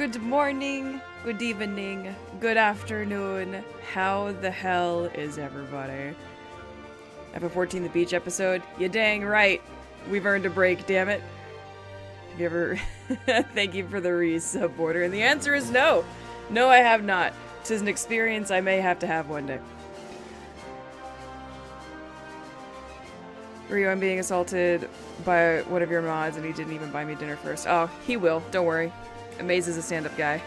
Good morning, good evening, good afternoon. How the hell is everybody? FF14 The Beach episode? You dang right. We've earned a break, damn it. Have you ever... Thank you for the resub order. And the answer is no. No, I have not. 'Tis an experience I may have to have one day. Ryu, I'm being assaulted by one of your mods and he didn't even buy me dinner first. Oh, he will. Don't worry. Amaze is a stand-up guy.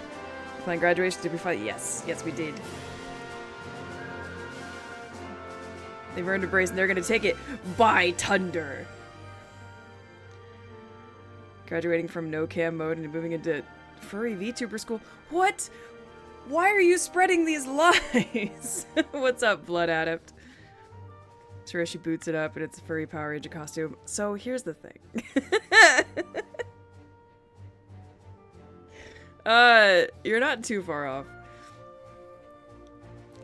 Playing graduation, did we fight? Yes. Yes, we did. They've earned a brace and they're gonna take it by thunder. Graduating from no cam mode and moving into furry VTuber school. What? Why are you spreading these lies? What's up, Blood Adept? Tsume boots it up and it's a furry Power Ranger costume. So here's the thing. You're not too far off.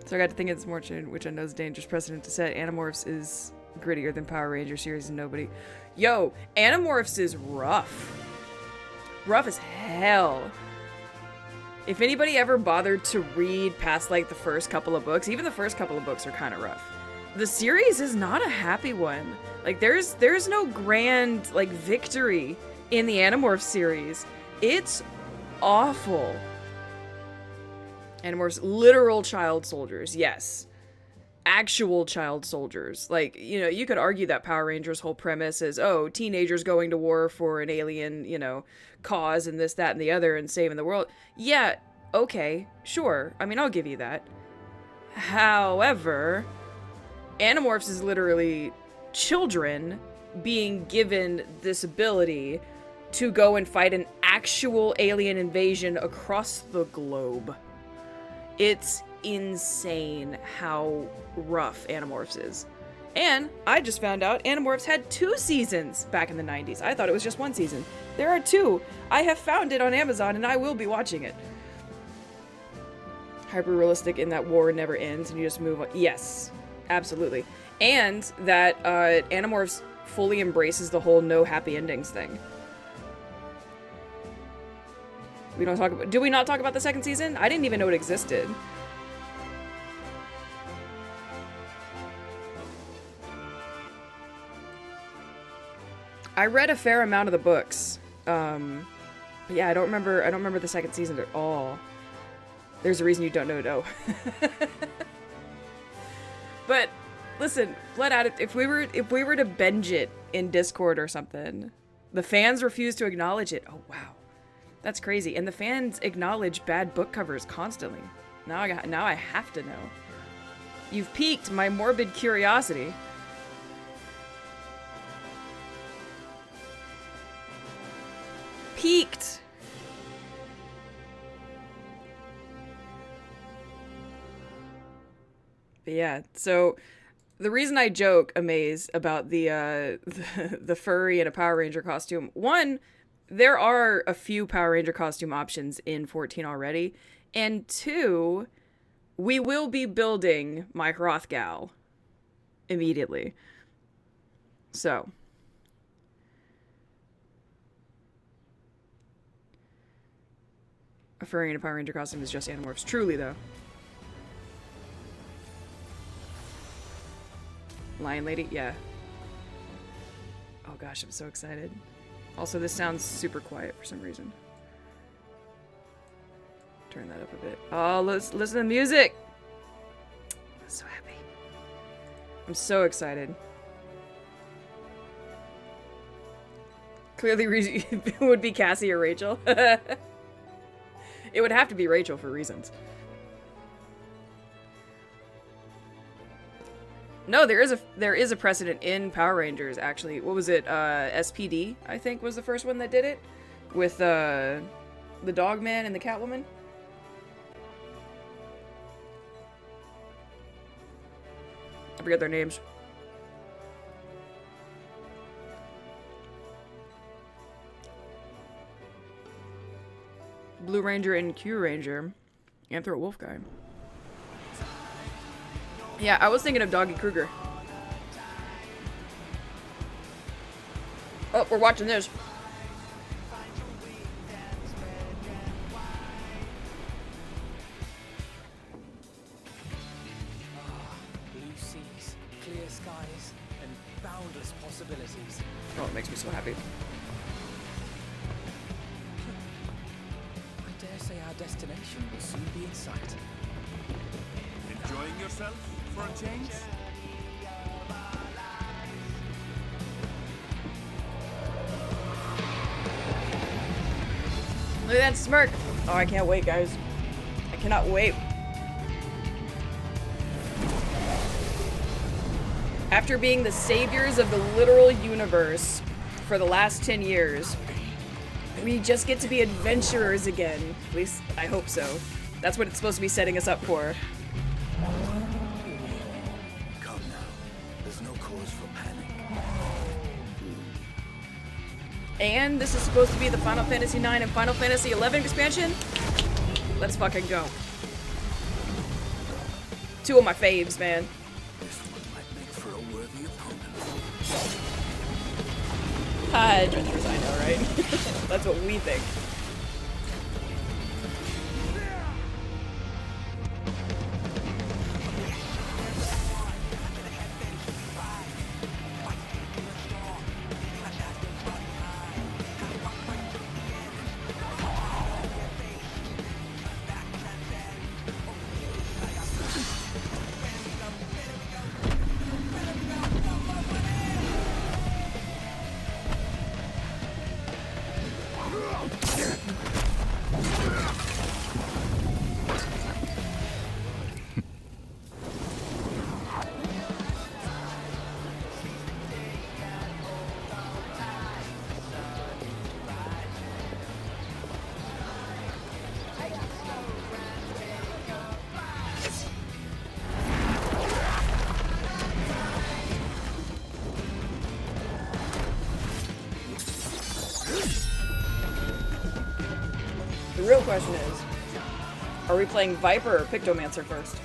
So I got to thinking this morning, which I know is a dangerous precedent to set. Animorphs is grittier than Power Ranger series and nobody. Yo, Animorphs is rough. Rough as hell. If anybody ever bothered to read past like the first couple of books, even the first couple of books are kind of rough. The series is not a happy one. Like there's no grand like victory in the Animorphs series. It's awful. Animorphs, literal child soldiers, yes. Actual child soldiers. Like, you know, you could argue that Power Rangers' whole premise is, oh, teenagers going to war for an alien, you know, cause and this, that, and the other and saving the world. Yeah, okay, sure. I mean, I'll give you that. However, Animorphs is literally children being given this ability to go and fight an actual alien invasion across the globe. It's insane how rough Animorphs is. And I just found out Animorphs had 2 seasons back in the 90s. I thought it was just 1 season. There are 2. I have found it on Amazon and I will be watching it. Hyper-realistic in that war never ends and you just move on. Yes, absolutely. And that Animorphs fully embraces the whole no happy endings thing. We don't talk about... Do we not talk about the 2nd season? I didn't even know it existed. I read a fair amount of the books. But yeah, I don't remember the 2nd season at all. There's a reason you don't know, though. But listen, Blood Addict, if we were to binge it in Discord or something, the fans refuse to acknowledge it. Oh wow. That's crazy. And the fans acknowledge bad book covers constantly. Now I have to know. You've piqued my morbid curiosity. Piqued. But yeah, so the reason I joke, Amaze, about the furry and a Power Ranger costume, one, there are a few Power Ranger costume options in 14 already, and 2, we will be building my Hrothgal immediately. So. A furry and a Power Ranger costume is just Animorphs. Truly, though. Lion Lady? Yeah. Oh gosh, I'm so excited. Also, this sounds super quiet for some reason. Turn that up a bit. Oh, listen to the music! I'm so happy. I'm so excited. Clearly, it would be Cassie or Rachel. It would have to be Rachel for reasons. No, there is a precedent in Power Rangers, actually. What was it? SPD, I think, was the first one that did it. With, the Dogman and the Catwoman. I forget their names. Blue Ranger and Q Ranger. Anthro Wolf guy. Yeah, I was thinking of Doggy Kruger. Oh, we're watching this. Oh, it makes me so happy. I dare say our destination will soon be in sight. Enjoying yourself for a change? Look at that smirk! Oh, I can't wait, guys. I cannot wait. After being the saviors of the literal universe for the last 10 years, we just get to be adventurers again. At least, I hope so. That's what it's supposed to be setting us up for. Come now. There's no cause for panic. And this is supposed to be the Final Fantasy IX and Final Fantasy XI expansion? Let's fucking go. Two of my faves, man. This one might make for a worthy opponent. Hi, adventurers, I know, right? That's what we think. The real question is, are we playing Viper or Pictomancer first?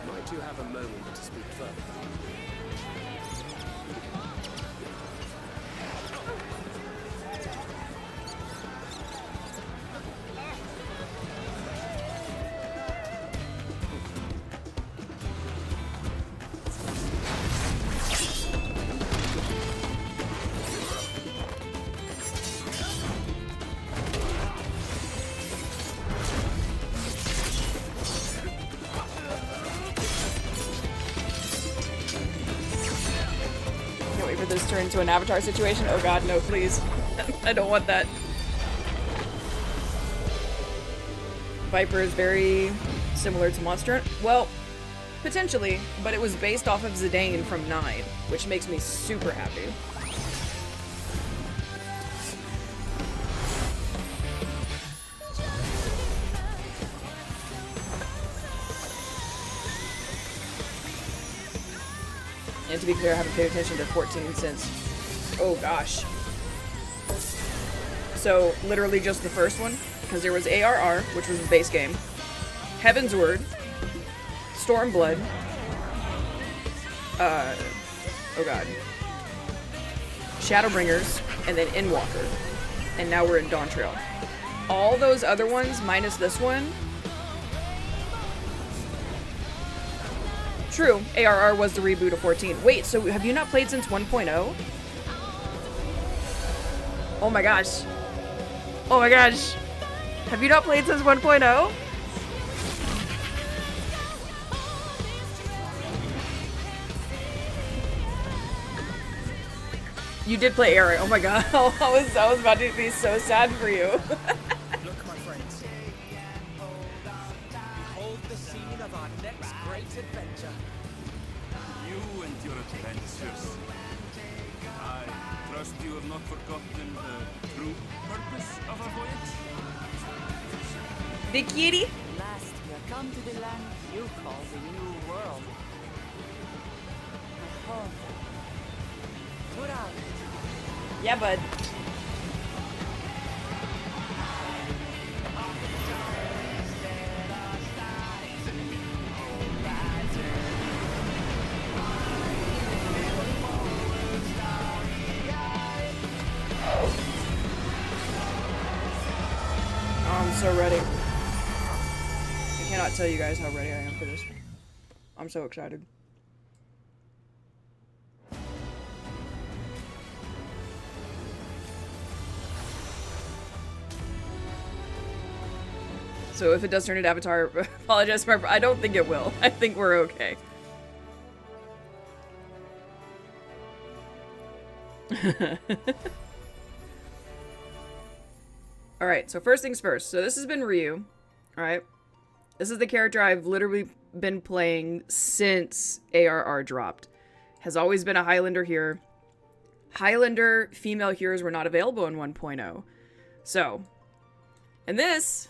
Might you have a moment to speak further? Can't wait for this to turn into an Avatar situation. Oh god, no, please. I don't want that. Viper is very similar to Monster. Well, potentially, but it was based off of Zidane from 9, which makes me super happy. And to be clear, I haven't paid attention to 14 since, oh gosh. So, literally just the first one, because there was ARR, which was the base game, Heaven's Word, Stormblood, oh god, Shadowbringers, and then Endwalker. And now we're in Dawntrail. All those other ones, minus this one. True, ARR was the reboot of 14. Wait, so have you not played since 1.0? Oh my gosh. Oh my gosh. Have you not played since 1.0? You did play ARR. Oh my god. I was about to be so sad for you. Look, my friends. Behold the scene of our next great adventure. You and your adventures. I trust you have not forgotten the true purpose of our voyage? Big kitty? At last, we have come to the land you call the New World. My home. Put out. Yeah, bud. so ready. I cannot tell you guys how ready I am for this. I'm so excited. So if it does turn into Avatar, apologize for I don't think it will. I think we're okay. Alright, so first things first. So this has been Ryu. Alright. This is the character I've literally been playing since ARR dropped. Has always been a Highlander here. Highlander female heroes were not available in 1.0. So, and this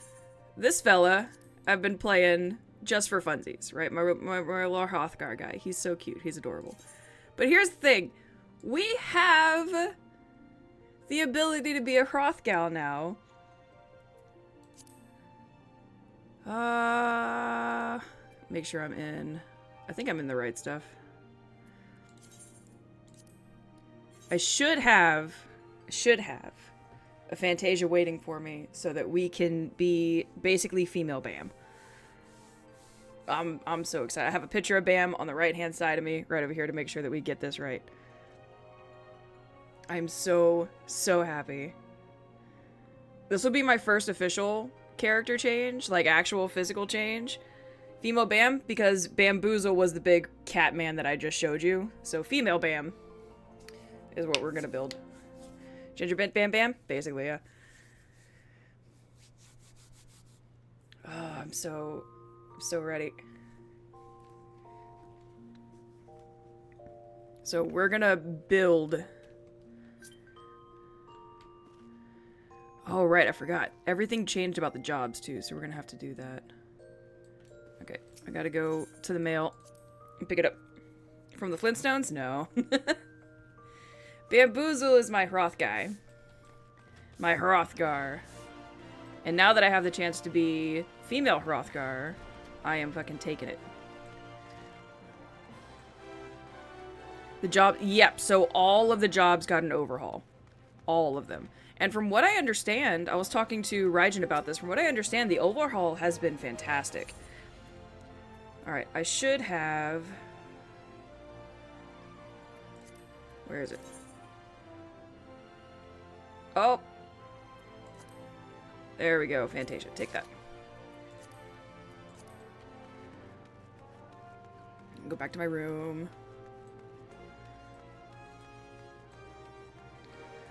fella I've been playing just for funsies, right? My little Hrothgar guy. He's so cute. He's adorable. But here's the thing. We have the ability to be a Hrothgal now. Make sure I'm in. I think I'm in the right stuff. I should have a Fantasia waiting for me so that we can be basically female Bam. I'm so excited. I have a picture of Bam on the right-hand side of me, right over here, to make sure that we get this right. I'm so happy. This will be my first official character change, like actual physical change. Female Bam, because Bamboozle was the big cat man that I just showed you. So female Bam is what we're gonna build. Ginger Bam Bam? Basically, yeah. Oh, I'm so ready. So we're gonna build. Oh, right, I forgot. Everything changed about the jobs, too, so we're gonna have to do that. Okay, I gotta go to the mail and pick it up. From the Flintstones? No. Bamboozle is my Hrothguy. My Hrothgar. And now that I have the chance to be female Hrothgar, I am fucking taking it. The job, yep, so all of the jobs got an overhaul. All of them. And from what I understand, I was talking to Raijin about this, from what I understand, the overhaul has been fantastic. Alright, I should have... Where is it? Oh! There we go, Fantasia, take that. Go back to my room.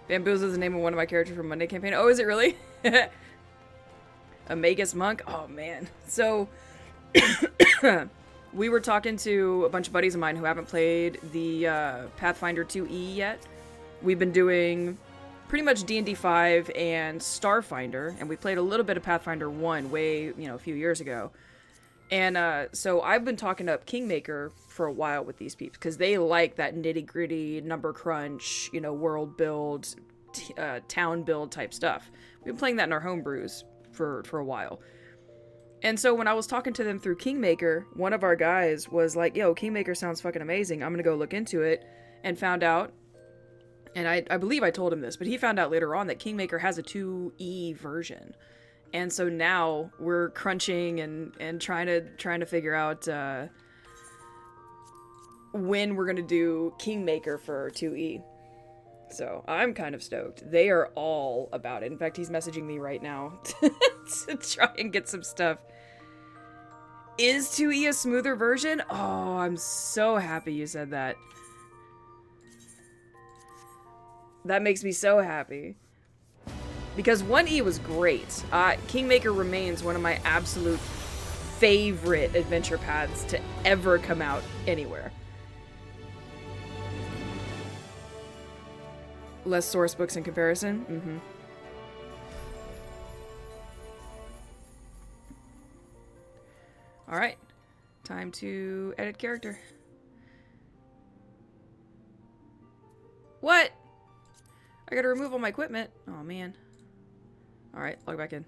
Bamboozle is the name of one of my characters from Monday campaign. Oh, is it really? A Magus Monk? Oh, man. So, we were talking to a bunch of buddies of mine who haven't played the Pathfinder 2E yet. We've been doing pretty much D&D 5 and Starfinder, and we played a little bit of Pathfinder 1 way, a few years ago. And so I've been talking up Kingmaker for a while with these peeps, because they like that nitty-gritty, number crunch, world build, town build type stuff. We've been playing that in our homebrews for a while. And so when I was talking to them through Kingmaker, one of our guys was like, yo, Kingmaker sounds fucking amazing. I'm gonna go look into it, and found out, and I believe I told him this, but he found out later on that Kingmaker has a 2E version. And so now we're crunching and trying to figure out when we're gonna do Kingmaker for 2E. So I'm kind of stoked. They are all about it. In fact, he's messaging me right now to try and get some stuff. Is 2E a smoother version? Oh, I'm so happy you said that. That makes me so happy. Because 1E was great. Kingmaker remains one of my absolute favorite adventure paths to ever come out anywhere. Less source books in comparison? Mm-hmm. Alright. Time to edit character. What? I gotta remove all my equipment. Oh, man. Alright, log back in.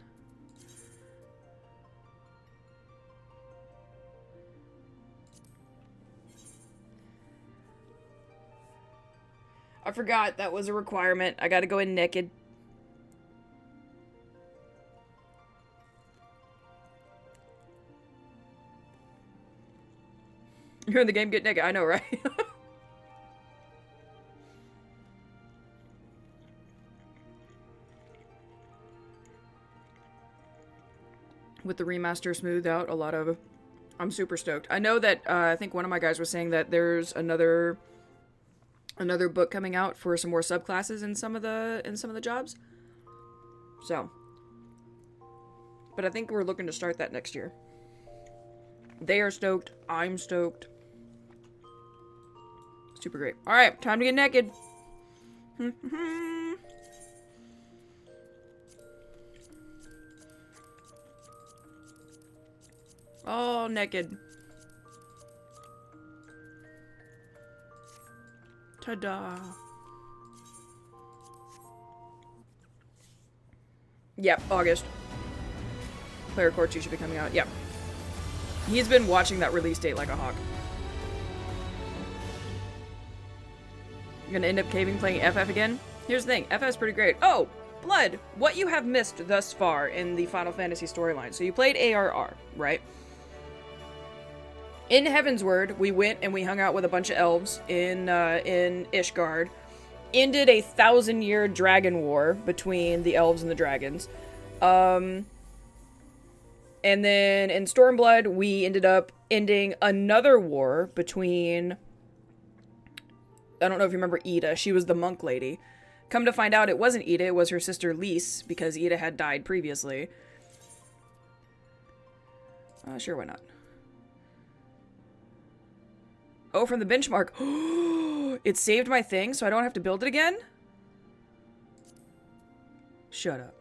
I forgot that was a requirement. I gotta go in naked. You're in the game, get naked. I know, right? With the remaster smoothed out, a lot of... I'm super stoked. I know that, I think one of my guys was saying that there's another book coming out for some more subclasses in some of the jobs. So. But I think we're looking to start that next year. They are stoked. I'm stoked. Super great. Alright, time to get naked. All naked. Ta-da. Yep, August. Player Core 2 should be coming out. Yep. He's been watching that release date like a hawk. You're gonna end up caving playing FF again? Here's the thing, FF's pretty great. Oh! Blood! What you have missed thus far in the Final Fantasy storyline. So you played ARR, right? In Heavensward, we went and we hung out with a bunch of elves in Ishgard. Ended a 1,000-year dragon war between the elves and the dragons. And then in Stormblood, we ended up ending another war between... I don't know if you remember Ida. She was the monk lady. Come to find out, it wasn't Ida, it was her sister Lise, because Ida had died previously. Sure, why not? Oh, from the benchmark. It saved my thing, so I don't have to build it again? Shut up.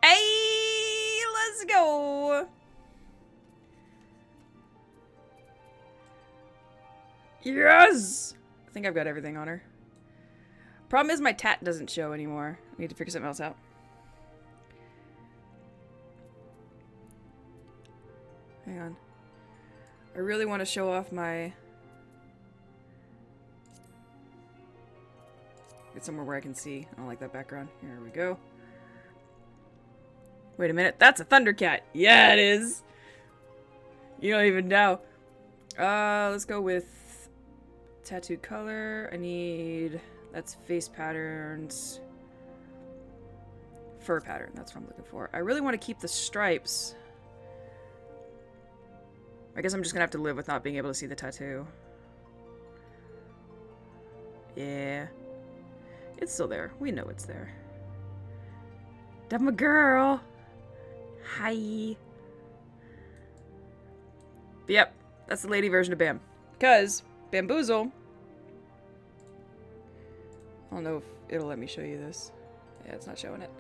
Hey, let's go! Yes! I think I've got everything on her. Problem is my tat doesn't show anymore. I need to figure something else out. Hang on. I really want to show off my... Get somewhere where I can see. I don't like that background. Here we go. Wait a minute. That's a Thundercat. Yeah, it is. You don't even know. Let's go with tattoo color. I need... That's face patterns. Fur pattern. That's what I'm looking for. I really want to keep the stripes. I guess I'm just gonna have to live with not being able to see the tattoo. Yeah. It's still there. We know it's there. That's my girl. Hi. But yep. That's the lady version of Bam. Because Bamboozle... I don't know if it'll let me show you this. Yeah, it's not showing it.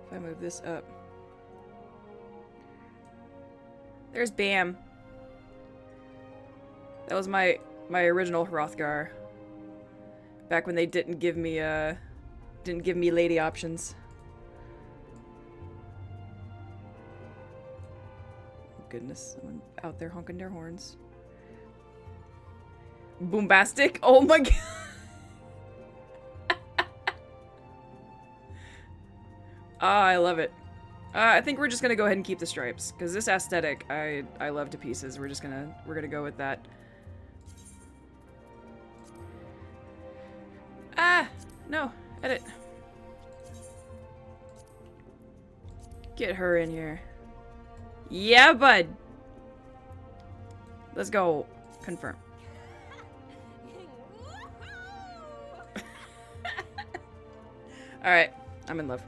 If I move this up. There's Bam. That was my original Hrothgar. Back when they didn't give me lady options. Oh, goodness, someone out there honking their horns. Boombastic? Oh my god. Ah, I love it. I think we're just gonna go ahead and keep the stripes, because this aesthetic I love to pieces. We're gonna go with that. Ah, no, edit. Get her in here. Yeah, bud. Let's go. Confirm. Alright, I'm in love.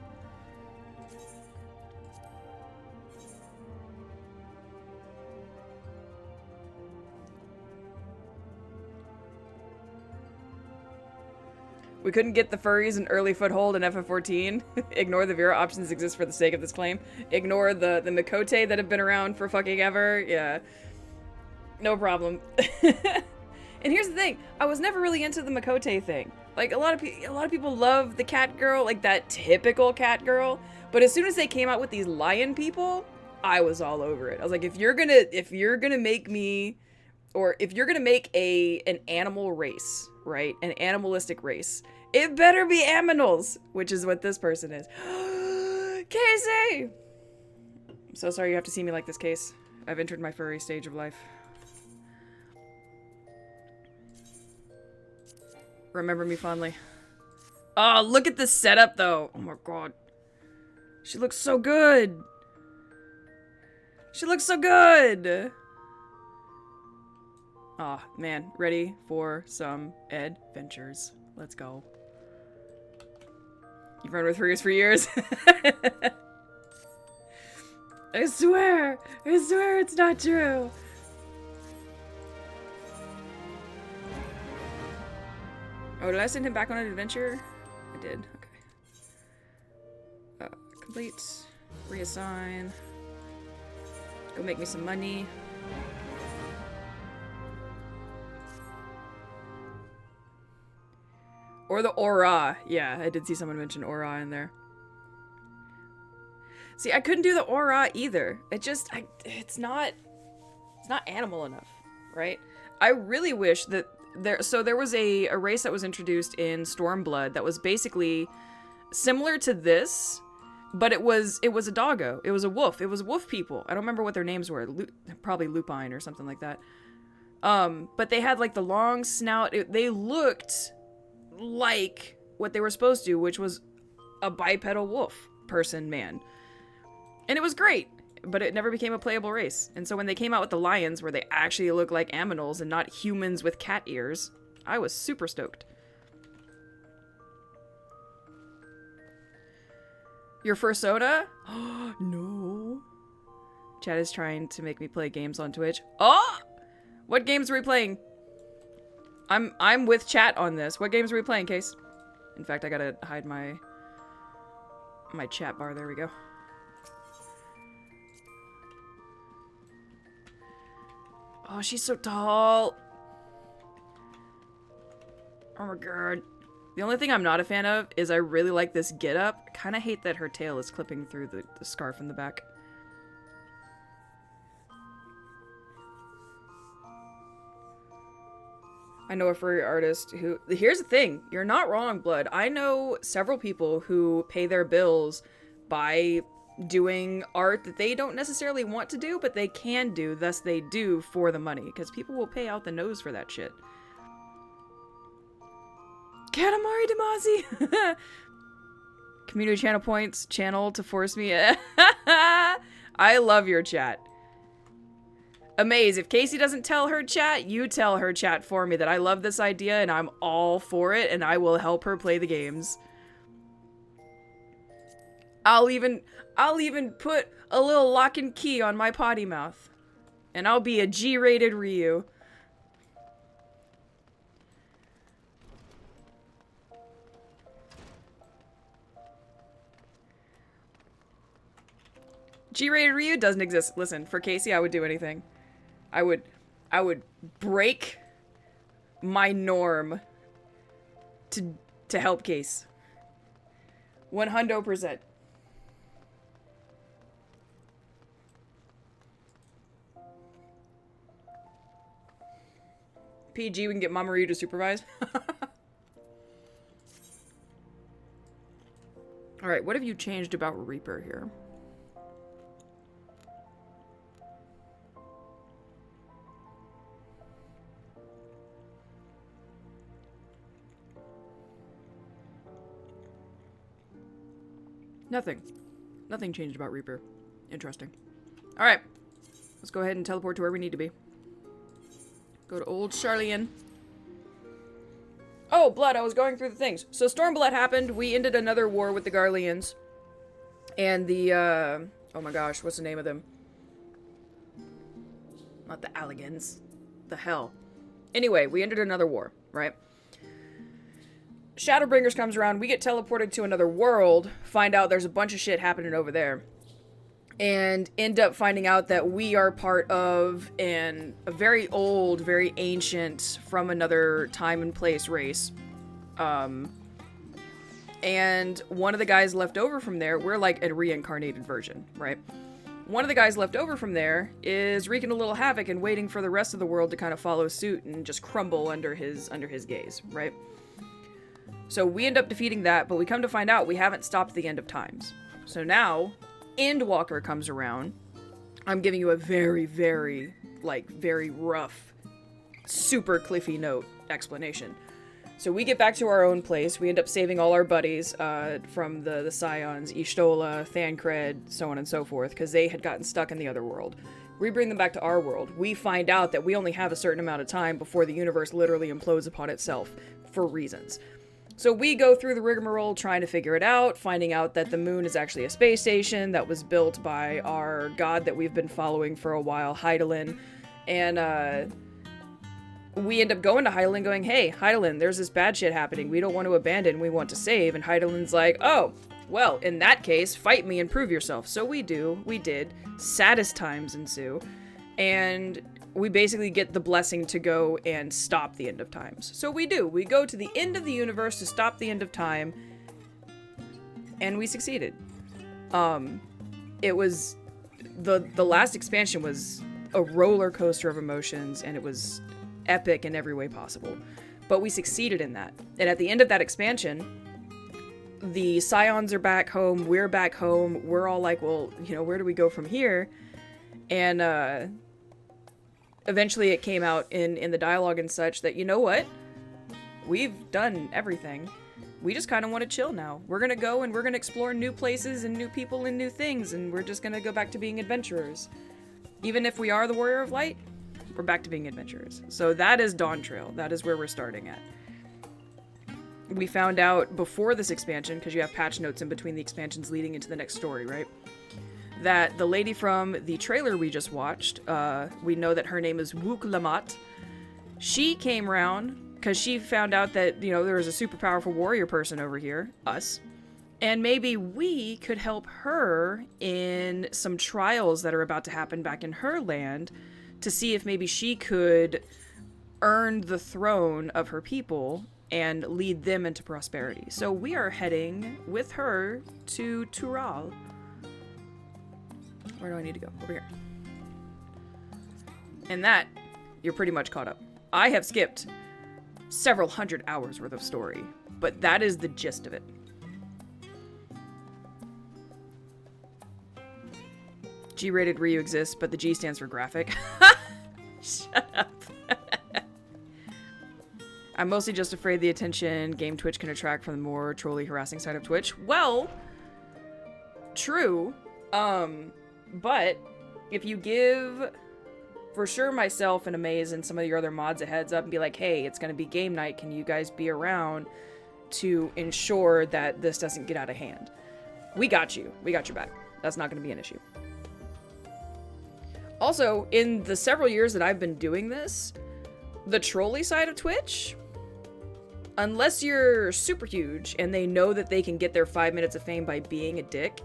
We couldn't get the furries an early foothold in FF14. Ignore the Vera options exist for the sake of this claim. Ignore the Mikote that have been around for fucking ever. Yeah. No problem. And here's the thing. I was never really into the Mikote thing. Like, a lot of people love the cat girl, like that typical cat girl. But as soon as they came out with these lion people, I was all over it. I was like, if you're gonna make me, or if you're gonna make an animal race, right? An animalistic race, it better be aminals, which is what this person is. Casey! So sorry you have to see me like this, Case. I've entered my furry stage of life. Remember me fondly. Oh, look at this setup, though. Oh my god. She looks so good. She looks so good. Oh, man. Ready for some adventures. Let's go. You've run with furries for years. I swear it's not true. Oh, did I send him back on an adventure? I did, okay. Complete. Reassign. Go make me some money. Or the aura. Yeah, I did see someone mention aura in there. See, I couldn't do the aura either. It's not animal enough, right? I really wish that there was a race that was introduced in Stormblood that was basically similar to this, but it was a doggo. It was a wolf. It was wolf people. I don't remember what their names were. Probably lupine or something like that. But they had like the long snout. They looked like what they were supposed to, which was a bipedal wolf person man. And it was great, but it never became a playable race. And so when they came out with the lions, where they actually look like aminals and not humans with cat ears, I was super stoked. Your first soda? Oh, no. Chad is trying to make me play games on Twitch. Oh! What games are we playing? I'm with chat on this. What games are we playing, Case? In fact, I gotta hide my chat bar. There we go. Oh, she's so tall. Oh my god. The only thing I'm not a fan of is I really like this get-up. I kind of hate that her tail is clipping through the scarf in the back. I know a furry artist who... Here's the thing. You're not wrong, Blood. I know several people who pay their bills by doing art that they don't necessarily want to do, but they can do, thus they do for the money, because people will pay out the nose for that shit. Katamari Damacy! Community channel points, channel to force me. I love your chat. Amaze, if Casey doesn't tell her chat, you tell her chat for me that I love this idea and I'm all for it and I will help her play the games. I'll even put a little lock and key on my potty mouth. And I'll be a G-rated Ryu. G-rated Ryu doesn't exist. Listen, for Casey, I would do anything. I would break my norm to help Case. 100%. PG, we can get Mama Ryu to supervise. Alright, what have you changed about Reaper here? Nothing. Nothing changed about Reaper. Interesting. Alright. Let's go ahead and teleport to where we need to be. Go to old Charlian. Oh, Blood, I was going through the things. So Stormblood happened. We ended another war with the Garleans. And the, oh my gosh, what's the name of them? Not the Alligans. The hell. Anyway, we ended another war, right? Shadowbringers comes around, we get teleported to another world, find out there's a bunch of shit happening over there, and end up finding out that we are part of a very old, very ancient, from another time and place race. And one of the guys left over from there, we're like a reincarnated version, right? One of the guys left over from there is wreaking a little havoc and waiting for the rest of the world to kind of follow suit and just crumble under his gaze, right? So we end up defeating that, but we come to find out we haven't stopped the end of times. So now, Endwalker comes around. I'm giving you a very, very, like, very rough, super cliffy note explanation. So we get back to our own place. We end up saving all our buddies from the Scions, Y'shtola, Thancred, so on and so forth, because they had gotten stuck in the other world. We bring them back to our world. We find out that we only have a certain amount of time before the universe literally implodes upon itself for reasons. So we go through the rigmarole trying to figure it out, finding out that the moon is actually a space station that was built by our god that we've been following for a while, Hydaelyn. And we end up going to Hydaelyn going, hey, Hydaelyn, there's this bad shit happening. We don't want to abandon, we want to save. And Hydaelyn's like, oh, well, in that case, fight me and prove yourself. So we did. Saddest times ensue. And we basically get the blessing to go and stop the end of times. So we do. We go to the end of the universe to stop the end of time. And we succeeded. It was... The last expansion was a roller coaster of emotions, and it was epic in every way possible. But we succeeded in that. And at the end of that expansion, the Scions are back home, we're back home, we're all like, well, you know, where do we go from here? And eventually it came out in the dialogue and such that, you know what? We've done everything. We just kind of want to chill now. We're gonna go and we're gonna explore new places and new people and new things, and we're just gonna go back to being adventurers. Even if we are the Warrior of Light, we're back to being adventurers. So that is Dawntrail. That is where we're starting at. We found out before this expansion, because you have patch notes in between the expansions leading into the next story, right? That the lady from the trailer we just watched, we know that her name is Wook Lamat. She came around because she found out that, you know, there was a super powerful warrior person over here, us, and maybe we could help her in some trials that are about to happen back in her land to see if maybe she could earn the throne of her people and lead them into prosperity. So we are heading with her to Tural. Where do I need to go? Over here. And that, you're pretty much caught up. I have skipped several hundred hours worth of story, but that is the gist of it. G-rated Ryu exists, but the G stands for graphic. Shut up. I'm mostly just afraid the attention game Twitch can attract from the more trolly harassing side of Twitch. Well, true. But if you give, for sure, myself and Amaze and some of your other mods a heads up and be like, hey, it's going to be game night. Can you guys be around to ensure that this doesn't get out of hand? We got you. We got your back. That's not going to be an issue. Also, in the several years that I've been doing this, the trolley side of Twitch, unless you're super huge and they know that they can get their 5 minutes of fame by being a dick,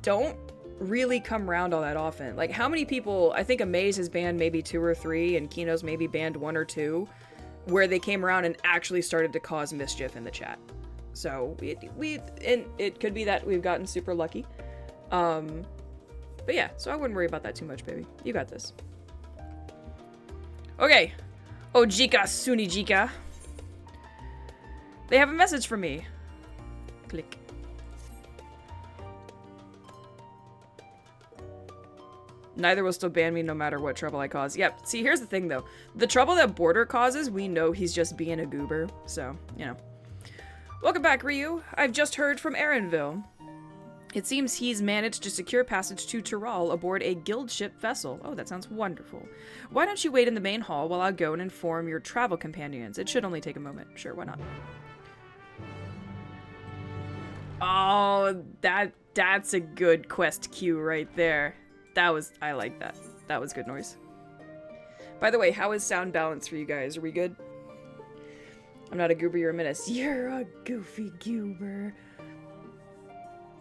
don't really come around all that often. Like, how many people, I think Amaze has banned maybe 2 or 3, and Kino's maybe banned 1 or 2, where they came around and actually started to cause mischief in the chat. So, and it could be that we've gotten super lucky. But yeah, so I wouldn't worry about that too much, baby. You got this. Okay. Ojika Sunijika. They have a message for me. Click. Neither will still ban me no matter what trouble I cause. Yep. See, here's the thing, though. The trouble that Border causes, we know he's just being a goober. So, you know. Welcome back, Ryu. I've just heard from Erenville. It seems he's managed to secure passage to Tural aboard a guild ship vessel. Oh, that sounds wonderful. Why don't you wait in the main hall while I go and inform your travel companions? It should only take a moment. Sure, why not? Oh, that's a good quest queue right there. I like that. That was good noise. By the way, how is sound balance for you guys? Are we good? I'm not a goober, you're a menace. You're a goofy goober.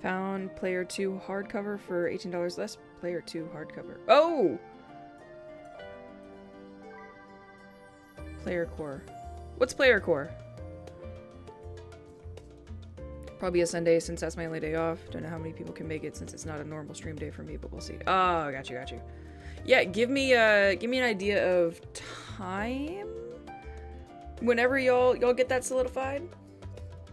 Found Player 2 hardcover for $18 less. Player 2 hardcover. Oh! Player Core. What's Player Core? Probably a Sunday since that's my only day off. Don't know how many people can make it since it's not a normal stream day for me, but we'll see. Oh, got you. Yeah, give me an idea of time whenever y'all get that solidified.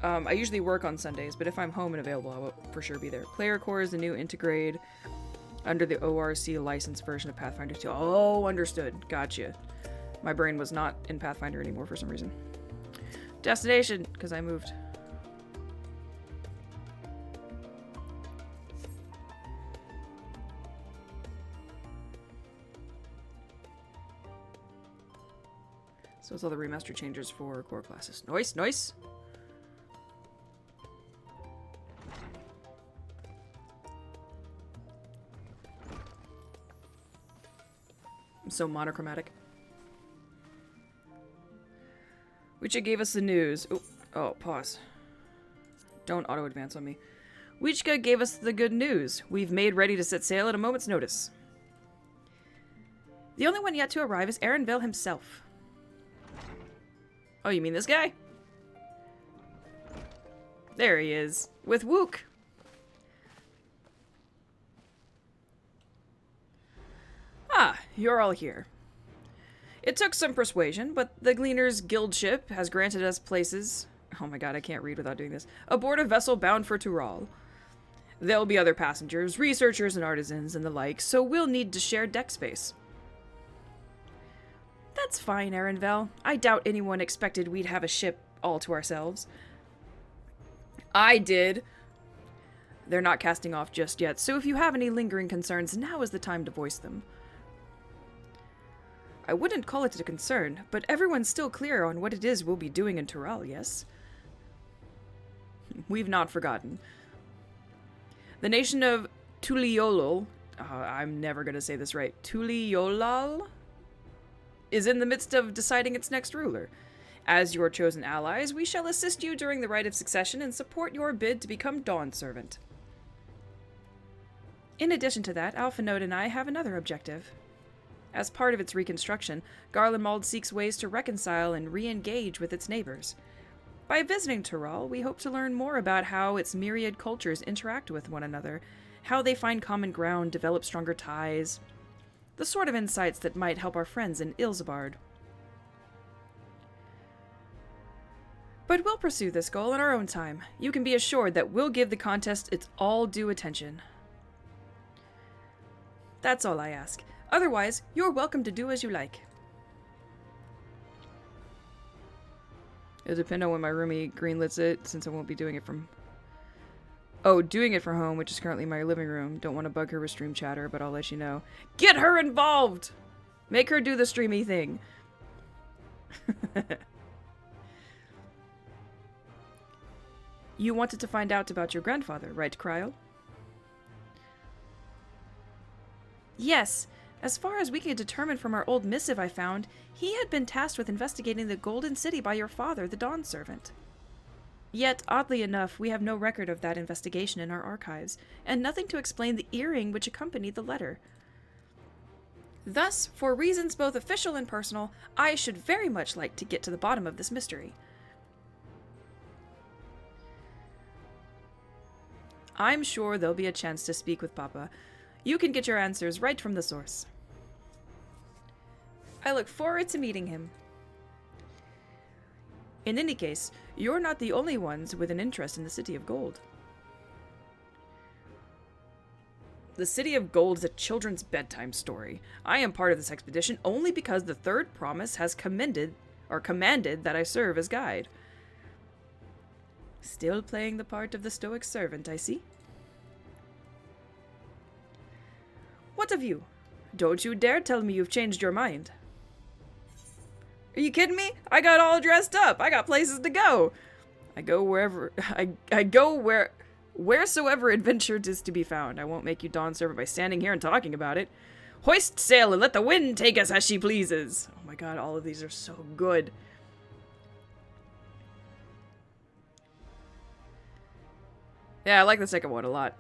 I usually work on Sundays, but if I'm home and available, I will for sure be there. Player Core is the new integrate under the ORC licensed version of Pathfinder 2. Oh, understood. Gotcha. My brain was not in Pathfinder anymore for some reason. Destination, because I moved. So it's all the remaster changes for core classes. Nice, nice. I'm so monochromatic. Wichka gave us the news. Oh, pause. Don't auto-advance on me. Wichka gave us the good news. We've made ready to set sail at a moment's notice. The only one yet to arrive is Erenville himself. Oh, you mean this guy? There he is, with Wook. Ah, you're all here. It took some persuasion, but the Gleaner's Guild ship has granted us places... Oh my god, I can't read without doing this. Aboard a vessel bound for Tural. There'll be other passengers, researchers and artisans and the like, so we'll need to share deck space. That's fine, Erenville. I doubt anyone expected we'd have a ship all to ourselves. I did. They're not casting off just yet, so if you have any lingering concerns, now is the time to voice them. I wouldn't call it a concern, but everyone's still clear on what it is we'll be doing in Tural, yes? We've not forgotten. The nation of Tuliolol, I'm never gonna say this right, Tuliolal, is in the midst of deciding its next ruler. As your chosen allies, we shall assist you during the rite of succession and support your bid to become Dawn Servant. In addition to that, Alphanode and I have another objective. As part of its reconstruction, Garlemald seeks ways to reconcile and re-engage with its neighbors. By visiting Tural, we hope to learn more about how its myriad cultures interact with one another, how they find common ground, develop stronger ties, the sort of insights that might help our friends in Ilsabard. But we'll pursue this goal in our own time. You can be assured that we'll give the contest its all due attention. That's all I ask. Otherwise, you're welcome to do as you like. It'll depend on when my roomie greenlits it, since I won't be doing it from... Oh, doing it from home, which is currently my living room. Don't want to bug her with stream chatter, but I'll let you know. Get her involved! Make her do the streamy thing. You wanted to find out about your grandfather, right, Cryle? Yes. As far as we could determine from our old missive I found, he had been tasked with investigating the Golden City by your father, the Dawn Servant. Yet, oddly enough, we have no record of that investigation in our archives, and nothing to explain the earring which accompanied the letter. Thus, for reasons both official and personal, I should very much like to get to the bottom of this mystery. I'm sure there'll be a chance to speak with Papa. You can get your answers right from the source. I look forward to meeting him. In any case, you're not the only ones with an interest in the City of Gold. The City of Gold is a children's bedtime story. I am part of this expedition only because the Third Promise has commanded that I serve as guide. Still playing the part of the stoic servant, I see. What of you? Don't you dare tell me you've changed your mind. Are you kidding me? I got all dressed up. I got places to go. I go wherever... I go wheresoever adventure is to be found. I won't make you Dawn Servant by standing here and talking about it. Hoist sail and let the wind take us as she pleases. Oh my god, all of these are so good. Yeah, I like the second one a lot.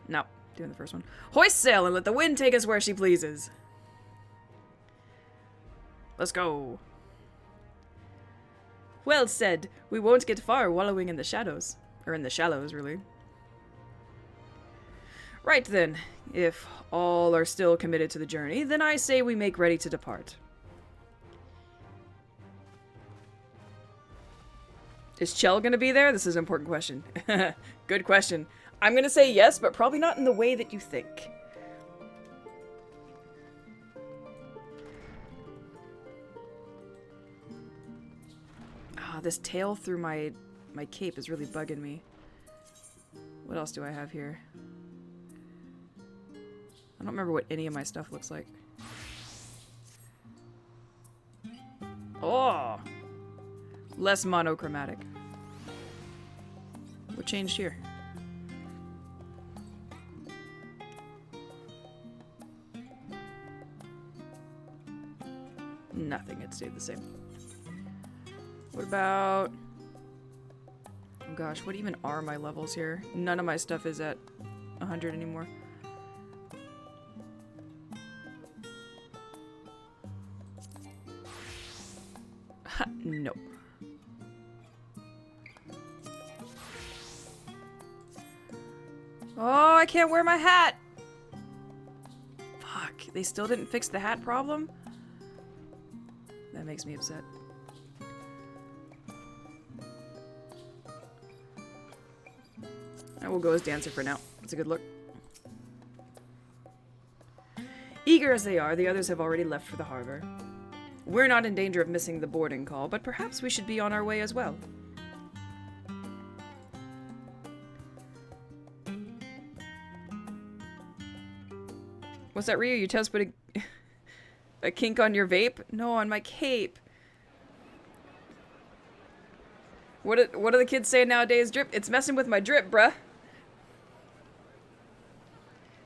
No, doing the first one. Hoist sail and let the wind take us where she pleases. Let's go. Well said. We won't get far wallowing in the shadows. Or in the shallows, really. Right then. If all are still committed to the journey, then I say we make ready to depart. Is Chell gonna be there? This is an important question. Good question. I'm gonna say yes, but probably not in the way that you think. Ah, this tail through my cape is really bugging me. What else do I have here? I don't remember what any of my stuff looks like. Oh! Less monochromatic. What changed here? Nothing, it stayed the same. What about... Oh gosh, what even are my levels here? None of my stuff is at 100 anymore. Ha, no. Oh, I can't wear my hat! Fuck, they still didn't fix the hat problem? That makes me upset. I will go as dancer for now. It's a good look. Eager as they are, the others have already left for the harbor. We're not in danger of missing the boarding call, but perhaps we should be on our way as well. What's that, Ryu? You just put a kink on your vape? No, on my cape. What do the kids say nowadays? Drip? It's messing with my drip, bruh.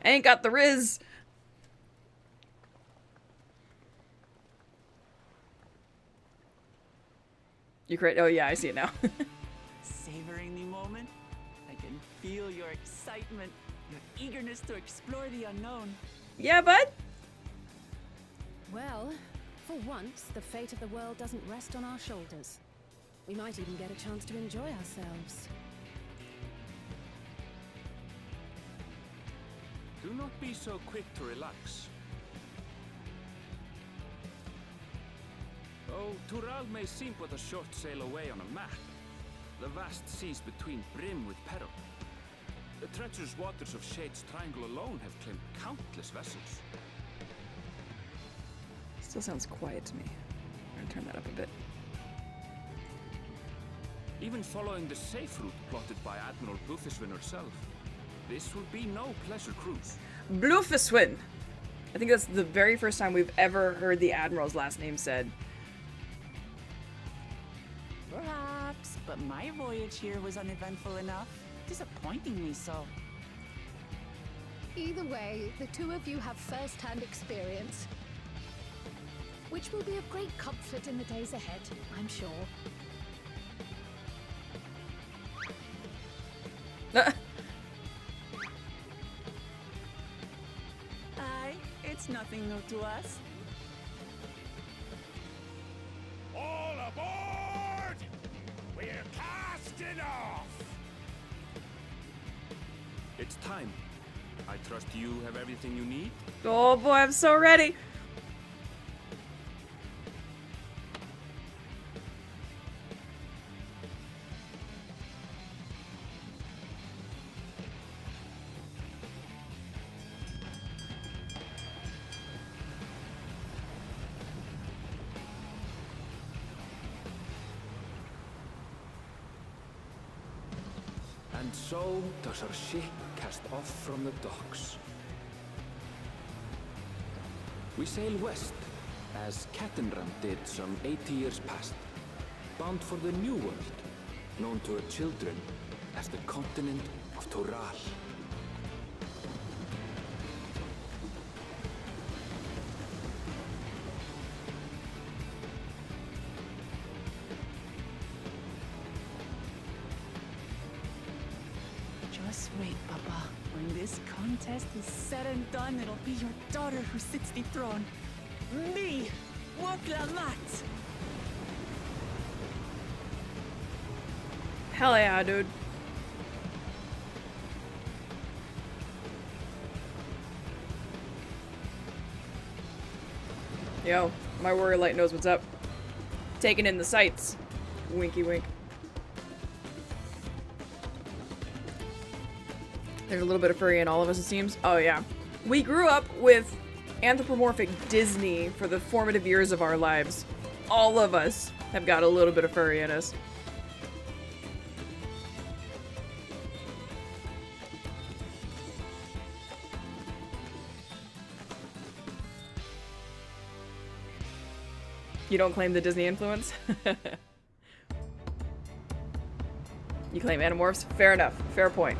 I ain't got the riz. You correct? Oh yeah, I see it now. Savoring the moment? I can feel your excitement, your eagerness to explore the unknown. Yeah, bud? Well, for once, the fate of the world doesn't rest on our shoulders. We might even get a chance to enjoy ourselves. Do not be so quick to relax. Though Tural may seem but a short sail away on a map, the vast seas between brim with peril. The treacherous waters of Shade's Triangle alone have claimed countless vessels. Still sounds quiet to me. I'm gonna turn that up a bit. Even following the safe route plotted by Admiral Bluefiswin herself, this will be no pleasure cruise. Bluefiswin! I think that's the very first time we've ever heard the Admiral's last name said. Perhaps, but my voyage here was uneventful enough. Disappointingly so. Either way, the two of you have first-hand experience, which will be of great comfort in the days ahead, I'm sure. Aye, it's nothing new to us. All aboard! We're casting off! It's time. I trust you have everything you need. Oh boy, I'm so ready! And so does our ship cast off from the docks. We sail west, as Kattenram did some 80 years past, bound for the New World, known to her children as the continent of Tural. Just wait, Papa. When this contest is said and done, it'll be your daughter who sits the throne. Me, Woklamat. Hell yeah, dude. Yo, my warrior light knows what's up. Taking in the sights. Winky wink. There's a little bit of furry in all of us, it seems. Oh, yeah. We grew up with anthropomorphic Disney for the formative years of our lives. All of us have got a little bit of furry in us. You don't claim the Disney influence? You claim Animorphs? Fair enough. Fair point.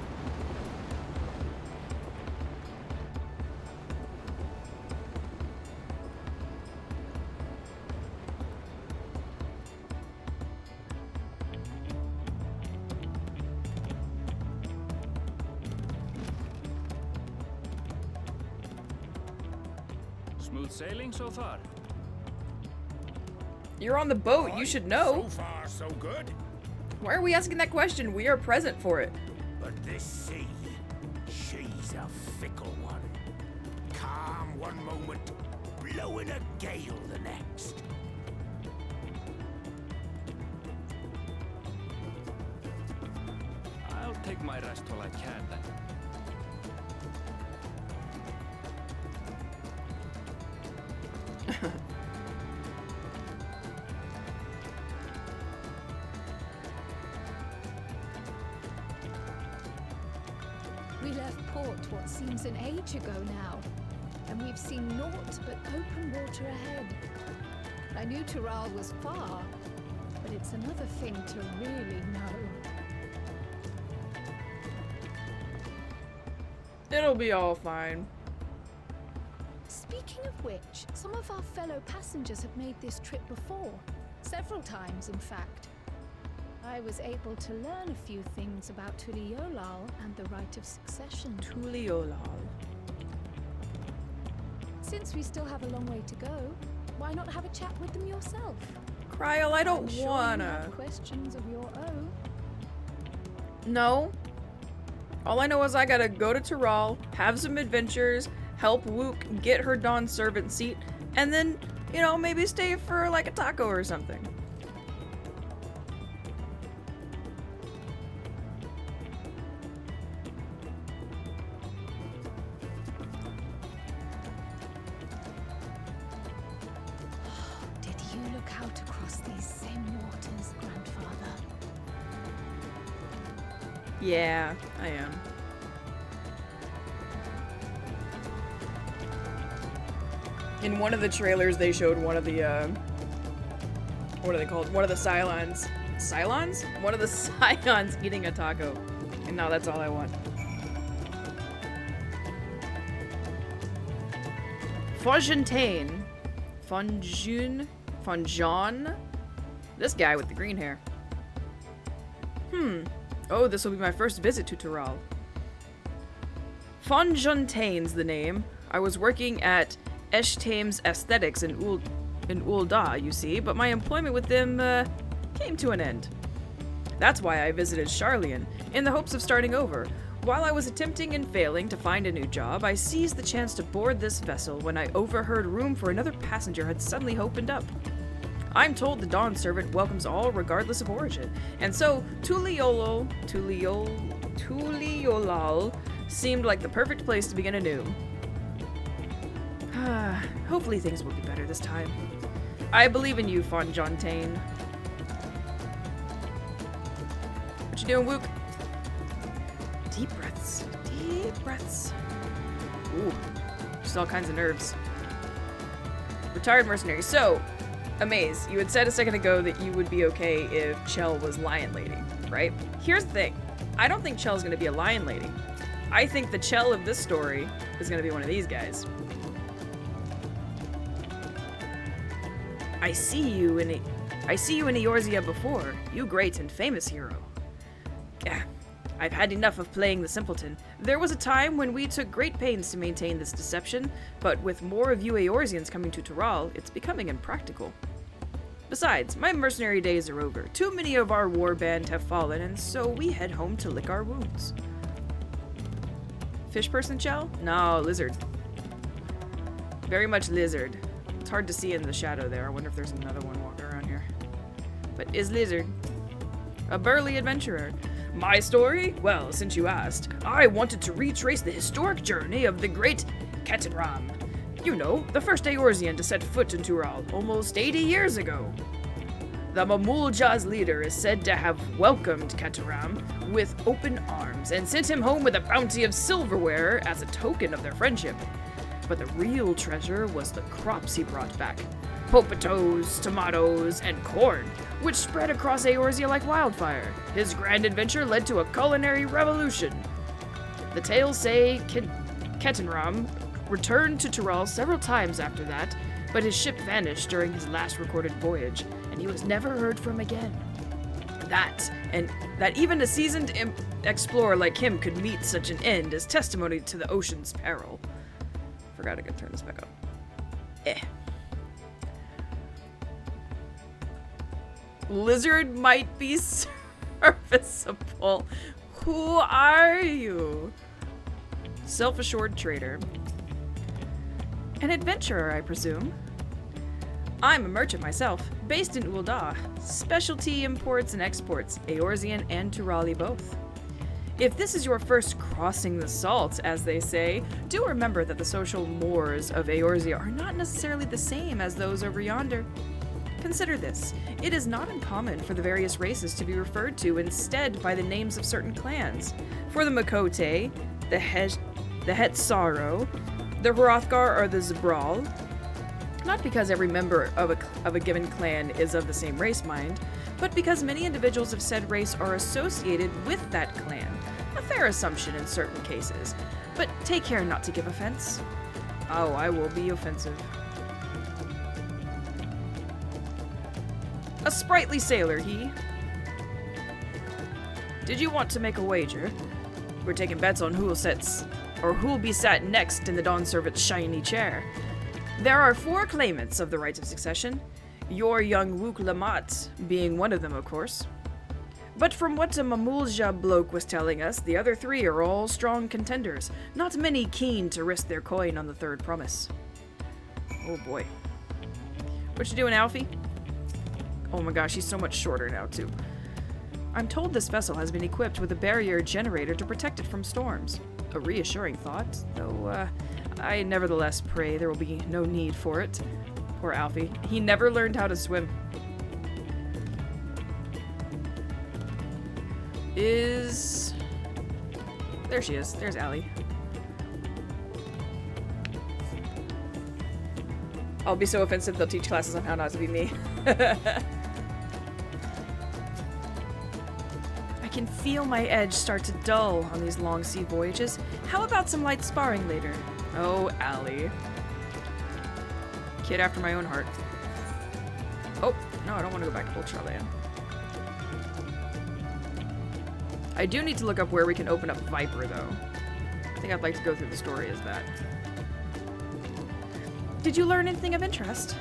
Smooth sailing so far? You're on the boat. You should know. So far, so good. Why are we asking that question? We are present for it. But this sea, she's a fickle one. Calm one moment, blowing a gale the next. I'll take my rest while I can then. We left port what seems an age ago now, and we've seen naught but open water ahead. I knew Tural was far, but it's another thing to really know. It'll be all fine. Speaking of which, some of our fellow passengers have made this trip before. Several times, in fact. I was able to learn a few things about Tuliolal and the right of succession. Tuliolal. Since we still have a long way to go, why not have a chat with them yourself? Kryl, I don't I'm sure you wanna. have questions of your own. No. All I know is I gotta go to Tural, have some adventures, help Wook get her Dawn servant seat, and then, you know, maybe stay for like a taco or something. Did you look out across these same waters, Grandfather? Yeah, I am. In one of the trailers, they showed one of the, what are they called? One of the Cylons. Cylons? One of the Scions eating a taco. And now that's all I want. Fontaine. Fonjon? This guy with the green hair. Oh, this will be my first visit to Tural. Fonjontaine's the name. I was working at Eshtame's Aesthetics in Ul'dah, you see, but my employment with them came to an end. That's why I visited Sharlayan, in the hopes of starting over. While I was attempting and failing to find a new job, I seized the chance to board this vessel when I overheard room for another passenger had suddenly opened up. I'm told the Dawn Servant welcomes all regardless of origin, and so Tuliolal seemed like the perfect place to begin anew. Hopefully things will be better this time. I believe in you, Fonjontaine. What you doing, Wook? Deep breaths. Deep breaths. Ooh. Just all kinds of nerves. Retired mercenary. So, Amaze, you had said a second ago that you would be okay if Chell was Lion Lady, right? Here's the thing. I don't think Chell's gonna be a Lion Lady. I think the Chell of this story is gonna be one of these guys. I see you in Eorzea before. You great and famous hero. Yeah, I've had enough of playing the simpleton. There was a time when we took great pains to maintain this deception, but with more of you Eorzeans coming to Tural, it's becoming impractical. Besides, my mercenary days are over. Too many of our war band have fallen, and so we head home to lick our wounds. Fish person, Chell? No, lizard. Very much lizard. It's hard to see in the shadow there. I wonder if there's another one walking around here. But is lizard. A burly adventurer. My story? Well, since you asked, I wanted to retrace the historic journey of the great Kettenram. You know, the first Eorzean to set foot in Tural almost 80 years ago. The Mamulja's leader is said to have welcomed Kettenram with open arms and sent him home with a bounty of silverware as a token of their friendship. But the real treasure was the crops he brought back. Potatoes, tomatoes, and corn, which spread across Eorzea like wildfire. His grand adventure led to a culinary revolution. The tales say Kettenram returned to Tural several times after that, but his ship vanished during his last recorded voyage, and he was never heard from again. That even a seasoned explorer like him could meet such an end is testimony to the ocean's peril. Forgot I could turn this back up. Lizard might be serviceable. Who are you? Self-assured trader. An adventurer, I presume. I'm a merchant myself, based in Ul'dah. Specialty imports and exports, Eorzean and Turali both. If this is your first crossing the salt, as they say, do remember that the social mores of Eorzea are not necessarily the same as those over yonder. Consider this. It is not uncommon for the various races to be referred to instead by the names of certain clans. For the Makote, the Hetsaro, the Hrothgar, or the Zabral. Not because every member of a given clan is of the same race mind, but because many individuals of said race are associated with that clan. A fair assumption in certain cases, but take care not to give offense. Oh, I will be offensive. A sprightly sailor, he. Did you want to make a wager? We're taking bets on who'll be sat next in the Dawn Servant's shiny chair. There are 4 claimants of the right of succession, your young Wook Lamat being one of them, of course. But from what a Mamulja bloke was telling us, the other 3 are all strong contenders, not many keen to risk their coin on the third promise. Oh boy. What you doing, Alfie? Oh my gosh, he's so much shorter now, too. I'm told this vessel has been equipped with a barrier generator to protect it from storms. A reassuring thought, though I nevertheless pray there will be no need for it. Poor Alfie. He never learned how to swim. There she is. There's Allie. I'll be so offensive they'll teach classes on how not to be me. I can feel my edge start to dull on these long sea voyages. How about some light sparring later? Oh, Allie. Kid after my own heart. Oh, no, I don't want to go back to Ultraland. I do need to look up where we can open up Viper, though. I think I'd like to go through the story as that. Did you learn anything of interest?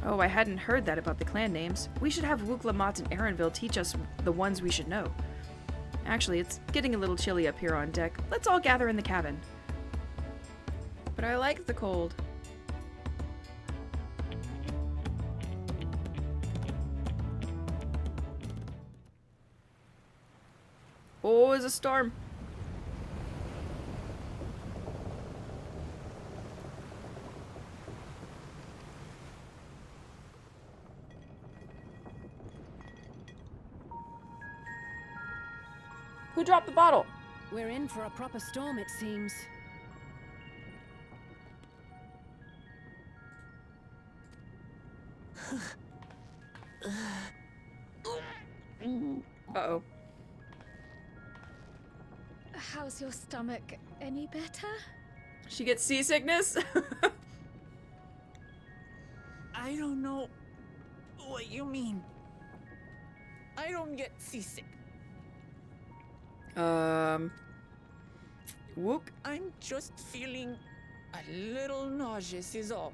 Oh, I hadn't heard that about the clan names. We should have Wook Lamat and Erenville teach us the ones we should know. Actually, it's getting a little chilly up here on deck. Let's all gather in the cabin. But I like the cold. Oh, it's a storm. Who dropped the bottle? We're in for a proper storm, it seems. Uh-oh. How's your stomach? Any better? She gets seasickness? I don't know what you mean. I don't get seasick. Wook? I'm just feeling a little nauseous is all.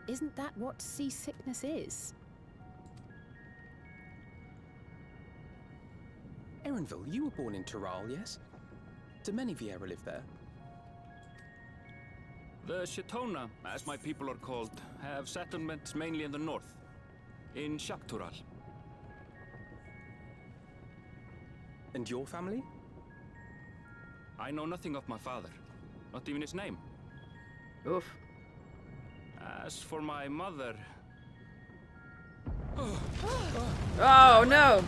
Isn't that what seasickness is? Erenville, you were born in Tural, yes? Do many Viera live there? The Shitona, as my people are called, have settlements mainly in the north, in Shaktural. And your family? I know nothing of my father, not even his name. Oof. As for my mother, Oh no!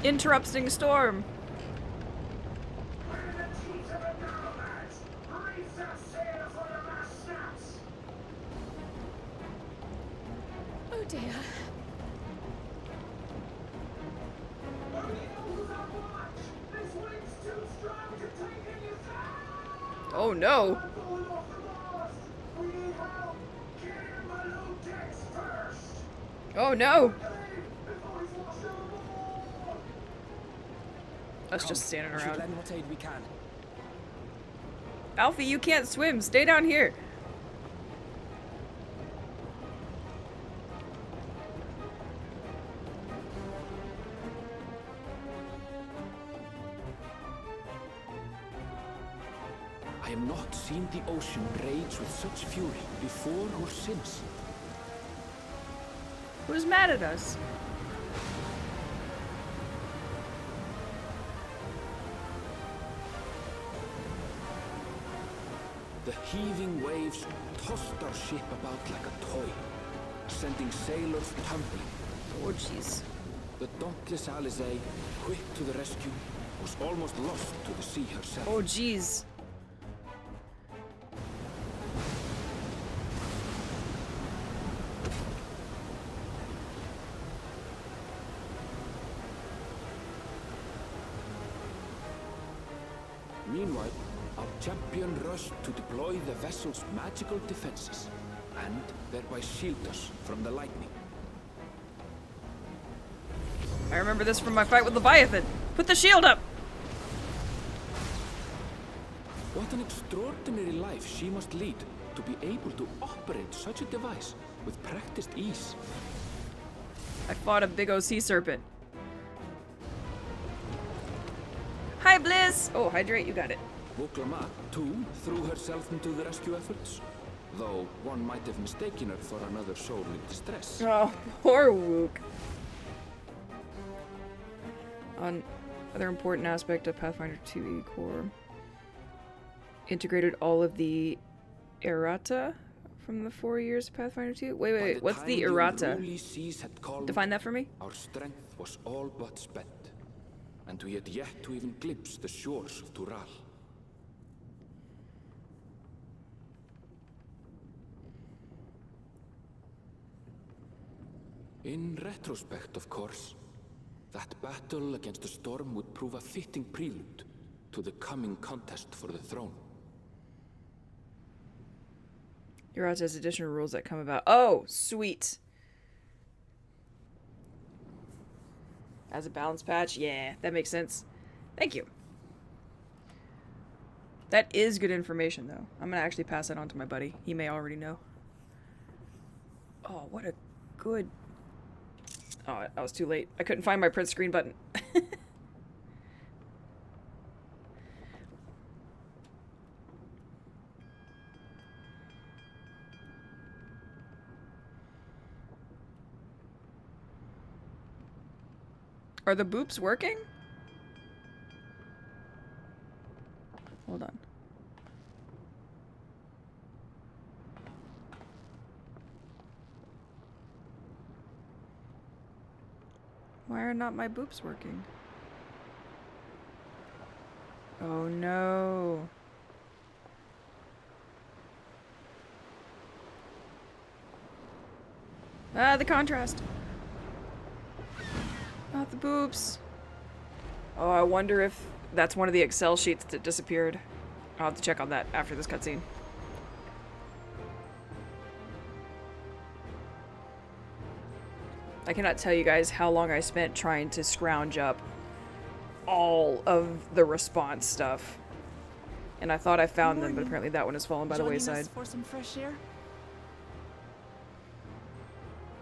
Interrupting storm. Oh dear. Oh no! Oh no! Us just standing We should around. lend what aid we can. Alfie, you can't swim. Stay down here. I have not seen the ocean rage with such fury before or since. Who's mad at us? The heaving waves tossed our ship about like a toy, sending sailors tumbling. Oh jeez. The dauntless Alizé, quick to the rescue, was almost lost to the sea herself. Oh jeez. Meanwhile, our champion rushed to deploy the vessel's magical defenses, and thereby shield us from the lightning. I remember this from my fight with Leviathan. Put the shield up! What an extraordinary life she must lead to be able to operate such a device with practiced ease. I fought a big old sea serpent. Hi, Bliss! Oh, hydrate, you got it. Woklama, too, threw herself into the rescue efforts, though one might have mistaken her for another soul in distress. Oh, poor Wook. Another important aspect of Pathfinder 2e core. Integrated all of the errata from the 4 years of Pathfinder 2. Wait, what's the errata? Define that for me. Our strength was all but spent, and we had yet to even glimpse the shores of Tural. In retrospect, of course, that battle against the storm would prove a fitting prelude to the coming contest for the throne. Errata has additional rules that come about. Oh, sweet. As a balance patch? Yeah, that makes sense. Thank you. That is good information, though. I'm gonna actually pass that on to my buddy. He may already know. Oh, what a good... Oh, I was too late. I couldn't find my print screen button. Are the boops working? Hold on. Why are not my boops working? Oh no. Ah, the contrast. Not the boops. Oh, I wonder if that's one of the Excel sheets that disappeared. I'll have to check on that after this cutscene. I cannot tell you guys how long I spent trying to scrounge up all of the response stuff. And I thought I found them, but apparently that one has fallen by the Joining wayside. us for some fresh air?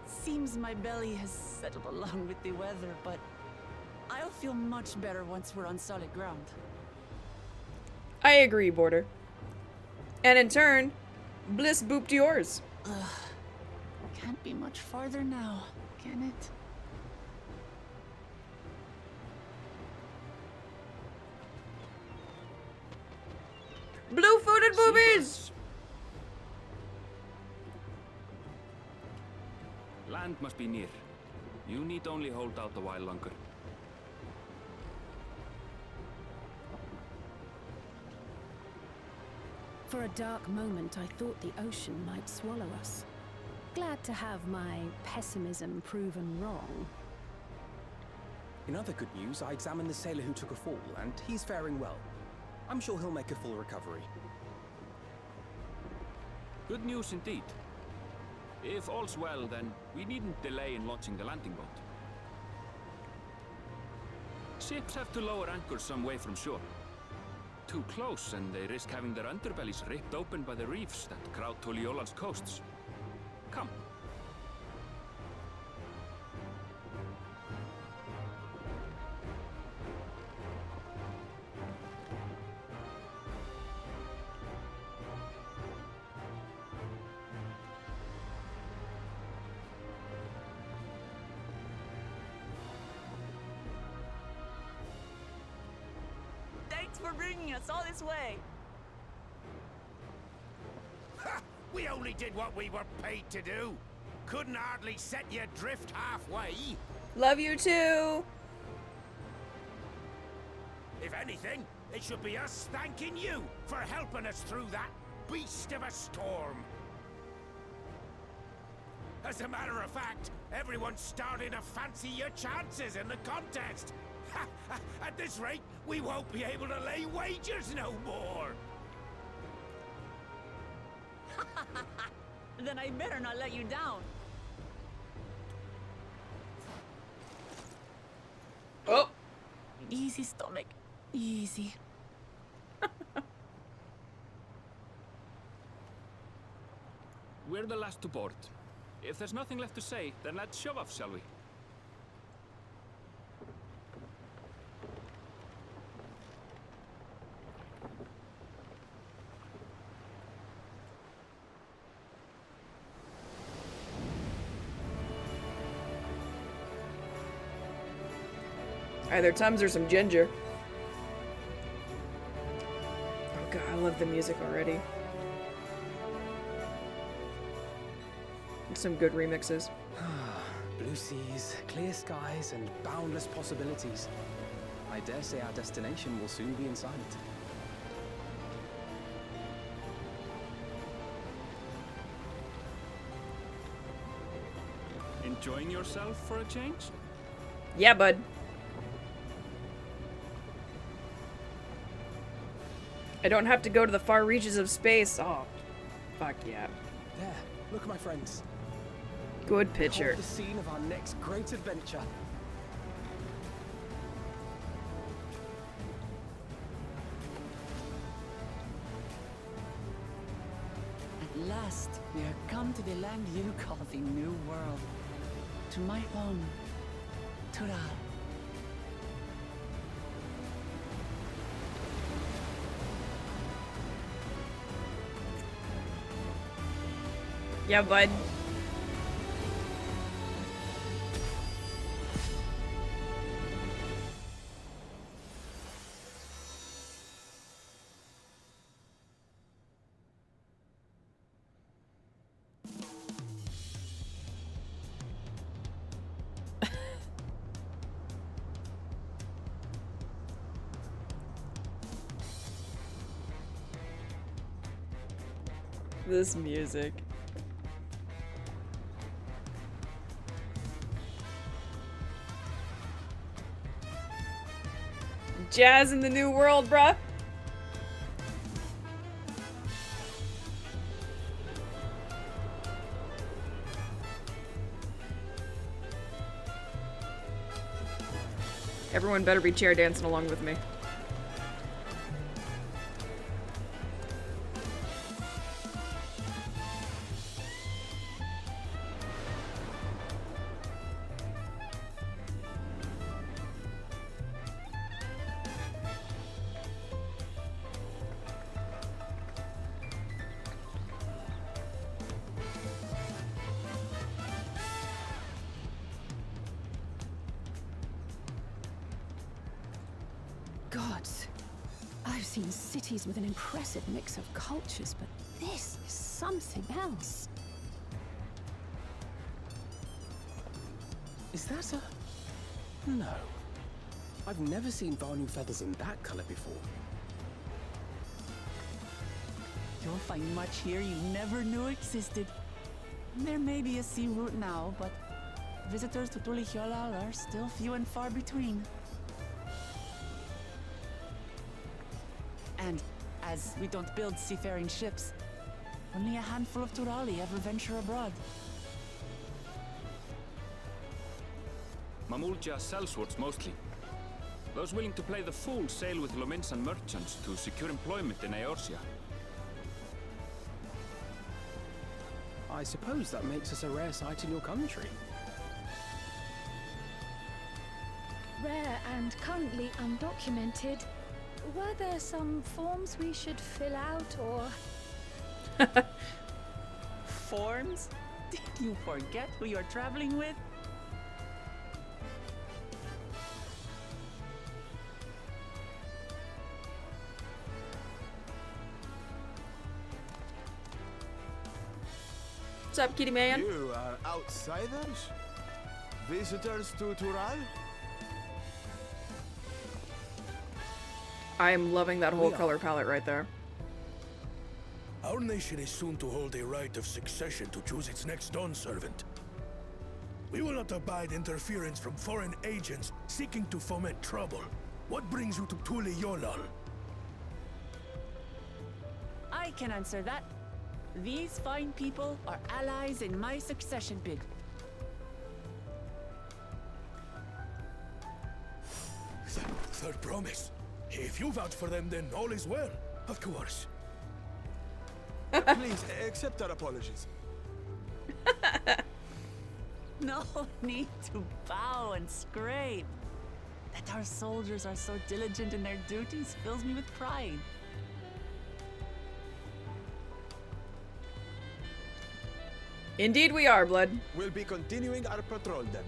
Seems my belly has settled along with the weather, but I'll feel much better once we're on solid ground. I agree, Border. And in turn, bliss booped yours. Can't be much farther now, can it? Blue-footed boobies! Land must be near. You need only hold out a while longer. For a dark moment, I thought the ocean might swallow us. Glad to have my pessimism proven wrong. In other good news, I examined the sailor who took a fall, and he's faring well. I'm sure he'll make a full recovery. Good news indeed. If all's well, then we needn't delay in launching the landing boat. Ships have to lower anchors some way from shore. Too close, and they risk having their underbellies ripped open by the reefs that crowd Tuliola's coasts. Come. Thanks for bringing us all this way. Ha! We only did what we were paid to do. Couldn't hardly set you adrift halfway. Love you too. If anything, it should be us thanking you for helping us through that beast of a storm. As a matter of fact, everyone's starting to fancy your chances in the contest. At this rate, we won't be able to lay wagers no more. Then I better not let you down. Oh. Easy, stomach. Easy. We're the last to board. If there's nothing left to say, then let's shove off, shall we? Either Tums or some ginger. Oh god, I love the music already. Some good remixes. Blue seas, clear skies, and boundless possibilities. I dare say our destination will soon be in sight. Enjoying yourself for a change? Yeah, bud. I don't have to go to the far reaches of space. Oh, fuck yeah. There, look, my friends. Good picture. Behold the scene of our next great adventure. At last, we are come to the land you call the New World. To my home, Tural. Yeah, bud. This music. Jazz in the New World, bruh. Everyone better be chair dancing along with me. gods. I've seen cities with an impressive mix of cultures, but this is something else. Is that a... No. I've never seen Vanu feathers in that color before. You'll find much here you never knew existed. There may be a sea route now, but visitors to Tulihyolal are still few and far between. And as we don't build seafaring ships, only a handful of Turali ever venture abroad. Mamulja sellswords mostly. Those willing to play the fool sail with Lominsan merchants to secure employment in Eorzea. I suppose that makes us a rare sight in your country. Rare and currently undocumented. Were there some forms we should fill out or... Forms? Did you forget who you're traveling with? What's up, kitty man? You are outsiders? Visitors to Tural? I am loving that whole color palette right there. Our nation is soon to hold a right of succession to choose its next Dawn servant. We will not abide interference from foreign agents seeking to foment trouble. What brings you to Tulihyolal? I can answer that. These fine people are allies in my succession bid. Third promise. If you vouch for them, then all is well. Of course. Please, accept our apologies. No need to bow and scrape. That our soldiers are so diligent in their duties fills me with pride. Indeed we are, Blood. We'll be continuing our patrol then.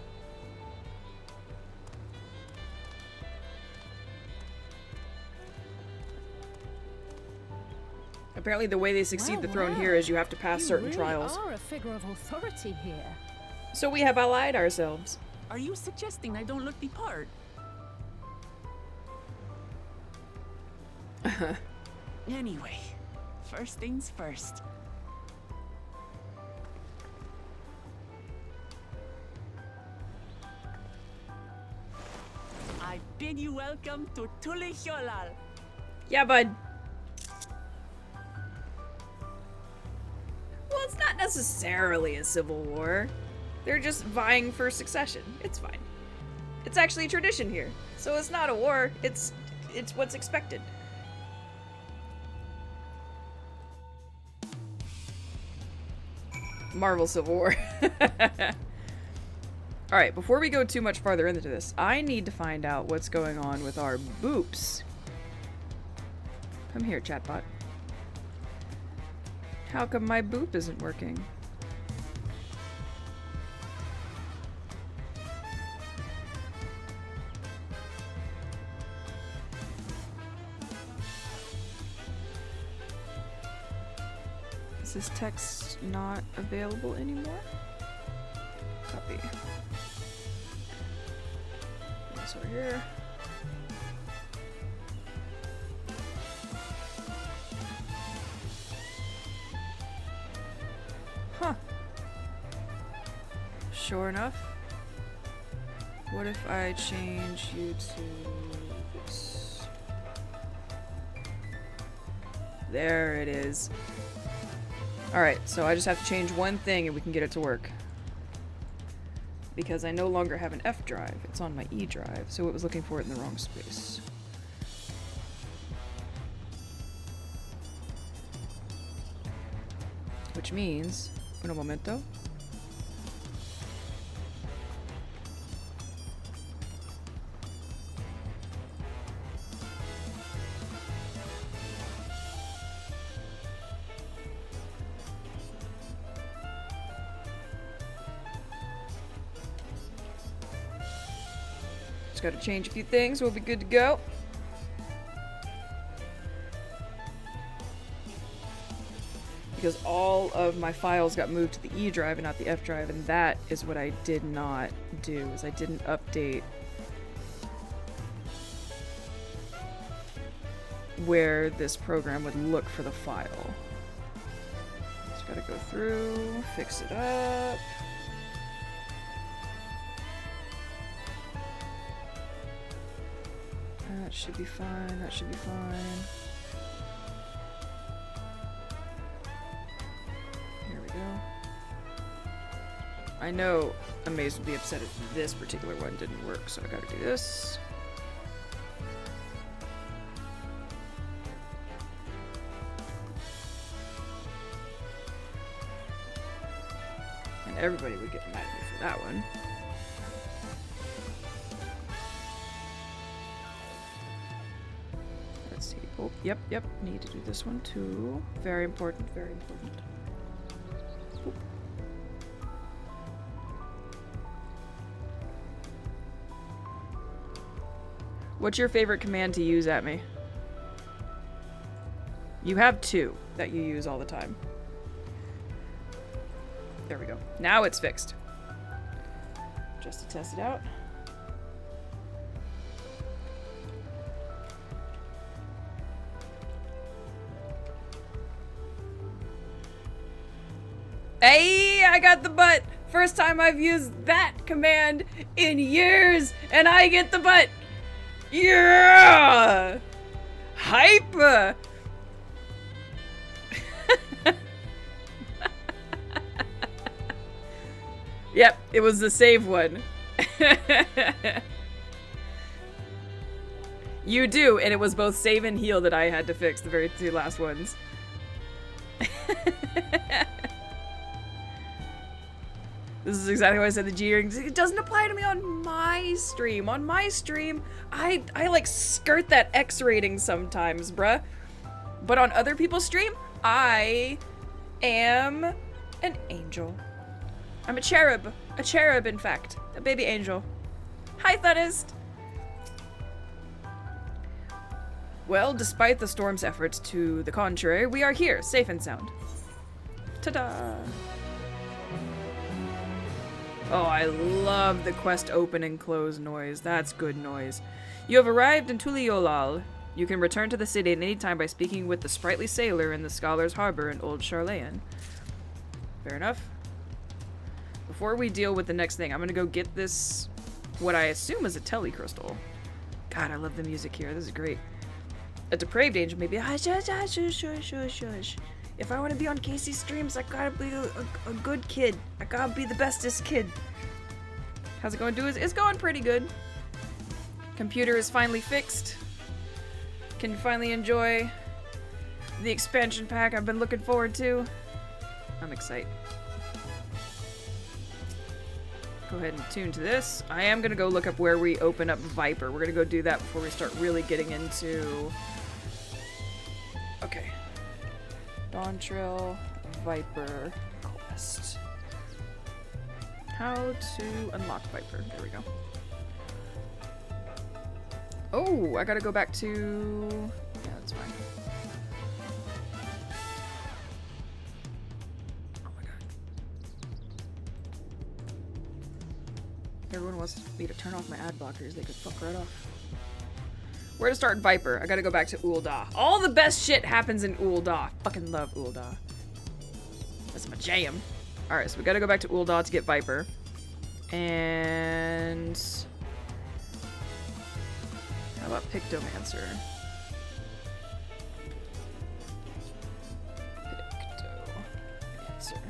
Apparently the way they succeed the throne here is you have to pass certain trials. You are a figure of authority here. So we have allied ourselves. Are you suggesting I don't look the part? Anyway, first things first. I bid you welcome to Tulihyolal. Yeah, bud. Well, it's not necessarily a civil war. They're just vying for succession. It's fine. It's actually a tradition here. So it's not a war. It's what's expected. Marvel Civil War. Alright, before we go too much farther into this, I need to find out what's going on with our boops. Come here, chatbot. How come my boop isn't working? Is this text not available anymore? Copy. This over here. Huh. Sure enough. What if I change you to this? There it is. Alright, so I just have to change one thing and we can get it to work. Because I no longer have an F drive, it's on my E drive, so it was looking for it in the wrong space. Which means, un momento. Got to change a few things, we'll be good to go. because all of my files got moved to the E drive and not the F drive, and that is what I did not do, is I didn't update where this program would look for the file. Just gotta go through, fix it up. That should be fine, that should be fine. Here we go. I know Amaze would be upset if this particular one didn't work, so I gotta do this. And everybody would get mad at me for that one. Let's see. Oh, yep. Need to do this one too. Very important, very important. Oop. What's your favorite command to use at me? You have two that you use all the time. There we go. Now it's fixed. Just to test it out. Hey, I got the butt! First time I've used that command in years, and I get the butt! Yeah! Hype! Yep, it was the save one. You do, and it was both save and heal that I had to fix, the very two last ones. This is exactly why I said the G-rings. It doesn't apply to me on my stream. On my stream, I like skirt that X rating sometimes, bruh. But on other people's stream, I am an angel. I'm a cherub, in fact, a baby angel. Hi, Thuddist. Well, despite the storm's efforts to the contrary, we are here, safe and sound. Ta-da! Oh, I love the quest open and close noise. That's good noise. You have arrived in Tuliolal. You can return to the city at any time by speaking with the sprightly sailor in the Scholar's Harbor in Old Charlayan. Fair enough. Before we deal with the next thing, I'm gonna go get this, what I assume is a telecrystal. God, I love the music here. This is great. A depraved angel may be hush, hush, hush, hush, hush, hush. If I want to be on Casey's streams, I gotta be a good kid. I gotta be the bestest kid. How's it going, dudes? It's going pretty good. Computer is finally fixed. Can finally enjoy the expansion pack I've been looking forward to. I'm excited. Go ahead and tune to this. I am gonna go look up where we open up Viper. We're gonna go do that before we start really getting into... Okay. Dawntrail Viper quest. How to unlock Viper. There we go. Oh, I gotta go back to... Yeah, that's fine. Oh my god. Everyone wants me to turn off my ad blockers. They could fuck right off. Where to start Viper? I gotta go back to Ul'dah. All the best shit happens in Ul'dah. Fucking love Ul'dah. That's my jam. Alright, so we gotta go back to Ul'dah to get Viper. And... how about Pictomancer? Pictomancer.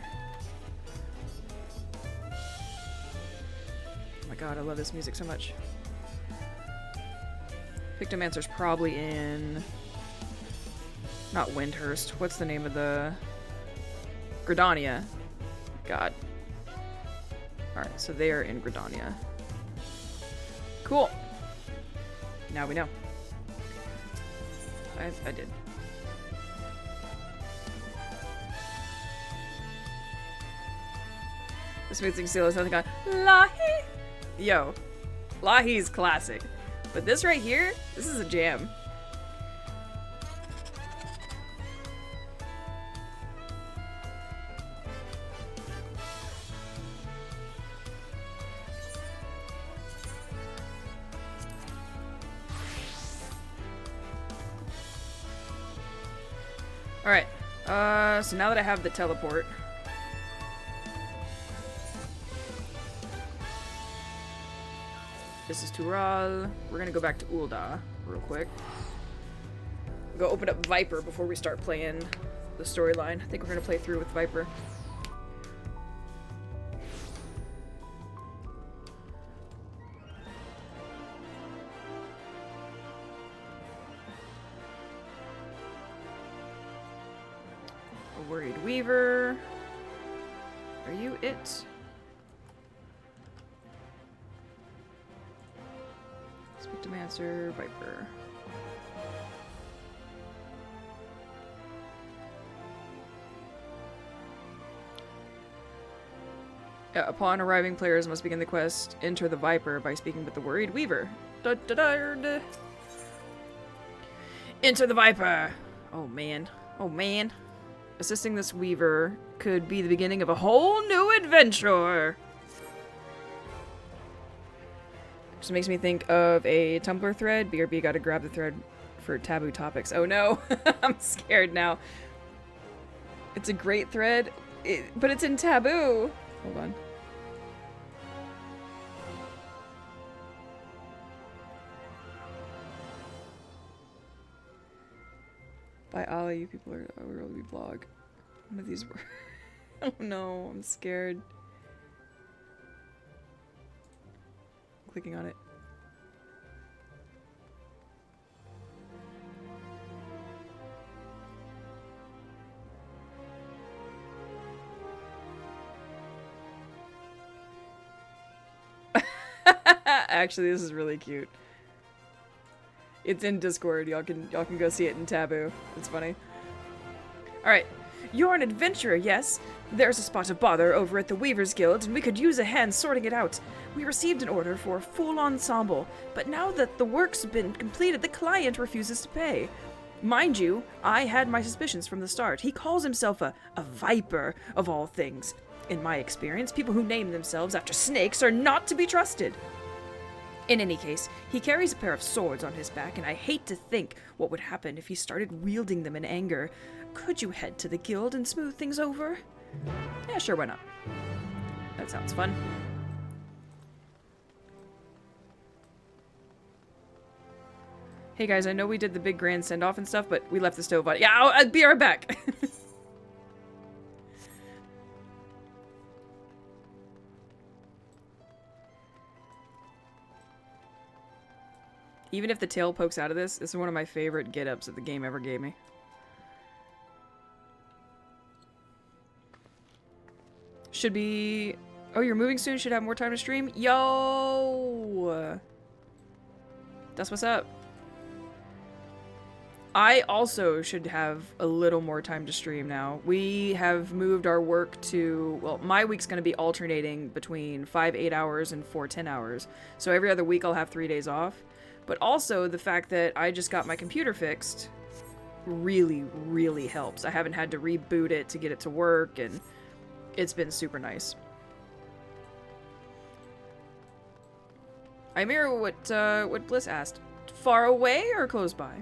Oh my god, I love this music so much. Pictomancer's probably in... not Windhurst. What's the name of the... Gridania. God. Alright, so they are in Gridania. Cool. Now we know. I did. The smoothing seal is nothing on Lahi. Yo. Lahi's classic. But this right here, this is a jam. Alright. So now that I have the teleport. This is Tural. We're gonna go back to Ul'dah real quick. Go open up Viper before we start playing the storyline. I think we're gonna play through with Viper. A worried Weaver. Are you it? Spectromancer, Viper. Yeah, upon arriving, players must begin the quest, enter the Viper by speaking with the worried Weaver. Da, da, da, da. Enter the Viper! Oh man. Oh man. Assisting this Weaver could be the beginning of a whole new adventure! Just makes me think of a Tumblr thread. BRB gotta grab the thread for taboo topics. Oh no! I'm scared now. It's a great thread, but it's in taboo! Hold on. By Allah, you people are a really blog. One of these were. Oh no, I'm scared. Clicking on it. Actually, this is really cute. It's in Discord. Y'all can go see it in Taboo. It's funny. Alright. You're an adventurer, yes? There's a spot of bother over at the Weavers Guild, and we could use a hand sorting it out. We received an order for a full ensemble, but now that the work's been completed, the client refuses to pay. Mind you, I had my suspicions from the start. He calls himself a viper, of all things. In my experience, people who name themselves after snakes are not to be trusted. In any case, he carries a pair of swords on his back, and I hate to think what would happen if he started wielding them in anger. Could you head to the guild and smooth things over? Yeah, sure, why not? That sounds fun. Hey guys, I know we did the big grand send-off and stuff, but we left the stove on. Yeah, I'll be right back! Even if the tail pokes out of this is one of my favorite get-ups that the game ever gave me. Should be... Oh, you're moving soon? Should have more time to stream? Yo! That's what's up. I also should have a little more time to stream now. We have moved our work to... Well, my week's going to be alternating between 5 8-hours and 4 10-hours. So every other week I'll have 3 days off. But also, the fact that I just got my computer fixed really, really helps. I haven't had to reboot it to get it to work, and it's been super nice. I mirror what Bliss asked. Far away or close by?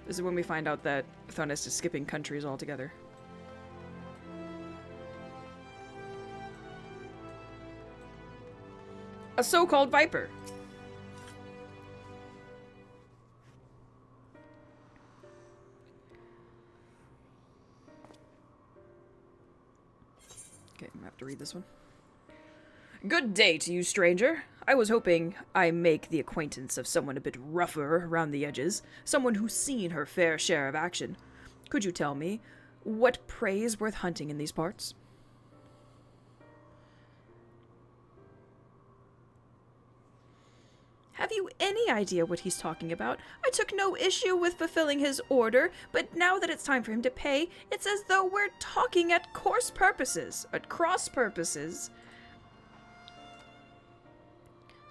This is when we find out that Thunist is skipping countries altogether. A so-called viper. Okay, I'm gonna have to read this one. Good day to you, stranger. I was hoping I make the acquaintance of someone a bit rougher around the edges, someone who's seen her fair share of action. Could you tell me what prey is worth hunting in these parts? Have you any idea what he's talking about? I took no issue with fulfilling his order, but now that it's time for him to pay, it's as though we're talking at cross purposes.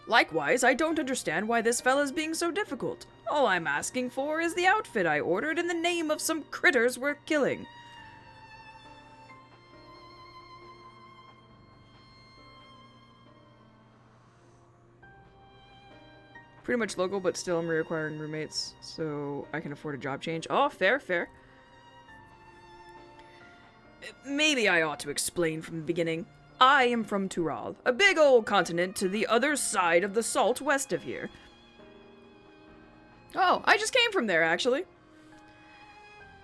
Likewise, I don't understand why this fella's being so difficult. All I'm asking for is the outfit I ordered in the name of some critters we're killing. Pretty much local, but still I'm reacquiring roommates, so I can afford a job change. Oh, fair, fair. Maybe I ought to explain from the beginning. I am from Tural, a big old continent to the other side of the salt west of here. Oh, I just came from there, actually.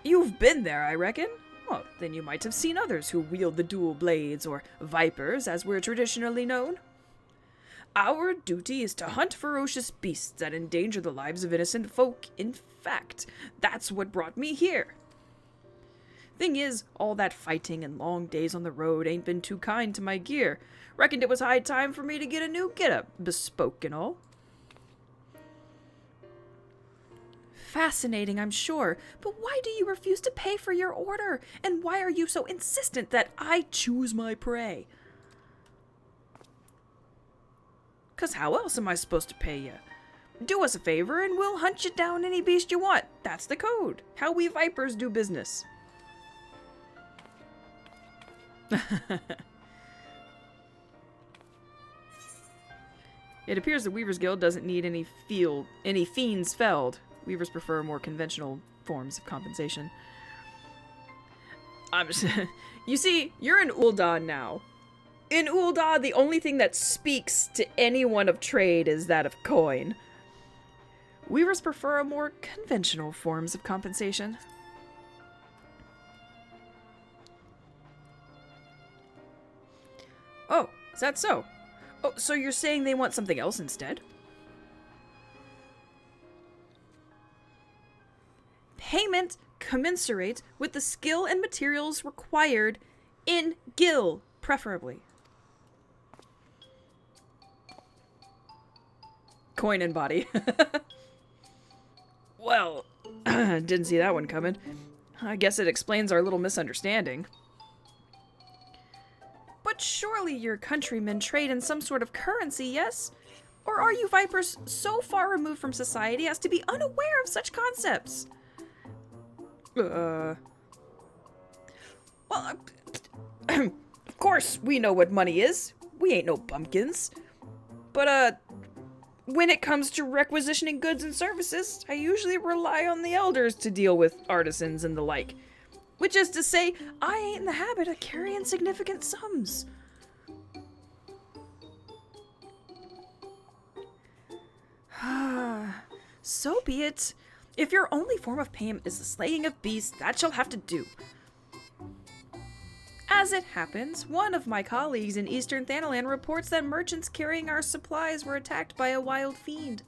You've been there, I reckon? Well, then you might have seen others who wield the dual blades, or vipers, as we're traditionally known. Our duty is to hunt ferocious beasts that endanger the lives of innocent folk. In fact, that's what brought me here. Thing is, all that fighting and long days on the road ain't been too kind to my gear. Reckoned it was high time for me to get a new getup, bespoke and all. Fascinating, I'm sure, but why do you refuse to pay for your order? And why are you so insistent that I choose my prey? 'Cause how else am I supposed to pay you? Do us a favor and we'll hunt you down any beast you want. That's the code. How we vipers do business. It appears the Weaver's Guild doesn't need any fiends felled. Weavers prefer more conventional forms of compensation. You see, you're in Ul'dah now. In Ul'dah, the only thing that speaks to anyone of trade is that of coin. Weavers prefer more conventional forms of compensation. Oh, is that so? Oh, so you're saying they want something else instead? Payment commensurate with the skill and materials required in Gil, preferably. Coin and body. Well, didn't see that one coming. I guess it explains our little misunderstanding. But surely your countrymen trade in some sort of currency, yes? Or are you vipers so far removed from society as to be unaware of such concepts? Well, of course we know what money is. We ain't no bumpkins. But, when it comes to requisitioning goods and services, I usually rely on the elders to deal with artisans and the like. Which is to say, I ain't in the habit of carrying significant sums. So be it. If your only form of payment is the slaying of beasts, that shall have to do. As it happens, one of my colleagues in Eastern Thanalan reports that merchants carrying our supplies were attacked by a wild fiend.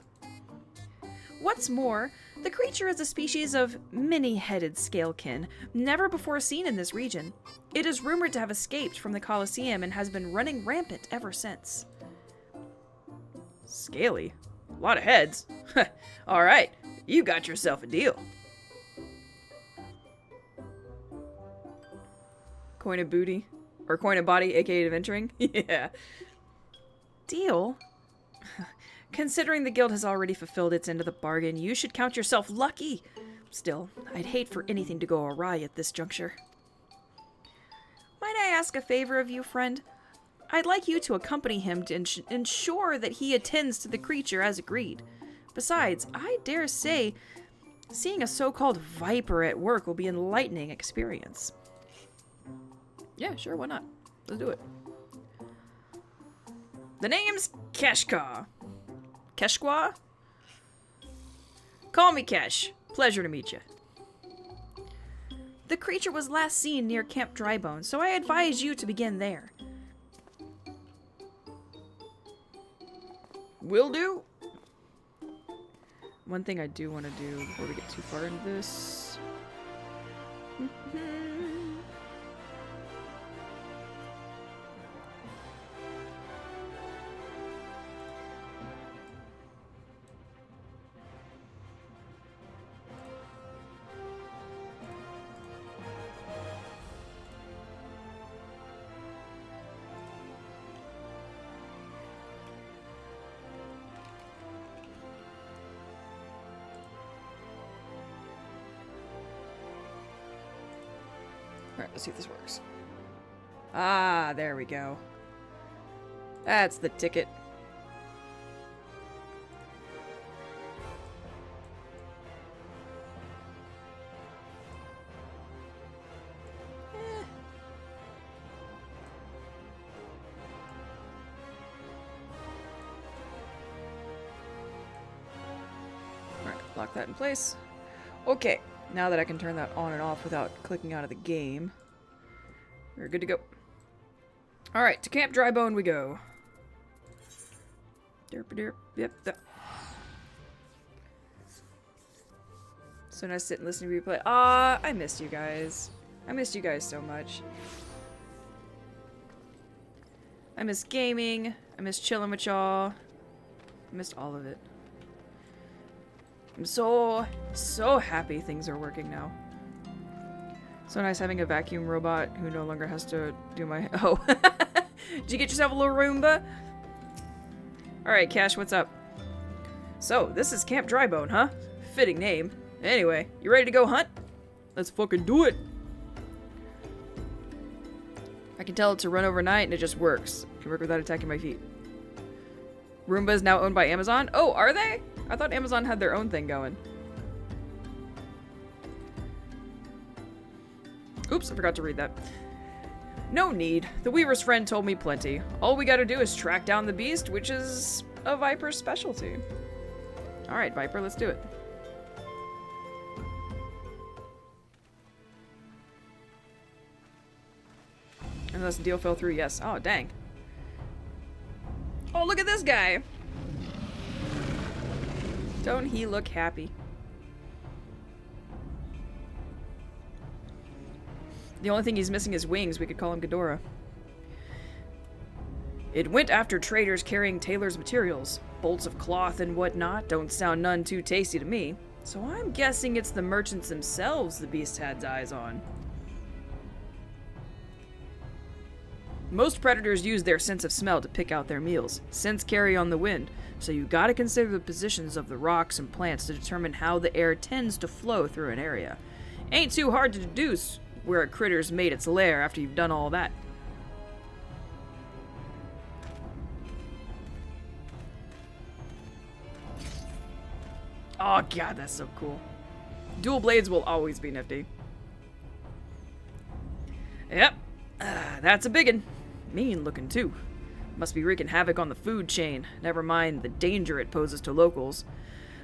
What's more, the creature is a species of many-headed scalekin, never before seen in this region. It is rumored to have escaped from the Colosseum and has been running rampant ever since. Scaly? A lot of heads. Alright, you got yourself a deal. Coin of booty. Or coin of body, aka adventuring. Yeah. Deal? Considering the guild has already fulfilled its end of the bargain, you should count yourself lucky. Still, I'd hate for anything to go awry at this juncture. Might I ask a favor of you, friend? I'd like you to accompany him to ensure that he attends to the creature as agreed. Besides, I dare say, seeing a so-called viper at work will be an enlightening experience. Yeah, sure, why not? Let's do it. The name's Keshka. Keshqua? Call me Kesh. Pleasure to meet you. The creature was last seen near Camp Drybone, so I advise you to begin there. Will do. One thing I do want to do before we get too far into this. Alright, let's see if this works. Ah, there we go. That's the ticket. Lock that in place. Okay, now that I can turn that on and off without clicking out of the game, we're good to go. Alright, to Camp Drybone we go. Derp. Yep. So nice to sit and listen to you play. Ah, I missed you guys. I missed you guys so much. I miss gaming. I miss chilling with y'all. I missed all of it. I'm so happy things are working now. So nice having a vacuum robot who no longer has to do my... Oh. Did you get yourself a little Roomba? Alright, Cash, what's up? So, this is Camp Drybone, huh? Fitting name. Anyway, you ready to go hunt? Let's fucking do it! I can tell it to run overnight and it just works. It can work without attacking my feet. Roomba is now owned by Amazon? Oh, are they? I thought Amazon had their own thing going. Oops, I forgot to read that. No need. The Weaver's friend told me plenty. All we gotta do is track down the beast, which is a Viper's specialty. Alright, Viper, let's do it. Unless the deal fell through, yes. Oh, dang. Oh, look at this guy! Don't he look happy? The only thing he's missing is wings. We could call him Ghidorah. It went after traders carrying tailor's materials. Bolts of cloth and whatnot don't sound none too tasty to me. So I'm guessing it's the merchants themselves the beast had eyes on. Most predators use their sense of smell to pick out their meals. Scents carry on the wind, so you gotta consider the positions of the rocks and plants to determine how the air tends to flow through an area. Ain't too hard to deduce where a critter's made its lair after you've done all that. Oh god, that's so cool. Dual blades will always be nifty. Yep, that's a biggin'. Mean looking too. Must be wreaking havoc on the food chain, never mind the danger it poses to locals.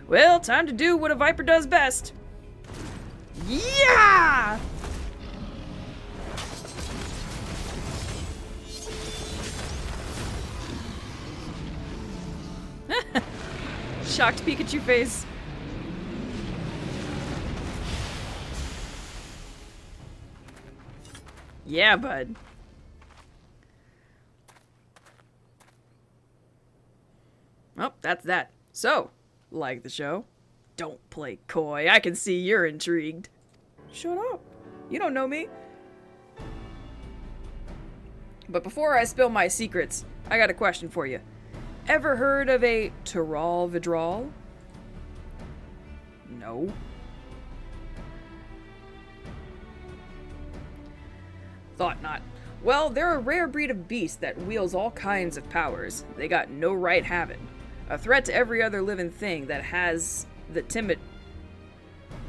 Well, time to do what a Viper does best. Yeah! Shocked Pikachu face. Yeah, bud. Oh, that's that. So, like the show? Don't play coy. I can see you're intrigued. Shut up. You don't know me. But before I spill my secrets, I got a question for you. Ever heard of a Tsume Vidral? No. Thought not. Well, they're a rare breed of beast that wields all kinds of powers they got no right having. A threat to every other living thing that has the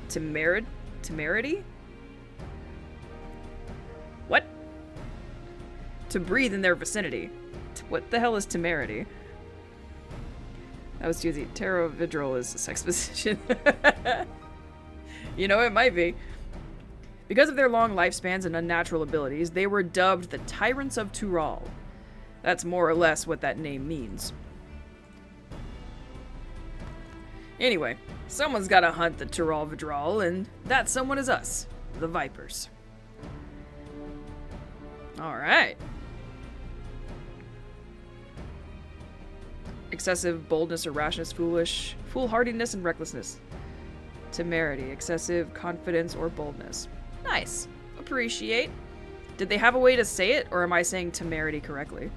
temerity? What? To breathe in their vicinity. What the hell is temerity? That was cheesy. Vidral is a sex position. You know, it might be. Because of their long lifespans and unnatural abilities, they were dubbed the Tyrants of Tural. That's more or less what that name means. Anyway, someone's gotta hunt the Tsume Vidral, and that someone is us, the Vipers. Alright. Excessive boldness or rashness, foolhardiness and recklessness. Temerity, excessive confidence or boldness. Nice. Appreciate. Did they have a way to say it, or am I saying temerity correctly?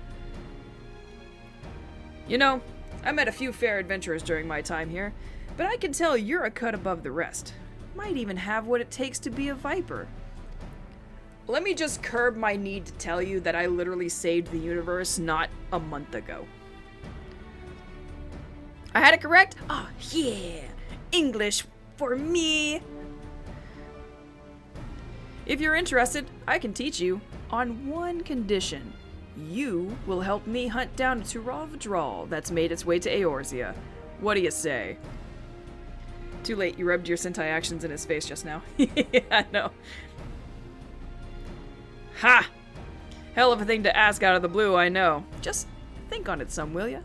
You know, I met a few fair adventurers during my time here, but I can tell you're a cut above the rest. Might even have what it takes to be a Viper. Let me just curb my need to tell you that I literally saved the universe not a month ago. I had it correct? Oh, yeah. English for me. If you're interested, I can teach you on one condition. You will help me hunt down a Tsume Vidral that's made its way to Eorzea. What do you say? Too late, you rubbed your Sentai actions in his face just now. Yeah, no. Ha! Hell of a thing to ask out of the blue, I know. Just think on it some, will ya?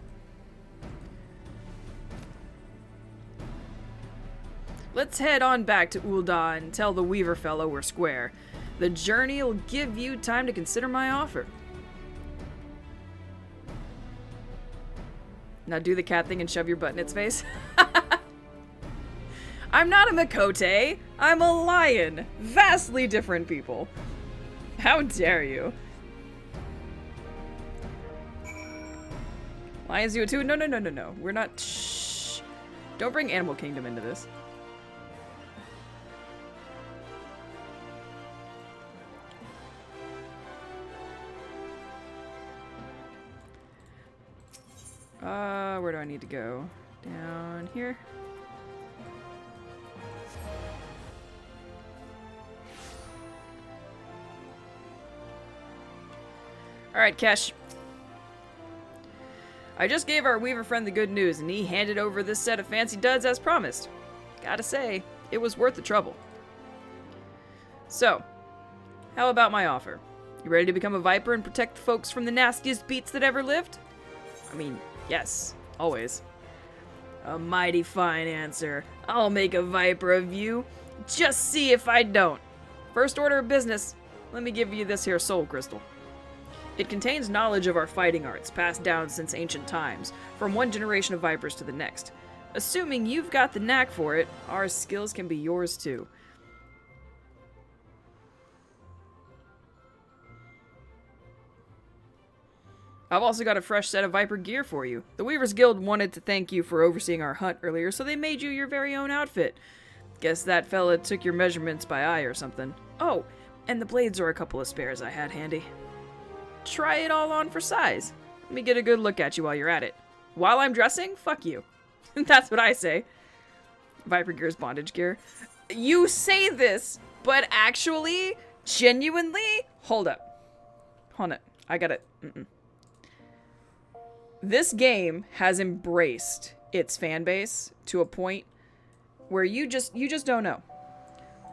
Let's head on back to Ul'dah and tell the Weaver fellow we're square. The journey'll give you time to consider my offer. Now do the cat thing and shove your butt in its face. I'm not a Makote. I'm a lion. Vastly different people. How dare you? Lions do it too? No, no, no, no, no. We're not... Shh. Don't bring Animal Kingdom into this. Where do I need to go? Down here? Alright, Kesh. I just gave our Weaver friend the good news, and he handed over this set of fancy duds as promised. Gotta say, it was worth the trouble. So, how about my offer? You ready to become a Viper and protect the folks from the nastiest beats that ever lived? I mean, yes, always. A mighty fine answer. I'll make a Viper of you. Just see if I don't. First order of business, let me give you this here soul crystal. It contains knowledge of our fighting arts, passed down since ancient times, from one generation of Vipers to the next. Assuming you've got the knack for it, our skills can be yours too. I've also got a fresh set of Viper gear for you. The Weavers Guild wanted to thank you for overseeing our hunt earlier, so they made you your very own outfit. Guess that fella took your measurements by eye or something. Oh, and the blades are a couple of spares I had handy. Try it all on for size. Let me get a good look at you while you're at it. While I'm dressing? Fuck you. That's what I say. Viper gear's bondage gear. You say this, but actually, genuinely, hold up. Hold it. I got it. This game has embraced its fan base to a point where you just don't know.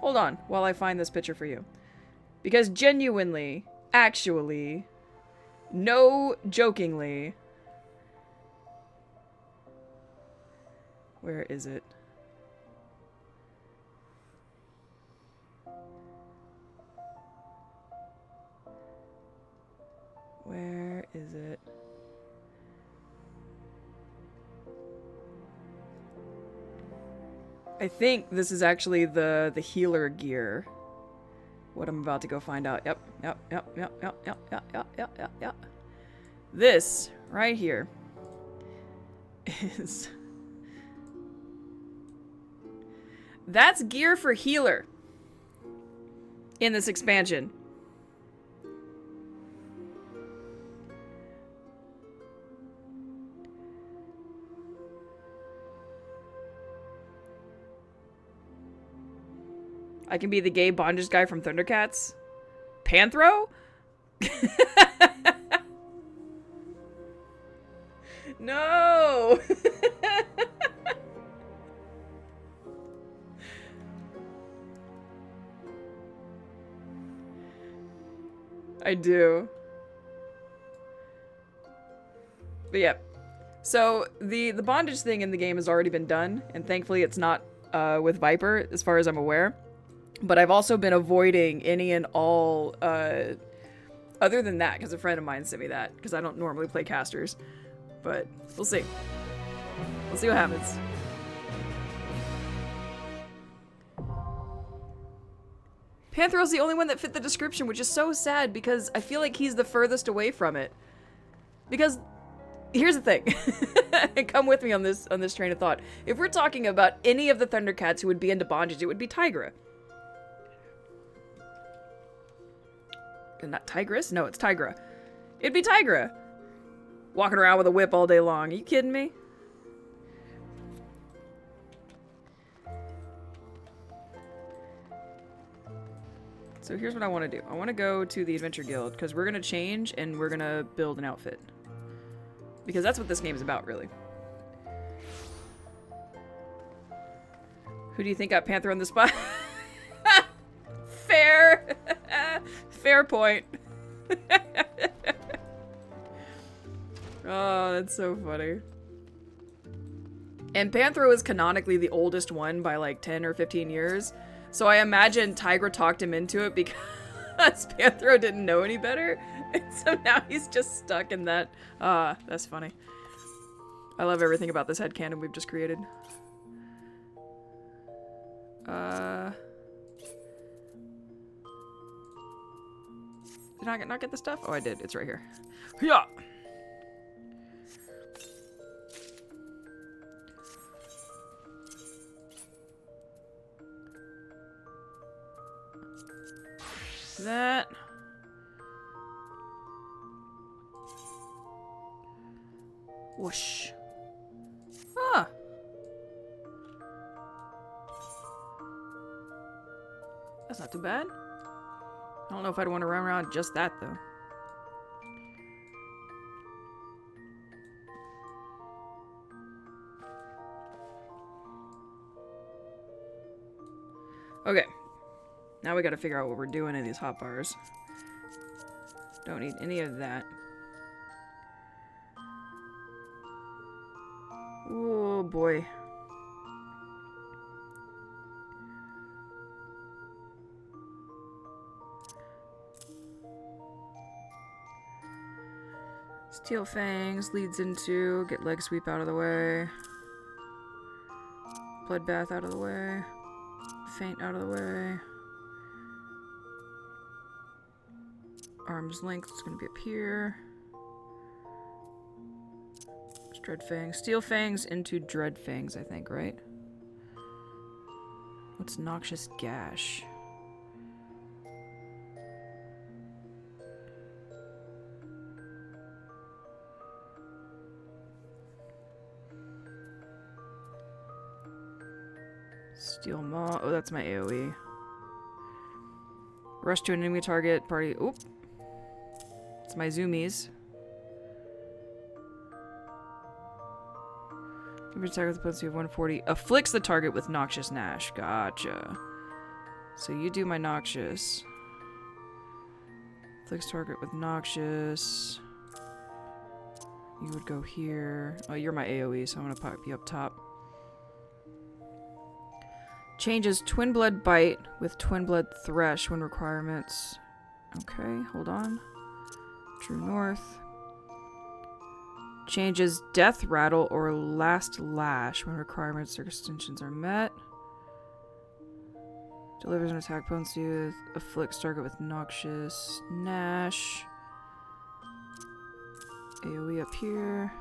Hold on while I find this picture for you. Because genuinely, actually, no jokingly, where is it? Where is it? I think this is actually the healer gear. What I'm about to go find out. Yep. This right here is... That's gear for healer in this expansion. I can be the gay bondage guy from Thundercats. Panthro? No! I do. But yeah. So, the bondage thing in the game has already been done, and thankfully it's not with Viper, as far as I'm aware. But I've also been avoiding any and all, other than that, because a friend of mine sent me that, because I don't normally play casters. But, we'll see. We'll see what happens. Panthro's the only one that fit the description, which is so sad, because I feel like he's the furthest away from it. Because, here's the thing. Come with me on this train of thought. If we're talking about any of the Thundercats who would be into bondage, it would be Tigra. Not Tigress? No, it's Tigra. It'd be Tigra. Walking around with a whip all day long. Are you kidding me? So here's what I want to do. I want to go to the Adventure Guild, because we're going to change and we're going to build an outfit. Because that's what this game is about, really. Who do you think got Panther on the spot? Fair. Fair point. Oh, that's so funny. And Panthro is canonically the oldest one by like 10 or 15 years. So I imagine Tigra talked him into it because Panthro didn't know any better. And so now he's just stuck in that. That's funny. I love everything about this headcanon we've just created. Did I not get the stuff? Oh, I did. It's right here. Yeah. That. Whoosh. Ah. That's not too bad. I don't know if I'd want to run around just that, though. Okay. Now we gotta figure out what we're doing in these hot bars. Don't need any of that. Oh, boy. Steel Fangs leads into get leg sweep out of the way. Bloodbath out of the way. Faint out of the way. Arm's length is going to be up here. It's Dread Fangs. Steel Fangs into Dread Fangs, I think, right? What's Noxious Gash? Steel Maw. Oh, that's my AoE. Rush to an enemy target. Party. Oop. It's my zoomies. Every attack with a potency of 140. Afflicts the target with Noxious Gnash. Gotcha. So you do my Noxious. Afflicts target with Noxious. You would go here. Oh, you're my AoE, so I'm gonna pop you up top. Changes Twin Blood Bite with Twin Blood Thresh when requirements. Okay, hold on. True North. Changes Death Rattle or Last Lash when requirements or extensions are met. Delivers an attack potency with afflicts target with Noxious Gnash. AoE up here.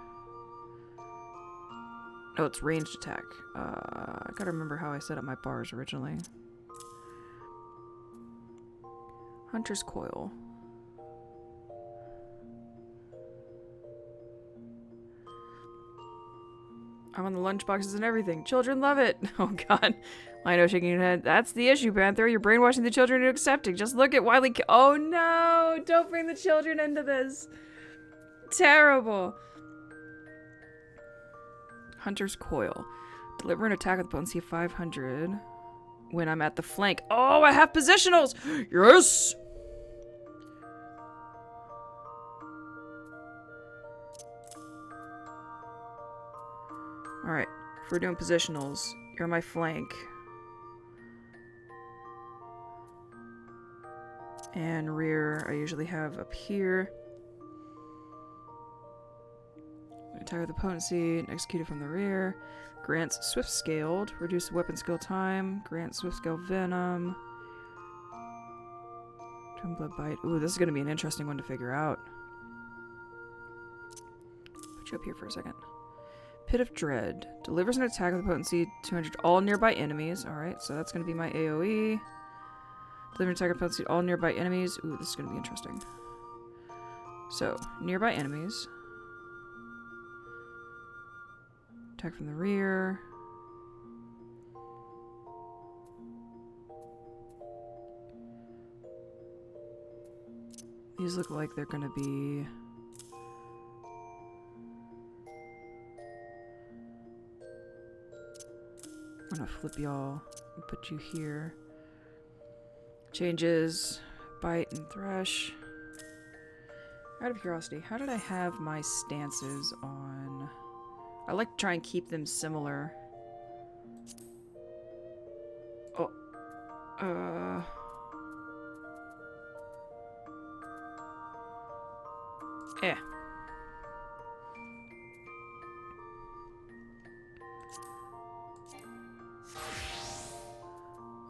Oh, it's ranged attack. I gotta remember how I set up my bars originally. Hunter's Coil. I'm on the lunchboxes and everything. Children love it. Oh god. Lino shaking your head. That's the issue, Panther. You're brainwashing the children into accepting. Just look at Wily. Oh no! Don't bring the children into this. Terrible. Hunter's Coil. Deliver an attack with potency of 500 when I'm at the flank. Oh, I have positionals! Yes! Alright, if we're doing positionals, you're my flank. And rear, I usually have up here. Attack with the potency, and execute it from the rear. Grants Swift Scaled, reduce weapon skill time, grants Swift Scale Venom. Twin Blood Bite. Ooh, this is going to be an interesting one to figure out. Put you up here for a second. Pit of Dread. Delivers an attack with a potency 200 all nearby enemies. Alright, so that's going to be my AoE. Deliver an attack with potency all nearby enemies. Ooh, this is going to be interesting. So, nearby enemies. Attack from the rear. These look like they're gonna be... I'm gonna flip y'all and put you here. Changes, bite and thresh. Out of curiosity, how did I have my stances on? I like to try and keep them similar. Oh. Eh.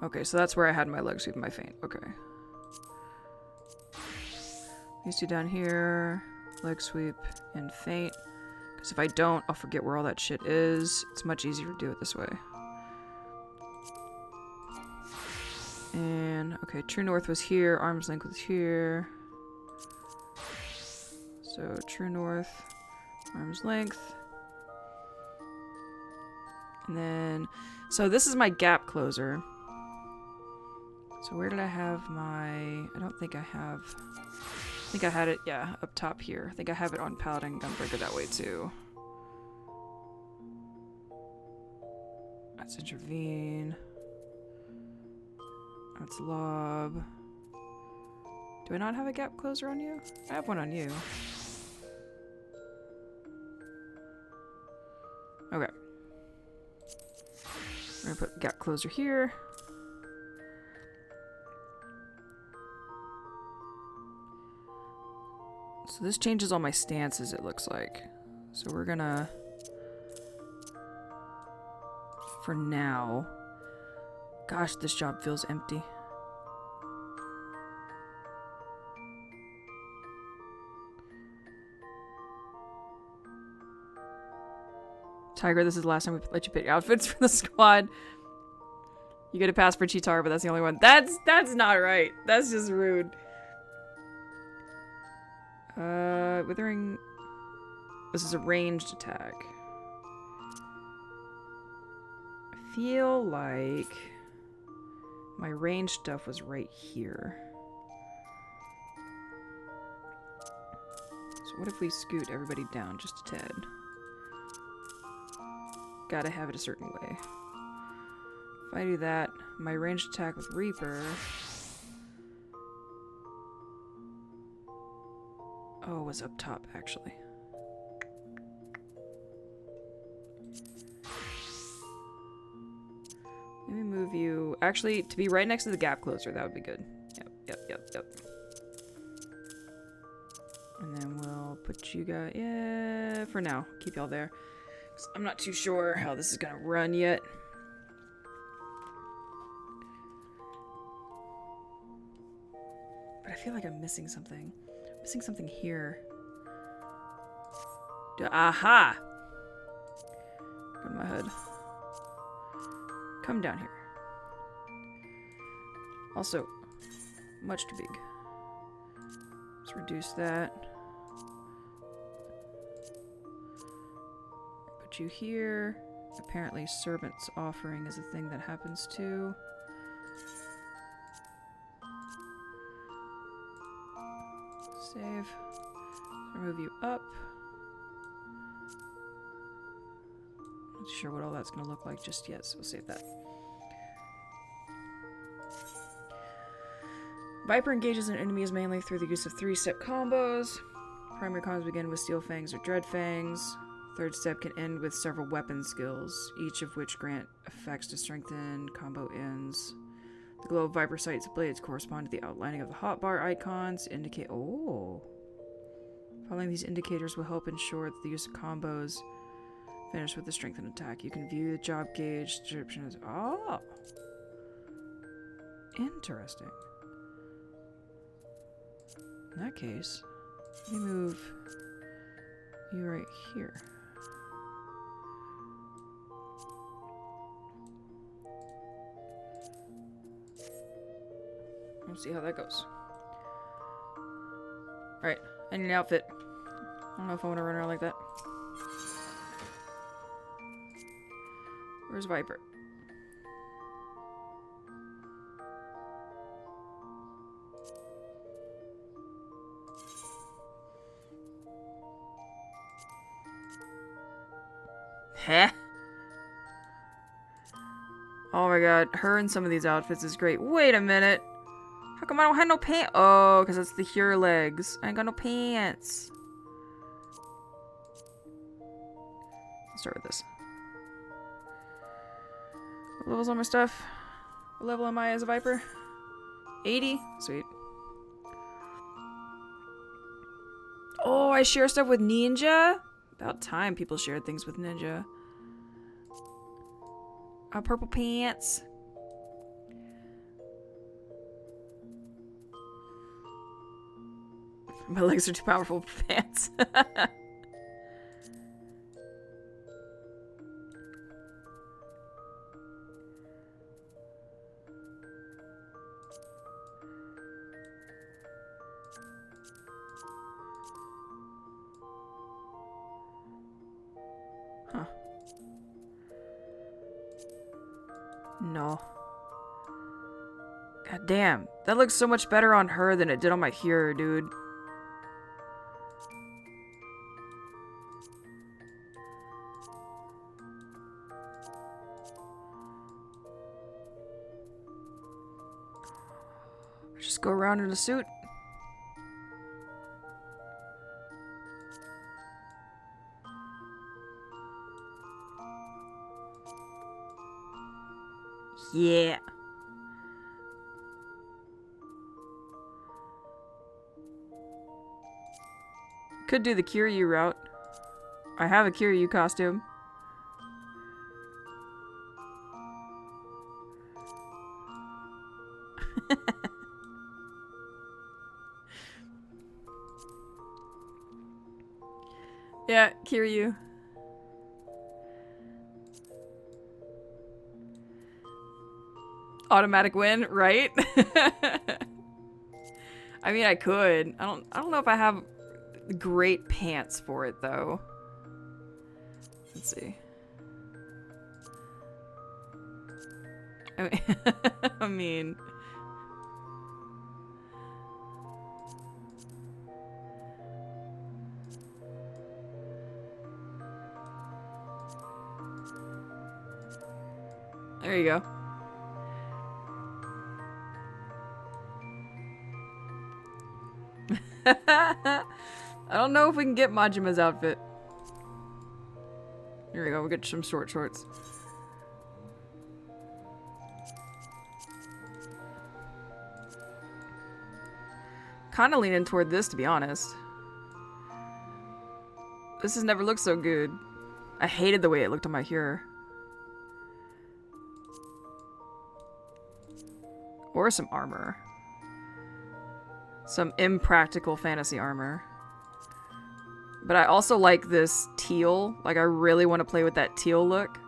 Okay, so that's where I had my leg sweep and my feint. Okay. These two down here, leg sweep and feint. Because if I don't, I'll forget where all that shit is. It's much easier to do it this way. And, okay, true north was here, arm's length was here. So, true north, arm's length. And then, so this is my gap closer. So where did I have my, I don't think I have, I think I had it, yeah, up top here. I think I have it on Paladin Gunbreaker that way too. That's intervene. That's lob. Do I not have a gap closer on you? I have one on you. Okay. We're gonna put gap closer here. So this changes all my stances, it looks like. So we're gonna, for now, gosh, this job feels empty. Tiger, this is the last time we let you pick outfits for the squad. You get a pass for Chitara, but that's the only one. That's not right. That's just rude. Withering. This is a ranged attack. I feel like my ranged stuff was right here. So what if we scoot everybody down just a tad? Gotta have it a certain way. If I do that, my ranged attack with Reaper. Oh, it was up top, actually. Let me move you. Actually, to be right next to the gap closer, that would be good. Yep. And then we'll put you guys. Yeah, for now. Keep y'all there. I'm not too sure how this is gonna run yet. But I feel like I'm missing something. I'm missing something here. Aha! Go to my hood. Come down here. Also, much too big. Let's reduce that. Put you here. Apparently, Servant's Offering is a thing that happens too. Save. Move you up. Not sure what all that's going to look like just yet, so we'll save that. Viper engages an enemy mainly through the use of 3-step combos. Primary combos begin with Steel Fangs or Dread Fangs. Third step can end with several weapon skills, each of which grant effects to strengthen combo ends. The glow of Viper Sight's blades correspond to the outlining of the hotbar icons, indicate. Oh! Following these indicators will help ensure that the use of combos finish with the strengthened attack. You can view the job gauge description as. Oh! Interesting. In that case, let me move you right here. We'll see how that goes. Alright, I need an outfit. I don't know if I want to run around like that. Where's Viper? Huh? my god, her in some of these outfits is great. Wait a minute. How come I don't have no pants? Oh, because it's the Here legs. I ain't got no pants. Let's start with this. What levels on my stuff? What level am I as a Viper? 80? Sweet. Oh, I share stuff with Ninja? About time people shared things with Ninja. Purple pants. My legs are too powerful for pants. Huh. No. God damn. That looks so much better on her than it did on my hero, dude. Just go around in a suit. Yeah. Could do the Kiryu route. I have a Kiryu costume. Yeah, Kiryu. Automatic win, right? I mean, I could. I don't know if I have great pants for it though. Let's see. I mean, there you go. I don't know if we can get Majima's outfit. Here we go, we'll get some short shorts. Kinda leaning toward this, to be honest. This has never looked so good. I hated the way it looked on my hero. Or some armor. Some impractical fantasy armor. But I also like this teal. Like, I really want to play with that teal look.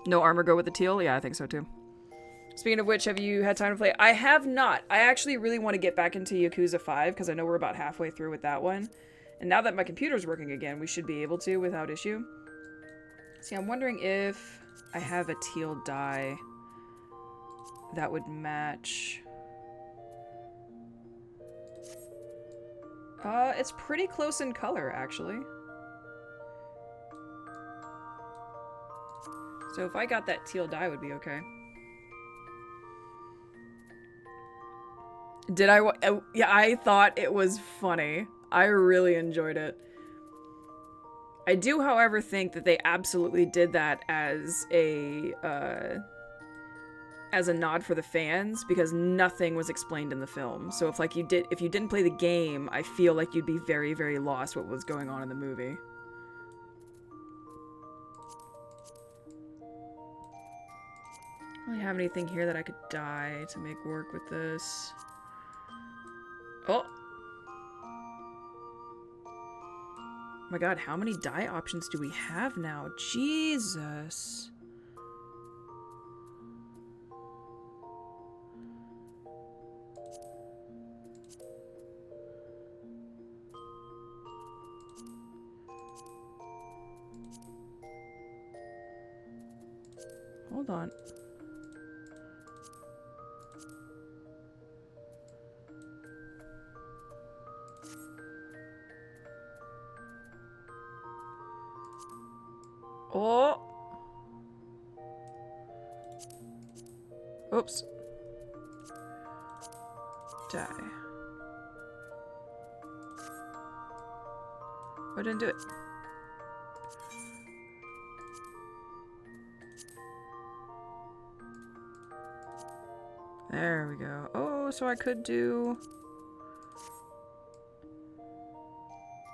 No armor go with the teal? Yeah, I think so too. Speaking of which, have you had time to play? I have not. I actually really want to get back into Yakuza 5 because I know we're about halfway through with that one. And now that my computer's working again, we should be able to without issue. See, I'm wondering if I have a teal dye that would match. It's pretty close in color, actually. So if I got that teal dye, would be okay. Did I? Yeah, I thought it was funny. I really enjoyed it. I do, however, think that they absolutely did that as a nod for the fans because nothing was explained in the film. So if you didn't play the game, I feel like you'd be very, very lost what was going on in the movie. I don't really have anything here that I could dye to make work with this. Oh! My god, how many dye options do we have now? Jesus! Hold on. Oh! Oops. Die. Oh, I didn't do it. There we go. Oh, so I could do...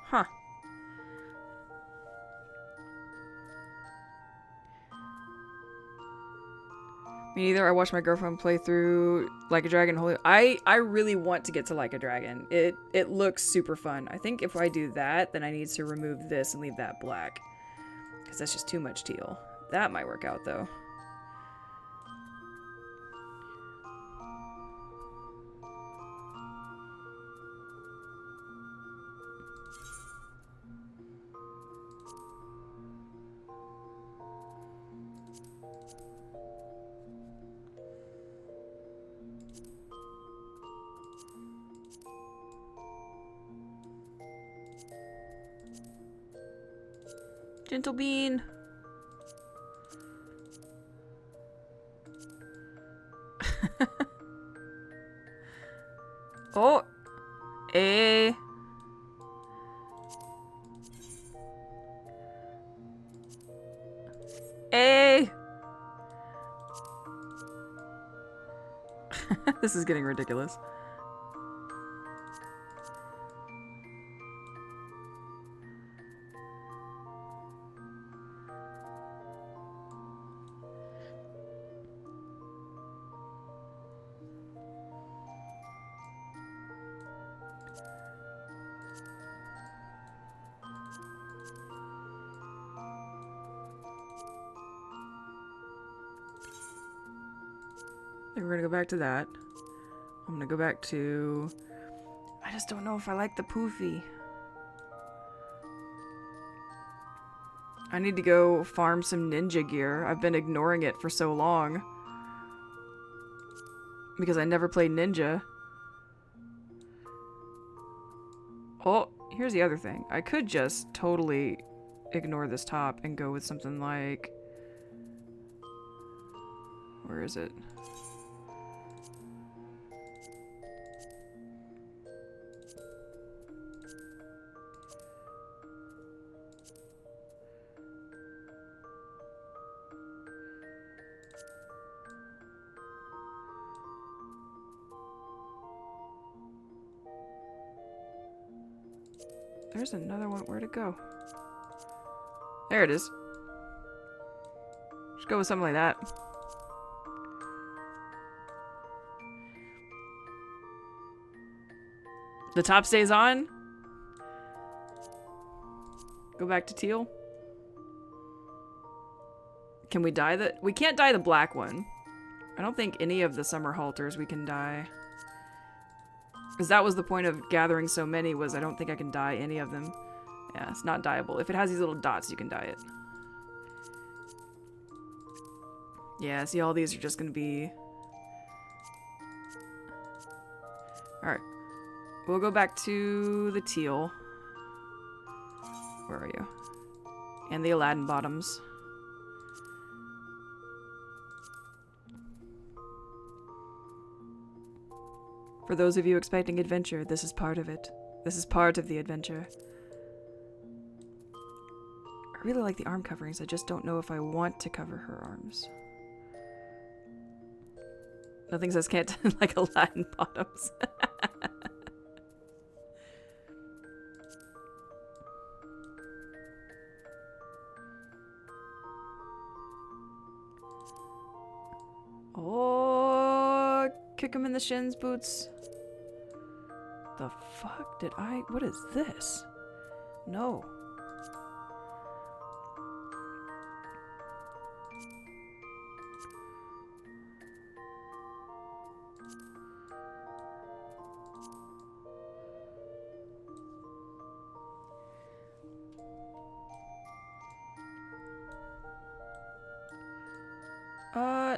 Huh. Me neither. I watched my girlfriend play through Like a Dragon. I really want to get to Like a Dragon. It looks super fun. I think if I do that, then I need to remove this and leave that black. Because that's just too much teal. That might work out, though. Gentle Bean. Oh. A. A. This is getting ridiculous. We're gonna go back to that. I'm gonna go back to... I just don't know if I like the poofy. I need to go farm some ninja gear. I've been ignoring it for so long. Because I never played ninja. Oh, here's the other thing. I could just totally ignore this top and go with something like... Where is it? There's another one. Where'd it go? There it is. Just go with something like that. The top stays on. Go back to teal. Can we dye the... We can't dye the black one. I don't think any of the summer halters we can dye. Because that was the point of gathering so many, was I don't think I can dye any of them. Yeah, it's not dyeable. If it has these little dots, you can dye it. Yeah, see, all these are just going to be... Alright. We'll go back to the teal. Where are you? And the Aladdin bottoms. For those of you expecting adventure, this is part of it. This is part of the adventure. I really like the arm coverings, I just don't know if I want to cover her arms. Nothing says can't like Aladdin bottoms. Oh, kick him in the shins, boots. The fuck did I... What is this? No.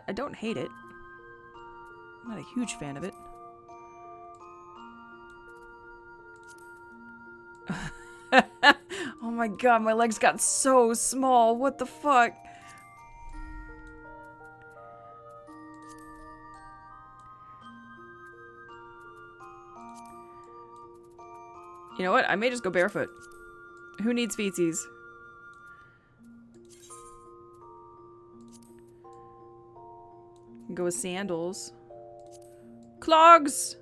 I don't hate it. I'm not a huge fan of it. Oh my god, my legs got so small. What the fuck? You know what? I may just go barefoot. Who needs feetsies? Go with sandals. Clogs!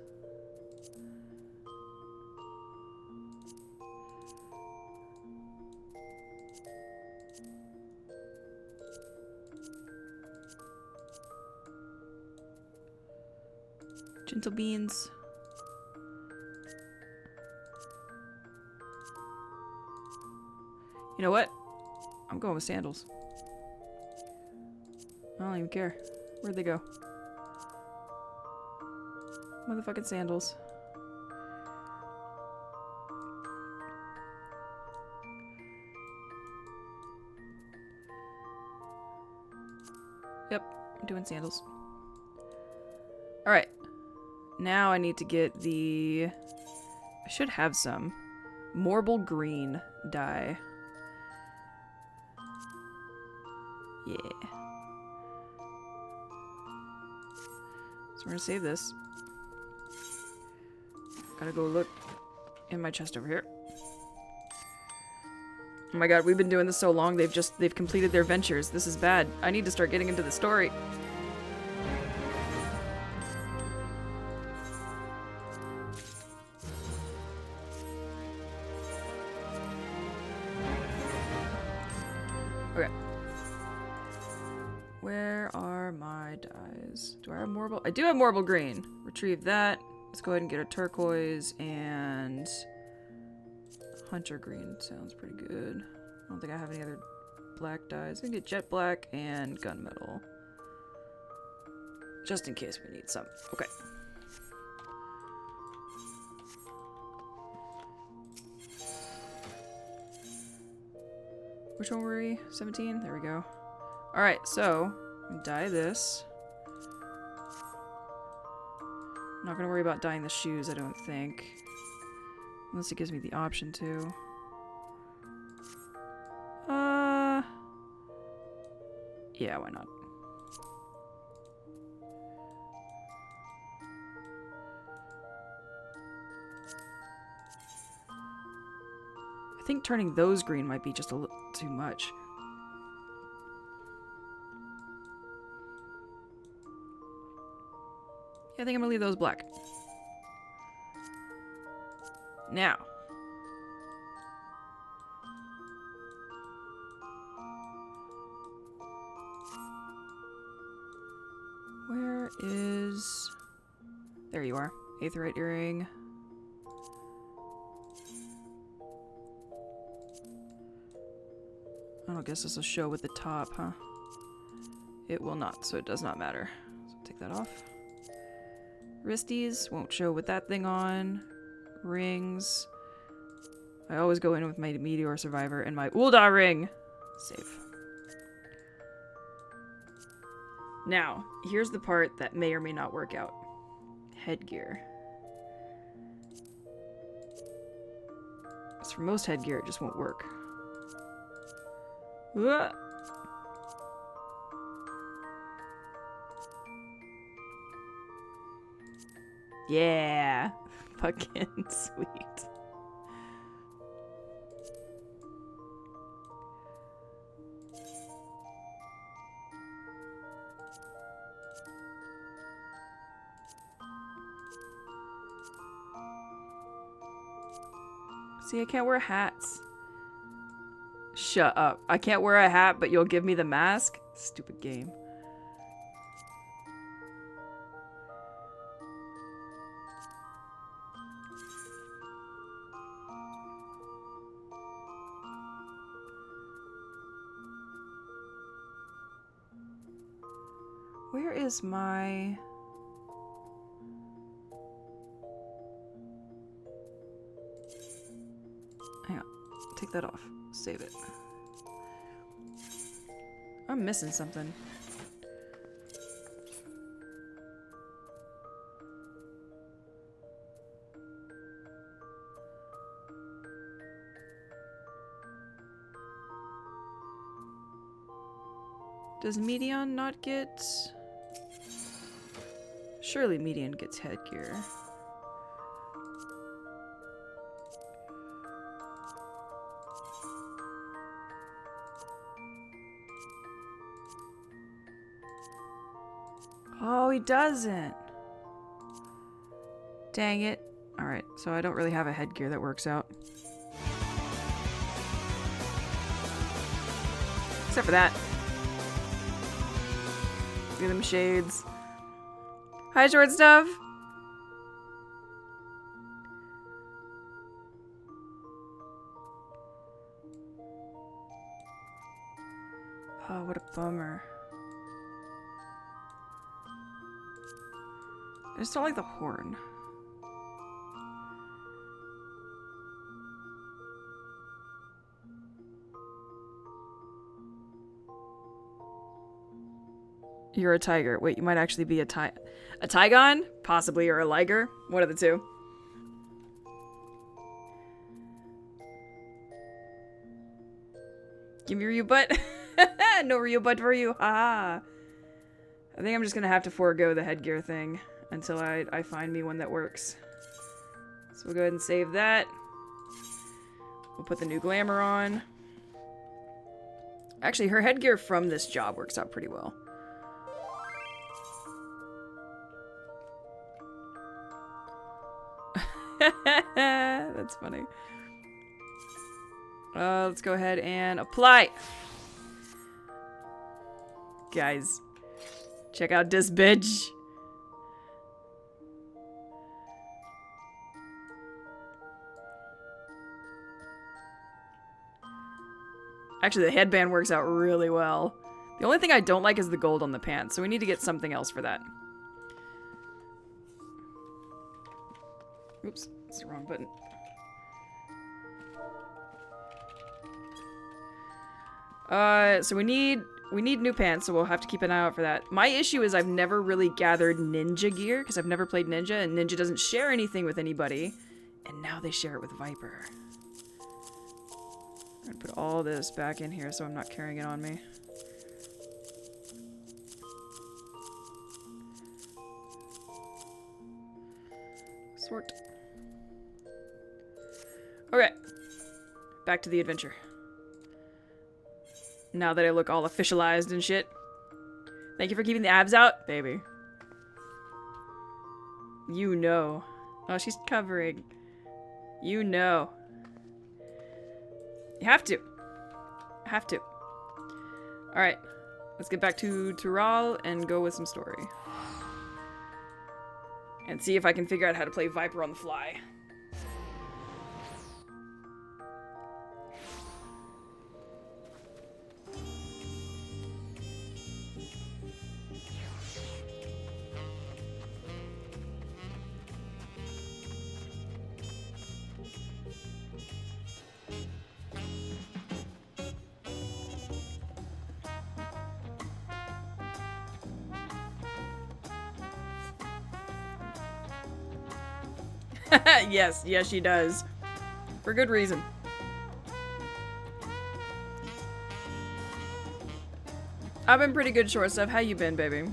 Gentle beans. You know what? I'm going with sandals. I don't even care. Where'd they go? Motherfucking sandals. Yep, I'm doing sandals. Alright. Now I need to get the... I should have some. Marble green dye. Yeah. So we're gonna save this. Gotta go look in my chest over here. Oh my god, we've been doing this so long, they've completed their ventures. This is bad. I need to start getting into the story. Okay. Where are my dyes? Do I have marble? I do have marble green. Retrieve that. Let's go ahead and get a turquoise and hunter green. Sounds pretty good. I don't think I have any other black dyes. I can get jet black and gunmetal. Just in case we need some. Okay. Which one were we? 17? There we go. Alright, so dye this. I'm not gonna worry about dyeing the shoes, I don't think. Unless it gives me the option to. Yeah, why not? I think turning those green might be just a little too much. Yeah, I think I'm gonna leave those black. Now. Where is... There you are. Aetheryte earring. I don't guess this will show with the top, huh? It will not, so it does not matter. So take that off. Wristies won't show with that thing on. Rings. I always go in with my Meteor Survivor and my Ulda ring. Save. Now, here's the part that may or may not work out. Headgear. As for most headgear, it just won't work. Uah. Yeah. Fucking sweet. See, I can't wear hats. Shut up. I can't wear a hat, but you'll give me the mask? Stupid game. Where is my... Hang on. Take that off. Save it. I'm missing something. Does Medion not get... Surely Medion gets headgear. Oh, he doesn't. Dang it. Alright, so I don't really have a headgear that works out. Except for that. Look at them shades. Hi, short stuff. Oh, what a bummer. I just don't like the horn. You're a tiger. Wait, you might actually be a Tygon? Possibly, or a liger? One of the two. Give me Ryu butt. No Ryu butt for you. Haha. I think I'm just gonna have to forego the headgear thing until I find me one that works. So we'll go ahead and save that. We'll put the new glamour on. Actually, her headgear from this job works out pretty well. That's funny. Let's go ahead and apply. Guys, check out this bitch. Actually, the headband works out really well. The only thing I don't like is the gold on the pants, so we need to get something else for that. Oops, it's the wrong button. So we need new pants, so we'll have to keep an eye out for that. My issue is I've never really gathered ninja gear, because I've never played ninja, and ninja doesn't share anything with anybody. And now they share it with Viper. I'm gonna put all this back in here so I'm not carrying it on me. Sort. Okay. Back to the adventure. Now that I look all officialized and shit. Thank you for keeping the abs out, baby. You know. Oh, she's covering. You know. You have to. Have to. Alright. Let's get back to Tural and go with some story. And see if I can figure out how to play Viper on the fly. Yes, she does. For good reason. I've been pretty good, short stuff. How you been, baby?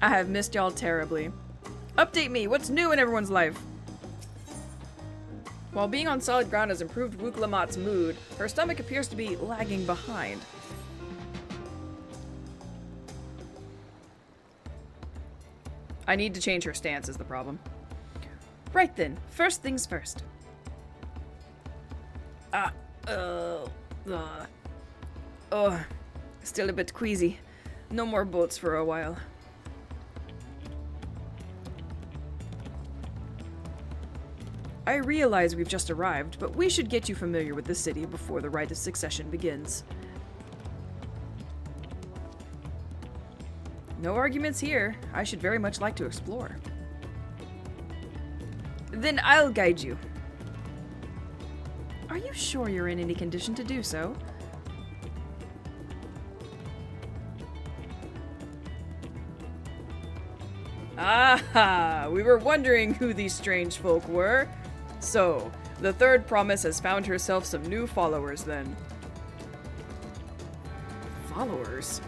I have missed y'all terribly. Update me. What's new in everyone's life? While being on solid ground has improved Wook Lamott's mood, her stomach appears to be lagging behind. I need to change her stance is the problem. Right then, first things first. Still a bit queasy. No more boats for a while. I realize we've just arrived, but we should get you familiar with the city before the rite of succession begins. No arguments here. I should very much like to explore. Then I'll guide you. Are you sure you're in any condition to do so? Aha! We were wondering who these strange folk were. So, the third promise has found herself some new followers then. Followers?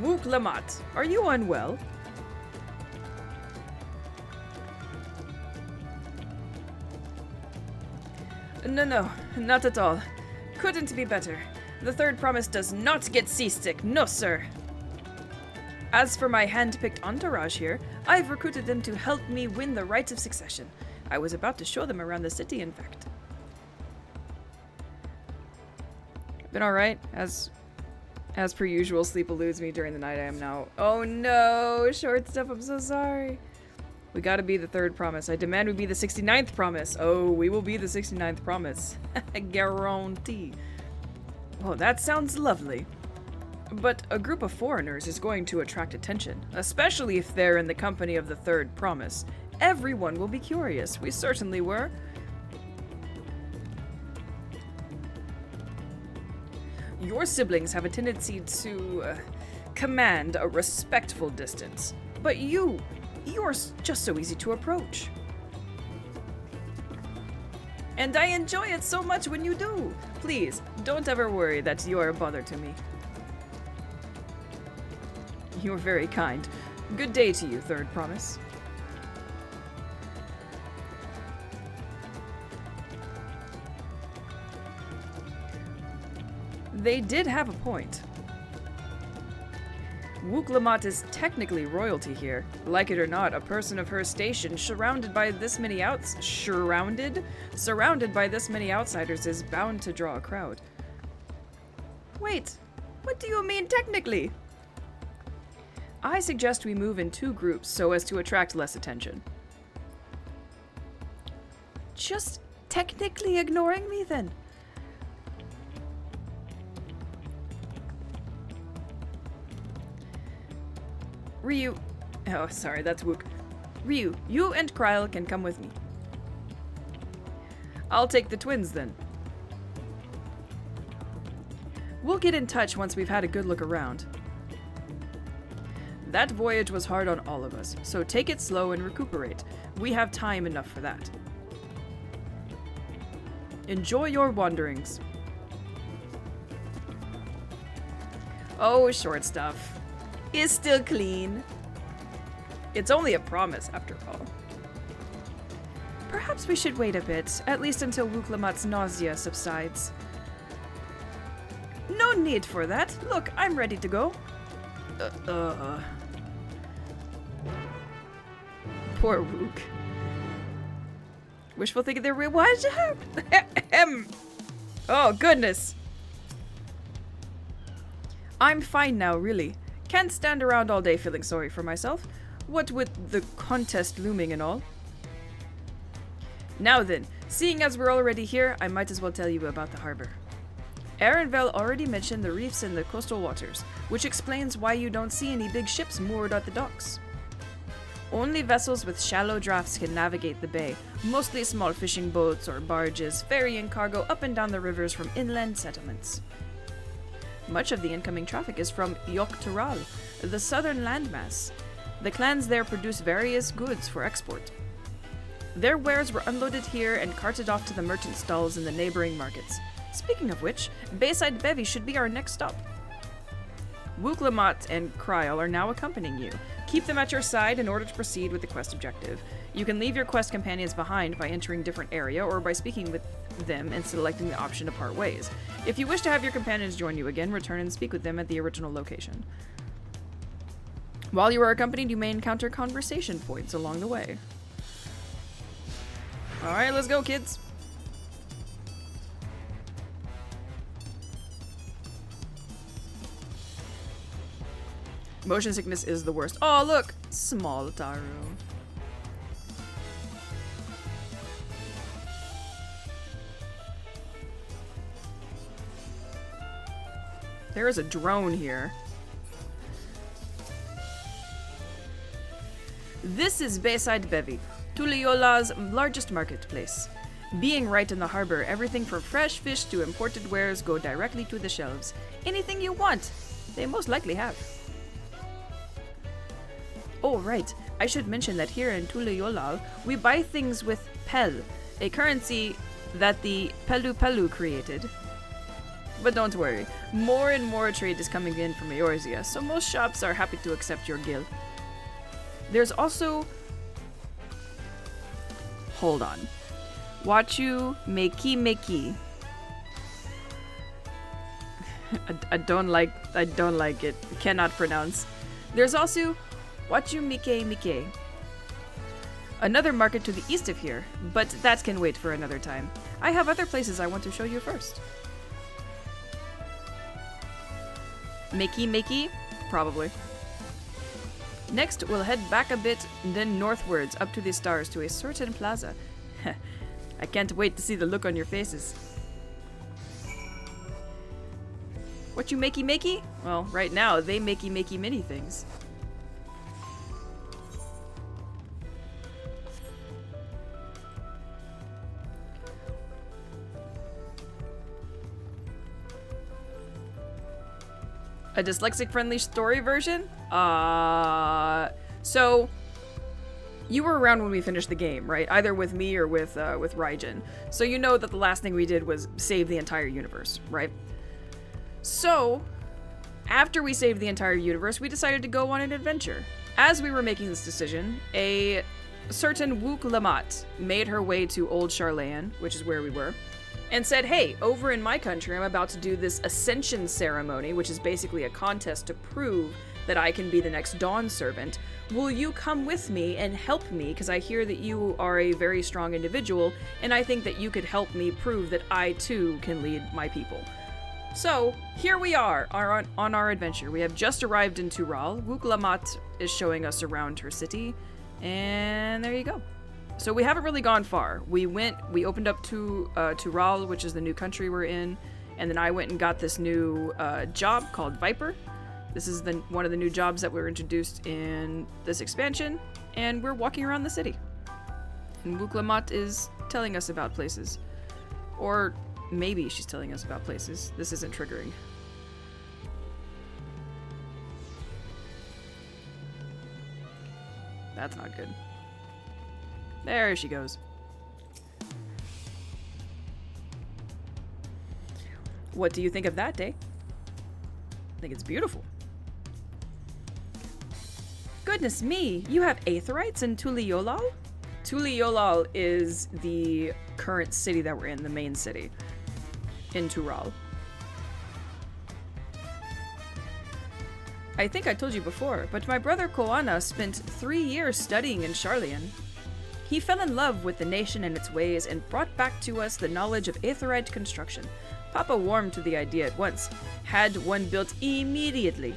Wook Lamat, are you unwell? No, not at all. Couldn't be better. The third promise does not get seasick, no sir. As for my hand-picked entourage here, I've recruited them to help me win the rights of succession. I was about to show them around the city, in fact. Been alright, as per usual, sleep eludes me during the night. I am now... Oh no, short stuff, I'm so sorry. We gotta be the third promise. I demand we be the 69th promise. Oh, we will be the 69th promise. Guarantee. Well, that sounds lovely. But a group of foreigners is going to attract attention, especially if they're in the company of the third promise. Everyone will be curious. We certainly were. Your siblings have a tendency to command a respectful distance, but you're just so easy to approach. And I enjoy it so much when you do. Please, don't ever worry that you are a bother to me. You're very kind. Good day to you, third promise. They did have a point. Wook Lamat is technically royalty here. Like it or not, a person of her station surrounded by this many outsiders is bound to draw a crowd. Wait, what do you mean technically? I suggest we move in 2 groups so as to attract less attention. Just technically ignoring me then? Ryu... Oh, sorry, that's Wook. Ryu, you and Kryl can come with me. I'll take the twins then. We'll get in touch once we've had a good look around. That voyage was hard on all of us, so take it slow and recuperate. We have time enough for that. Enjoy your wanderings. Oh, short stuff. Is still clean. It's only a promise, after all. Perhaps we should wait a bit, at least until Wook Lamat's nausea subsides. No need for that. Look, I'm ready to go. Poor Wook. Wishful thinking they're real. What? Oh, goodness. I'm fine now, really. Can't stand around all day feeling sorry for myself. What with the contest looming and all. Now then, seeing as we're already here, I might as well tell you about the harbor. Arenvel already mentioned the reefs in the coastal waters, which explains why you don't see any big ships moored at the docks. Only vessels with shallow drafts can navigate the bay, mostly small fishing boats or barges ferrying cargo up and down the rivers from inland settlements. Much of the incoming traffic is from Yoktural, the southern landmass. The clans there produce various goods for export. Their wares were unloaded here and carted off to the merchant stalls in the neighboring markets. Speaking of which, Bayside Bevy should be our next stop. Wook Lamat and Kryl are now accompanying you. Keep them at your side in order to proceed with the quest objective. You can leave your quest companions behind by entering a different area or by speaking with them and selecting the option to part ways. If you wish to have your companions join you again, return and speak with them at the original location. While you are accompanied, you may encounter conversation points along the way. Alright, let's go, kids. Motion sickness is the worst. Oh, look! Small Taro. There is a drone here. This is Bayside Bevy, Tuliola's largest marketplace. Being right in the harbor, everything from fresh fish to imported wares go directly to the shelves. Anything you want, they most likely have. Oh, right. I should mention that here in Tuliolal, we buy things with Pel, a currency that the Pelu Pelu created. But don't worry, more and more trade is coming in from Eorzea, so most shops are happy to accept your gil. There's also... Hold on. Wachu Meki. I don't like it. Cannot pronounce. There's also Wachu Mike. Another market to the east of here, but that can wait for another time. I have other places I want to show you first. Meki? Probably. Next, we'll head back a bit, then northwards up to the stars to a certain plaza. I can't wait to see the look on your faces. What you makey? Well, right now, they makey many things. A dyslexic-friendly story version? So you were around when we finished the game, right? Either with me or with Raijin. So you know that the last thing we did was save the entire universe, right? So, after we saved the entire universe, we decided to go on an adventure. As we were making this decision, a certain Wook Lamat made her way to Old Charlayan, which is where we were, and said, hey, over in my country, I'm about to do this Ascension ceremony, which is basically a contest to prove that I can be the next Dawn Servant. Will you come with me and help me? Because I hear that you are a very strong individual, and I think that you could help me prove that I, too, can lead my people. So, here we are on our adventure. We have just arrived in Tural. Wook Lamat is showing us around her city, and there you go. So we haven't really gone far. We opened up to Tural, which is the new country we're in, and then I went and got this new job called Viper. This is one of the new jobs that were introduced in this expansion, and we're walking around the city. And Wook Lamat is telling us about places. Or maybe she's telling us about places. This isn't triggering. That's not good. There she goes. What do you think of that, Day? I think it's beautiful. Goodness me, you have Aetherites in Tuliolal? Tuliolal is the current city that we're in, the main city. In Tural. I think I told you before, but my brother Koana spent 3 years studying in Charlayan. He fell in love with the nation and its ways and brought back to us the knowledge of Aetherite construction. Papa warmed to the idea at once. Had one built immediately.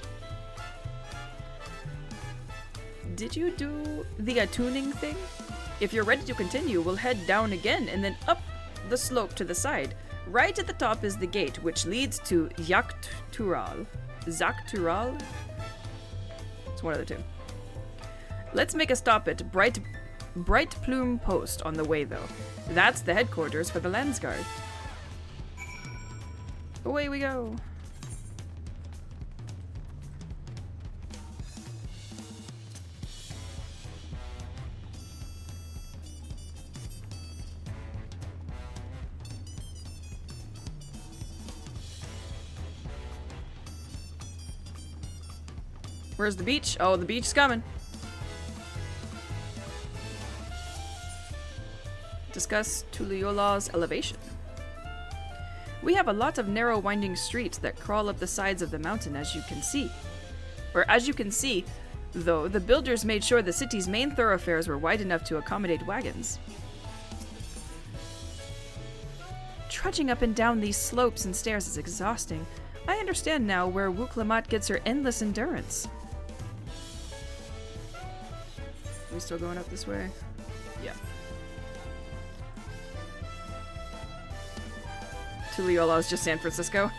Did you do the attuning thing? If you're ready to continue, we'll head down again and then up the slope to the side. Right at the top is the gate, which leads to Yaktural. Zaktural? It's one of the two. Let's make a stop at Bright Plume Post on the way, though. That's the headquarters for the Landsguard. Away we go. Where's the beach? Oh, the beach's coming. Discuss Tuliola's elevation. We have a lot of narrow winding streets that crawl up the sides of the mountain, as you can see. Though, the builders made sure the city's main thoroughfares were wide enough to accommodate wagons. Trudging up and down these slopes and stairs is exhausting. I understand now where Wook Lamat gets her endless endurance. Are we still going up this way? Yeah. Tuliyola is just San Francisco.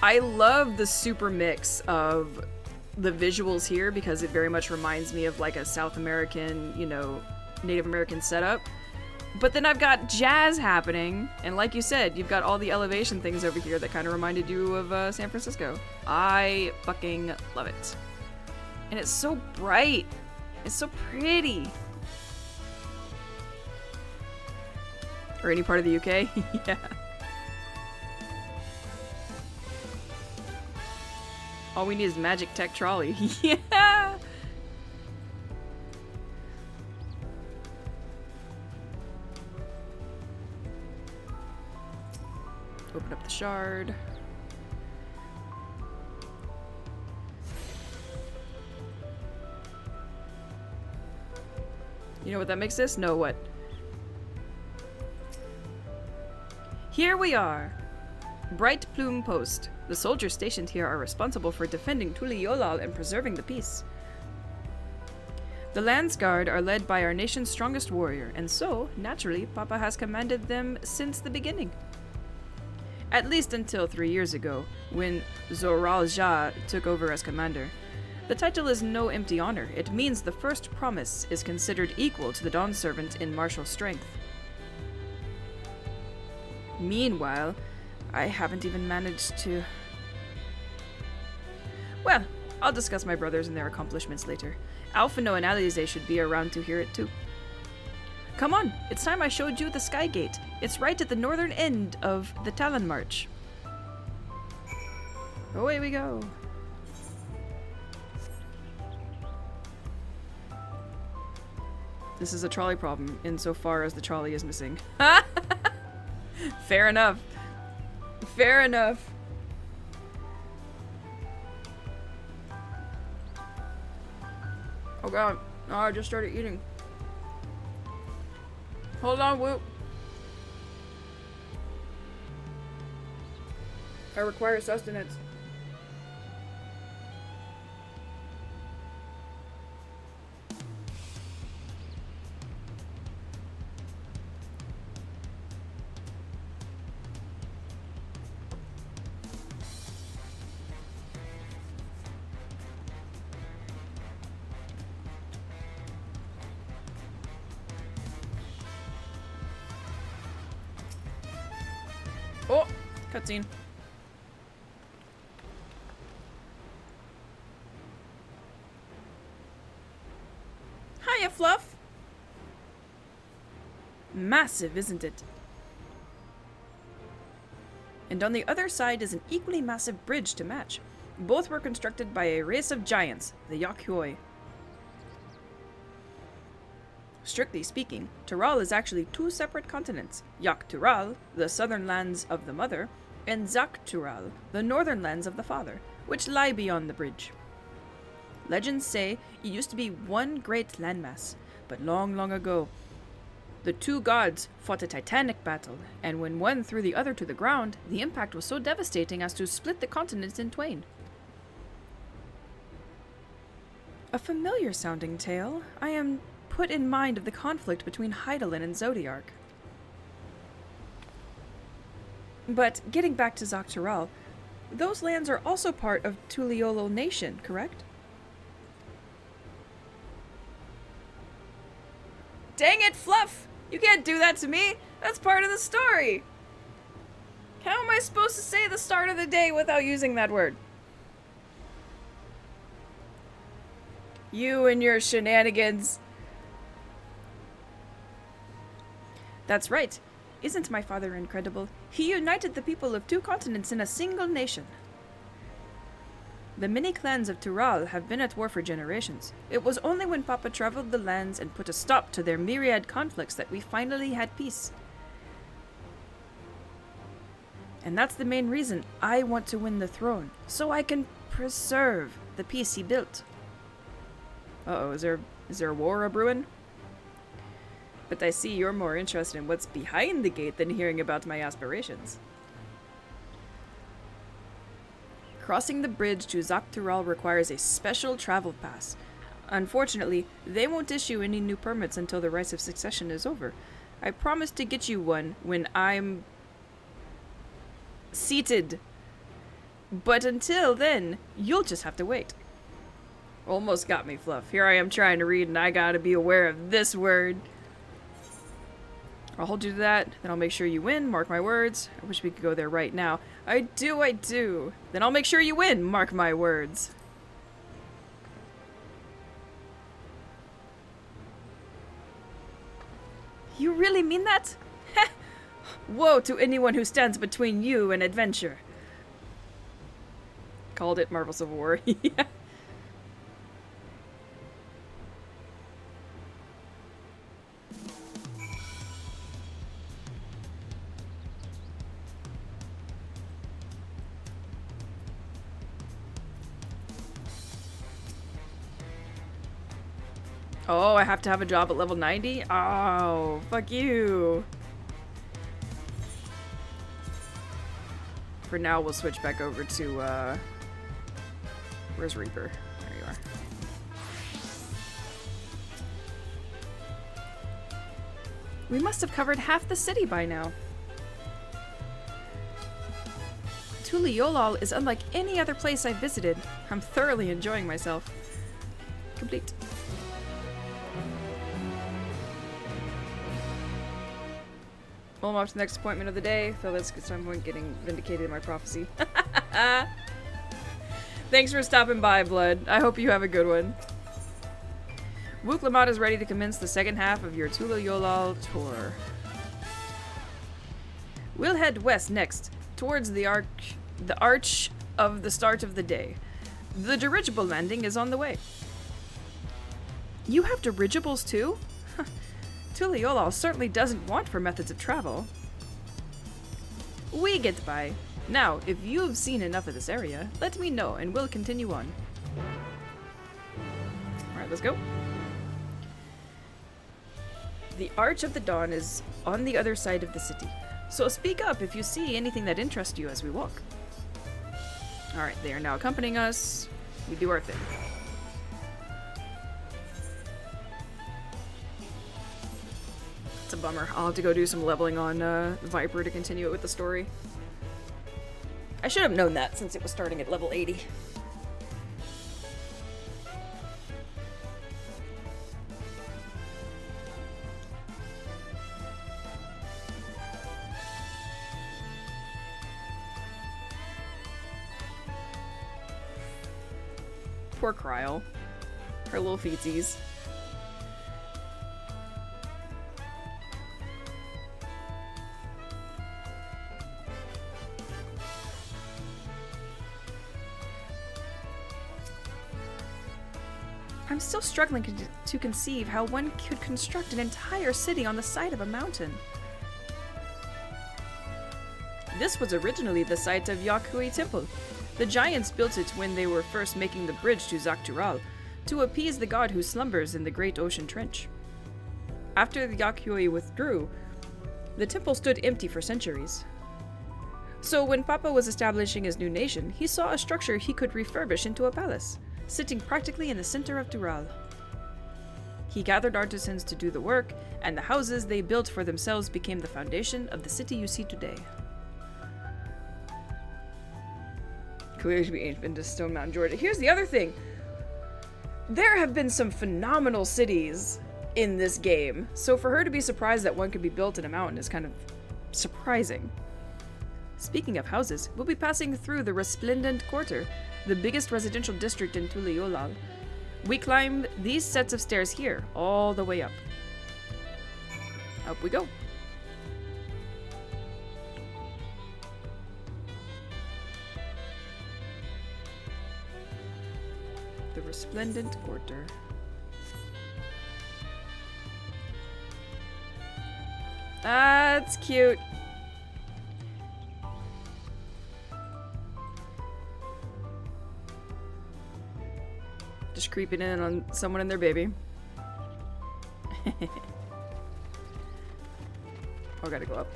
I love the super mix of the visuals here because it very much reminds me of like a South American, Native American setup. But then I've got jazz happening, and like you said, you've got all the elevation things over here that kind of reminded you of San Francisco. I fucking love it. And it's so bright. It's so pretty. Or any part of the UK? Yeah. All we need is magic tech trolley. Yeah! Open up the shard. You know what that makes this? No, what? Here we are. Bright Plume Post. The soldiers stationed here are responsible for defending Tuliyollal and preserving the peace. The Lands Guard are led by our nation's strongest warrior, and so, naturally, Papa has commanded them since the beginning. At least until 3 years ago, when Zoral Jah took over as commander. The title is no empty honor. It means the first promise is considered equal to the Dawn Servant in martial strength. Meanwhile, I haven't even managed to... Well, I'll discuss my brothers and their accomplishments later. Alphino and Alize should be around to hear it too. Come on, it's time I showed you the Sky Gate. It's right at the northern end of the Talon March. Away we go. This is a trolley problem insofar as the trolley is missing. Fair enough. Fair enough. Oh god. Oh, I just started eating. Hold on, Whoop. I require sustenance. Oh, cutscene. Hiya, Fluff. Massive, isn't it? And on the other side is an equally massive bridge to match. Both were constructed by a race of giants, the Yakyoi. Strictly speaking, Tural is actually two separate continents, Yak-Tural, the southern lands of the mother, and Zak-Tural, the northern lands of the father, which lie beyond the bridge. Legends say it used to be one great landmass, but long, long ago, the two gods fought a titanic battle, and when one threw the other to the ground, the impact was so devastating as to split the continent in twain. A familiar-sounding tale. I am put in mind of the conflict between Hydaelyn and Zodiark. But getting back to Zak-Tural, those lands are also part of Tuliyollal Nation, correct? Dang it, Fluff! You can't do that to me! That's part of the story! How am I supposed to say the start of the day without using that word? You and your shenanigans. That's right. Isn't my father incredible? He united the people of two continents in a single nation. The many clans of Tural have been at war for generations. It was only when Papa traveled the lands and put a stop to their myriad conflicts that we finally had peace. And that's the main reason I want to win the throne, so I can preserve the peace he built. Uh-oh, is there a war a-brewing? But I see you're more interested in what's behind the gate than hearing about my aspirations. Crossing the bridge to Zak-Tural requires a special travel pass. Unfortunately, they won't issue any new permits until the Rites of Succession is over. I promise to get you one when I'm seated. But until then, you'll just have to wait. Almost got me, Fluff. Here I am trying to read and I gotta be aware of this word. I'll hold you to that, then I'll make sure you win, mark my words. I wish we could go there right now. I do. Then I'll make sure you win, mark my words. You really mean that? Woe to anyone who stands between you and adventure. called it Marvel Civil War. Yeah. Oh, I have to have a job at level 90? Oh, fuck you. For now, we'll switch back over to, where's Reaper? There you are. We must have covered half the city by now. Tuliolal is unlike any other place I've visited. I'm thoroughly enjoying myself. Complete. Well, I'm off to the next appointment of the day. Feel that's at some point getting vindicated in my prophecy. Thanks for stopping by, Blood. I hope you have a good one. Wook Lamont is ready to commence the second half of your Tuliolal tour. We'll head west next, towards the arch of the start of the day. The dirigible landing is on the way. You have dirigibles too? Tuliolal certainly doesn't want for methods of travel. We get by. Now, if you've seen enough of this area, let me know and we'll continue on. Alright, let's go. The Arch of the Dawn is on the other side of the city, so speak up if you see anything that interests you as we walk. Alright, they are now accompanying us. We do our thing. It's a bummer. I'll have to go do some leveling on Viper to continue it with the story. I should have known that since it was starting at level 80. Poor Kryl. Her little feetsies. I'm still struggling to conceive how one could construct an entire city on the side of a mountain. This was originally the site of Yakuei Temple. The giants built it when they were first making the bridge to Zaktural, to appease the god who slumbers in the great ocean trench. After the Yakuei withdrew, the temple stood empty for centuries. So when Papa was establishing his new nation, he saw a structure he could refurbish into a palace, sitting practically in the center of Dural. He gathered artisans to do the work, and the houses they built for themselves became the foundation of the city you see today. Clearly to be ancient to Stone Mountain, Georgia. Here's the other thing. There have been some phenomenal cities in this game, so for her to be surprised that one could be built in a mountain is kind of surprising. Speaking of houses, we'll be passing through the Resplendent Quarter, the biggest residential district in Tuliolal. We climb these sets of stairs here, all the way up. Up we go. The Resplendent Quarter. That's cute. Just creeping in on someone and their baby. Oh, gotta go up.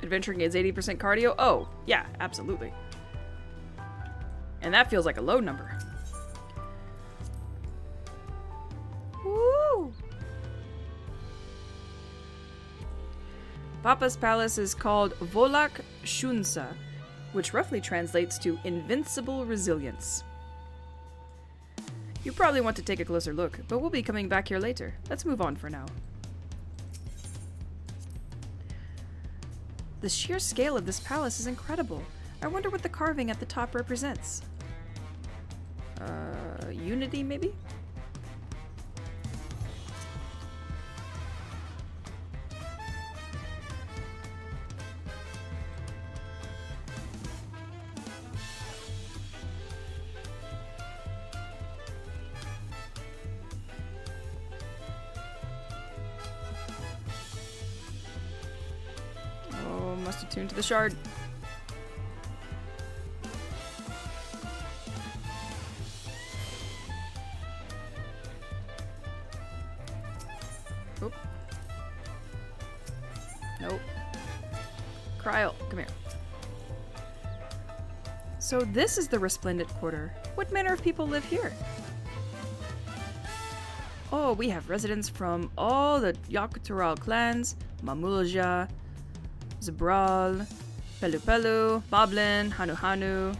Adventuring is 80% cardio? Oh, yeah, absolutely. And that feels like a low number. Woo! Papa's palace is called Volak Shunsa, which roughly translates to invincible resilience. You probably want to take a closer look, but we'll be coming back here later. Let's move on for now. The sheer scale of this palace is incredible. I wonder what the carving at the top represents. Unity, maybe? Tune to the shard. Oop. Nope. Kryl, come here. So this is the Resplendent Quarter. What manner of people live here? Oh, we have residents from all the Yogg-Saron clans, Mamulja, Zabral, Pelu, Moblin, Hanu.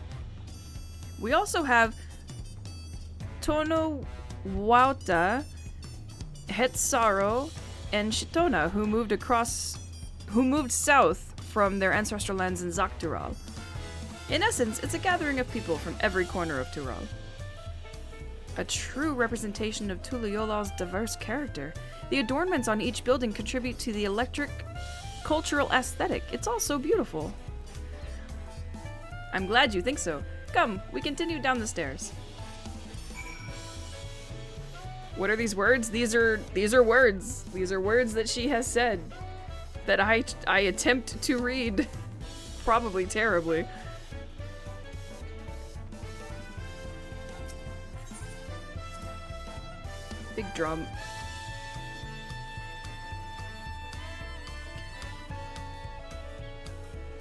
We also have Tono Wauta, Hetsaro, and Shitona, who moved south from their ancestral lands in Zaktural. In essence, it's a gathering of people from every corner of Tural. A true representation of Tuliyolal's diverse character. The adornments on each building contribute to the electric cultural aesthetic. It's all so beautiful. I'm glad you think so. Come, we continue down the stairs. What are these words? These are words. These are words that she has said that I attempt to read. Probably terribly. Big drum.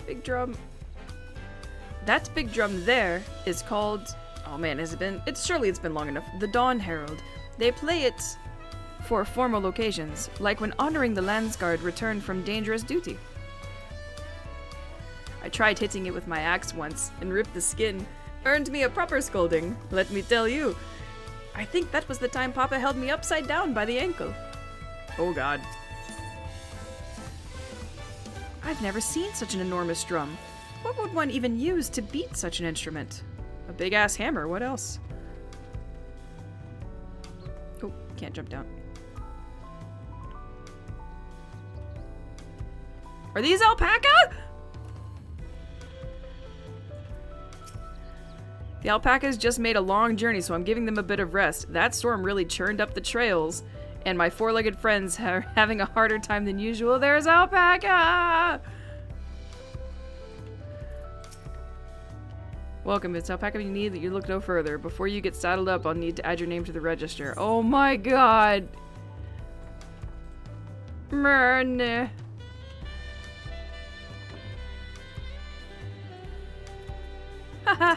Big drum. That big drum there is called, oh man, has it been? Surely it's been long enough. The Dawn Herald. They play it for formal occasions, like when honoring the Landsguard returned from dangerous duty. I tried hitting it with my axe once and ripped the skin. Earned me a proper scolding, let me tell you. I think that was the time Papa held me upside down by the ankle. Oh god. I've never seen such an enormous drum. What would one even use to beat such an instrument? A big-ass hammer, what else? Oh, can't jump down. Are these alpaca? The alpacas just made a long journey, so I'm giving them a bit of rest. That storm really churned up the trails, and my four-legged friends are having a harder time than usual. There's alpaca! Welcome, it's alpaca you need that you look no further. Before you get saddled up, I'll need to add your name to the register. Oh my god! Mern. Haha!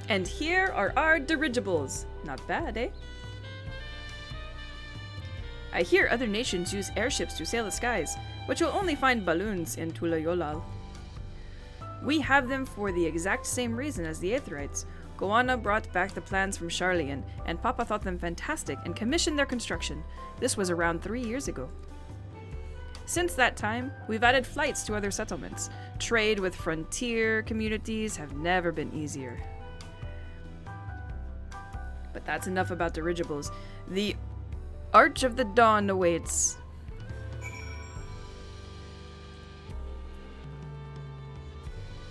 And here are our dirigibles. Not bad, eh? I hear other nations use airships to sail the skies, but you'll only find balloons in Tulayolal. We have them for the exact same reason as the Aetherites. Goanna brought back the plans from Sharlayan, and Papa thought them fantastic and commissioned their construction. This was around 3 years ago. Since that time, we've added flights to other settlements. Trade with frontier communities have never been easier. But that's enough about dirigibles. The Arch of the Dawn awaits.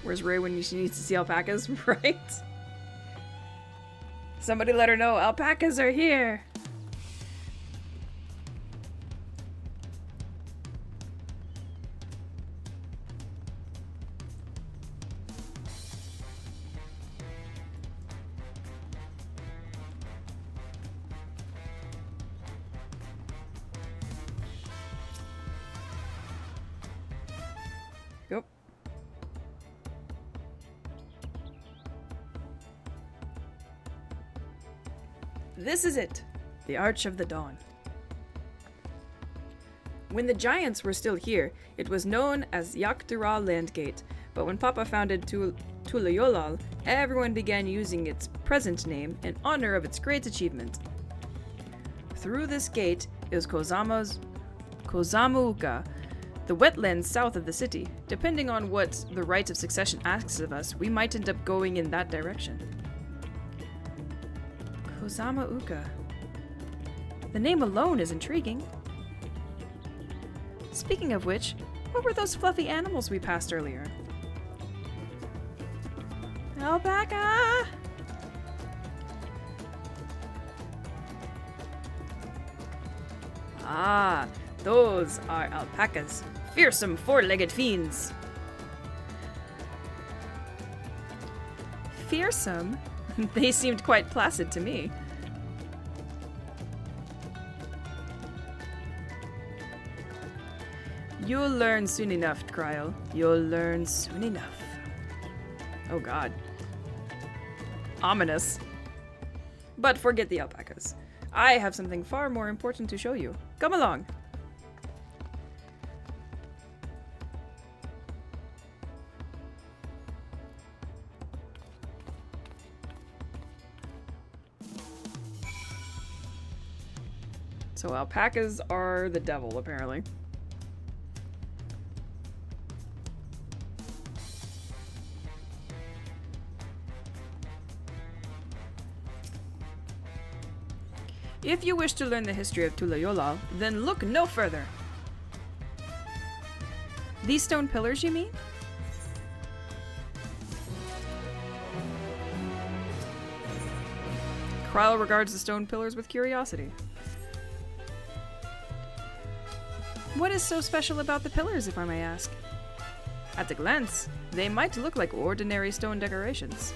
Where's Ray when she needs to see alpacas, right? Somebody let her know alpacas are here. Yep. This is it, the Arch of the Dawn. When the Giants were still here, it was known as Yogg-Saron Landgate, but when Papa founded Tulayolal, everyone began using its present name in honor of its great achievement. Through this gate is Kozamuuka, the wetlands south of the city. Depending on what the right of succession asks of us, we might end up going in that direction. Kozamuuka. The name alone is intriguing. Speaking of which, what were those fluffy animals we passed earlier? Alpaca! Ah, those are alpacas. Fearsome four-legged fiends. Fearsome? They seemed quite placid to me. You'll learn soon enough, Kryl. You'll learn soon enough. Oh god. Ominous. But forget the alpacas. I have something far more important to show you. Come along. So alpacas are the devil, apparently. If you wish to learn the history of Tulayolal, then look no further. These stone pillars, you mean? Kryl regards the stone pillars with curiosity. What is so special about the pillars, if I may ask? At a glance, they might look like ordinary stone decorations.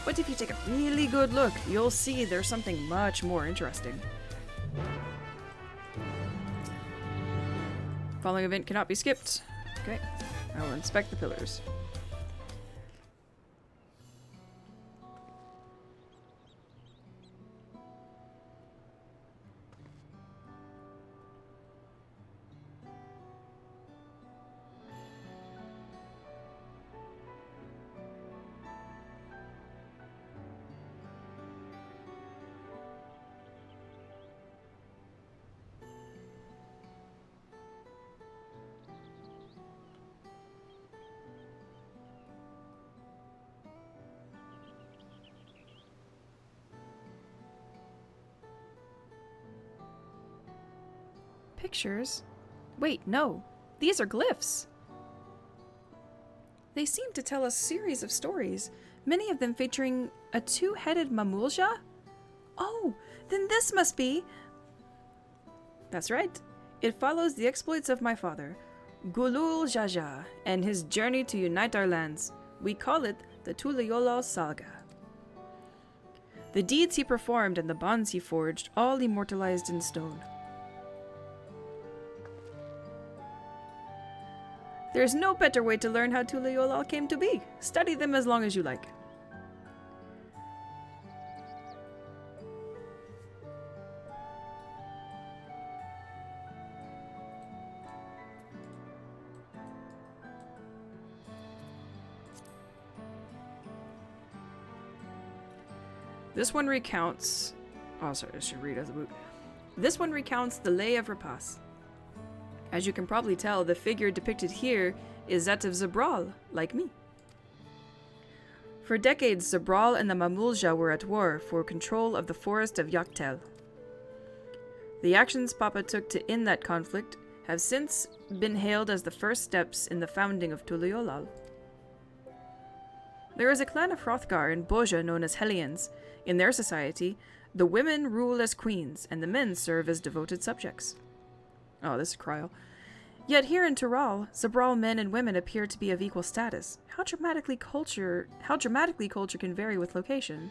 But if you take a really good look, you'll see there's something much more interesting. Following event cannot be skipped. Okay, I will inspect the pillars. Pictures? Wait, no. These are glyphs. They seem to tell a series of stories, many of them featuring a two-headed Mamulja? Oh, then this must be... That's right. It follows the exploits of my father, Gulul Jaja, and his journey to unite our lands. We call it the Tulayolal Saga. The deeds he performed and the bonds he forged, all immortalized in stone. There's no better way to learn how Tulayolal came to be. Study them as long as you like. This one recounts... Oh, sorry, I should read as a boot. This one recounts the Lay of Rapace. As you can probably tell, the figure depicted here is that of Zabral, like me. For decades, Zabral and the Mamulja were at war for control of the forest of Yaktel. The actions Papa took to end that conflict have since been hailed as the first steps in the founding of Tulayolal. There is a clan of Hrothgar in Boja known as Hellions. In their society, the women rule as queens, and the men serve as devoted subjects. Oh, this is Kryl. Yet here in Tural, Zabral men and women appear to be of equal status. How dramatically culture can vary with location.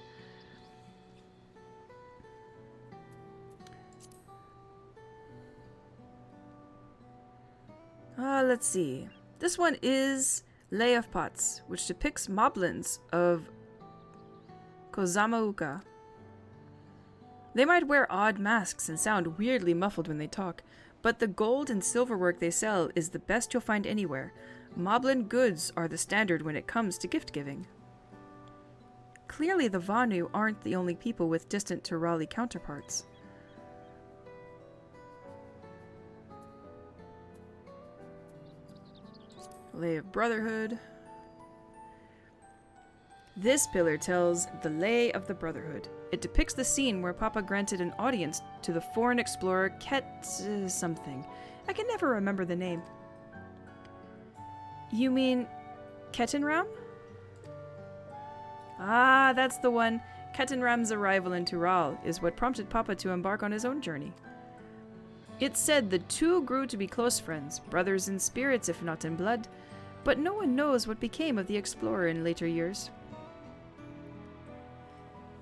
Let's see. This one is Lay of Pots, which depicts moblins of Kozamauka. They might wear odd masks and sound weirdly muffled when they talk, but the gold and silver work they sell is the best you'll find anywhere. Moblin goods are the standard when it comes to gift giving. Clearly the Vanu aren't the only people with distant Turali counterparts. Lay of Brotherhood. This pillar tells the Lay of the Brotherhood. It depicts the scene where Papa granted an audience to the foreign explorer Ket something. I can never remember the name. You mean Ketenram? Ah, that's the one. Ketenram's arrival in Tural is what prompted Papa to embark on his own journey. It's said the two grew to be close friends, brothers in spirits if not in blood, but no one knows what became of the explorer in later years.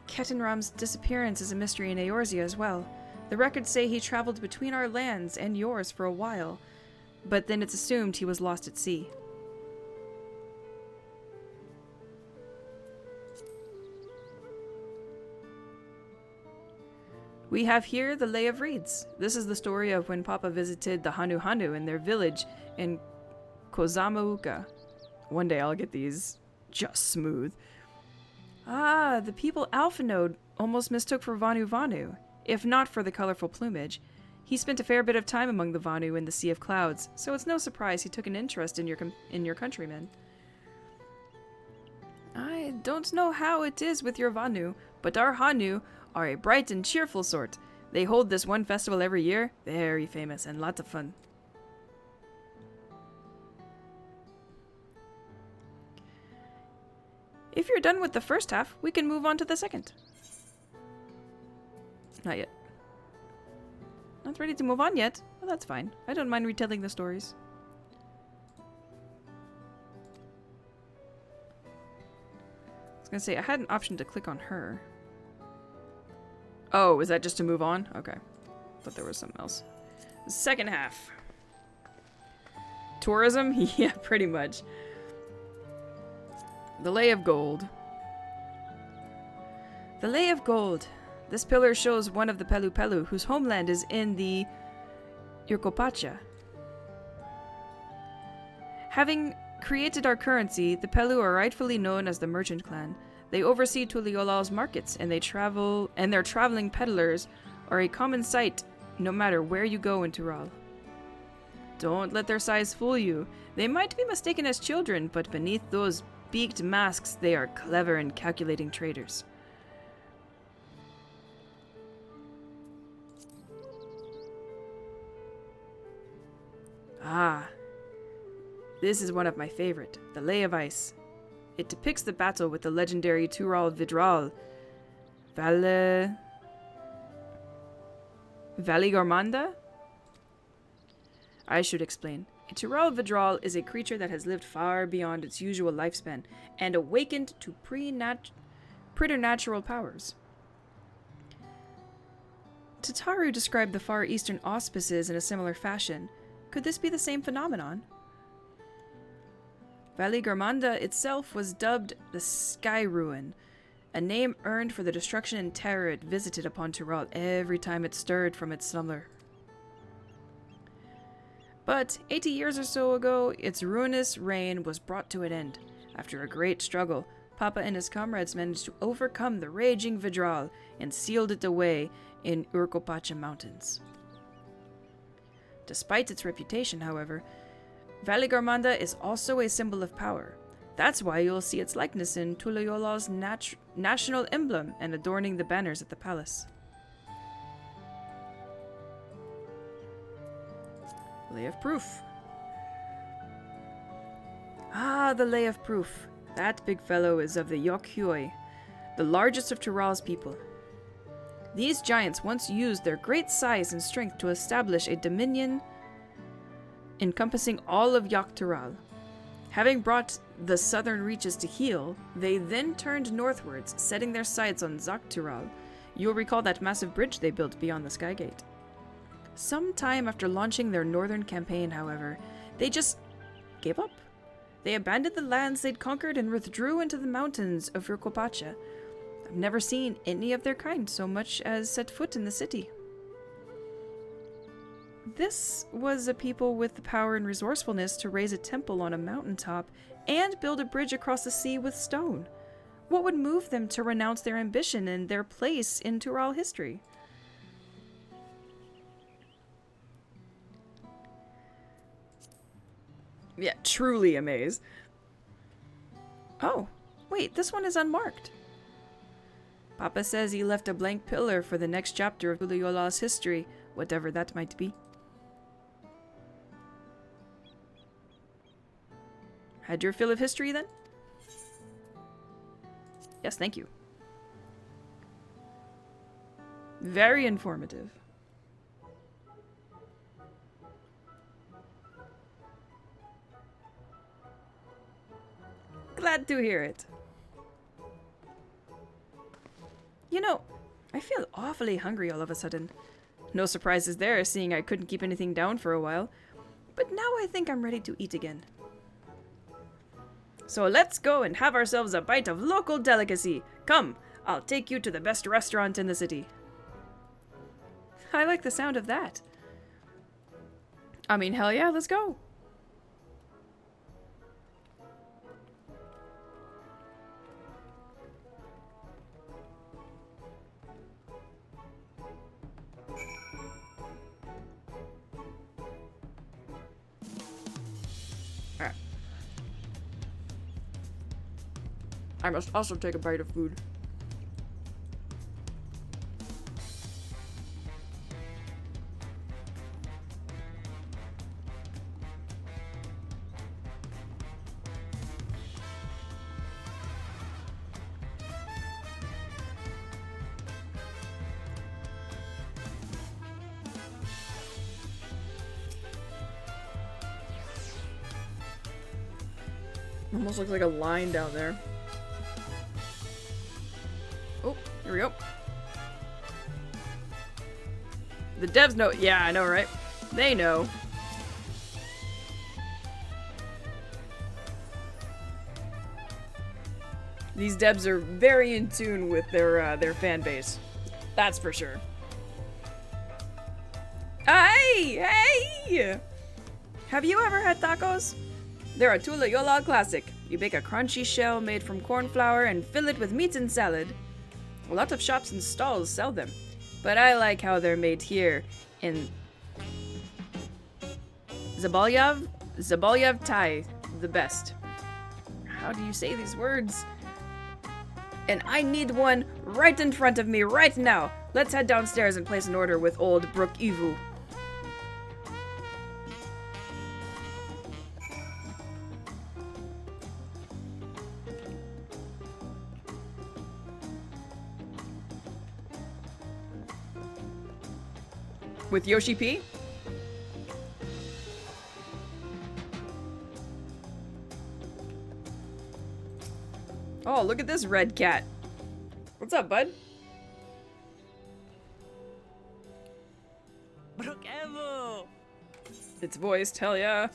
Kettenram's disappearance is a mystery in Eorzea as well. The records say he traveled between our lands and yours for a while, but then it's assumed he was lost at sea. We have here the Lay of Reeds. This is the story of when Papa visited the Hanu Hanu in their village in Kozamauka. One day I'll get these just smooth. Ah, the people Alphanode almost mistook for Vanu Vanu, if not for the colorful plumage. He spent a fair bit of time among the Vanu in the Sea of Clouds, so it's no surprise he took an interest in your countrymen. I don't know how it is with your Vanu, but our Hanu are a bright and cheerful sort. They hold this one festival every year, very famous and lots of fun. If you're done with the first half, we can move on to the second. Not yet. Not ready to move on yet? Well, that's fine. I don't mind retelling the stories. I was gonna say, I had an option to click on her. Oh, is that just to move on? Okay. Thought there was something else. The second half. Tourism? Yeah, pretty much. The Lay of Gold. The Lay of Gold. This pillar shows one of the Pelu Pelu, whose homeland is in the Urkopacha. Having created our currency, the Pelu are rightfully known as the Merchant Clan. They oversee Tuliyolal's markets, and their traveling peddlers are a common sight no matter where you go in Tural. Don't let their size fool you. They might be mistaken as children, but beneath those beaked masks, they are clever and calculating traders. Ah, this is one of my favorite, the Lay of Ice. It depicts the battle with the legendary Tural Vidral, Valigormanda? I should explain. A Tural Vidral is a creature that has lived far beyond its usual lifespan and awakened to preternatural powers. Tataru described the Far Eastern auspices in a similar fashion. Could this be the same phenomenon? Valigormanda itself was dubbed the Sky Ruin, a name earned for the destruction and terror it visited upon Tural every time it stirred from its slumber. But 80 years or so ago, its ruinous reign was brought to an end. After a great struggle, Papa and his comrades managed to overcome the raging Vidral and sealed it away in Urkopacha Mountains. Despite its reputation, however, Valigormanda is also a symbol of power. That's why you'll see its likeness in Tuliyolal's national emblem and adorning the banners at the palace. Lay of Proof. Ah, the Lay of Proof. That big fellow is of the Yokhyoi, the largest of Tural's people. These giants once used their great size and strength to establish a dominion encompassing all of Yoktural. Having brought the southern reaches to heel, they then turned northwards, setting their sights on Zaktural. You'll recall that massive bridge they built beyond the Skygate. Some time after launching their northern campaign, however, they just gave up. They abandoned the lands they'd conquered and withdrew into the mountains of Urkopacha. I've never seen any of their kind so much as set foot in the city. This was a people with the power and resourcefulness to raise a temple on a mountaintop and build a bridge across the sea with stone. What would move them to renounce their ambition and their place in Tural history? Yeah, truly a maze. Oh, wait, this one is unmarked. Papa says he left a blank pillar for the next chapter of Tuliyolal's history, whatever that might be. Had your fill of history then? Yes, thank you. Very informative. glad to hear it. You know, I feel awfully hungry all of a sudden. No surprises there, seeing I couldn't keep anything down for a while. But now I think I'm ready to eat again. So let's go and have ourselves a bite of local delicacy. Come, I'll take you to the best restaurant in the city. I like the sound of that. I mean, hell yeah, let's go. Alright. I must also take a bite of food. Almost looks like a line down there. Oh, here we go. The devs know. Yeah, I know, right? They know. These devs are very in tune with their fan base. That's for sure. Hey! Hey! Have you ever had tacos? They're a Tula Yola classic. You bake a crunchy shell made from corn flour and fill it with meat and salad. A lot of shops and stalls sell them, but I like how they're made here in Zabalyav Thai, the best. How do you say these words? And I need one right in front of me right now. Let's head downstairs and place an order with old Brook Ivu. With Yoshi P? Oh, look at this red cat. What's up, bud? Brook Evo! It's voiced, hell yeah.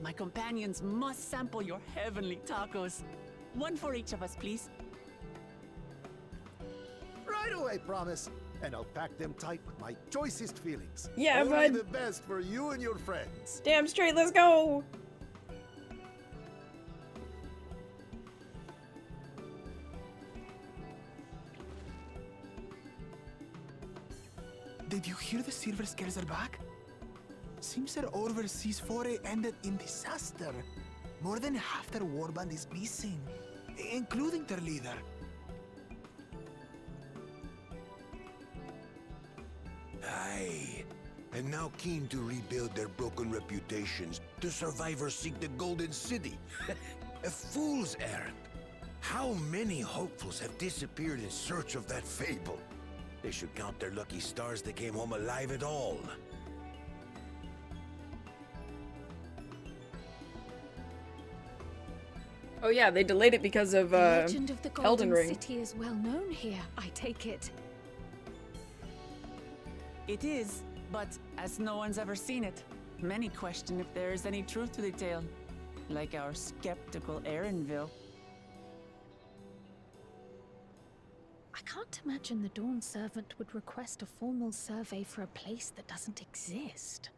My companions must sample your heavenly tacos. One for each of us, please. Right away, promise. And I'll pack them tight with my choicest feelings. Yeah, Only bud. the best for you and your friends. Damn straight, let's go! Did you hear the Silver Scales are back? Seems their overseas foray ended in disaster. More than half their warband is missing, including their leader. Aye. And now keen to rebuild their broken reputations, the survivors seek the Golden City. A fool's errand. How many hopefuls have disappeared in search of that fable? They should count their lucky stars they came home alive at all. Oh yeah, they delayed it because of, The legend of the Elden Golden Ring. City is well known here, I take it. It is, but as no one's ever seen it, many question if there is any truth to the tale. Like our skeptical Erinville. I can't imagine the Dawn Servant would request a formal survey for a place that doesn't exist.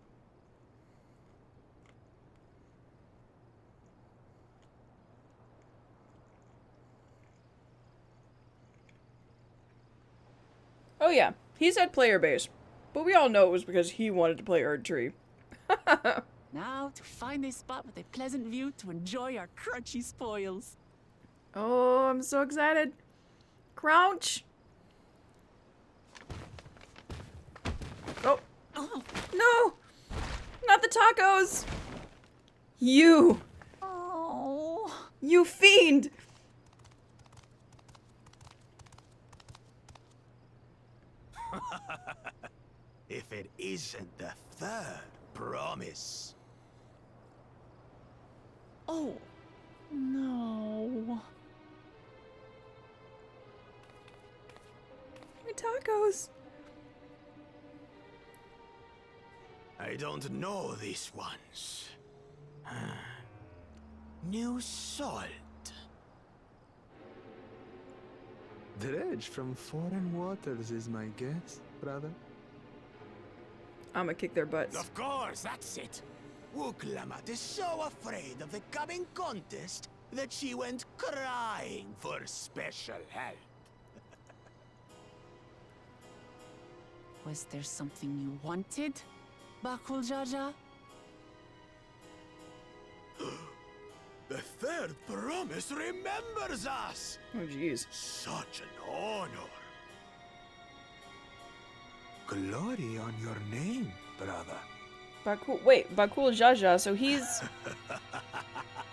Oh yeah, he said player base. But we all know it was because he wanted to play Erd Tree. Now to find a spot with a pleasant view to enjoy our crunchy spoils. Oh, I'm so excited. Crouch! Oh. Oh, No! Not the tacos! You! oh. You fiend! If it isn't the third promise. Oh, no. My tacos. I don't know these ones. New salt. Dredge from foreign waters is my guess, brother. I'm gonna kick their butts. Of course, that's it. Wuklamat is so afraid of the coming contest that she went crying for special help. Was there something you wanted, Bakul Jaja? The third promise remembers us! Oh, jeez. Such an honor. Glory on your name, brother. Bakul Jaja, so he's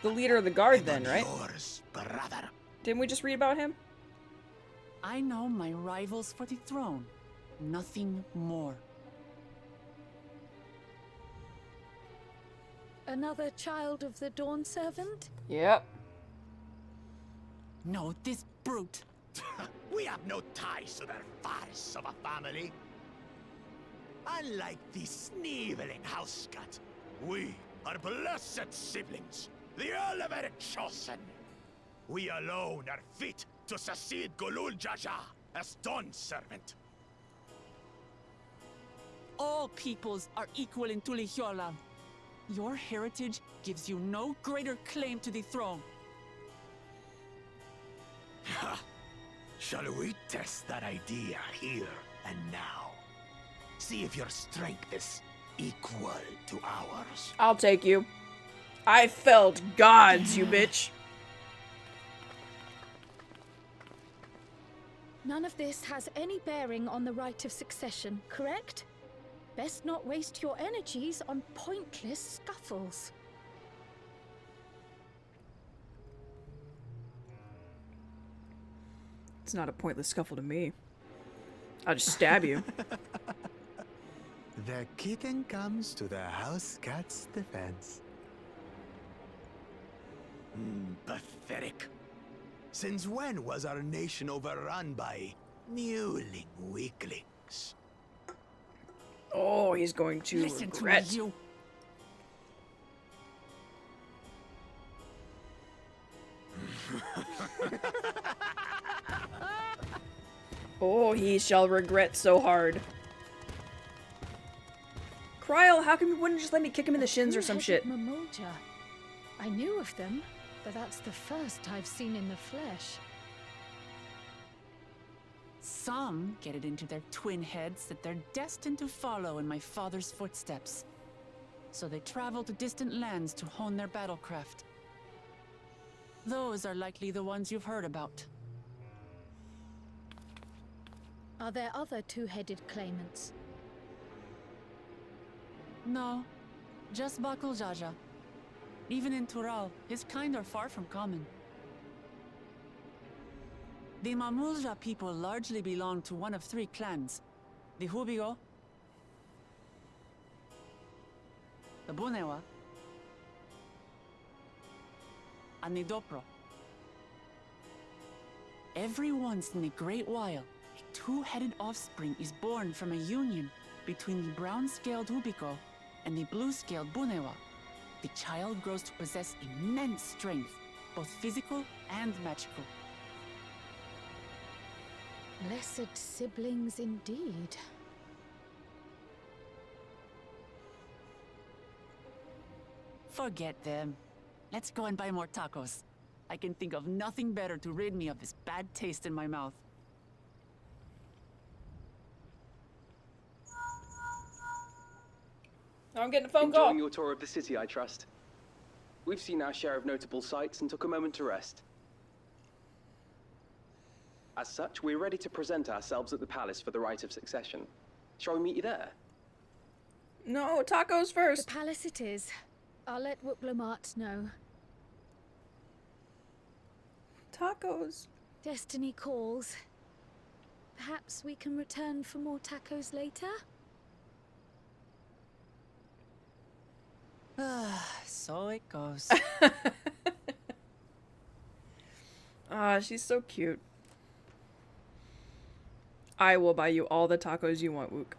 the leader of the guard then, right? Yours, brother. Didn't we just read about him? I know my rivals for the throne. Nothing more. Another child of the Dawn Servant? Yep. No, this brute. We have no ties to their farce of a family. Unlike the sneevling housecut, we are blessed siblings, the elevated chosen. We alone are fit to succeed Golul Jaja as Dawn Servant. All peoples are equal in Tulihiola. Your heritage gives you no greater claim to the throne. Shall we test that idea here and now? See if your strength is equal to ours. I'll take you. I felt gods, you bitch. None of this has any bearing on the right of succession, correct? Best not waste your energies on pointless scuffles. It's not a pointless scuffle to me. I'll just stab you. The kitten comes to the house cat's defense. Pathetic. Since when was our nation overrun by mewling weaklings? Oh, he's going to Listen regret. to me, you. Oh, he shall regret so hard. Kryl, how come you wouldn't just let me kick him in the shins or some shit? Mamulja. I knew of them, but that's the first I've seen in the flesh. Some get it into their twin heads that they're destined to follow in my father's footsteps. So they travel to distant lands to hone their battlecraft. Those are likely the ones you've heard about. Are there other two-headed claimants? No, just Bakul Jaja. Even in Tural, his kind are far from common. The Mamulja people largely belong to one of three clans. The Hubigo, the Bunewa, and the Dopro. Every once in the great while, a two-headed offspring is born from a union between the brown-scaled Hubigo and the blue-scaled Bunewa. The child grows to possess immense strength, both physical and magical. Blessed siblings indeed. Forget them. Let's go and buy more tacos. I can think of nothing better to rid me of this bad taste in my mouth. I'm getting a phone call. Enjoying your tour of the city, I trust. We've seen our share of notable sights and took a moment to rest. As such, we're ready to present ourselves at the palace for the rite of succession. Shall we meet you there? No, tacos The first. palace it is. I'll let Wuklamat know. Tacos. Destiny calls. Perhaps we can return for more tacos later? So it goes. Ah, she's so cute. I will buy you all the tacos you want, Wook.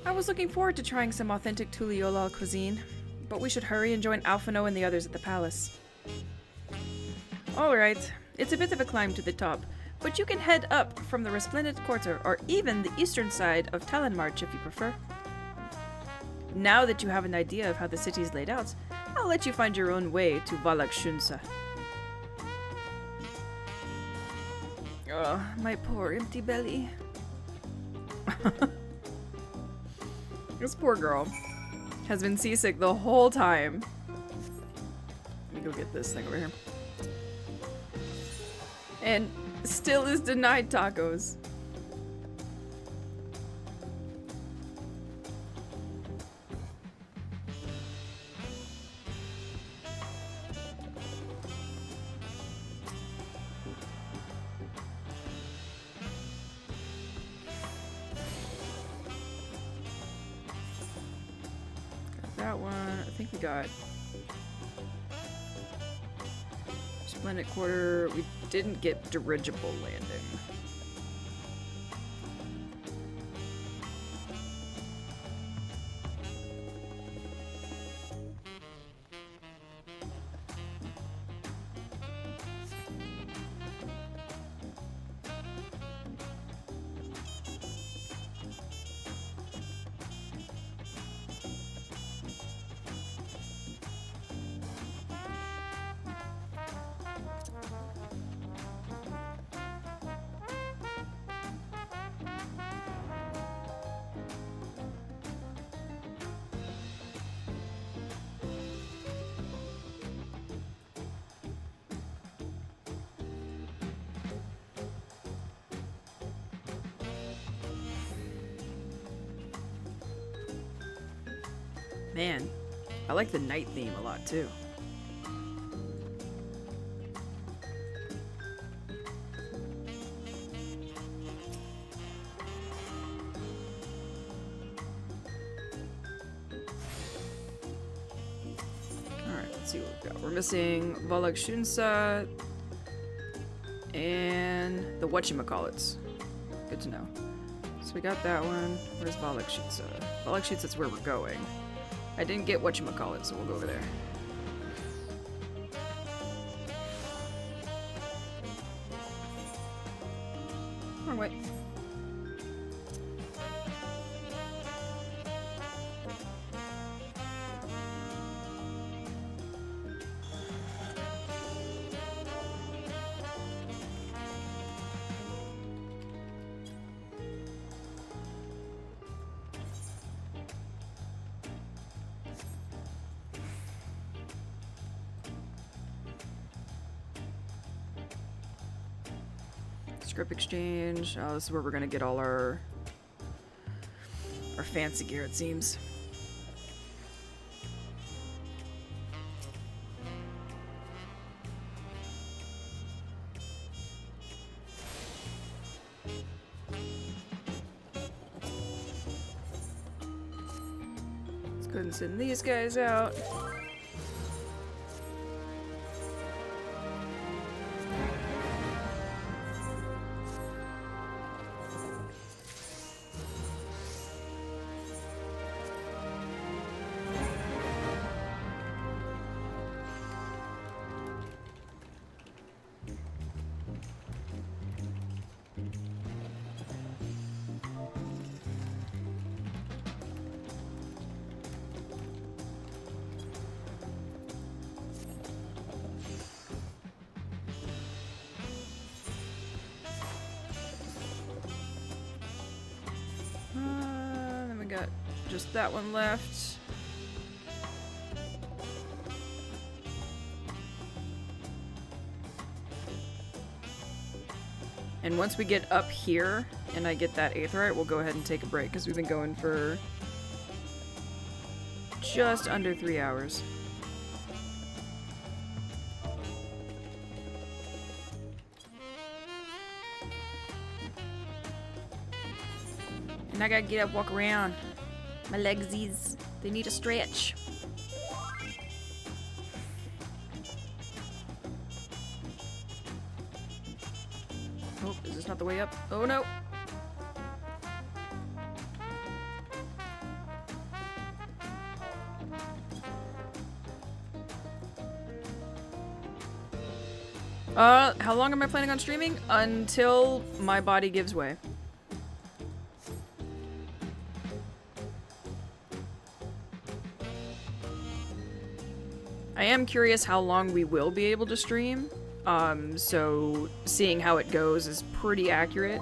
I was looking forward to trying some authentic Tuliyollal cuisine, but we should hurry and join Alphino and the others at the palace. Alright, it's a bit of a climb to the top, but you can head up from the Resplendent Quarter or even the eastern side of Talonmarch if you prefer. Now that you have an idea of how the city is laid out, I'll let you find your own way to Valak Shunsa. Oh, my poor empty belly. This poor girl has been seasick the whole time. Let me go get this thing over here. And still is denied tacos. That one, I think we got Splendid Quarter. We didn't get Dirigible Landing. Man, I like the night theme a lot too. Alright, let's see what we've got. We're missing Valak Shunsa and the whatchamacallits. Good to know. So we got that one. Where's Valak Shunsa? Valak Shunsa's where we're going. I didn't get whatchamacallit, so we'll go over there. Wrong way. Script exchange. Oh, this is where we're gonna get all our fancy gear, it seems. Let's go ahead and send these guys out. Then we got just that one left. And once we get up here and I get that aetheryte, we'll go ahead and take a break because we've been going for just under 3 hours. And I gotta get up, walk around. My legsies, they need a stretch. Oh, is this not the way up? Oh no. How long am I planning on streaming? Until my body gives way. I am curious how long we will be able to stream. So seeing how it goes is pretty accurate.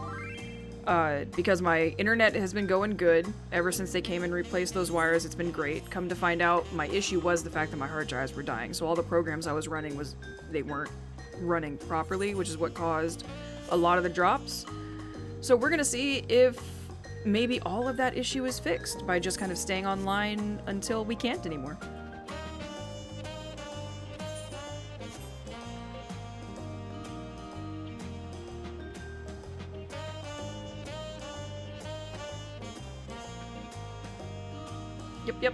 Because my internet has been going good ever since they came and replaced those wires. It's been great. Come to find out, my issue was the fact that my hard drives were dying. So all the programs I was running they weren't running properly, which is what caused a lot of the drops. So we're gonna see if maybe all of that issue is fixed by just kind of staying online until we can't anymore. Yep.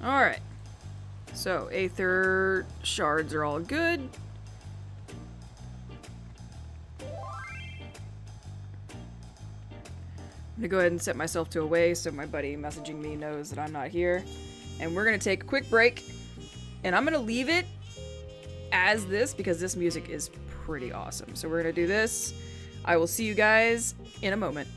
Alright. So, Aether shards are all good. I'm gonna go ahead and set myself to away so my buddy messaging me knows that I'm not here. And we're gonna take a quick break. And I'm gonna leave it as this because this music is pretty awesome. So we're gonna do this. I will see you guys in a moment.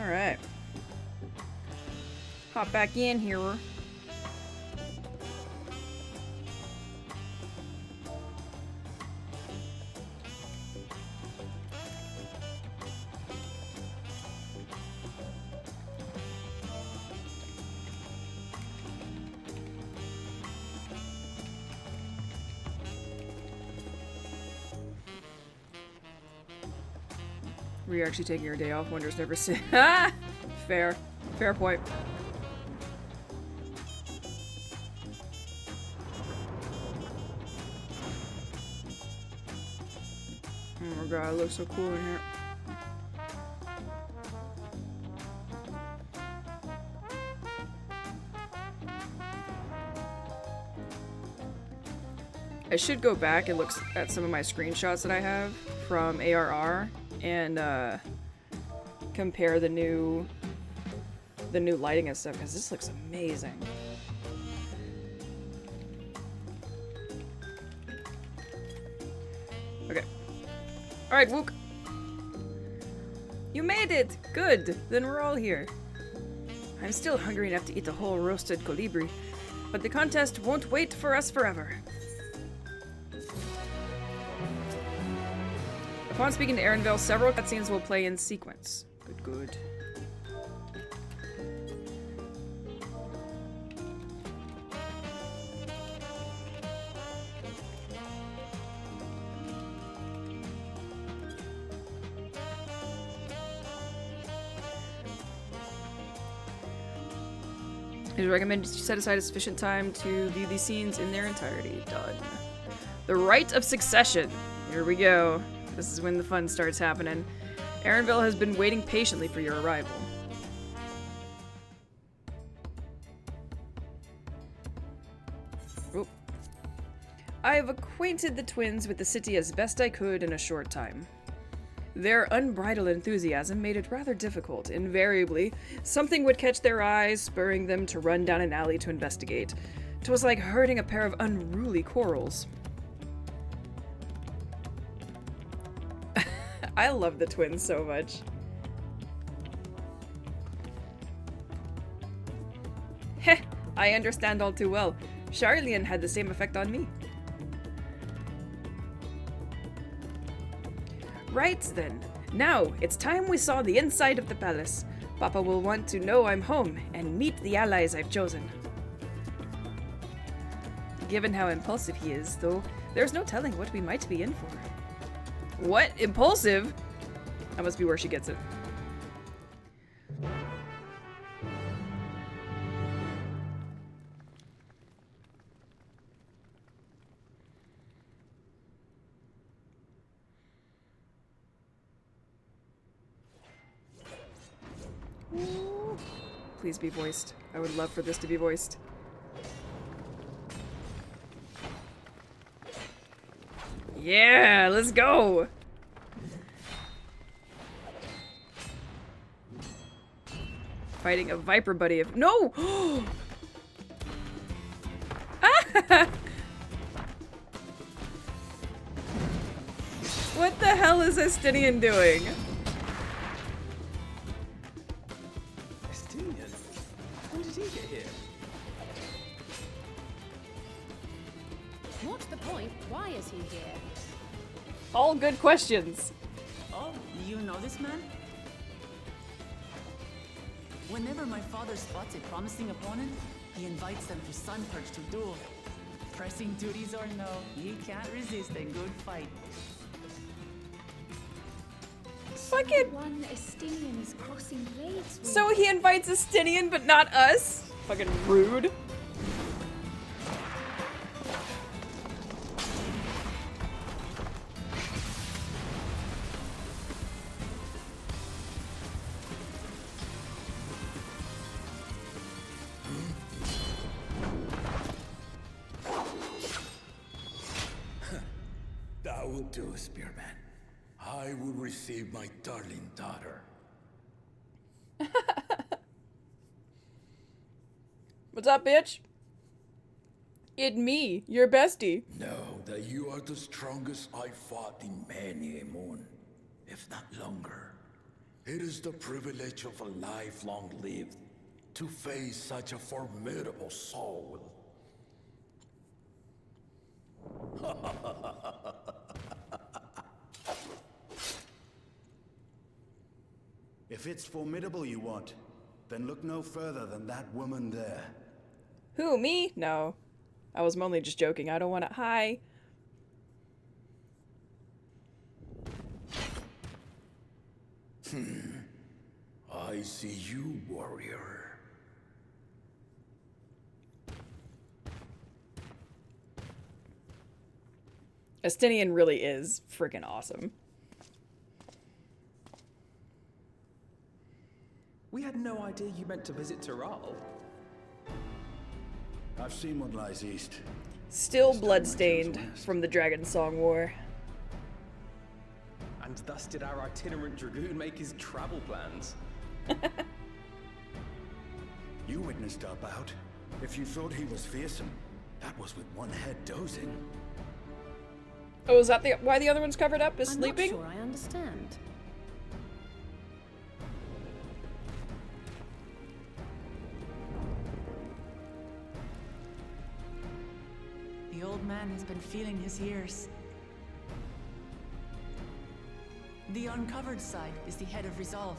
Alright. Hop back in here. We're actually taking her day off. Wonders never see. Fair. Fair point. Oh my god, it looks so cool in here. I should go back and look at some of my screenshots that I have from ARR and compare the new lighting and stuff, because this looks amazing. Okay. Alright, Wook. You made it! Good! Then we're all here. I'm still hungry enough to eat a whole roasted colibri, but the contest won't wait for us forever. Upon speaking to Erenville, several cutscenes will play in sequence. Good, good. It is recommended you set aside a sufficient time to view these scenes in their entirety. Done. The Rite of Succession. Here we go. This is when the fun starts happening. Erenville has been waiting patiently for your arrival. Oop. I have acquainted the twins with the city as best I could in a short time. Their unbridled enthusiasm made it rather difficult. Invariably, something would catch their eyes, spurring them to run down an alley to investigate. 'Twas like herding a pair of unruly corals. I love the twins so much. Heh, I understand all too well. Charlian had the same effect on me. Right then. Now, it's time we saw the inside of the palace. Papa will want to know I'm home and meet the allies I've chosen. Given how impulsive he is, though, there's no telling what we might be in for. What? Impulsive? That must be where she gets it. Please be voiced. I would love for this to be voiced. Yeah, let's go! Fighting a viper buddy of— No! Ah! What the hell is Estinian doing? Estinian? When did he get here? What's the point? Why is he here? All good questions. Oh, you know this man? Whenever my father spots a promising opponent, he invites them to Sunperch to duel. Pressing duties or no, he can't resist a good fight. Fucking— One Estinian is crossing blades with. So he invites Estinian, but not us? Fucking rude. That will do, Spearman. I will receive my darling daughter. What's up, bitch? It me, your bestie. Know that you are the strongest I fought in many a moon, if not longer. It is the privilege of a life long lived to face such a formidable soul. If it's formidable you want, then look no further than that woman there. Who, me? No. I was only just joking. I don't want to. Hi. I see you, warrior. Estinian really is freaking awesome. We had no idea you meant to visit Tyrell. I've seen what lies east. Still This time I bloodstained chose west. from the Dragon Song War. And thus did our itinerant dragoon make his travel plans. You witnessed our bout. If you thought he was fearsome, that was with one head dozing. Oh, is that why the other one's covered up? Is I'm sleeping? not sure I understand. The old man has been feeling his years. The uncovered side is the head of resolve,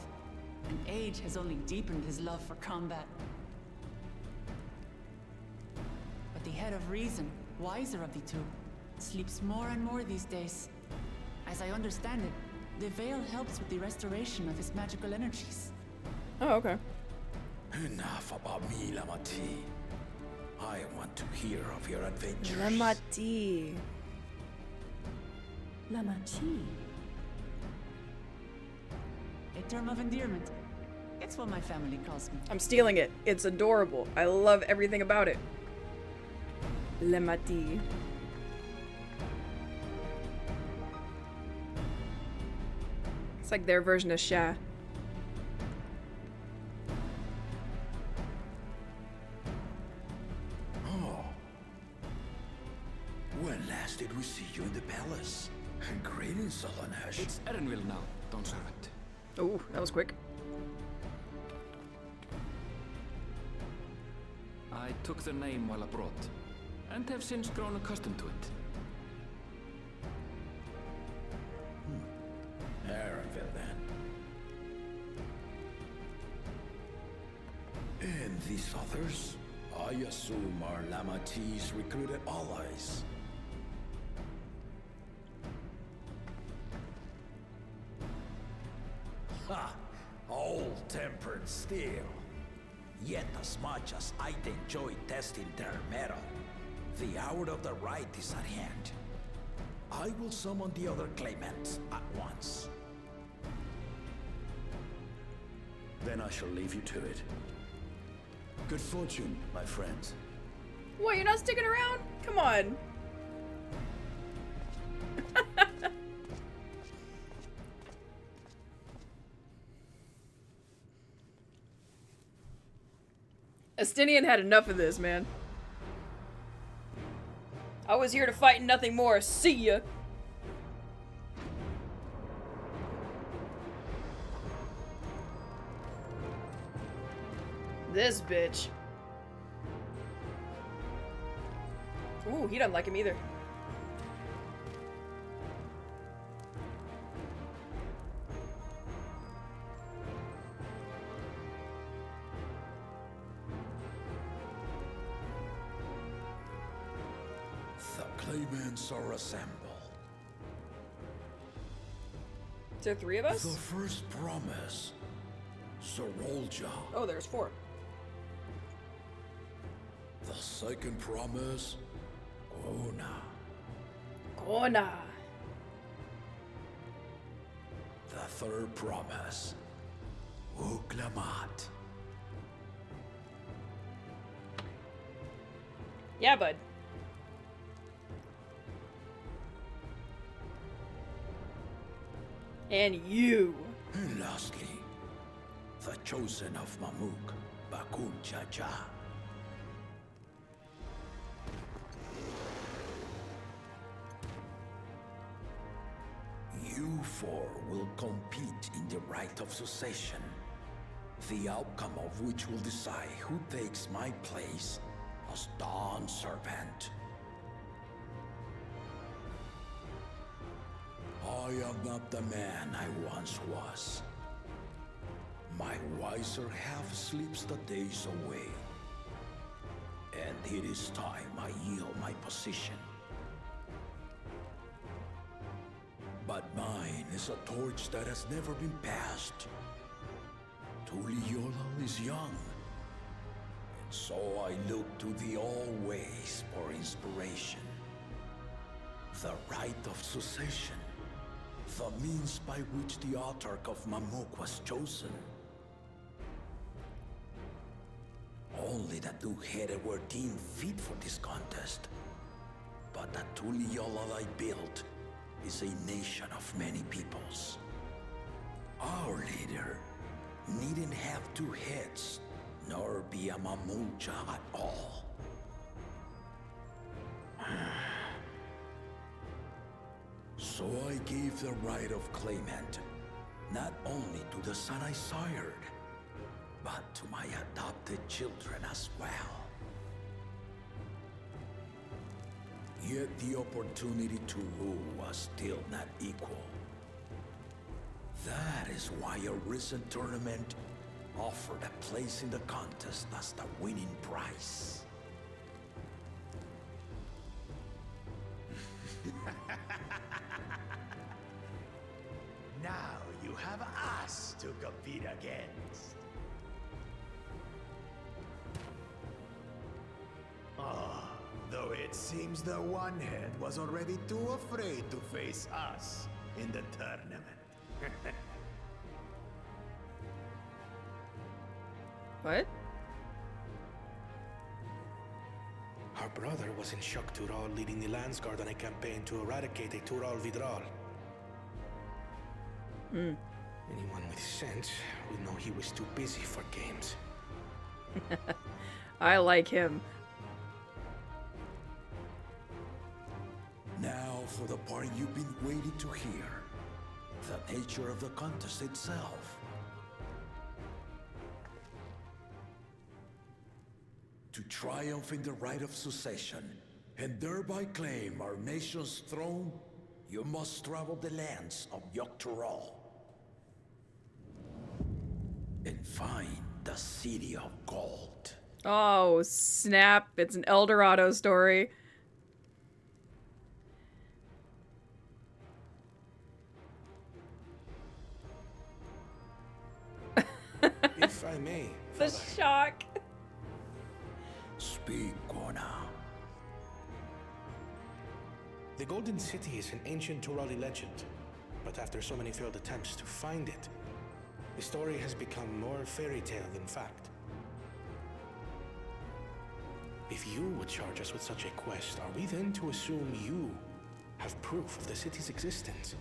and age has only deepened his love for combat. But the head of reason, wiser of the two, sleeps more and more these days. As I understand it, the veil helps with the restoration of his magical energies. Oh, okay. Enough about me, Lamati. I want to hear of your adventures. Lamati. Lamachi. A term of endearment. It's what my family calls me. I'm stealing it. It's adorable. I love everything about it. Lamati. It's like their version of Sha. Oh. When last did we see you in the palace? Greetings, Solonesh. It's Erenville now, Dawnservant. Oh, that was quick. I took the name while abroad, and have since grown accustomed to it. Erenville, then. And these others? I assume are Lamati's recruited allies. Ha! Old-tempered steel. Yet as much as I'd enjoy testing their metal, the hour of the right is at hand. I will summon the other claimants at once. Then I shall leave you to it. Good fortune, my friends. What, you're not sticking around? Come on. Estinian had enough of this, man. I was here to fight and nothing more. See ya. This bitch. Ooh, he doesn't like him either. The claimants are assembled. Is there three of The us? first promise, Sorolja. Oh, there's four. The second promise, Ona. Kona. The third promise, Uklamat. Yeah, bud. And you. And lastly, the chosen of Mamuk, Bakun Chacha. You four will compete in the rite of succession, the outcome of which will decide who takes my place as Dawn Servant. I am not the man I once was. My wiser half slips the days away, and it is time I yield my position. But mine is a torch that has never been passed. Tuliyollal is young, and so I look to the always for inspiration. The rite of succession, the means by which the autarch of Mamuk was chosen. Only the two-headed were deemed fit for this contest. But the Tuliyollal I built is a nation of many peoples. Our leader needn't have two heads, nor be a Mamuja at all. So I gave the right of claimant, not only to the son I sired, but to my adopted children as well. Yet the opportunity to rule was still not equal. That is why a recent tournament offered a place in the contest as the winning prize. Now you have us to compete against. Though it seems the One-Head was already too afraid to face us in the tournament. What? Our brother was in Shock Tural leading the Landsguard on a campaign to eradicate a Tural Vidral. Anyone with sense would know he was too busy for games. I like him. Now for the part you've been waiting to hear. The nature of the contest itself. To triumph in the rite of succession, and thereby claim our nation's throne, you must travel the lands of Yogg-Tural and find the City of Gold. Oh, snap. It's an El Dorado story. If I may, The Father. shock. Speak, Kona. The Golden City is an ancient Turali legend, but after so many failed attempts to find it, the story has become more fairy tale than fact. If you would charge us with such a quest, are we then to assume you have proof of the city's existence?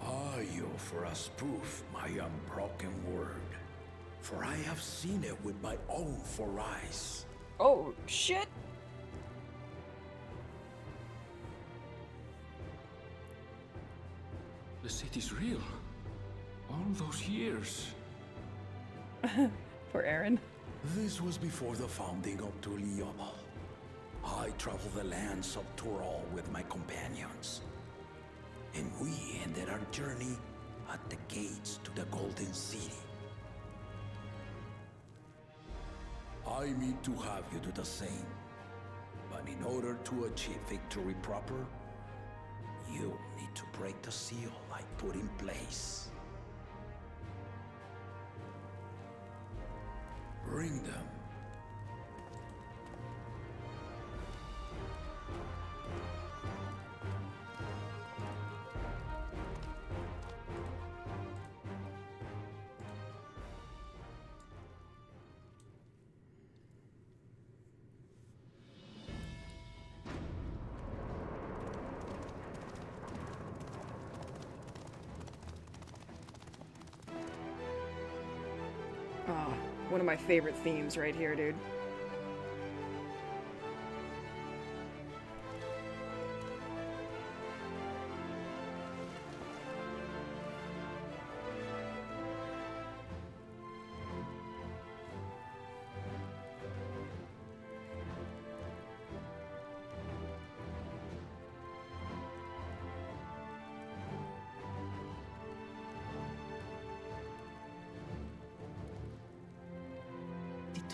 I offer as proof my unbroken word, for I have seen it with my own four eyes. Oh, shit. The city's real. All those years. Poor Aaron. This was before the founding of Tuliyollal. I traveled the lands of Tural with my companions, and we ended our journey at the gates to the Golden City. I mean to have you do the same, but in order to achieve victory proper, you need to break the seal I put in place. Bring them. Oh, one of my favorite themes right here, dude.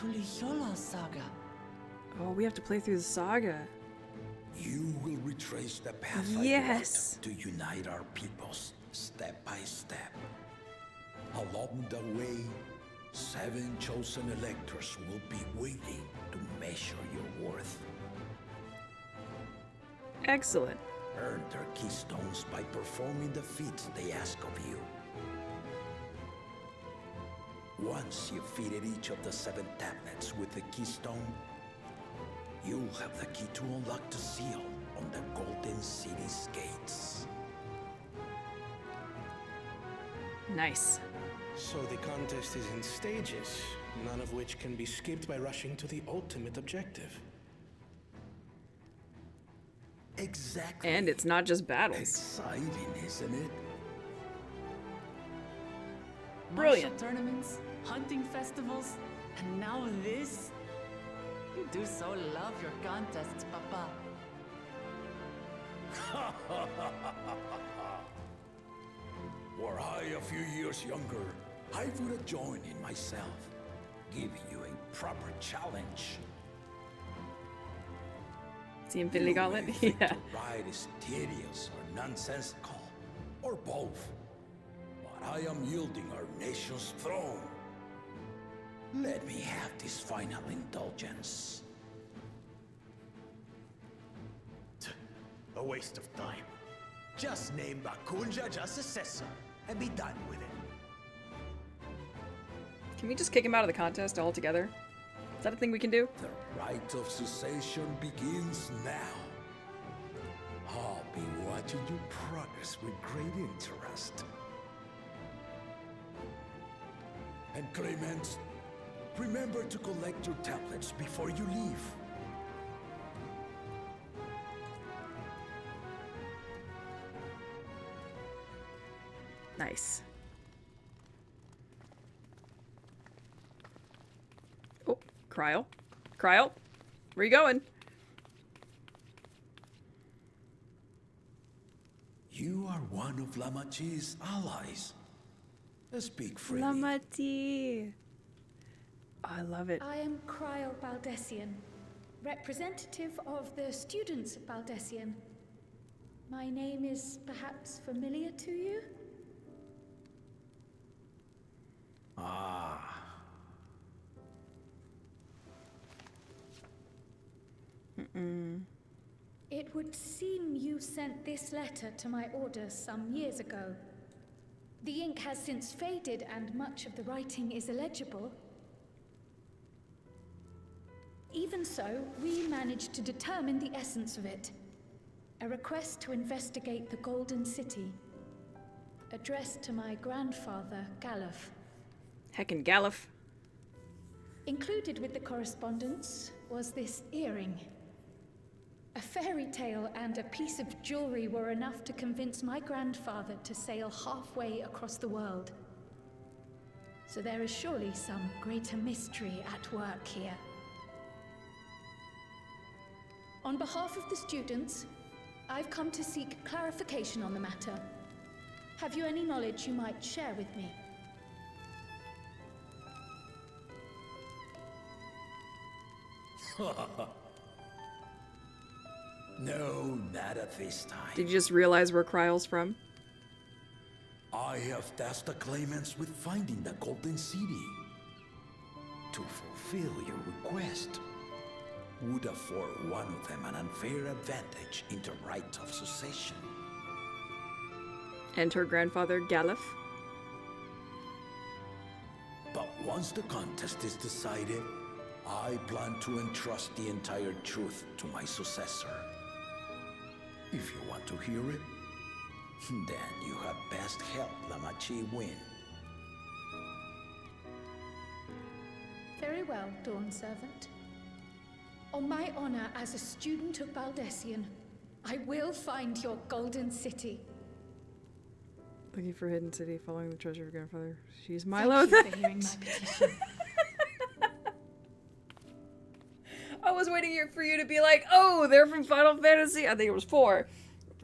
Tuliyola saga. Oh, we have to play through the saga. You will retrace the path Yes. I walked to unite our peoples, step by step. Along the way, 7 chosen electors will be waiting to measure your worth. Excellent. Earn their keystones by performing the feats they ask of you. Once you've fitted each of the 7 tablets with the keystone, you'll have the key to unlock the seal on the Golden City's gates. Nice. So the contest is in stages, none of which can be skipped by rushing to the ultimate objective. Exactly. And it's not just battles. Exciting, isn't it? Brilliant. Martial tournaments, hunting festivals, and now this? You do so love your contests, Papa. Were I a few years younger, I would have joined in myself, giving you a proper challenge. The Infinity Gauntlet? You may think Yeah. to ride is tedious or nonsensical, or both. But I am yielding our nation's throne. Let me have this final indulgence. A waste of time. Just name Bakunja just successor and be done with it. Can we just kick him out of the contest altogether? Is that a thing we can do? The rite of cessation begins now. I'll be watching you progress with great interest. And Clemens, remember to collect your tablets before you leave. Nice. Oh, Kryl. Kryl, where you going? You are one of Lamachi's allies. Speak freely. Lamati. Oh, I love it. I am Kryl Baldessian, representative of the students of Baldessian. My name is perhaps familiar to you? Ah. It would seem you sent this letter to my orders some years ago. The ink has since faded and much of the writing is illegible. Even so, we managed to determine the essence of it. A request to investigate the Golden City, addressed to my grandfather, Galuf. Heckin' Galuf. Included with the correspondence was this earring. A fairy tale and a piece of jewelry were enough to convince my grandfather to sail halfway across the world. So there is surely some greater mystery at work here. On behalf of the students, I've come to seek clarification on the matter. Have you any knowledge you might share with me? No, not at this time. Did you just realize where Kryl's from? I have tasked the claimants with finding the Golden City. To fulfill your request would afford one of them an unfair advantage in the right of succession. And her grandfather, Galuf? But once the contest is decided, I plan to entrust the entire truth to my successor. If you want to hear it, then you had best help Lamachi win. Very well, Dawn Servant. On my honor as a student of Baldessian, I will find your Golden City. Looking for hidden city, following the treasure of grandfather. She's Thank Milo. you for hearing my petition. I was waiting for you to be like, oh, they're from Final Fantasy. I think it was 4.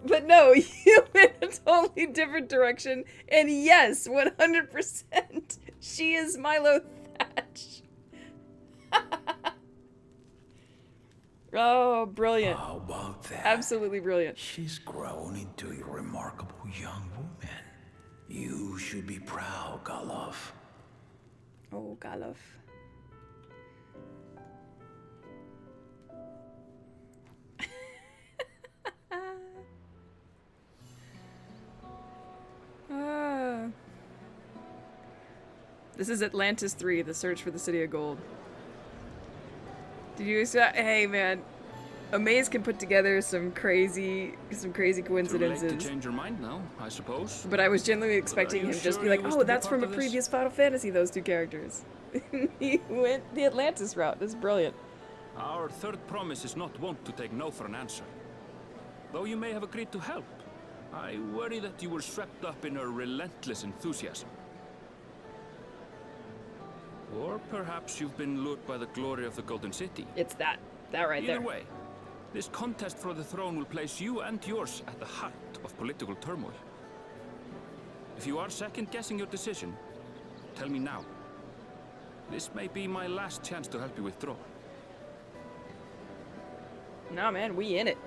But no, you went a totally different direction. And yes, 100%, she is Milo Thatch. Oh, brilliant. How about that? Absolutely brilliant. She's grown into a remarkable young woman. You should be proud, Galov. Oh, Galov. This is Atlantis 3, the search for the City of Gold. Did you hey man, Amaze can put together some crazy coincidences. Too late to change your mind now, I suppose. But I was genuinely expecting him just be like, oh, that's from a this? previous Final Fantasy, those two characters. He went the Atlantis route. This is brilliant. Our third promise is not wont to take no for an answer. Though you may have agreed to help, I worry that you were swept up in a relentless enthusiasm. Or perhaps you've been lured by the glory of the Golden City. It's that right there. Either way, this contest for the throne will place you and yours at the heart of political turmoil. If you are second-guessing your decision, tell me now. This may be my last chance to help you withdraw. Nah, man, we in it.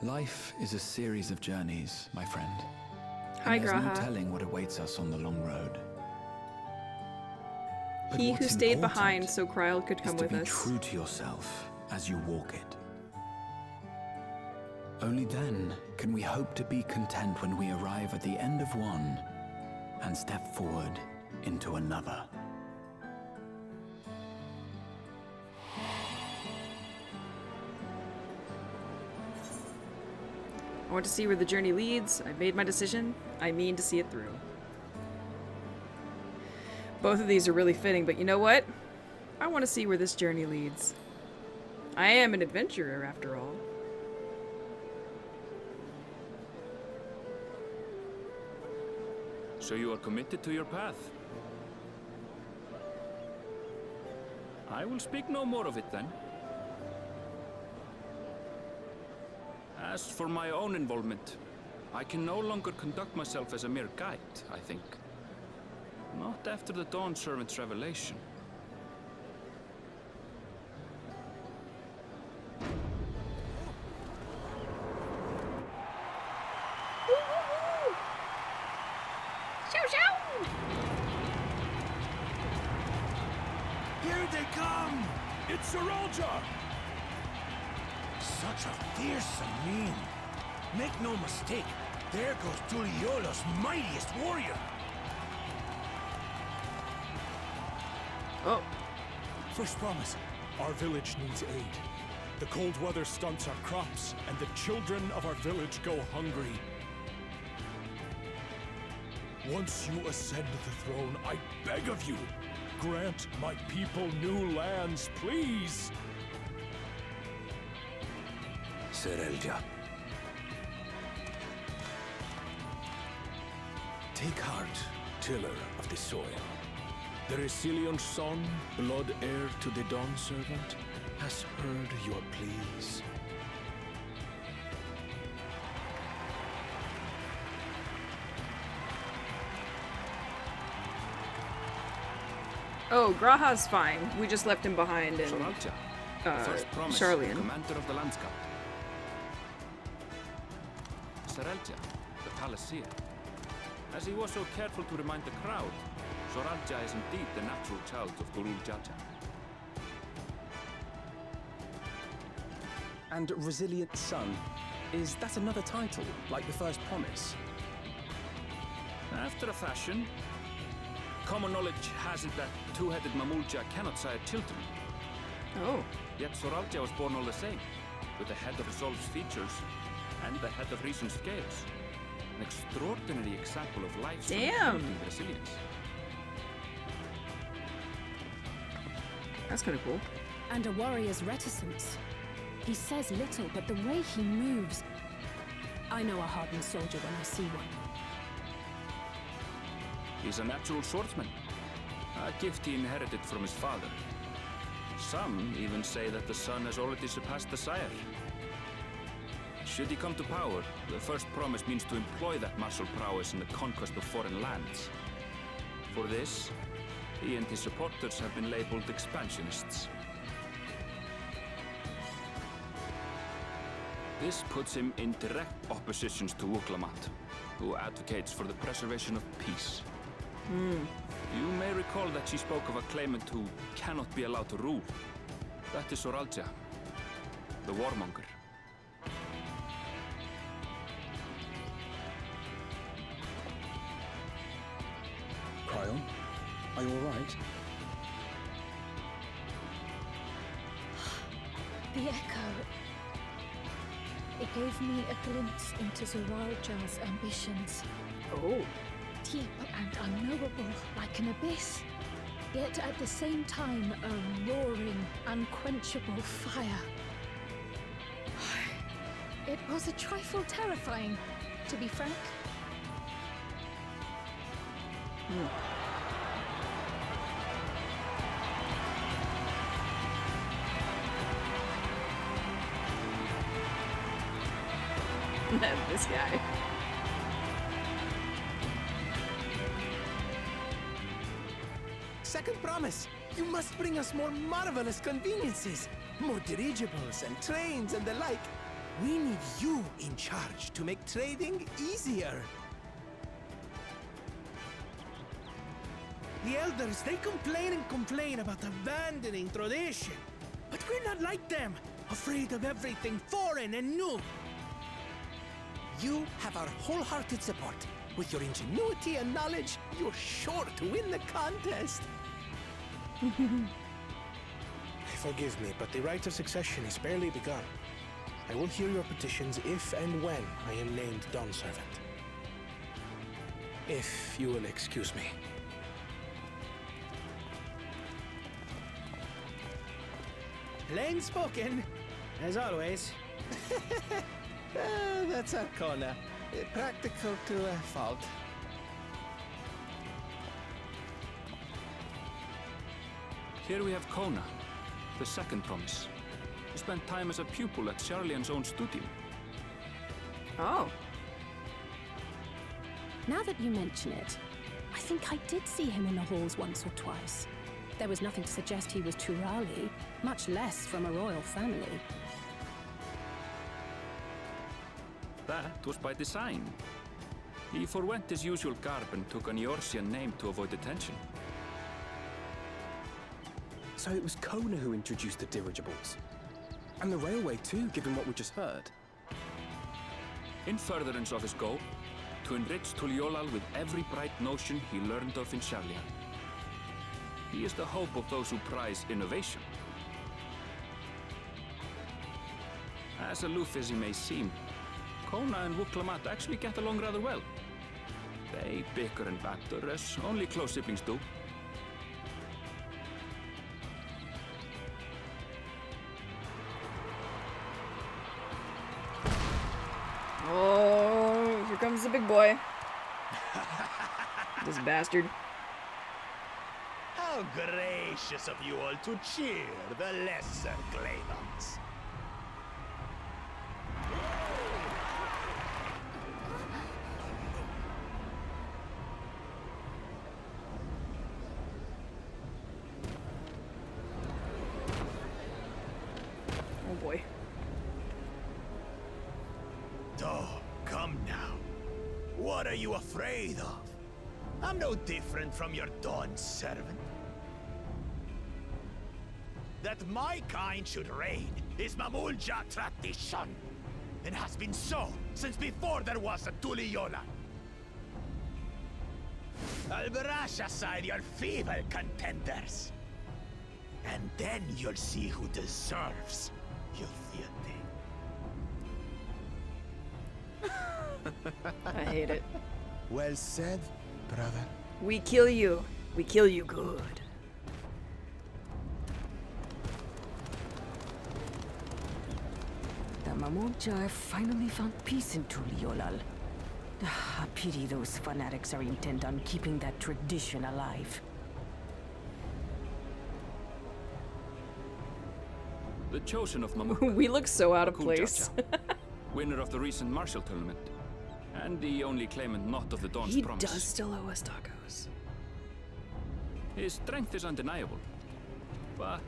Life is a series of journeys, my friend. Hi, and there's no Graha. telling what awaits us on the long road. But He who what's stayed important behind so Kryl could is come to with be us. true to yourself as you walk it. Only then can we hope to be content when we arrive at the end of one and step forward into another. I want to see where the journey leads. I've made my decision. I mean to see it through. Both of these are really fitting, but you know what? I want to see where this journey leads. I am an adventurer, after all. So you are committed to your path? I will speak no more of it then. As for my own involvement, I can no longer conduct myself as a mere guide, I think. Not after the Dawn Servant's revelation. Here they come! It's Saralja! Such a fearsome mien. Make no mistake, there goes Tuliola's mightiest warrior. Oh. First promise, our village needs aid. The cold weather stunts our crops, and the children of our village go hungry. Once you ascend the throne, I beg of you, grant my people new lands, please! Serelja. Take heart, tiller of the soil. The Resilion son, blood heir to the Dawn Servant, has heard your pleas. Oh, Graha's fine. We just left him behind in Soralja, the first promise, Charlian. commander of the landscape. Serelja, the palaceer. As he was so careful to remind the crowd, Soralja is indeed the natural child of Gurul Jaja. And Resilient Son, is that another title, like the first promise? After a fashion, common knowledge has it that two-headed Mamulja cannot sire children. Oh. Yet Soralja was born all the same, with the head of Resolve's features and the head of Reason's scales. An extraordinary example of life's unfolding resilience. That's kind of cool. And a warrior's reticence. He says little, but the way he moves... I know a hardened soldier when I see one. He's a natural swordsman, a gift he inherited from his father. Some even say that the son has already surpassed the sire. Should he come to power, the first promise means to employ that martial prowess in the conquest of foreign lands. For this, he and his supporters have been labeled expansionists. This puts him in direct opposition to Wuklamat, who advocates for the preservation of peace. You may recall that she spoke of a claimant who cannot be allowed to rule. That is Soralja, the warmonger. Cryon, are you alright? The echo. It gave me a glimpse into Zoralja's ambitions. Oh. Deep and unknowable, like an abyss. Yet at the same time, a roaring, unquenchable fire. It was a trifle terrifying, to be frank. This guy. Second promise, you must bring us more marvelous conveniences. More dirigibles and trains and the like. We need you in charge to make trading easier. The elders, they complain and complain about abandoning tradition. But we're not like them, afraid of everything foreign and new. You have our wholehearted support. With your ingenuity and knowledge, you're sure to win the contest. Forgive me, but the right of succession is barely begun. I will hear your petitions if and when I am named Dawn Servant. If you will excuse me. Plain spoken, as always. That's Arcona. Practical to a fault. Here we have Kona, the second promise. He spent time as a pupil at Charlian's own studio. Oh. Now that you mention it, I think I did see him in the halls once or twice. There was nothing to suggest he was Turali, much less from a royal family. That was by design. He forwent his usual garb and took an Eorzean name to avoid attention. So it was Kona who introduced the dirigibles. And the railway too, given what we just heard. In furtherance of his goal, to enrich Tuliolal with every bright notion he learned of in Charlian. He is the hope of those who prize innovation. As aloof as he may seem, Kona and Wuklamat actually get along rather well. They bicker and banter as only close siblings do. Oh, here comes the big boy. This bastard. How gracious of you all to cheer the lesser claimants. Oh boy. Oh, come now. What are you afraid of? I'm no different from your Dawn servant. That my kind should reign is Mamulja tradition, and has been so since before there was a Tuliyola. I'll brush aside your feeble contenders, and then you'll see who deserves your fealty. I hate it. Well said, brother. We kill you. We kill you good. The Mamulja finally found peace in Tuliolal. A pity those fanatics are intent on keeping that tradition alive. The chosen of Mamulja. We look so out of place. winner of the recent martial tournament, and the only claimant not of the Dawn's He promise. does still owe us tacos. His strength is undeniable, but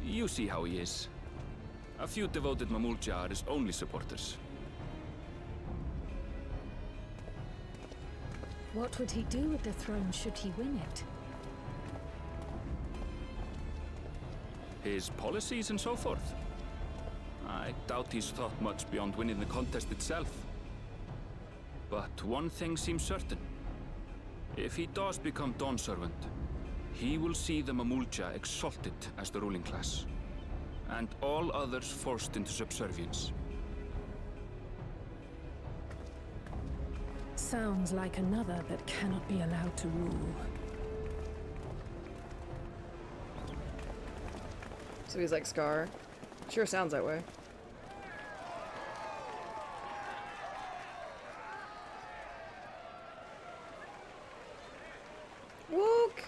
you see how he is. A few devoted Mamulja are his only supporters. What would he do with the throne should he win it? His policies and so forth. I doubt he's thought much beyond winning the contest itself. But one thing seems certain. If he does become Dawn Servant, he will see the Mamulja exalted as the ruling class, and all others forced into subservience. Sounds like another that cannot be allowed to rule. So he's like Scar. Sure sounds that way. Wook!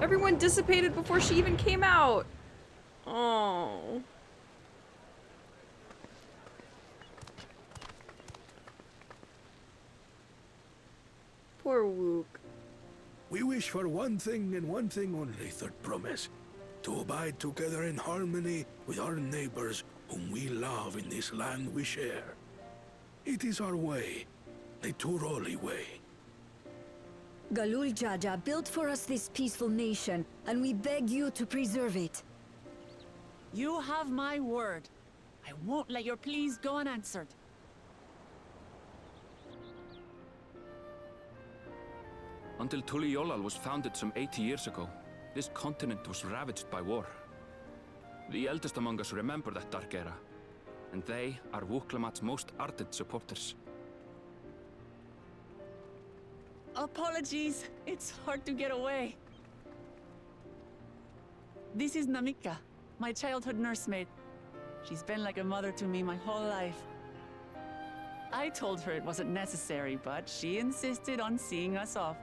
Everyone dissipated before she even came out! Oh. Poor Wook. We wish for one thing and one thing only, Third Promise. To abide together in harmony with our neighbors whom we love in this land we share. It is our way, the Turoli way. Galul Jaja built for us this peaceful nation, and we beg you to preserve it. You have my word. I won't let your pleas go unanswered. Until Tuliyollal was founded some 80 years ago, this continent was ravaged by war. The eldest among us remember that dark era, and they are Wuklamat's most ardent supporters. Apologies. It's hard to get away. This is Namika, my childhood nursemaid. She's been like a mother to me my whole life. I told her it wasn't necessary, but she insisted on seeing us off.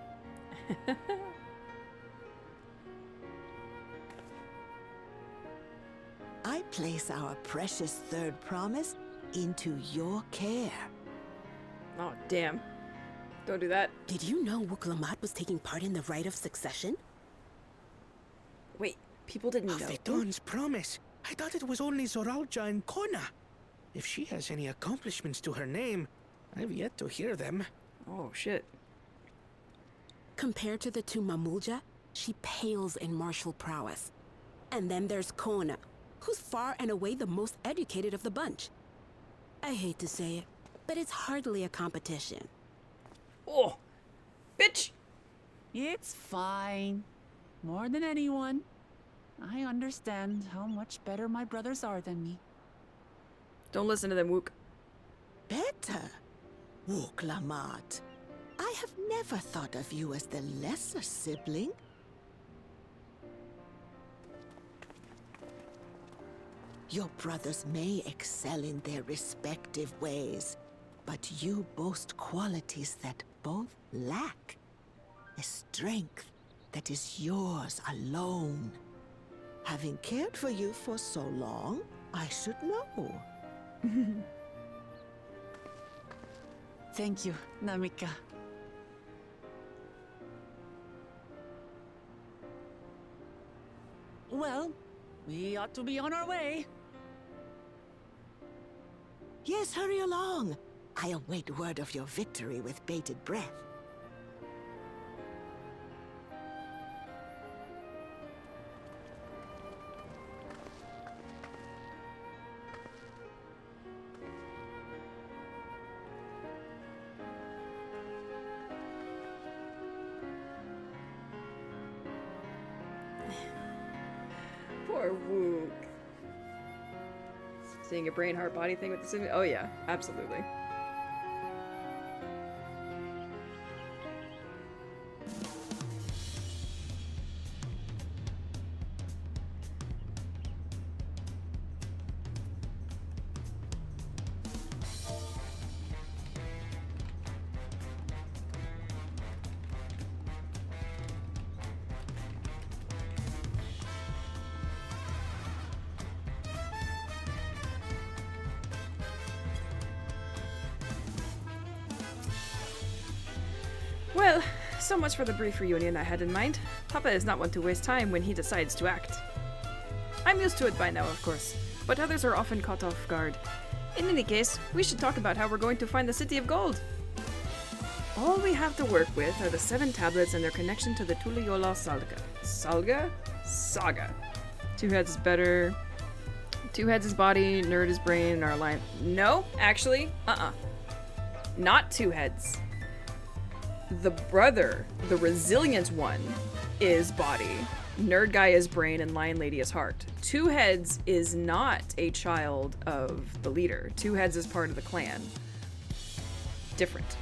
I place our precious Third Promise into your care. Oh, damn. Don't do that. Did you know Wuklamat was taking part in the rite of succession? Wait, people didn't know. The Dawn's Promise. I thought it was only Zoralja and Kona. If she has any accomplishments to her name, I've yet to hear them. Oh, shit. Compared to the two Mamulja, she pales in martial prowess. And then there's Kona, who's far and away the most educated of the bunch. I hate to say it, but it's hardly a competition. Oh, bitch! It's fine. More than anyone. I understand how much better my brothers are than me. Don't listen to them, Wook. Better? Wuklamat. I have never thought of you as the lesser sibling. Your brothers may excel in their respective ways, but you boast qualities that both lack. A strength that is yours alone. Having cared for you for so long, I should know. Thank you, Namika. Well, we ought to be on our way. Yes, hurry along. I await word of your victory with bated breath. Poor Wook. Seeing a brain, heart, body thing with the sim. Oh yeah, absolutely. so much for the brief reunion I had in mind. Papa is not one to waste time when he decides to act. I'm used to it by now, of course, but others are often caught off guard. In any case, we should talk about how we're going to find the City of Gold. All we have to work with are the 7 tablets and their connection to the Tuliyollal Saga. 2 heads is better. 2 heads is body, nerd is brain, and our line. No, actually, not 2 heads. The brother, the resilient one, is body. Nerd guy is brain and lion lady is heart. 2 heads is not a child of the leader. 2 heads is part of the clan. Different.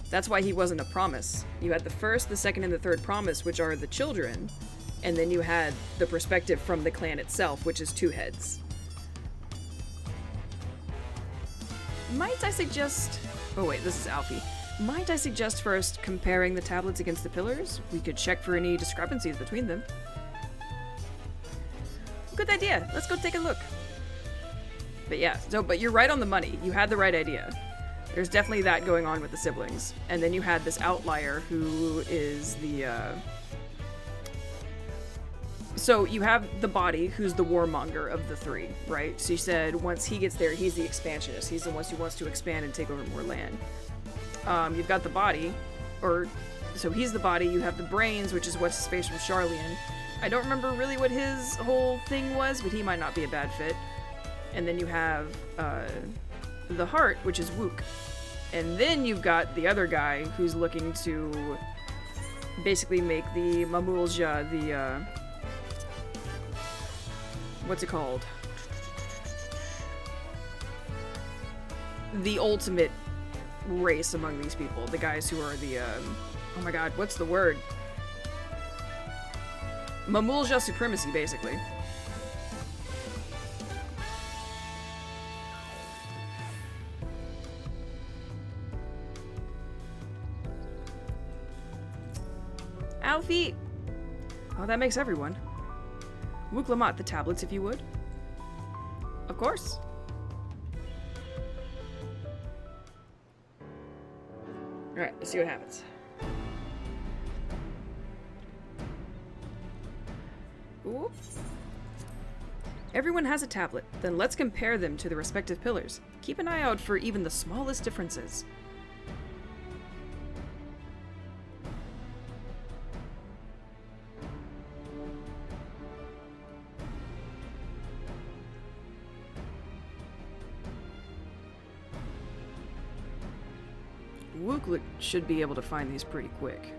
That's why he wasn't a promise. You had the first, the second, and the third promise, which are the children, and then you had the perspective from the clan itself, which is 2 heads. Might I suggest... Oh wait, this is Alfie. Might I suggest first comparing the tablets against the pillars? We could check for any discrepancies between them. Good idea. Let's go take a look. But yeah, but you're right on the money. You had the right idea. There's definitely that going on with the siblings. And then you had this outlier who is the, So you have the body, who's the warmonger of the 3, right? So you said once he gets there, he's the expansionist. He's the one who wants to expand and take over more land. You've got the body, so he's the body. You have the brains, which is what's his face from Charlian. I don't remember really what his whole thing was, but he might not be a bad fit. And then you have the heart, which is Wook. And then you've got the other guy who's looking to basically make the Mamulja the, what's it called? The ultimate race among these people. The guys who are the, oh my god, what's the word? Mamulja supremacy, basically. Alfie! Oh, that makes everyone. Wook Lamont, the tablets, if you would. Of course. Alright, let's see what happens. Ooh. Everyone has a tablet, then let's compare them to the respective pillars. Keep an eye out for even the smallest differences. Wook should be able to find these pretty quick.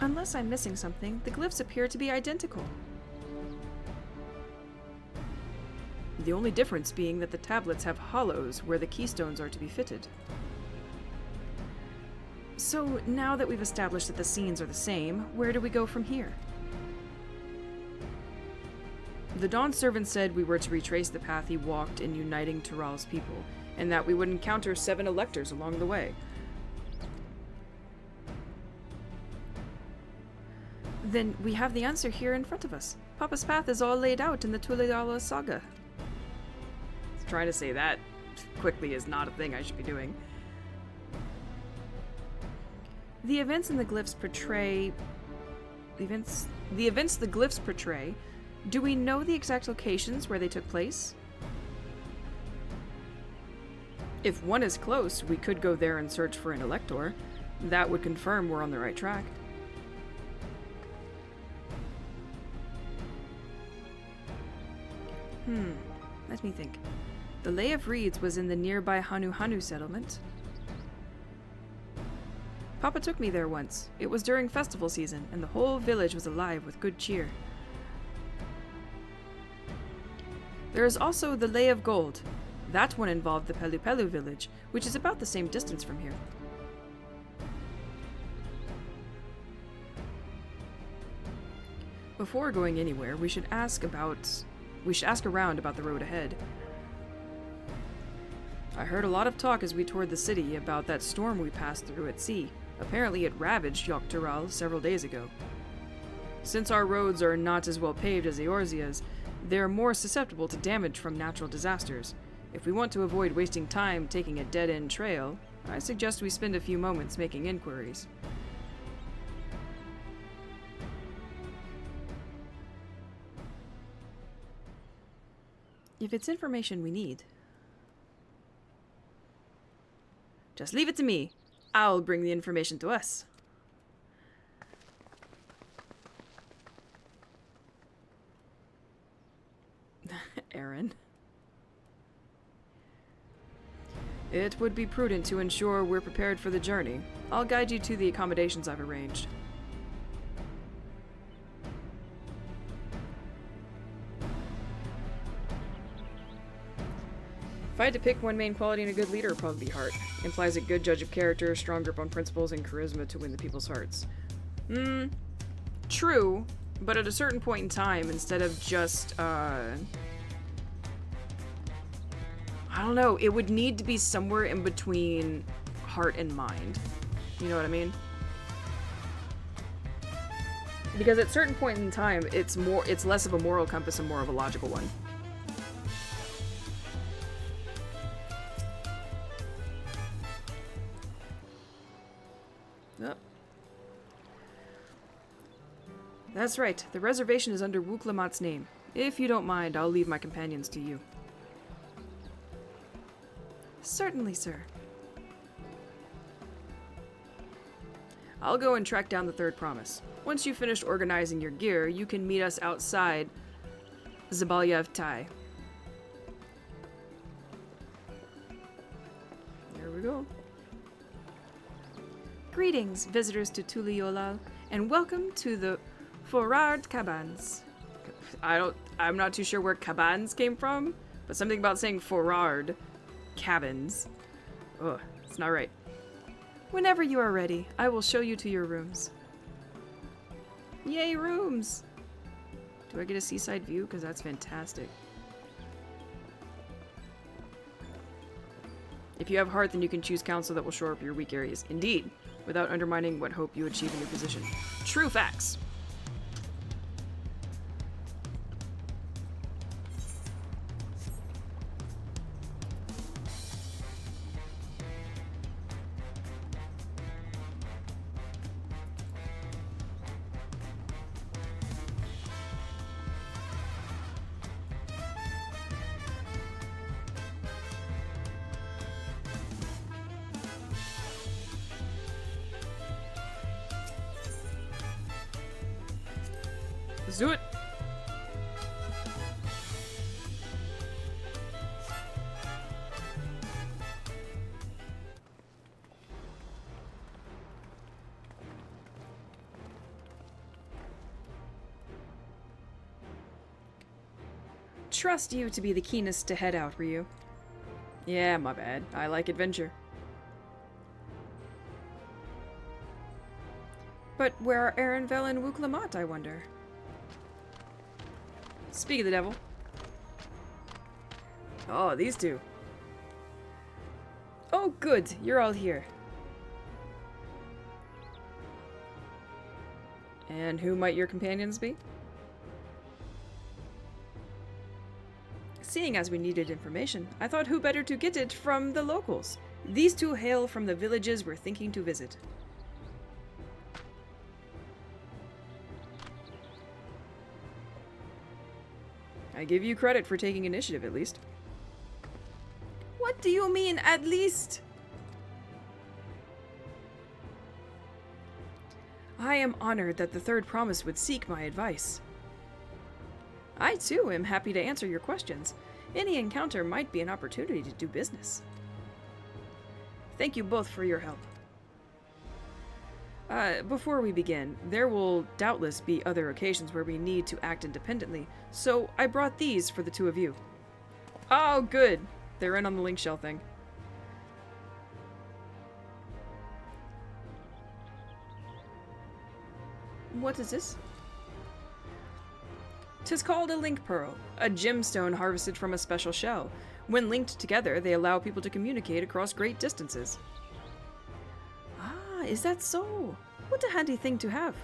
Unless I'm missing something, the glyphs appear to be identical. The only difference being that the tablets have hollows where the keystones are to be fitted. So, now that we've established that the scenes are the same, where do we go from here? The Dawn Servant said we were to retrace the path he walked in uniting Tural's people, and that we would encounter 7 electors along the way. Then we have the answer here in front of us. Papa's path is all laid out in the Tuliyollal Saga. Trying to say that quickly is not a thing I should be doing. The events in the glyphs portray... The events the glyphs portray, do we know the exact locations where they took place? If one is close, we could go there and search for an elector. That would confirm we're on the right track. Let me think. The Lay of Reeds was in the nearby Hanu settlement. Papa took me there once. It was during festival season, and the whole village was alive with good cheer. There is also the Lay of Gold. That one involved the Pelu village, which is about the same distance from here. Before going anywhere, we should ask around about the road ahead. I heard a lot of talk as we toured the city about that storm we passed through at sea. Apparently it ravaged Yogg-Toral several days ago. Since our roads are not as well paved as Eorzea's, they're more susceptible to damage from natural disasters. If we want to avoid wasting time taking a dead-end trail, I suggest we spend a few moments making inquiries. If it's information we need, just leave it to me. I'll bring the information to us. Aaron. It would be prudent to ensure we're prepared for the journey. I'll guide you to the accommodations I've arranged. If I had to pick one main quality in a good leader, it'd probably be heart. Implies a good judge of character, strong grip on principles, and charisma to win the people's hearts. True, but at a certain point in time, instead of just, I don't know, it would need to be somewhere in between heart and mind. You know what I mean? Because at certain point in time, it's less of a moral compass and more of a logical one. Yep. That's right. The reservation is under Wuk-Lamat's name. If you don't mind, I'll leave my companions to you. Certainly, sir. I'll go and track down the third promise. Once you've finished organizing your gear, you can meet us outside Zabalyev Tai. There we go. Greetings, visitors to Tuliyollal, and welcome to the Forard Cabans. I'm not too sure where cabans came from, but something about saying Forard cabins. Ugh, it's not right. Whenever you are ready, I will show you to your rooms. Yay, rooms! Do I get a seaside view? Because that's fantastic. If you have heart, then you can choose counsel that will shore up your weak areas. Indeed, without undermining what hope you achieve in your position. True facts! Let's do it! Trust you to be the keenest to head out, Ryu. Yeah, my bad. I like adventure. But where are Erenvel and Wuk-Lamat, I wonder? Speak of the devil. Oh, these two. Oh, good. You're all here. And who might your companions be? Seeing as we needed information, I thought who better to get it from the locals. These two hail from the villages we're thinking to visit. I give you credit for taking initiative, at least. What do you mean, at least? I am honored that the third promise would seek my advice. I, too, am happy to answer your questions. Any encounter might be an opportunity to do business. Thank you both for your help. Before we begin, there will doubtless be other occasions where we need to act independently, so I brought these for the two of you. Oh, good! They're in on the link shell thing. What is this? 'Tis called a link pearl, a gemstone harvested from a special shell. When linked together, they allow people to communicate across great distances. Ah, is that so? What a handy thing to have.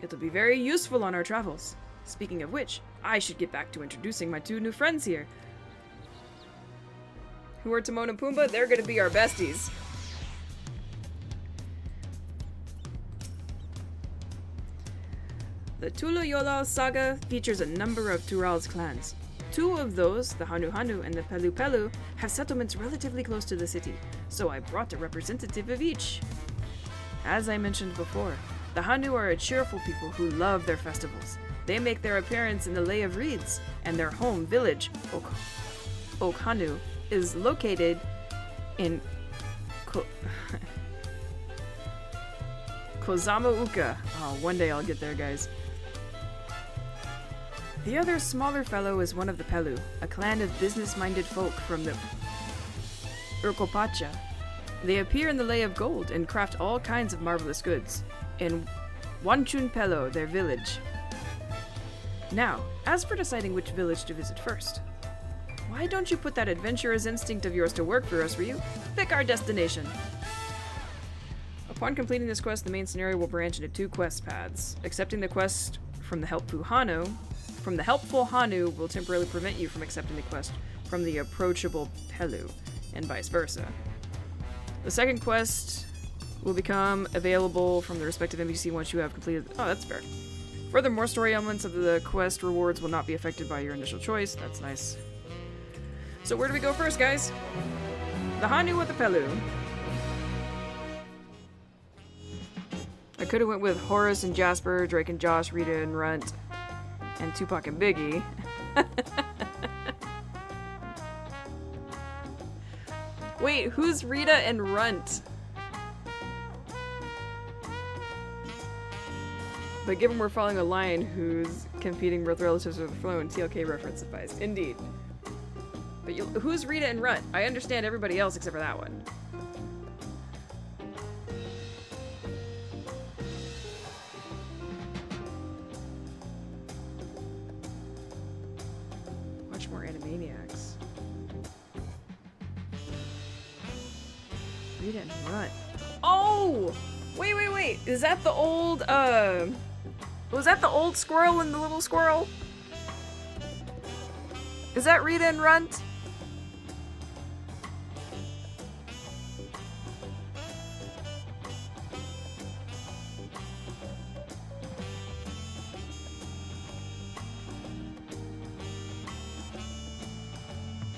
It'll be very useful on our travels. Speaking of which, I should get back to introducing my 2 new friends here. Who are Timon and Pumbaa? They're gonna be our besties. The Tulu-Yolal saga features a number of Tural's clans. 2 of those, the Hanu Hanu and the Pelu Pelu, have settlements relatively close to the city, so I brought a representative of each. As I mentioned before, the Hanu are a cheerful people who love their festivals. They make their appearance in the Lay of Reeds, and their home village, Oak Hanu, is located in Kozama-uka. Oh, one day I'll get there, guys. The other smaller fellow is one of the Pelu, a clan of business-minded folk from the Urkopacha. They appear in the Lay of Gold and craft all kinds of marvelous goods. In Wanchun Pelo, their village. Now, as for deciding which village to visit first, why don't you put that adventurous instinct of yours to work for us, Ryu? Pick our destination! Upon completing this quest, the main scenario will branch into 2 quest paths. Accepting the quest from the helpful Hanu will temporarily prevent you from accepting the quest from the approachable Pelu, and vice versa. The second quest will become available from the respective NPC once you have completed. Oh, that's fair. Furthermore, story elements of the quest rewards will not be affected by your initial choice. That's nice. So where do we go first, guys? The Hanu with the Pelu. I could have went with Horace and Jasper, Drake and Josh, Rita and Runt, and Tupac and Biggie. Wait, who's Rita and Runt? But given we're following a lion who's competing with relatives with the throne, TLK reference suffice. Indeed. But who's Rita and Runt? I understand everybody else except for that one. Much more Animaniacs. Rita and Runt. Oh! Wait. Is that the old, was that the old squirrel and the little squirrel? Is that Rita and Runt?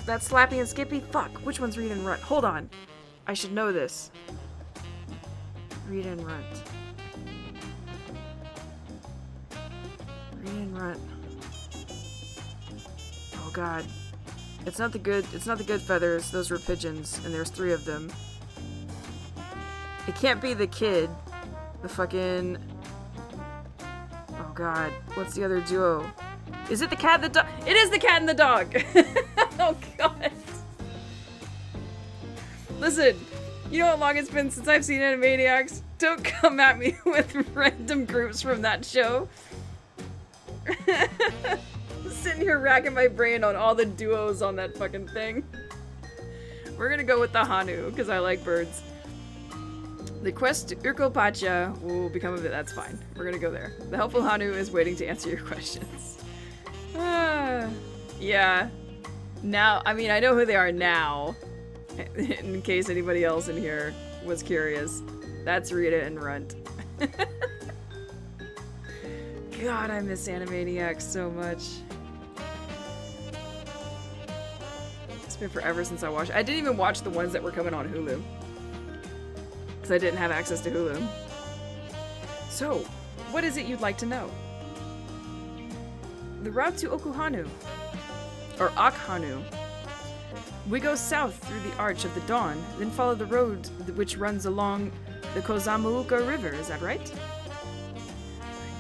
That's Slappy and Skippy? Fuck, which one's Rita and Runt? Hold on. I should know this. Rita and Runt. Rita and Runt. Oh god. It's not the good feathers, those were pigeons, and there's 3 of them. It can't be the kid. The fucking... Oh god. What's the other duo? Is it the cat and the dog? It is the cat and the dog! Oh god. Listen, you know how long it's been since I've seen Animaniacs? Don't come at me with random groups from that show. Sitting here racking my brain on all the duos on that fucking thing. We're gonna go with the Hanu, because I like birds. The quest to Urkopacha will become a bit, that's fine. We're gonna go there. The helpful Hanu is waiting to answer your questions. Yeah. Now, I mean, I know who they are now. In case anybody else in here was curious. That's Rita and Runt. God, I miss Animaniacs so much. It's been forever since I watched. I didn't even watch the ones that were coming on Hulu. Because I didn't have access to Hulu. So, what is it you'd like to know? The route to Okuhanu. Or Akhanu. We go south through the Arch of the Dawn, then follow the road which runs along the Kozama-uka River, is that right?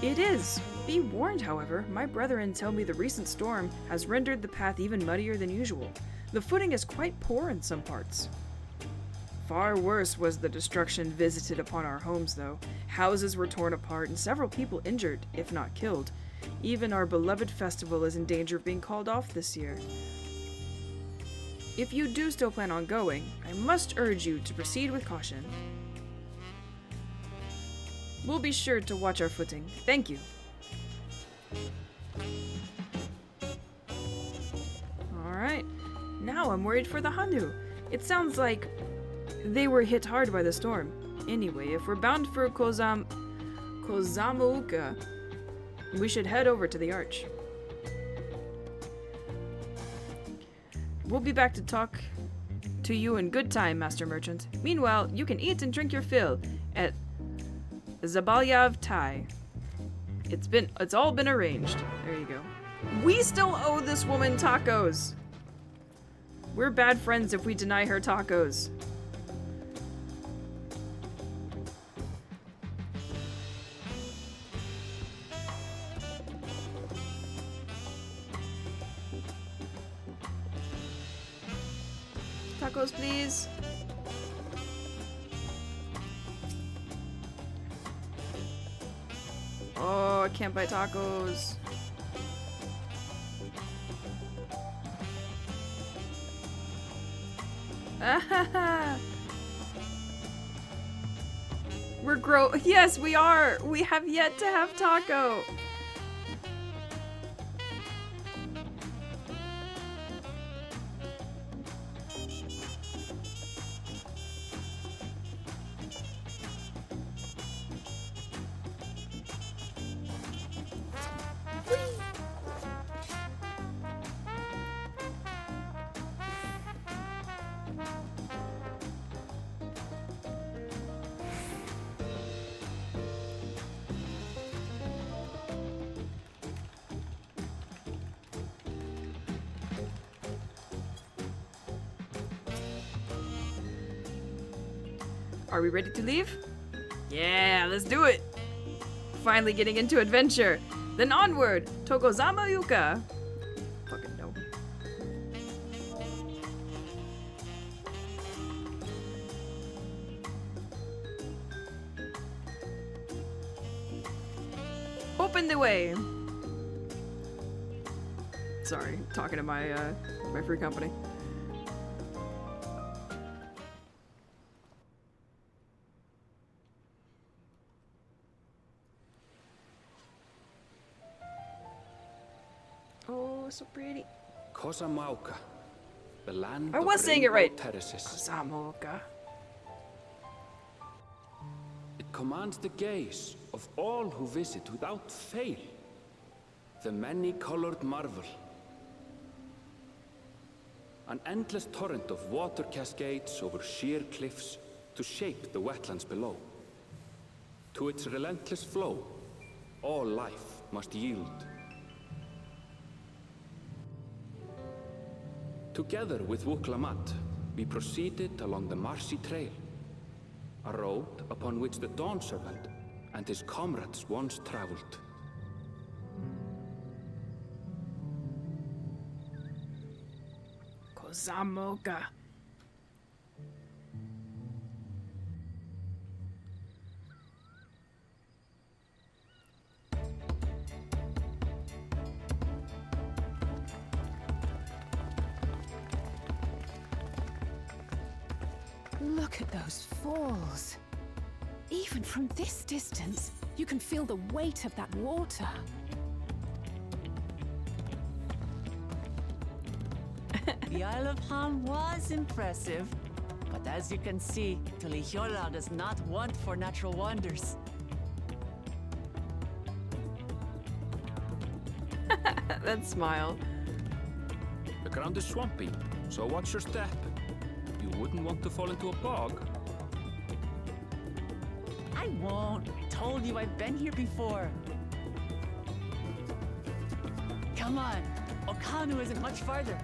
It is. Be warned, however, my brethren tell me the recent storm has rendered the path even muddier than usual. The footing is quite poor in some parts. Far worse was the destruction visited upon our homes, though. Houses were torn apart and several people injured, if not killed. Even our beloved festival is in danger of being called off this year. If you do still plan on going, I must urge you to proceed with caution. We'll be sure to watch our footing. Thank you. Alright, now I'm worried for the Hanu. It sounds like they were hit hard by the storm. Anyway, if we're bound for Kozamouka, we should head over to the arch. We'll be back to talk to you in good time, Master Merchant. Meanwhile, you can eat and drink your fill at Zabalyav Tai. It's all been arranged. There you go. We still owe this woman tacos. We're bad friends if we deny her tacos. Tacos, please. Oh, I can't buy tacos. Yes, we are. We have yet to have taco. Are we ready to leave? Yeah, let's do it! Finally getting into adventure. Then onward, Tokozama Yuka. Fucking no. Open the way. Sorry, talking to my my free company. So pretty. Kozamauka, the land I was saying it right. Terraces. Kozamauka. It commands the gaze of all who visit without fail. The many-colored marvel. An endless torrent of water cascades over sheer cliffs to shape the wetlands below. To its relentless flow, all life must yield. Together with Wuklamat, we proceeded along the marshy trail, a road upon which the Dawn Servant and his comrades once traveled. Kozamauka. Look at those falls. Even from this distance, you can feel the weight of that water. The Isle of Ham was impressive, but as you can see, Tuliyola does not want for natural wonders. That smile. The ground is swampy, so watch your step. You wouldn't want to fall into a bog. I won't. I told you I've been here before. Come on. Okanu isn't much farther.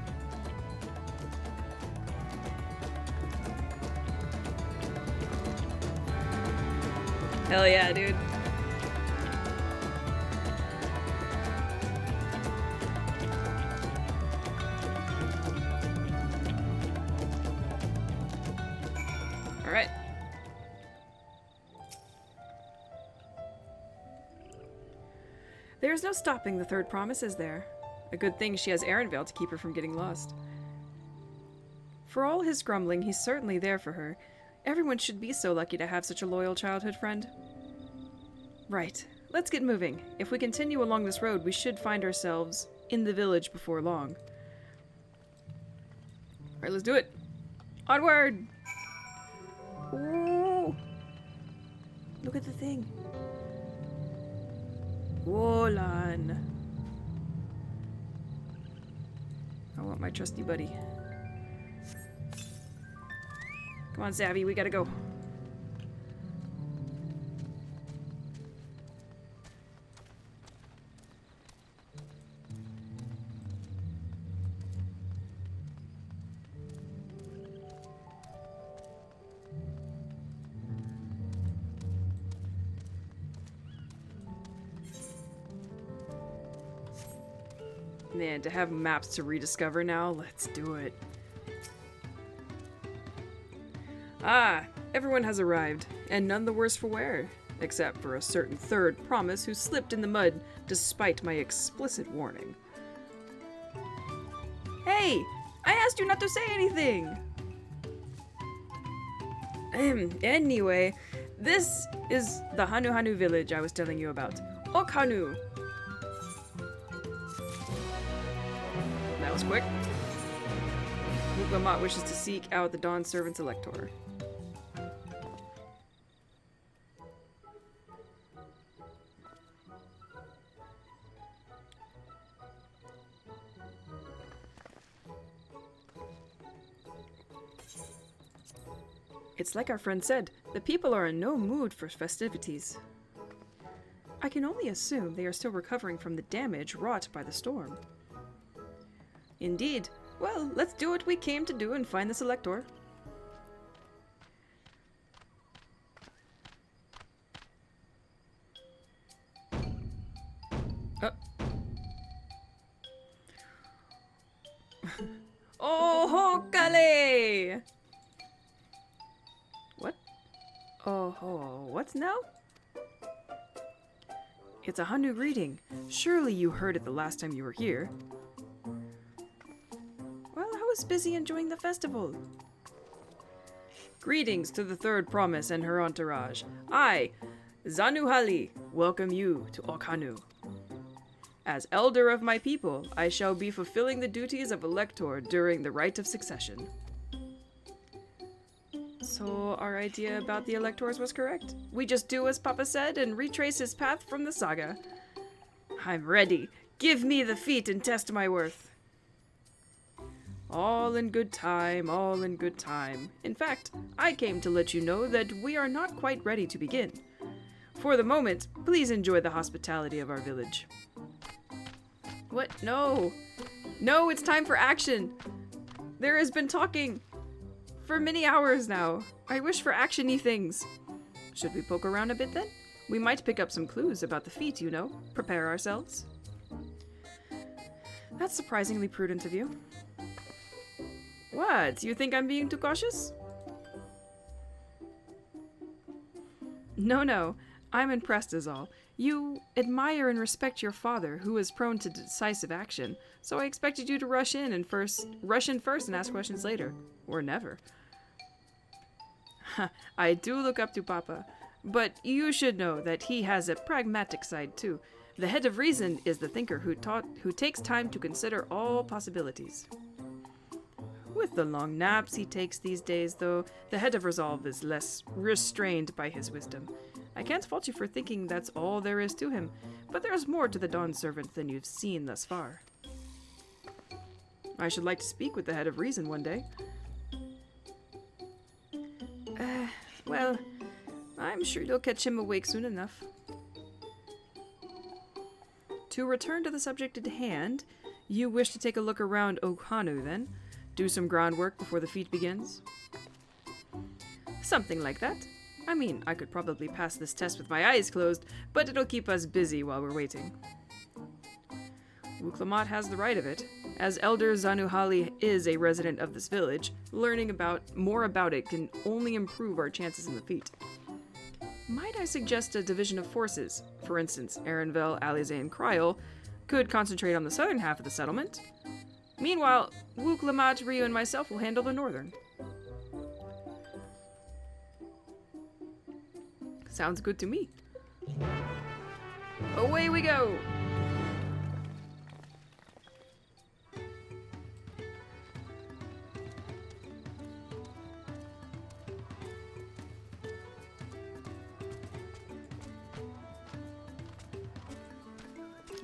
Hell yeah, dude. There's no stopping the third promise, is there? A good thing she has Erenvale to keep her from getting lost. For all his grumbling, he's certainly there for her. Everyone should be so lucky to have such a loyal childhood friend. Right. Let's get moving. If we continue along this road, we should find ourselves in the village before long. Alright, let's do it. Onward! Ooh! Look at the thing. Wolan. I want my trusty buddy. Come on, Savvy, we gotta go. Man, to have maps to rediscover now, let's do it. Ah, everyone has arrived, and none the worse for wear, except for a certain third promise who slipped in the mud despite my explicit warning. Hey! I asked you not to say anything! Anyway, this is the Hanu village I was telling you about. Okhanu! That was quick. Hrothgal wishes to seek out the Dawn Servant's Elector. It's like our friend said, the people are in no mood for festivities. I can only assume they are still recovering from the damage wrought by the storm. Indeed. Well, let's do what we came to do and find this Elector. Oh, Hokale! What? Oh, what's now? It's a Hanu greeting. Surely you heard it the last time you were here. Well, I was busy enjoying the festival. Greetings to the third promise and her entourage. I, Zanuhali, welcome you to Okhanu. As elder of my people, I shall be fulfilling the duties of Elector during the rite of succession. So our idea about the Electors was correct. We just do as Papa said and retrace his path from the saga. I'm ready. Give me the feat and test my worth. All in good time, all in good time. In fact, I came to let you know that we are not quite ready to begin. For the moment, please enjoy the hospitality of our village. What? No. No, it's time for action. There has been talking for many hours now. I wish for action-y things. Should we poke around a bit then? We might pick up some clues about the feat, you know. Prepare ourselves. That's surprisingly prudent of you. What? You think I'm being too cautious? No. I'm impressed is all. You admire and respect your father, who is prone to decisive action, so I expected you to rush in first and ask questions later. Or never. I do look up to Papa, but you should know that he has a pragmatic side too. The head of reason is the thinker who takes time to consider all possibilities. With the long naps he takes these days, though, the head of resolve is less restrained by his wisdom. I can't fault you for thinking that's all there is to him, but there's more to the Dawn Servant than you've seen thus far. I should like to speak with the head of reason one day. Well, I'm sure you'll catch him awake soon enough. To return to the subject at hand, you wish to take a look around Okhanu, then? Do some groundwork before the feat begins? Something like that. I mean, I could probably pass this test with my eyes closed, but it'll keep us busy while we're waiting. Hrothgal has the right of it. As Elder Zanuhali is a resident of this village, learning more about it can only improve our chances in the feat. might I suggest a division of forces? For instance, Erenville, Alize, and Kryl could concentrate on the southern half of the settlement. Meanwhile, Wook, Lamat, Ryu, and myself will handle the northern. Sounds good to me. Away we go!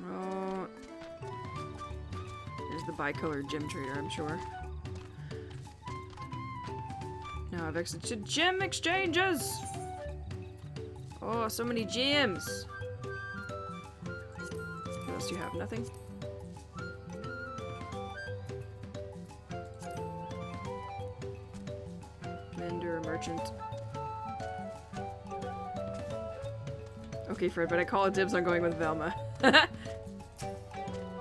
Oh, there's the bicolored gem trader, I'm sure. Now I've exited gem exchanges! Oh, so many gems! What else do you have? Nothing? Vendor, merchant. Okay, Fred, but I call it dibs on going with Velma.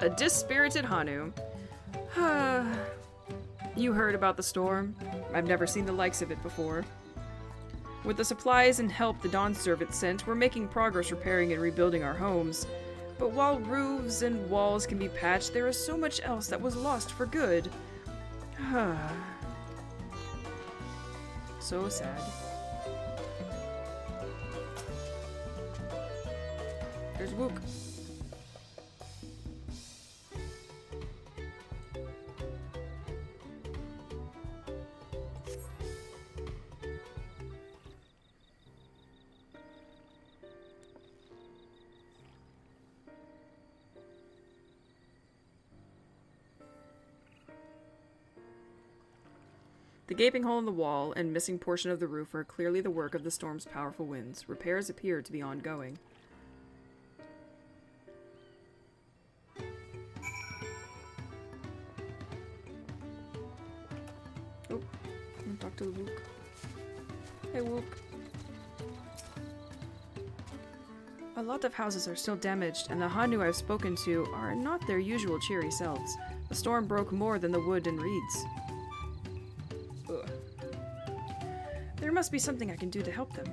A dispirited Hanu. You heard about the storm? I've never seen the likes of it before. With the supplies and help the Dawn servants sent, we're making progress repairing and rebuilding our homes. But while roofs and walls can be patched, there is so much else that was lost for good. So sad. There's Wook. The gaping hole in the wall and missing portion of the roof are clearly the work of the storm's powerful winds. Repairs appear to be ongoing. Oh, I'm gonna talk to the Wook. Hey, Wook. A lot of houses are still damaged, and the Hanu I've spoken to are not their usual cheery selves. The storm broke more than the wood and reeds. Ugh. There must be something I can do to help them.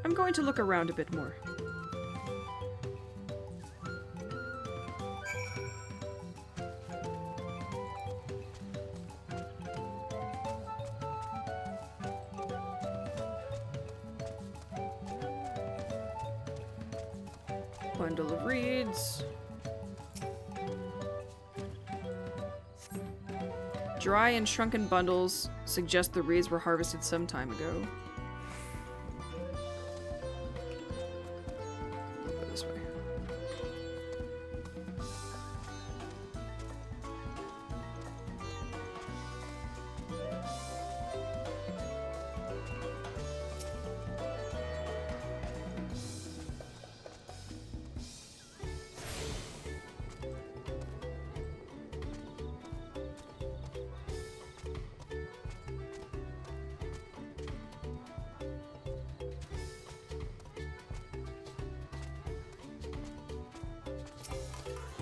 I'm going to look around a bit more. Bundle of reeds. Dry and shrunken bundles suggest the reeds were harvested some time ago. I'll go this way.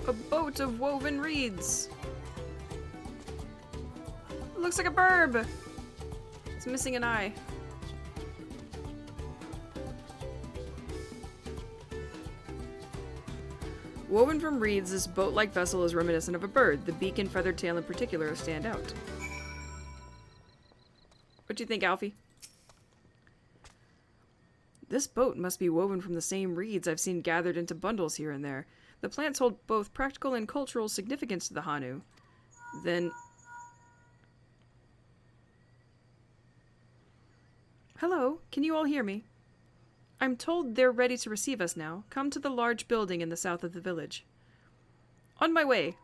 A boat of woven reeds. It looks like a burb. It's missing an eye. Woven from reeds, this boat-like vessel is reminiscent of a bird. The beak and feathered tail in particular stand out. What do you think, Alfie? This boat must be woven from the same reeds I've seen gathered into bundles here and there. The plants hold both practical and cultural significance to the Hanu. Then... Hello, can you all hear me? I'm told they're ready to receive us now. Come to the large building in the south of the village. On my way.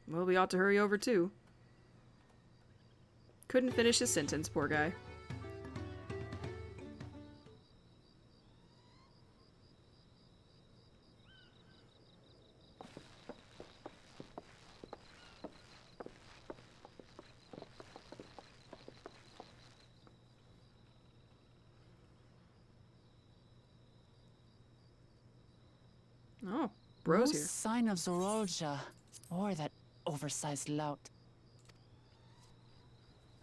Well, we ought to hurry over too. Couldn't finish his sentence, poor guy. Oh, Bro's No here. sign of Zorolja or that oversized lout.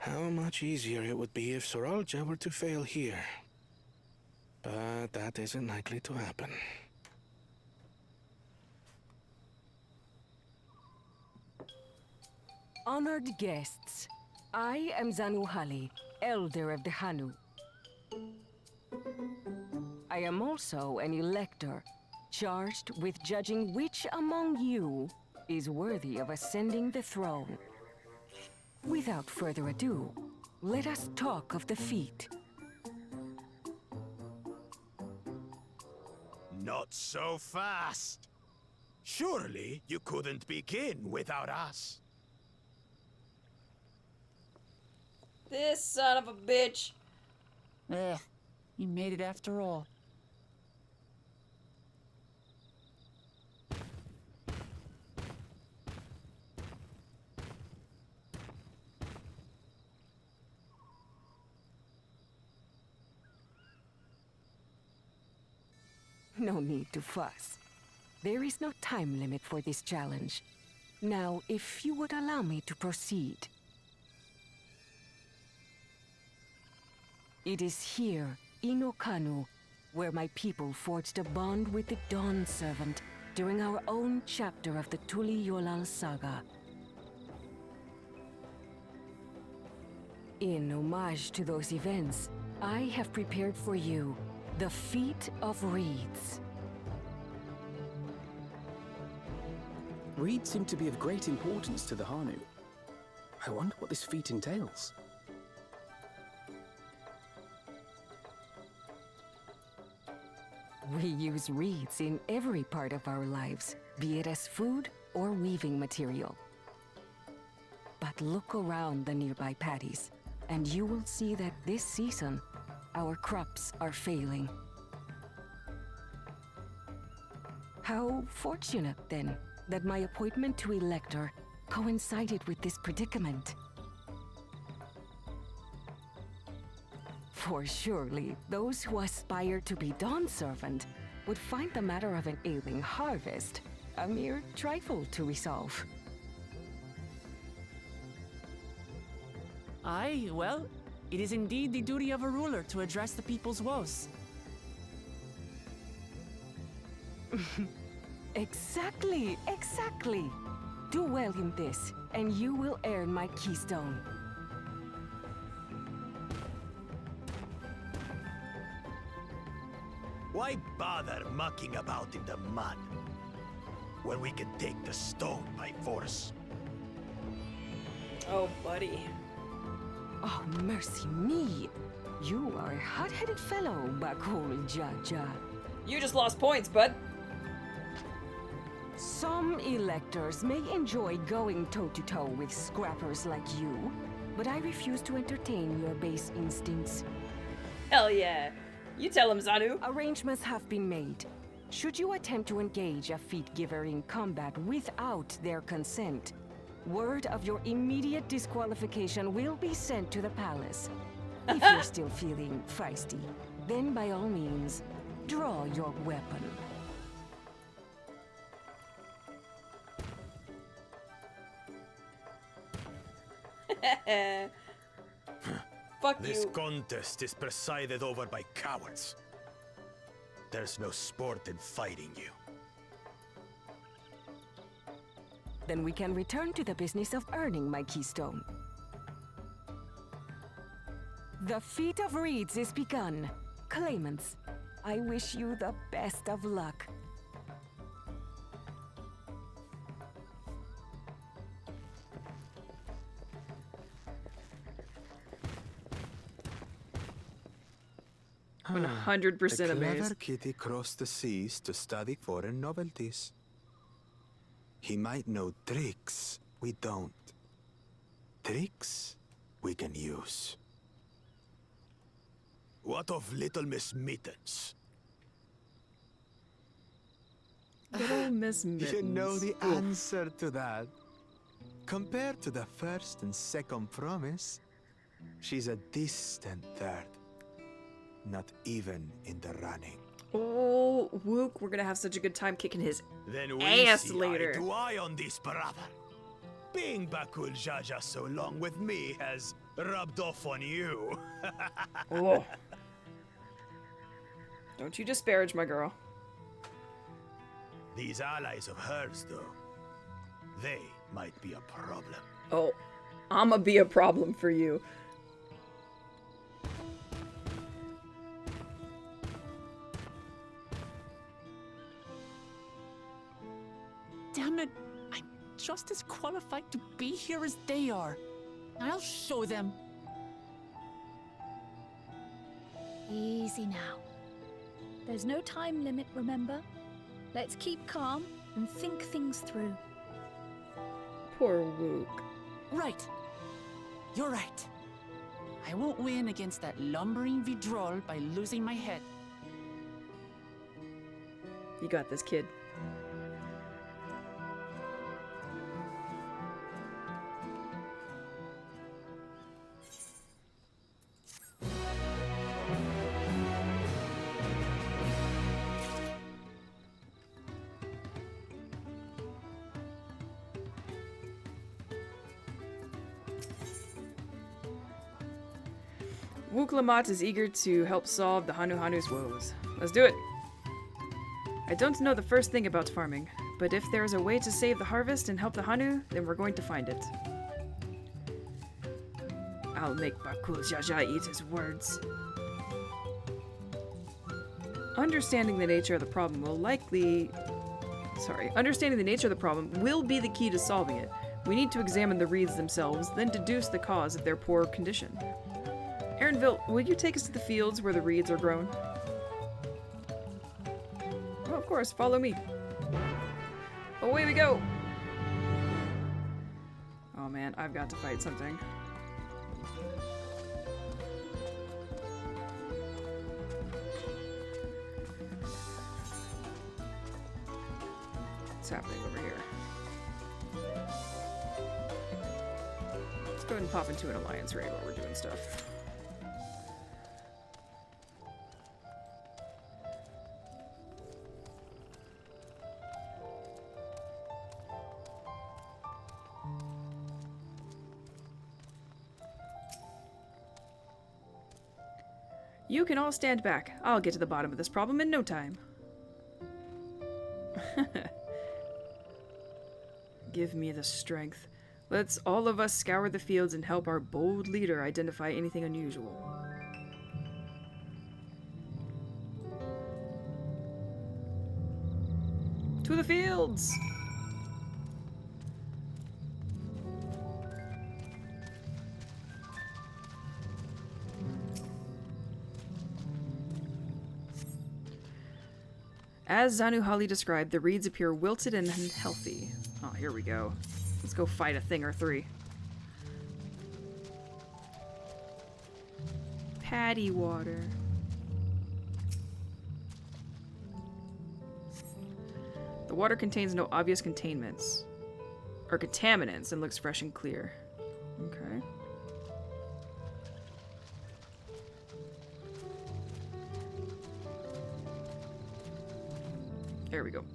How much easier it would be if Soralja were to fail here. But that isn't likely to happen. Honored guests, I am Zanuhali, Elder of the Hanu. I am also an elector, charged with judging which among you is worthy of ascending the throne. Without further ado, let us talk of the feat. Not so fast. Surely you couldn't begin without us. This son of a bitch. You made it after all. No need to fuss. There is no time limit for this challenge. Now, if you would allow me to proceed. It is here, in Okanu, where my people forged a bond with the Dawn Servant during our own chapter of the Tuli Yolal saga. In homage to those events, I have prepared for you the Feat of Reeds. Reeds seem to be of great importance to the Hanu. I wonder what this feat entails. We use reeds in every part of our lives, be it as food or weaving material. But look around the nearby paddies, and you will see that this season, our crops are failing. How fortunate, then, that my appointment to Elector coincided with this predicament. For surely, those who aspire to be Dawn Servant would find the matter of an ailing harvest a mere trifle to resolve. Aye, well, it is indeed the duty of a ruler to address the people's woes. Exactly, exactly. Do well in this, and you will earn my keystone. Why bother mucking about in the mud when we can take the stone by force? Oh, buddy. Oh, mercy me. You are a hot-headed fellow, Bakul Jaja. You just lost points, bud. Some electors may enjoy going toe-to-toe with scrappers like you, but I refuse to entertain your base instincts. Hell yeah. You tell him, Zanu. Arrangements have been made. Should you attempt to engage a feat giver in combat without their consent, word of your immediate disqualification will be sent to the palace. If you're still feeling feisty, then by all means, draw your weapon. Fuck this you. contest is presided over by cowards. There's no sport in fighting you. Then we can return to the business of earning my keystone. The Feat of Reeds is begun. Claimants, I wish you the best of luck. I'm 100% The amazed. clever kitty crossed the seas to study foreign novelties. He might know tricks we don't. Tricks we can use. What of Little Miss Mittens? Little Miss Mittens. You know the answer to that. Compared to the first and second promise, she's a distant third. Not even in the running. Oh, Wook, we're gonna have such a good time kicking his Then we ass see later. eye to eye on this, brother. Being Bakul Jaja so long with me has rubbed off on you. Oh. Don't you disparage my girl. These allies of hers, though, they might be a problem. Oh, I'ma be a problem for you. Damn it! I'm just as qualified to be here as they are. I'll show them. Easy now. There's no time limit, remember? Let's keep calm and think things through. Poor Wook. Right. You're right. I won't win against that lumbering Vidrol by losing my head. You got this, kid. Wook Lamont is eager to help solve the Hanu's woes. Let's do it! I don't know the first thing about farming, but if there's a way to save the harvest and help the Hanu, then we're going to find it. I'll make Bakul Jaja eat his words. Understanding the nature of the problem will be the key to solving it. We need to examine the reeds themselves, then deduce the cause of their poor condition. Aaronville, will you take us to the fields where the reeds are grown? Oh, of course, follow me. Away we go! Oh man, I've got to fight something. What's happening over here? Let's go ahead and pop into an alliance raid while we're doing stuff. You can all stand back. I'll get to the bottom of this problem in no time. Give me the strength. Let's all of us scour the fields and help our bold leader identify anything unusual. To the fields! As Zanuhali described, the reeds appear wilted and unhealthy. Oh, here we go. Let's go fight a thing or three. Paddy water. The water contains no obvious containments. Or contaminants and looks fresh and clear. Okay. There we go.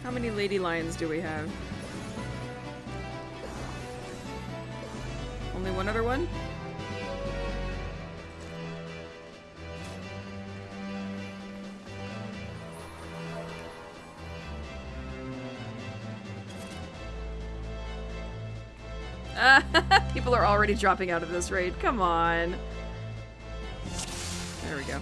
How many lady lions do we have? Only one other one? People are already dropping out of this raid. Come on. There we go.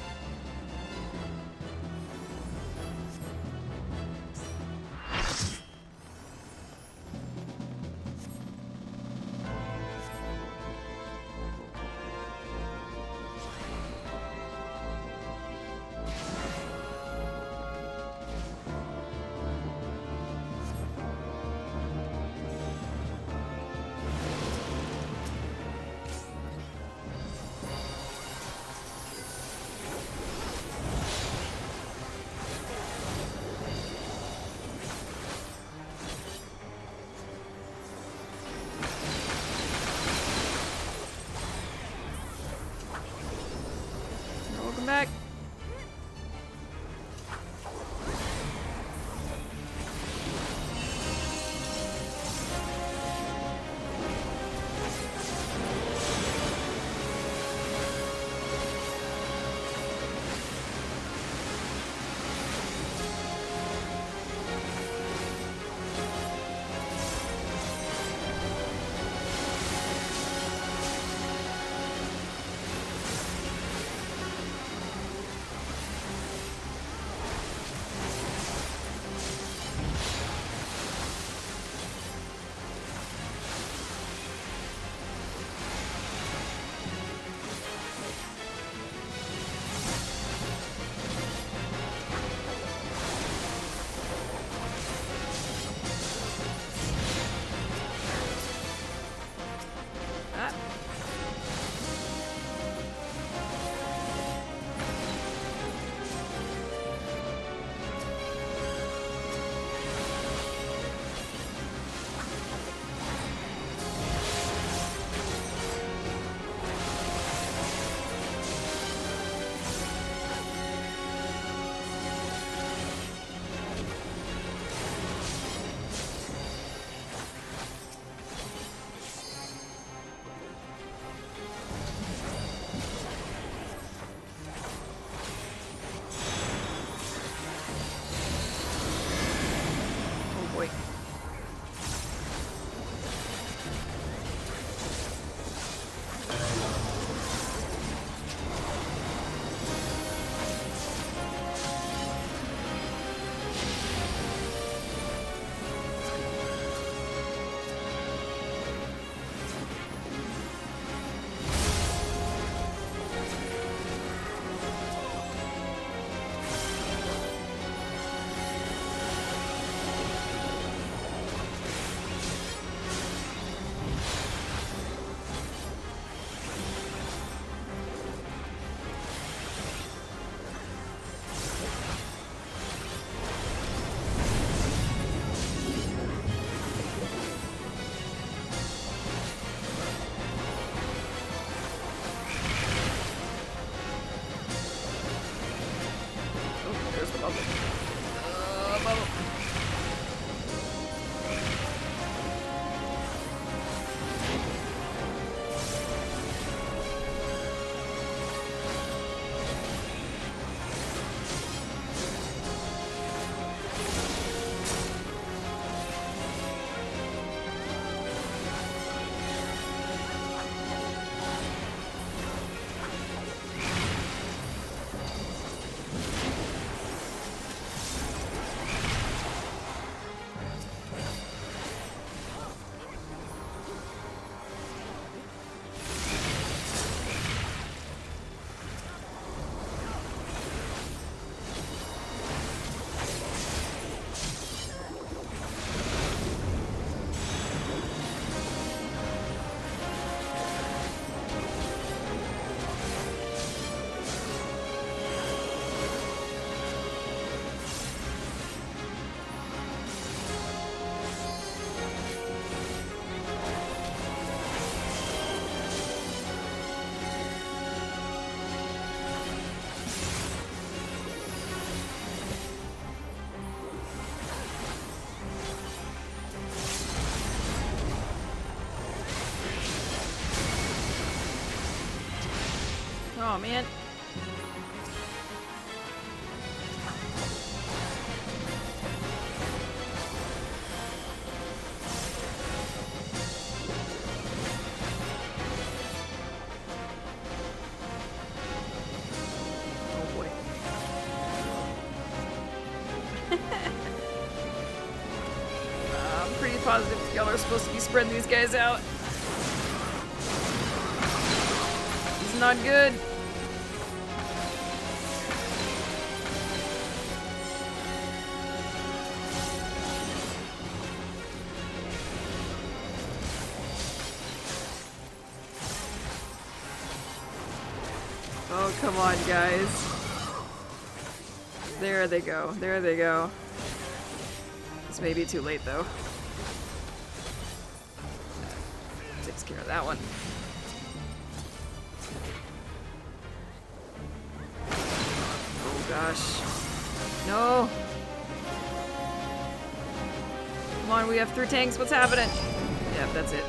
Oh man. Oh boy. I'm pretty positive y'all are supposed to be spreading these guys out. This is not good. Oh, come on, guys. There they go. There they go. This may be too late, though. Takes care of that one. Oh, gosh. No! Come on, we have 3 tanks. What's happening? Yep, that's it.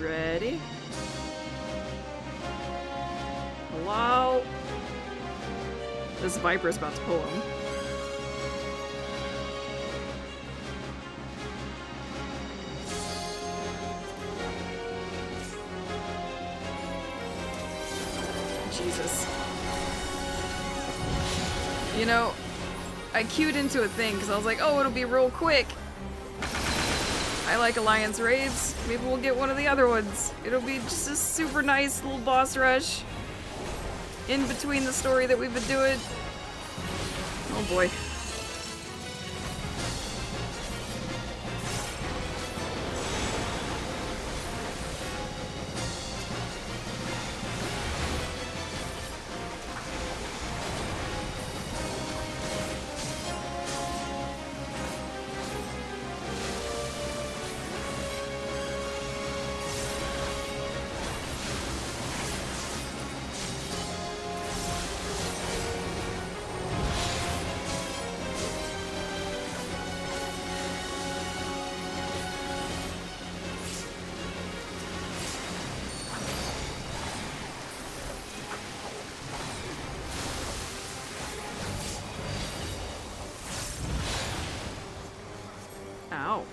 Ready? Hello? This Viper's about to pull him. Jesus. You know, I queued into a thing because I was like, oh, it'll be real quick. I like Alliance raids. Maybe we'll get one of the other ones. It'll be just a super nice little boss rush in between the story that we've been doing. Oh boy. Ow.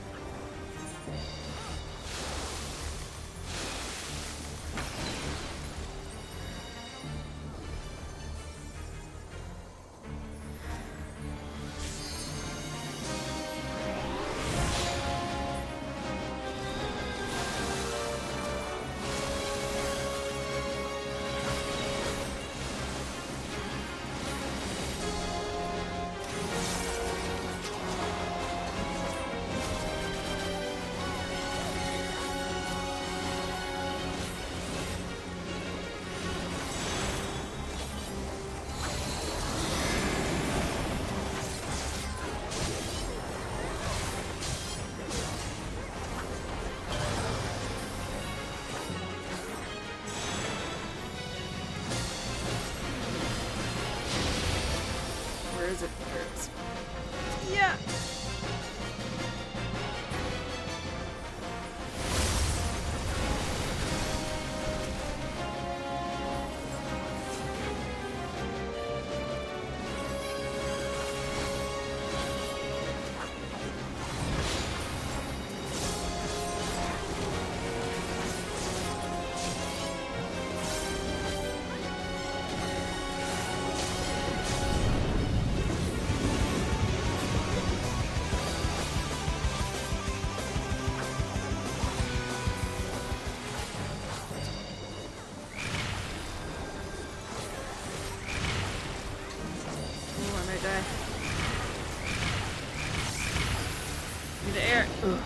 Ugh.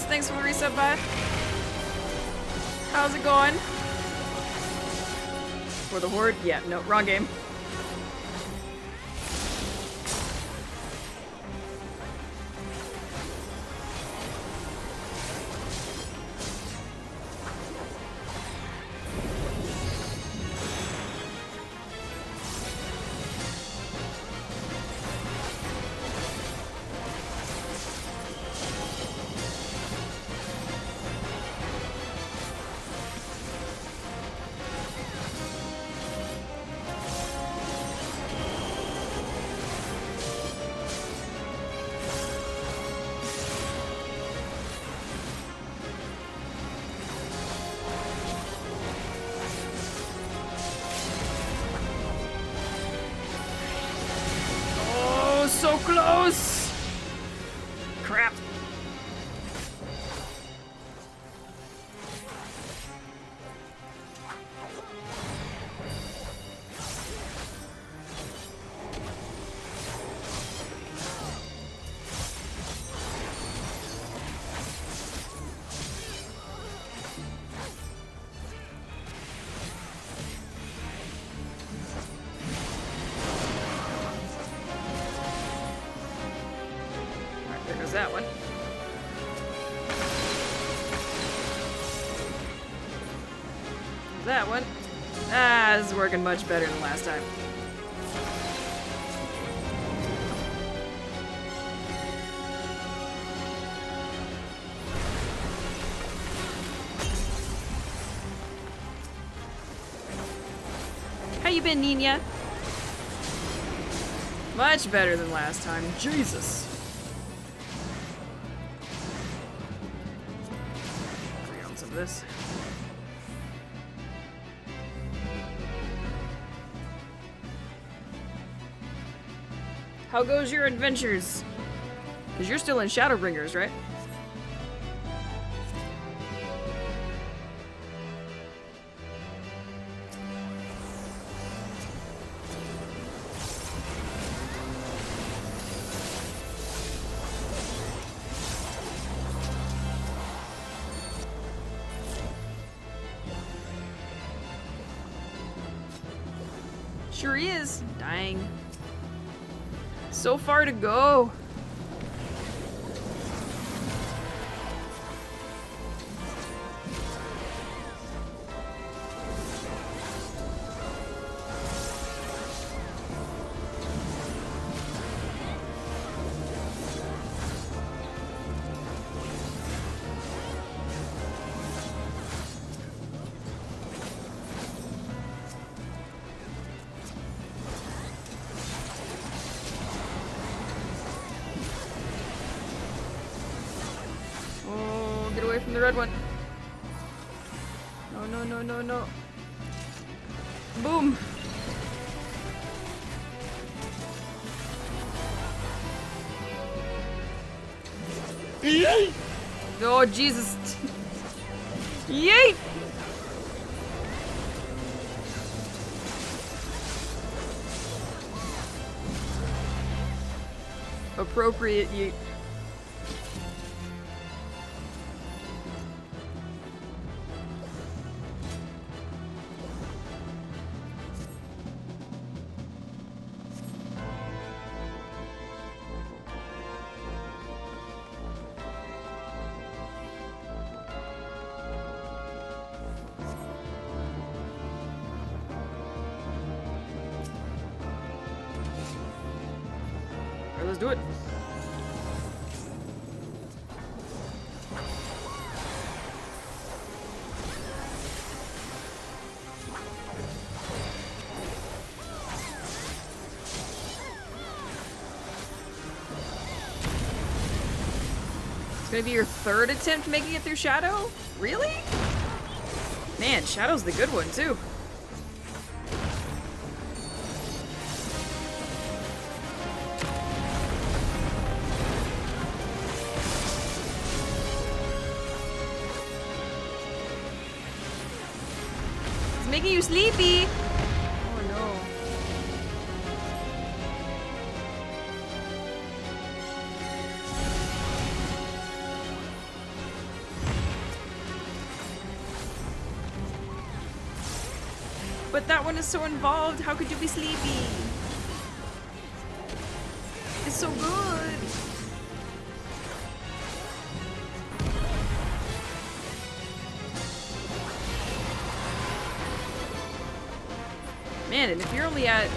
Thanks for the resub, bye. How's it going? For the Horde? Yeah, no, wrong game. So close! Crap. That one. That one. Ah, this is working much better than last time. How you been, Nina? Much better than last time. Jesus. This. How goes your adventures? Because you're still in Shadowbringers, right? Sure he is. Dying. So far to go. From the red one. No, no, no, no, no. Boom. Yay! Oh, Jesus. Yay! Appropriate yeet. Let's do it. It's gonna be your third attempt making it through Shadow? Really? Man, Shadow's the good one too. making you sleepy. Oh no. But that one is so involved. How could you be sleepy? It's so good. Man, and if you're only at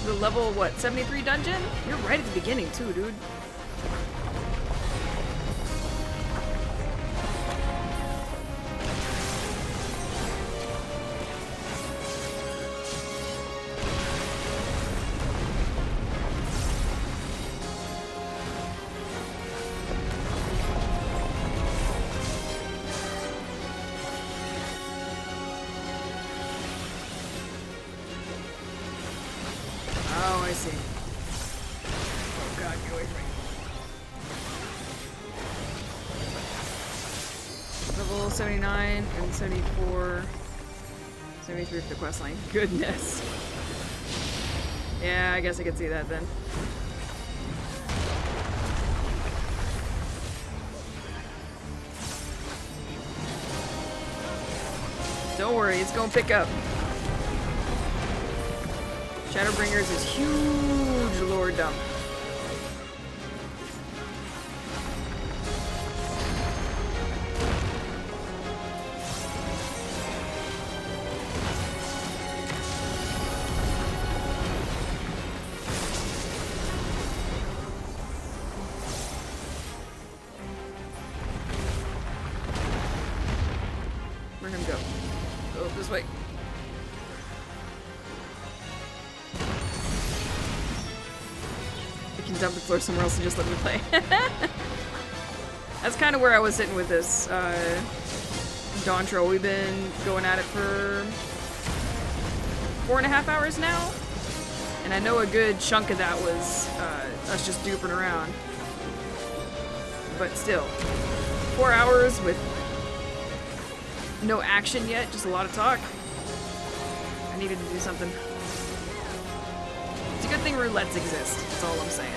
the level, what, 73 dungeon? You're right at the beginning too, dude. Oh, I see. Oh god, get away from me. Level 79 and 74. 73 for the questline. Goodness. Yeah, I guess I could see that then. Don't worry, it's gonna pick up. Shadowbringers is huge lore dump. Where'd him go? Go this way. I can dump the floor somewhere else and just let me play. That's kind of where I was sitting with this Dawntrail. We've been going at it for 4.5 hours now, and I know a good chunk of that was us just duping around. But still, 4 hours with no action yet, just a lot of talk. I needed to do something. It's a good thing roulettes exist, that's all I'm saying.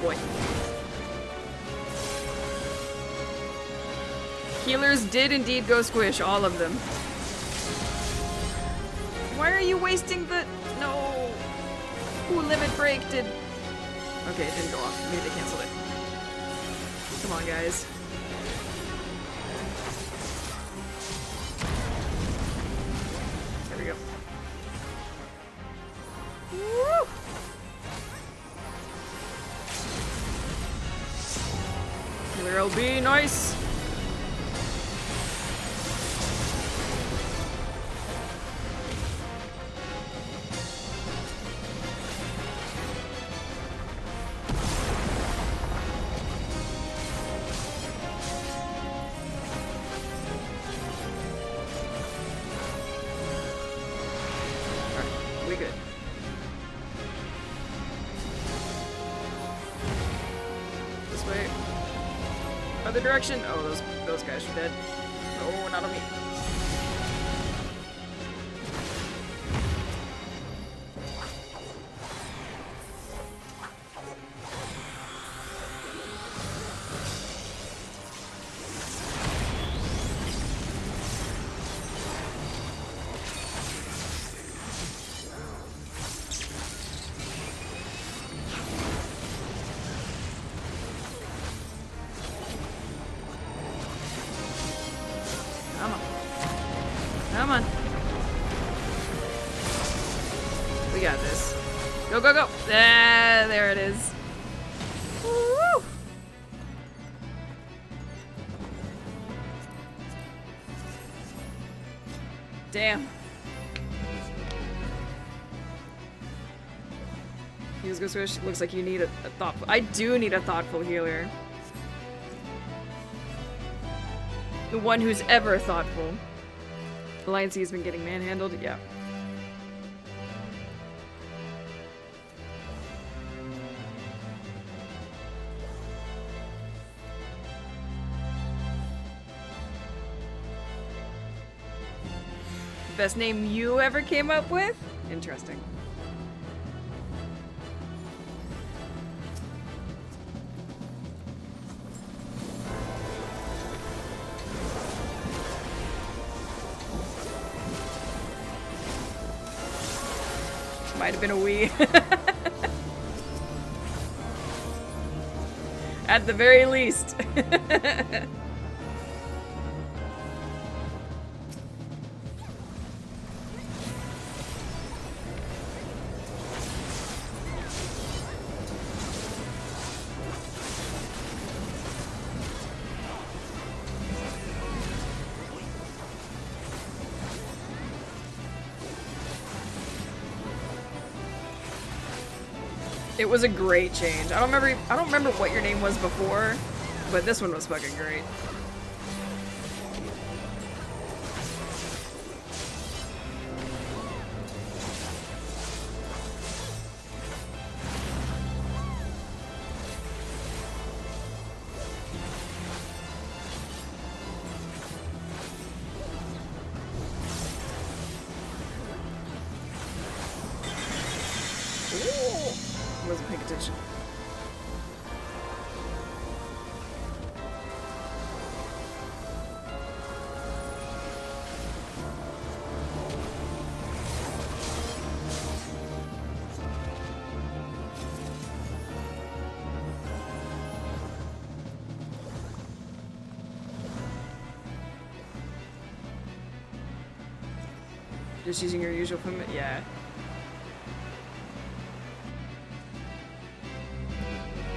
Boy. Healers did indeed go squish, all of them. Why are you wasting the... No. Who limit break did... Okay, it didn't go off. Maybe they canceled it. Come on, guys. There we go. Woo! There'll be nice. Alright, we good. This way. Other direction? Oh, those guys are dead. Oh, not on me. Come on. We got this. Go, go, go! Ah, there it is. Woo! Damn. Use Go Swish. Looks like you need a thoughtful. I do need a thoughtful healer. The one who's ever thoughtful. Alliance has been getting manhandled. Yeah. Best name you ever came up with? Interesting. Might have been a Wii. At the very least. It was a great change. I don't remember what your name was before, but this one was fucking great. Wasn't paying attention. Just using your usual yeah.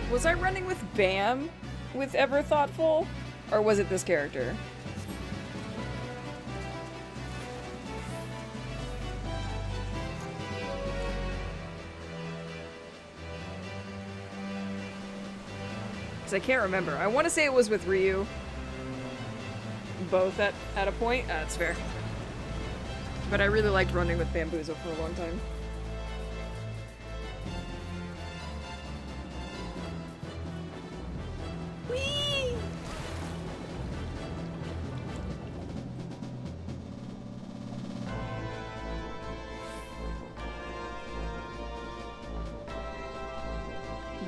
Was I running with Bam with Ever Thoughtful? Or was it this character? Because I can't remember. I want to say it was with Ryu. Both at a point. That's fair. But I really liked running with Bamboozle for a long time.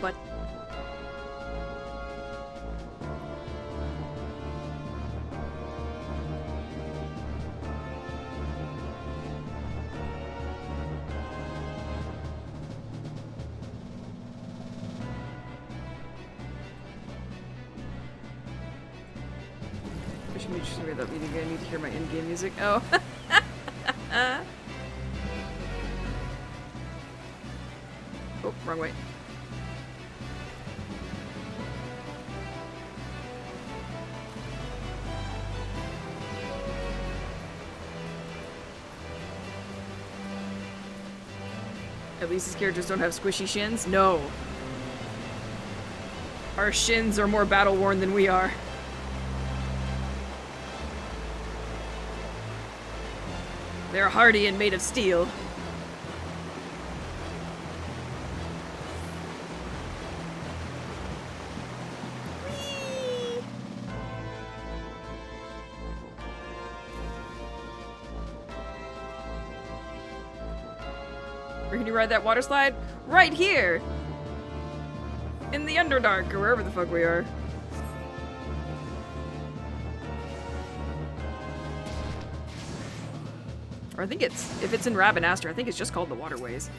But I should just read that meeting. I need to hear my in-game music. Oh. Oh, wrong way. At least his characters don't have squishy shins? No. Our shins are more battle-worn than we are. They're hardy and made of steel. Where can you ride that water slide? Right here! In the Underdark, or wherever the fuck we are. Or I think if it's in Rabanastre, I think it's just called the Waterways.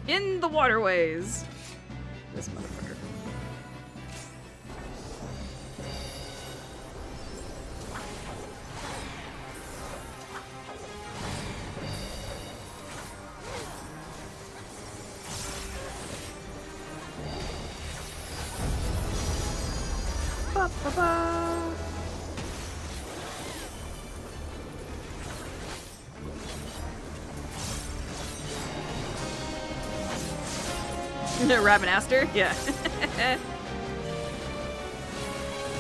In the Waterways! This motherfucker. Ravenaster? Yeah.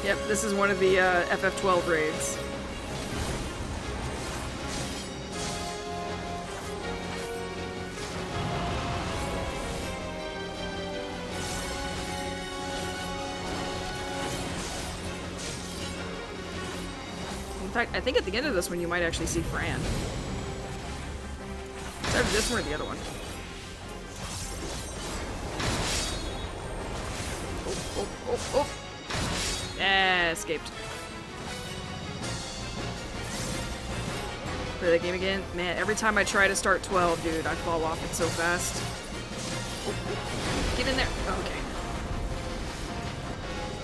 Yep, this is one of the FF12 raids. In fact, I think at the end of this one you might actually see Fran. It's either this one or the other one. Oh. Escaped. Play that game again? Man, every time I try to start 12, dude, I fall off it so fast. Get in there. Okay.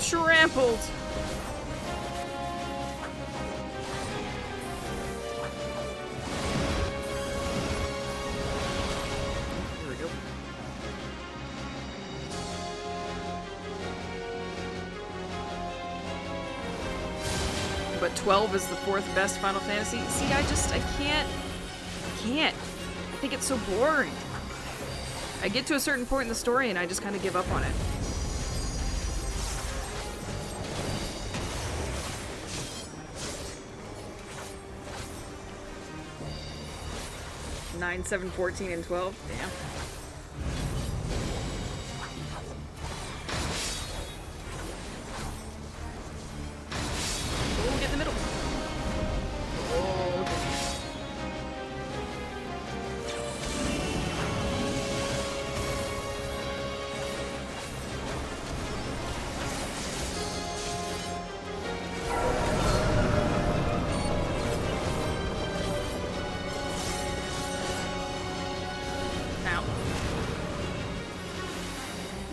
Trampled. Here we go. But 12 is the 4th best Final Fantasy. See, I can't. I think it's so boring. I get to a certain point in the story and I just kind of give up on it. Nine, 7, 14, and 12. Damn.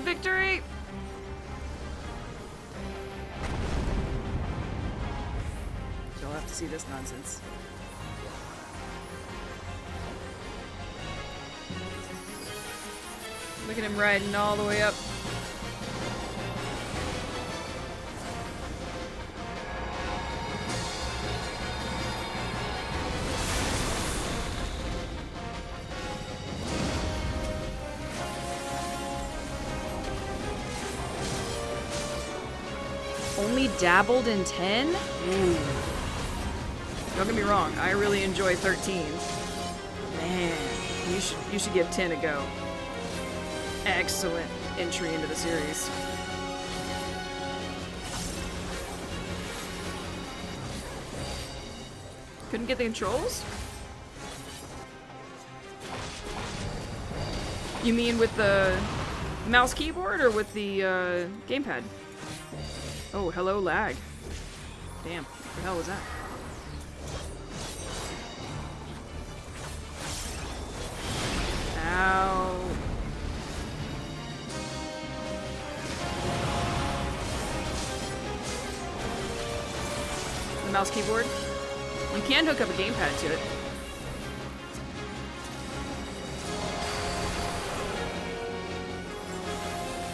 Victory! You'll have to see this nonsense. Look at him riding all the way up. Only dabbled in 10? Ooh. Don't get me wrong, I really enjoy 13. Man, you should give 10 a go. Excellent entry into the series. Couldn't get the controls? You mean with the mouse keyboard or with the gamepad? Oh, hello lag. Damn, what the hell was that? Ow. The mouse keyboard? You can hook up a gamepad to it.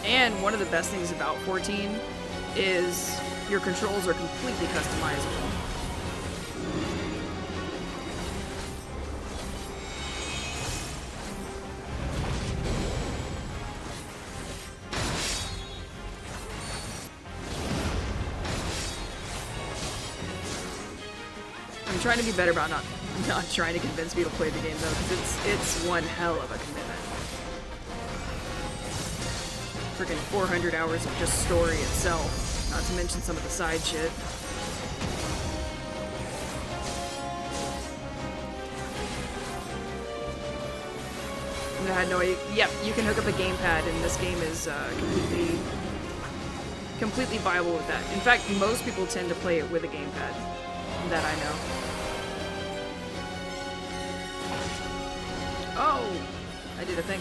And one of the best things about 14 is your controls are completely customizable. I'm trying to be better about not trying to convince people to play the game though, because it's one hell of a commitment. Freaking 400 hours of just story itself, not to mention some of the side shit. I had no idea. Yep, you can hook up a gamepad, and this game is completely viable with that. In fact, most people tend to play it with a gamepad, that I know. Oh, I did a thing.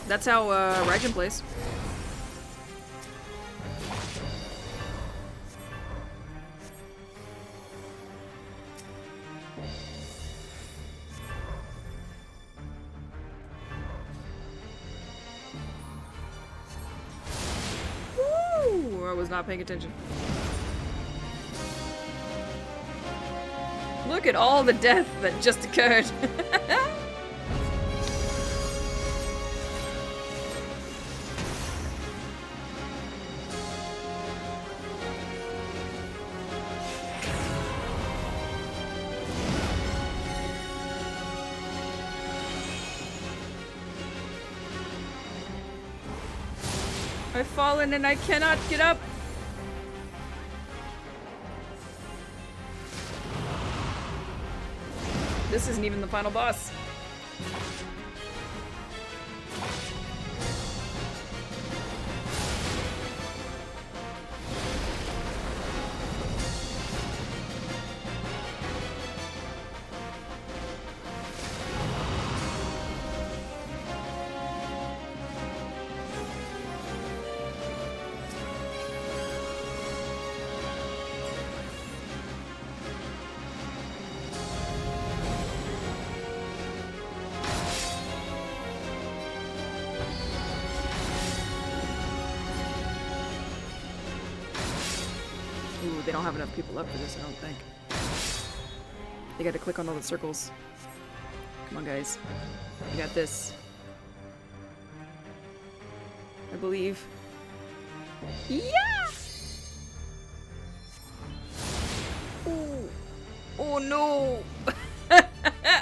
That's how Raijin plays. Woo! I was not paying attention. Look at all the death that just occurred. I've fallen and I cannot get up. This isn't even the final boss. Ooh, they don't have enough people up for this, I don't think. They gotta click on all the circles. Come on, guys. You got this. I believe. Yeah! Ooh. Oh no!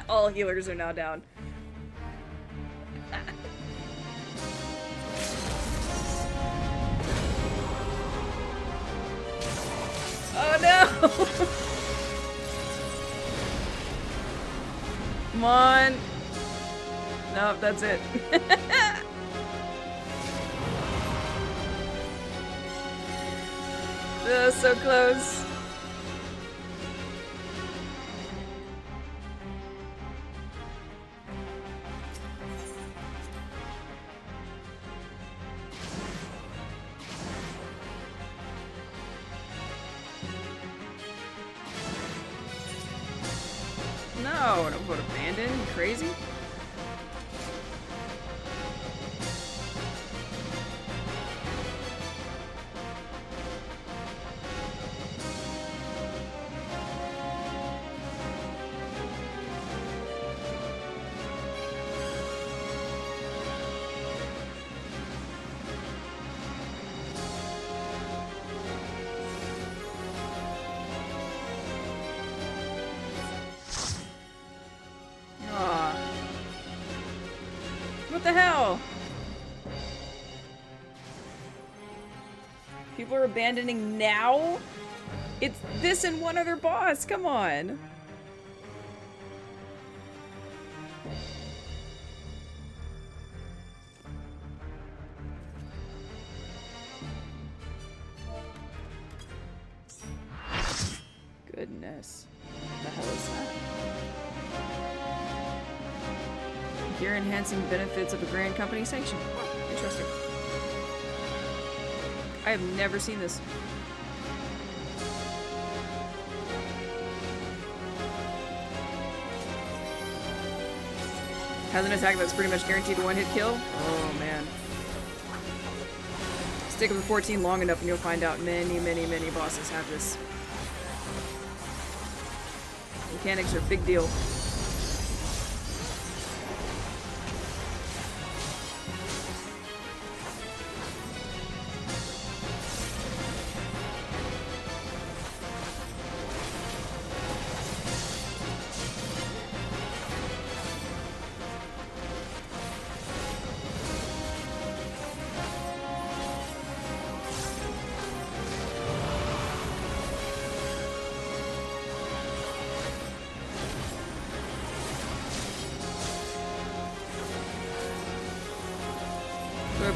All healers are now down. Oh no! Come on. Nope, that's it. So close. No, don't vote abandon. You crazy? What the hell? People are abandoning now? It's this and one other boss, come on. Goodness. What the hell is that? Gear enhancing benefits of a Grand Company sanction. Interesting. I have never seen this. Has an attack that's pretty much guaranteed a one-hit kill? Oh man. Stick with 14 long enough and you'll find out many, many, many bosses have this. Mechanics are a big deal.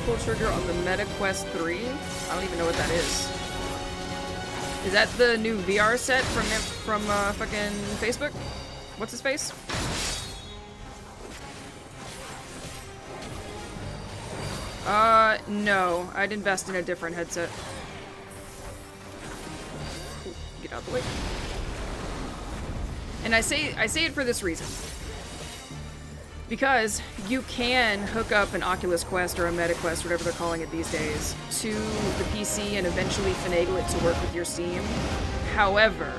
Pull trigger on the Meta Quest 3. I don't even know what that is. Is that the new VR set from fucking Facebook? What's his face? No. I'd invest in a different headset. Ooh, get out the way. And I say it for this reason. Because you can hook up an Oculus Quest or a Meta Quest, whatever they're calling it these days, to the PC and eventually finagle it to work with your Steam. However,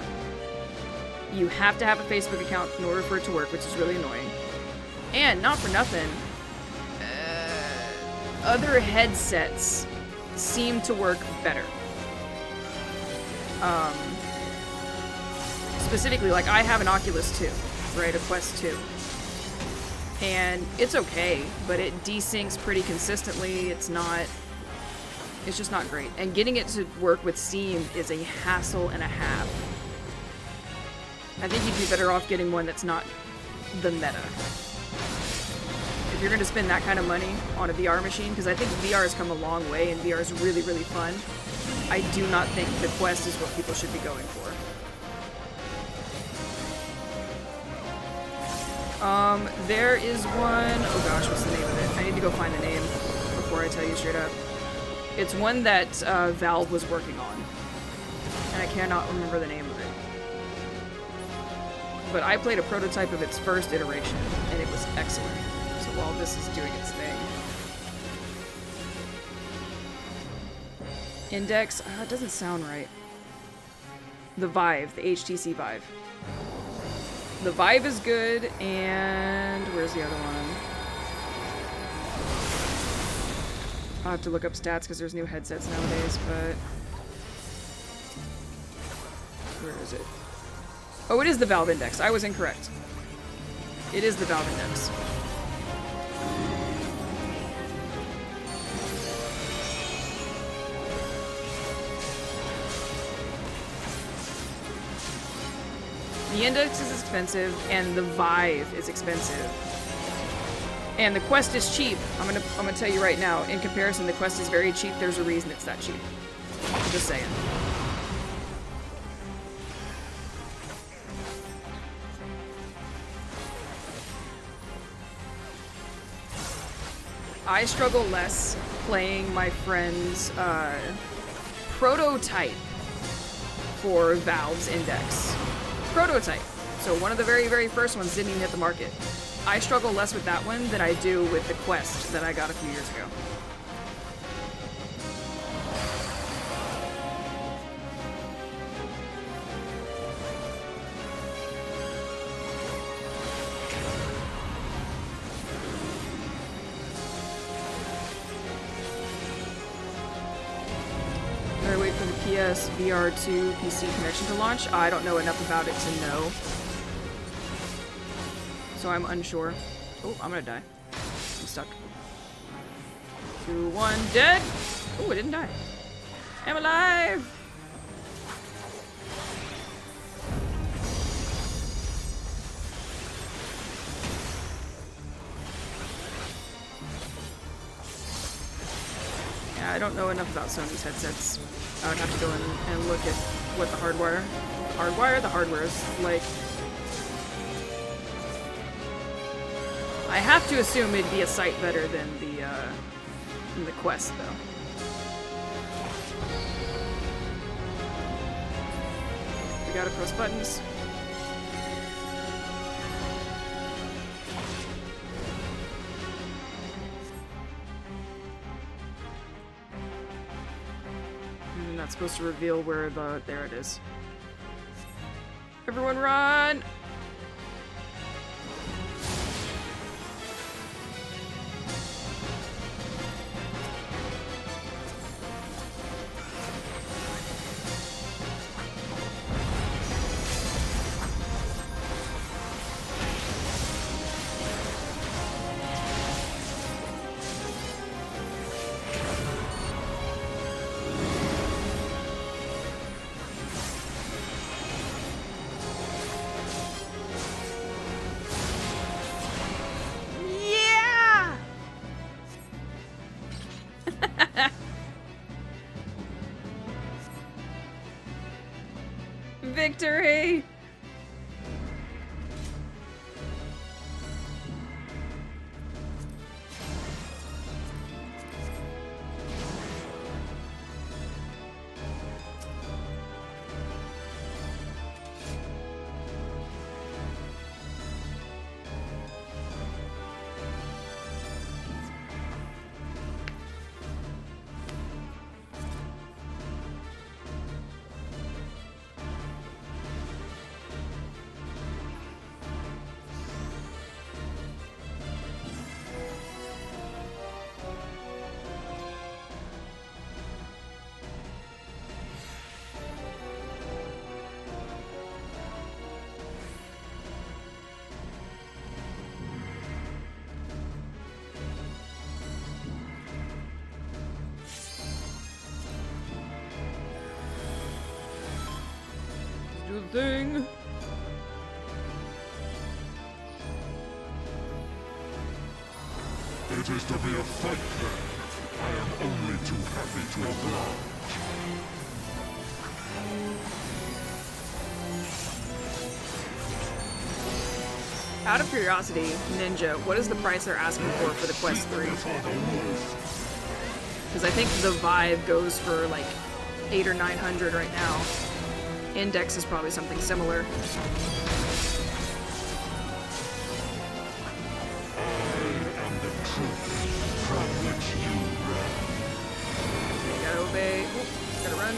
you have to have a Facebook account in order for it to work, which is really annoying. And not for nothing, other headsets seem to work better. Specifically, like I have an Oculus 2, right? A Quest 2. And it's okay, but it desyncs pretty consistently. It's not It's just not great. And getting it to work with Steam is a hassle and a half. I think you'd be better off getting one that's not the meta. If you're going to spend that kind of money on a VR machine, because I think VR has come a long way and VR is really, really fun, I do not think the Quest is what people should be going for. There is one... Oh gosh, what's the name of it? I need to go find the name before I tell you straight up. It's one that Valve was working on, and I cannot remember the name of it. But I played a prototype of its first iteration, and it was excellent. So while this is doing its thing. Index? It doesn't sound right. The Vive, the HTC Vive. The Vive is good, and where's the other one? I'll have to look up stats because there's new headsets nowadays, but... Where is it? Oh, it is the Valve Index. I was incorrect. It is the Valve Index. The Index is expensive, and the Vive is expensive. And the Quest is cheap. I'm gonna tell you right now, in comparison, the Quest is very cheap. There's a reason it's that cheap. I'm just saying. I struggle less playing my friend's prototype for Valve's Index. Prototype. So one of the very, very first ones didn't even hit the market. I struggle less with that one than I do with the Quest that I got a few years ago. I wait for the PS VR2 PC connection to launch. I don't know enough about it to know. So I'm unsure. Oh, I'm gonna die. I'm stuck. 2, 1, dead! Oh, I didn't die. I'm alive! Yeah, I don't know enough about Sony's headsets. I would have to go in and look at what the hardware is like. I have to assume it'd be a sight better than the Quest, though. We gotta press buttons. And that's supposed to reveal where there it is. Everyone run! thing. It is to be a fight then. I am only too happy to oblige. Out of curiosity, Ninja, what is the price they're asking for the Quest 3? Because I think the Vive goes for like 800 or 900 right now. Index is probably something similar. Gotta obey. Oop, gotta run.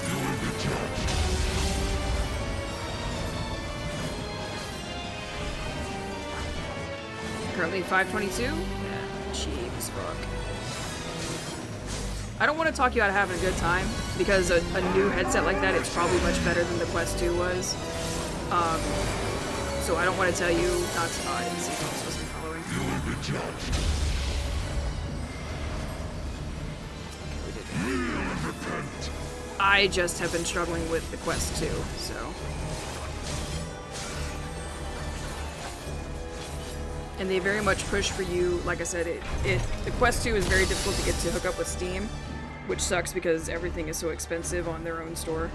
You will be judged. Currently 522? Yeah, cheap as fuck. I don't want to talk you out of having a good time, because a new headset like that, it's probably much better than the Quest 2 was. So I don't want to tell you not to. Oh, I didn't see what I was supposed to be following. You will be judged. I just have been struggling with the Quest 2, so. And they very much push for you, like I said, the Quest 2 is very difficult to get to hook up with Steam, which sucks because everything is so expensive on their own store.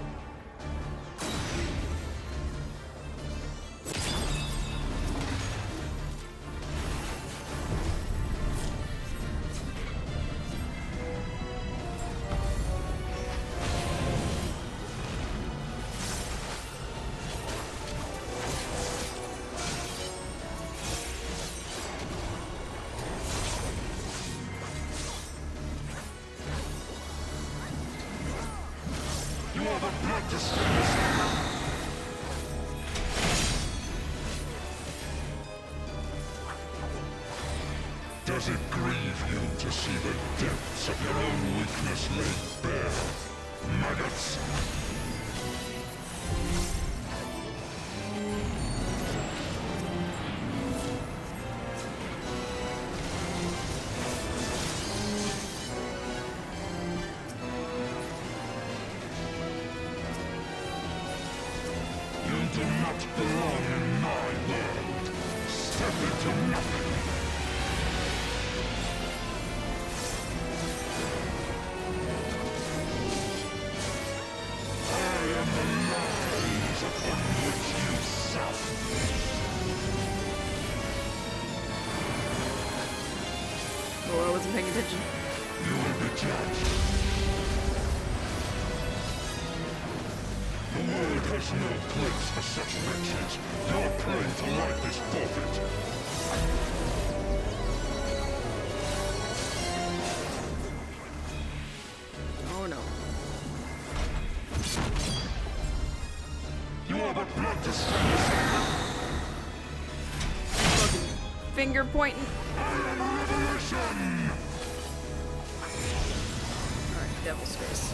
Does it grieve you to see the depths of your own weakness laid bare, maggots? You do not belong in my world. Step into nothing. Oh, I wasn't paying attention. You will be judged. The world has no place for such wretches. Your claim to life is forfeit. Oh no. You are but blood to stand. Fucking finger pointing. Revelation! Alright, Devil's Face.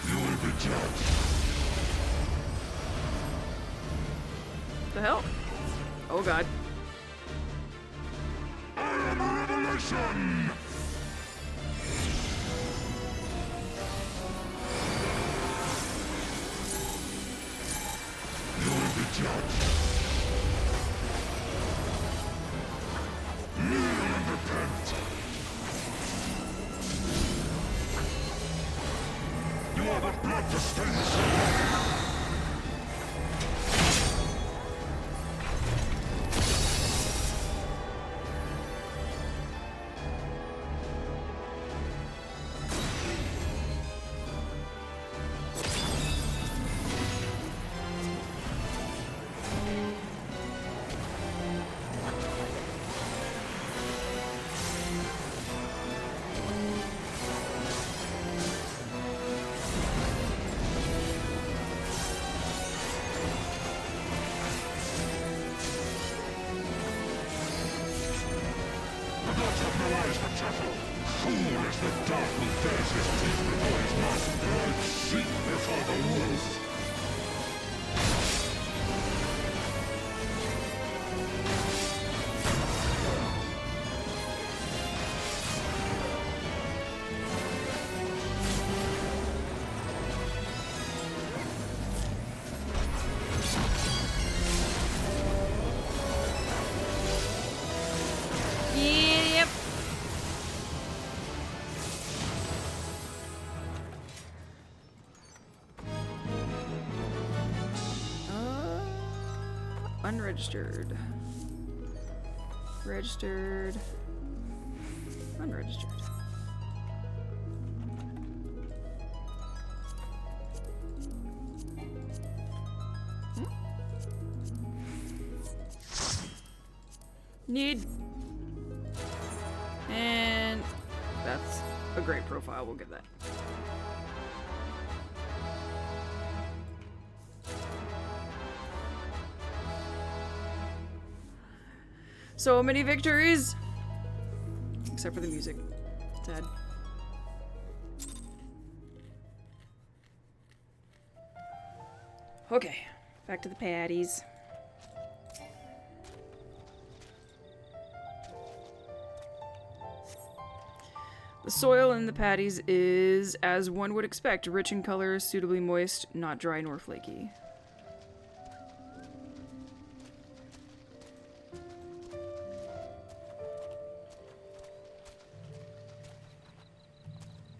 You will be judged. The hell? Oh god. I am a revelation! You will be judged. Kneel and repent. You are but blood to stain the sun. Fool is the dog who bears his teeth before his master, like sheep before the wolf. unregistered. Registered. Unregistered. Need. And that's a great profile, we'll give that. So many victories! Except for the music. Sad. Okay, back to the patties. The soil in the patties is, as one would expect, rich in color, suitably moist, not dry nor flaky.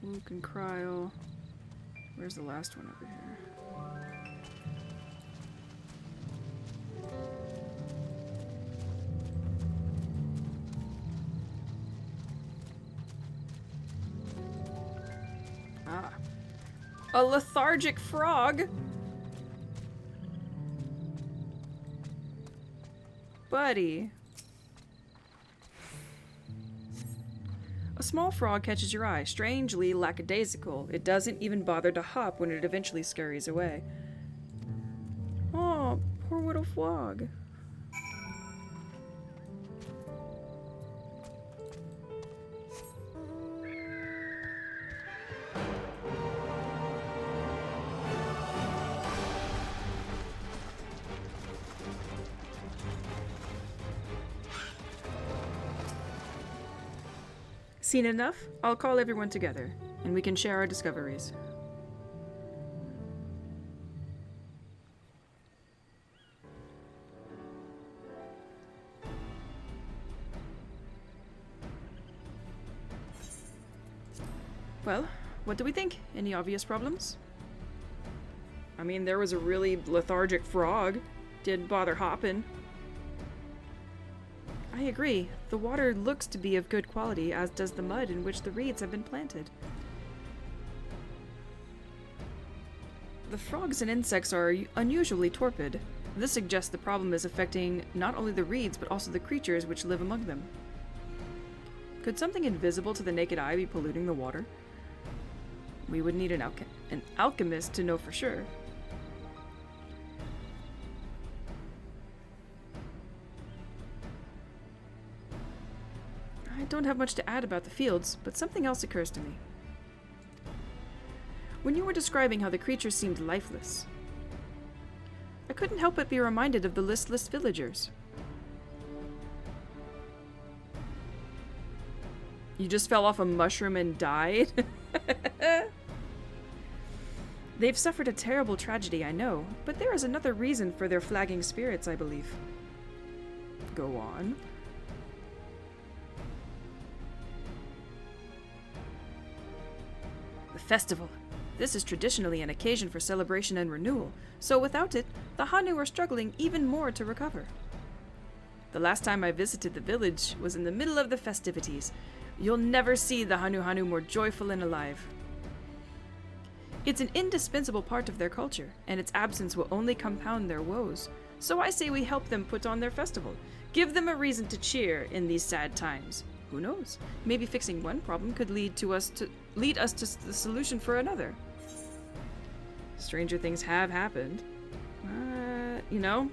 Luke and Cryle. Where's the last one over here? Ah. A lethargic frog? Buddy. A small frog catches your eye, strangely lackadaisical. It doesn't even bother to hop when it eventually scurries away. Oh, poor little frog. Seen enough? I'll call everyone together, and we can share our discoveries. Well, what do we think? Any obvious problems? I mean, there was a really lethargic frog. Didn't bother hopping. I agree. The water looks to be of good quality, as does the mud in which the reeds have been planted. The frogs and insects are unusually torpid. This suggests the problem is affecting not only the reeds, but also the creatures which live among them. Could something invisible to the naked eye be polluting the water? We would need an alchemist to know for sure. I don't have much to add about the fields, but something else occurs to me. When you were describing how the creatures seemed lifeless, I couldn't help but be reminded of the listless villagers. You just fell off a mushroom and died? They've suffered a terrible tragedy, I know, but there is another reason for their flagging spirits, I believe. Go on. The festival. This is traditionally an occasion for celebration and renewal, so without it, the Hanu are struggling even more to recover. The last time I visited the village was in the middle of the festivities. You'll never see the Hanu more joyful and alive. It's an indispensable part of their culture, and its absence will only compound their woes. So I say we help them put on their festival. Give them a reason to cheer in these sad times. Who knows? Maybe fixing one problem could lead us to the solution for another. Stranger things have happened. You know,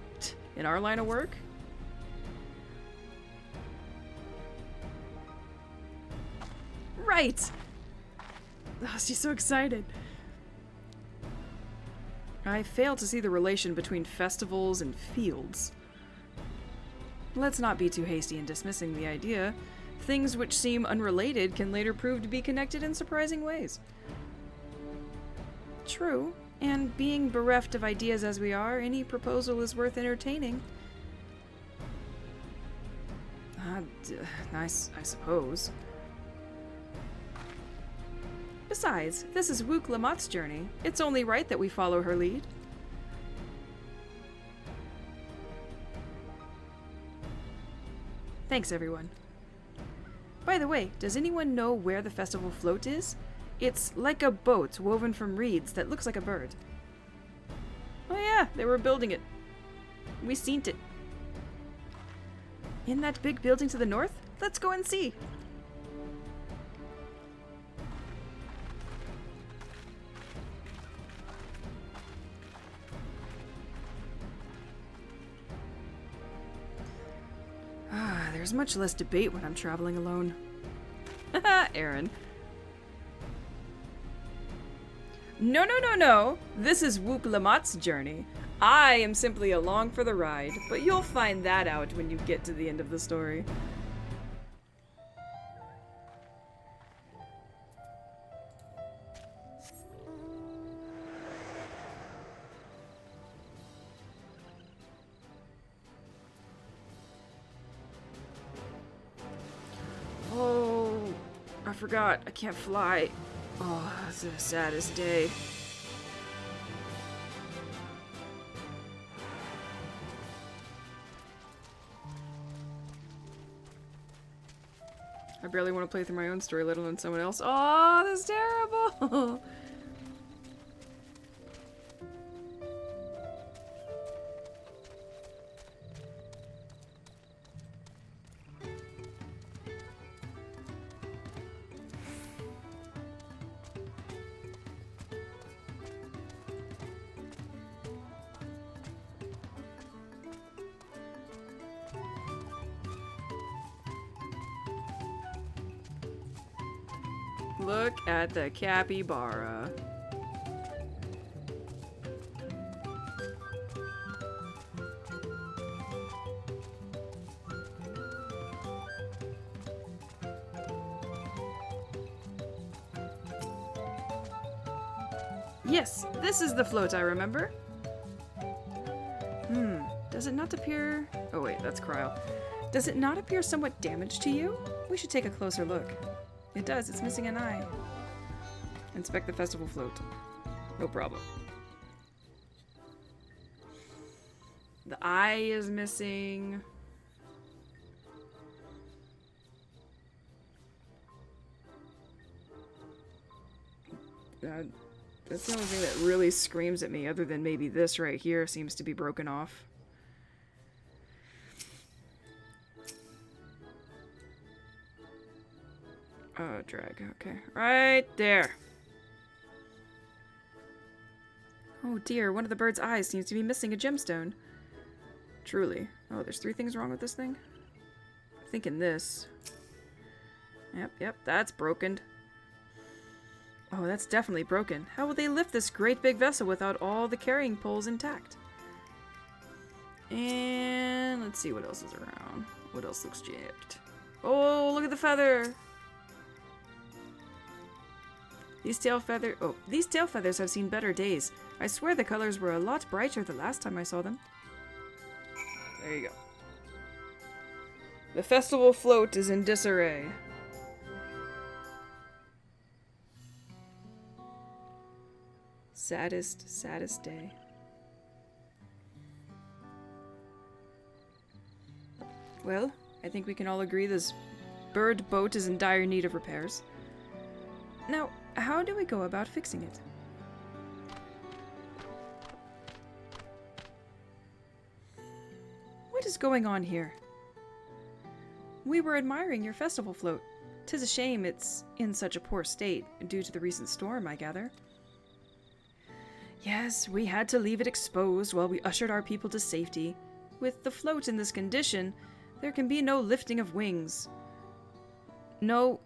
in our line of work. Right! Oh, she's so excited. I fail to see the relation between festivals and fields. Let's not be too hasty in dismissing the idea. Things which seem unrelated can later prove to be connected in surprising ways. True, and being bereft of ideas as we are, any proposal is worth entertaining. Nice, I suppose. Besides, this is Wook Lamotte's journey. It's only right that we follow her lead. Thanks, everyone. By the way, does anyone know where the festival float is? It's like a boat woven from reeds that looks like a bird. Oh yeah, they were building it. We seen it. In that big building to the north? Let's go and see. There's much less debate when I'm traveling alone. Haha, Aaron. No, no, no, no. This is Whoop Lamott's journey. I am simply along for the ride, but you'll find that out when you get to the end of the story. I forgot. I can't fly. Oh, that's the saddest day. I barely want to play through my own story, let alone someone else. Oh, that's terrible! Look at the capybara. Yes, this is the float I remember. Does it not appear... Oh wait, that's Kryle. Does it not appear somewhat damaged to you? We should take a closer look. It does, it's missing an eye. Inspect the festival float. No problem. The eye is missing. That's the only thing that really screams at me, other than maybe this right here seems to be broken off. Oh, drag. Okay. Right there. Oh dear, one of the bird's eyes seems to be missing a gemstone. Truly. Oh, there's 3 things wrong with this thing? I'm thinking this. Yep, that's broken. Oh, that's definitely broken. How will they lift this great big vessel without all the carrying poles intact? And let's see what else is around. What else looks jacked? Oh, look at the feather! These tail feathers have seen better days. I swear the colors were a lot brighter the last time I saw them. There you go. The festival float is in disarray. Saddest day. Well, I think we can all agree this bird boat is in dire need of repairs. Now, how do we go about fixing it? What is going on here? We were admiring your festival float. 'Tis a shame it's in such a poor state, due to the recent storm, I gather. Yes, we had to leave it exposed while we ushered our people to safety. With the float in this condition, there can be no lifting of wings. No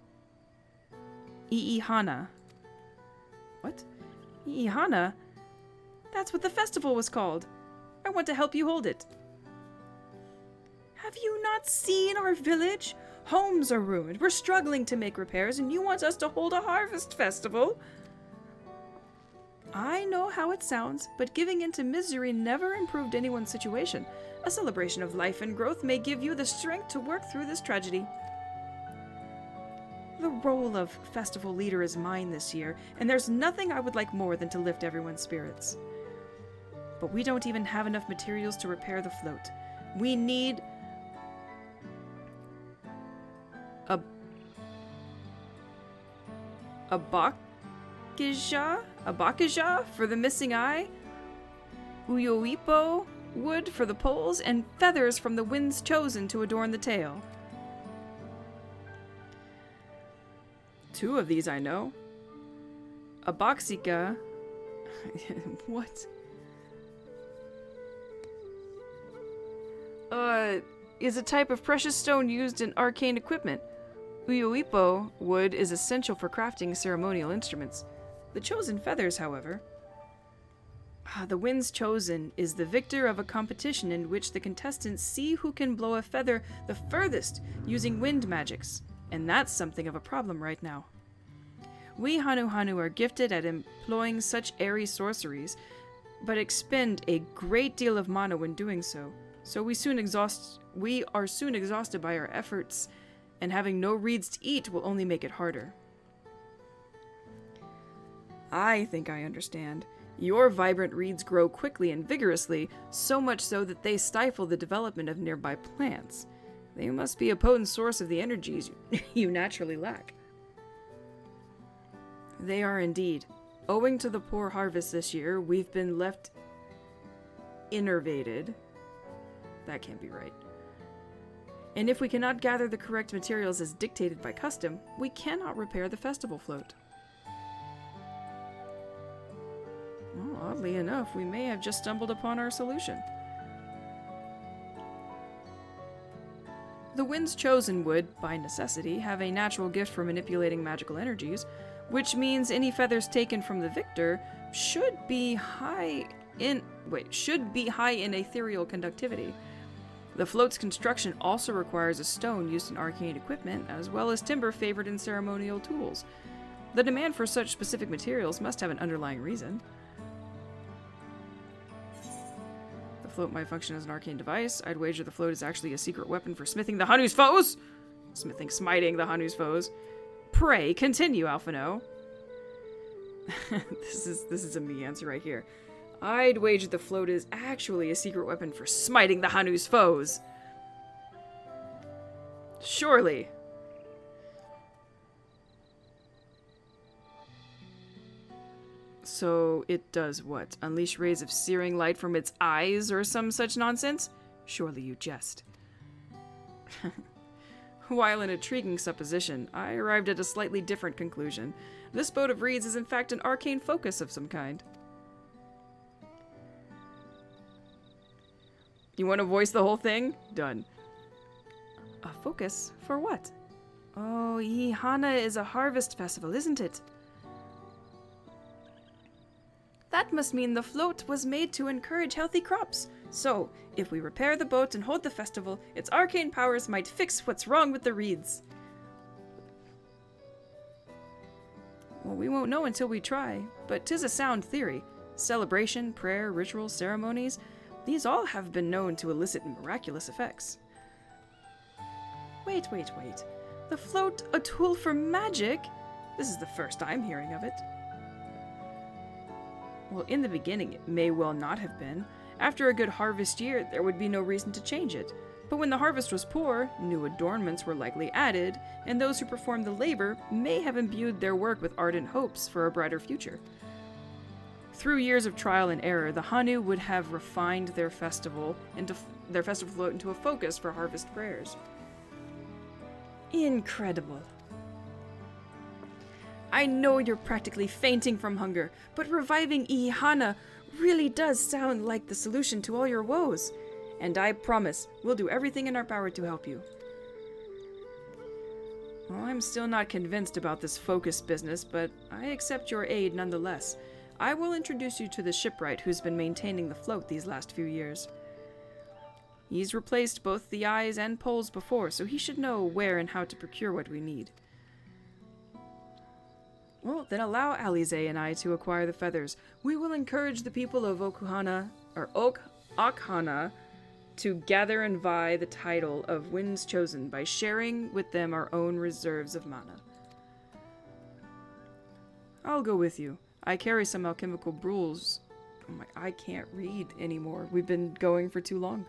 Iihana. What? Iihana? That's what the festival was called. I want to help you hold it. Have you not seen our village? Homes are ruined. We're struggling to make repairs, and you want us to hold a harvest festival? I know how it sounds, but giving in to misery never improved anyone's situation. A celebration of life and growth may give you the strength to work through this tragedy. The role of festival leader is mine this year, and there's nothing I would like more than to lift everyone's spirits. But we don't even have enough materials to repair the float. We need Abakija for the missing eye, Uyoipo wood for the poles, and feathers from the winds chosen to adorn the tail. 2 of these I know. Abaxika. What? Is a type of precious stone used in arcane equipment. Uyoipo wood is essential for crafting ceremonial instruments. The chosen feathers, however. The winds chosen is the victor of a competition in which the contestants see who can blow a feather the furthest using wind magics, and that's something of a problem right now. We Hanu are gifted at employing such airy sorceries, but expend a great deal of mana when doing so. So we are soon exhausted by our efforts, and having no reeds to eat will only make it harder. I think I understand. Your vibrant reeds grow quickly and vigorously, so much so that they stifle the development of nearby plants. They must be a potent source of the energies you naturally lack. They are indeed. Owing to the poor harvest this year, we've been left innervated. That can't be right. And if we cannot gather the correct materials as dictated by custom, we cannot repair the festival float. Well, oddly enough, we may have just stumbled upon our solution. The winds chosen would, by necessity, have a natural gift for manipulating magical energies, which means any feathers taken from the victor should be high in ethereal conductivity. The float's construction also requires a stone used in arcane equipment, as well as timber favored in ceremonial tools. The demand for such specific materials must have an underlying reason. The float might function as an arcane device. I'd wager the float is actually a secret weapon for smithing the Hanu's foes! Smiting the Hanu's foes. Pray, continue, Alphino. This is a me answer right here. I'd wager the float is actually a secret weapon for smiting the Hanu's foes. Surely. So it does what? Unleash rays of searing light from its eyes or some such nonsense? Surely you jest. While an intriguing supposition, I arrived at a slightly different conclusion. This boat of reeds is in fact an arcane focus of some kind. You want to voice the whole thing? Done. A focus? For what? Oh, Ihana is a harvest festival, isn't it? That must mean the float was made to encourage healthy crops. So, if we repair the boat and hold the festival, its arcane powers might fix what's wrong with the reeds. Well, we won't know until we try, but 'tis a sound theory. Celebration, prayer, ritual, ceremonies, these all have been known to elicit miraculous effects. Wait. The float, a tool for magic? This is the first I'm hearing of it. Well, in the beginning, it may well not have been. After a good harvest year, there would be no reason to change it. But when the harvest was poor, new adornments were likely added, and those who performed the labor may have imbued their work with ardent hopes for a brighter future. Through years of trial and error, the Hanu would have refined their festival float into a focus for harvest prayers. Incredible. I know you're practically fainting from hunger, but reviving Ihana really does sound like the solution to all your woes. And I promise, we'll do everything in our power to help you. Well, I'm still not convinced about this focus business, but I accept your aid nonetheless. I will introduce you to the shipwright who's been maintaining the float these last few years. He's replaced both the eyes and poles before, so he should know where and how to procure what we need. Well, then allow Alize and I to acquire the feathers. We will encourage the people of Okhana to gather and vie the title of Winds Chosen by sharing with them our own reserves of mana. I'll go with you. I carry some alchemical brews. I can't read anymore. We've been going for too long.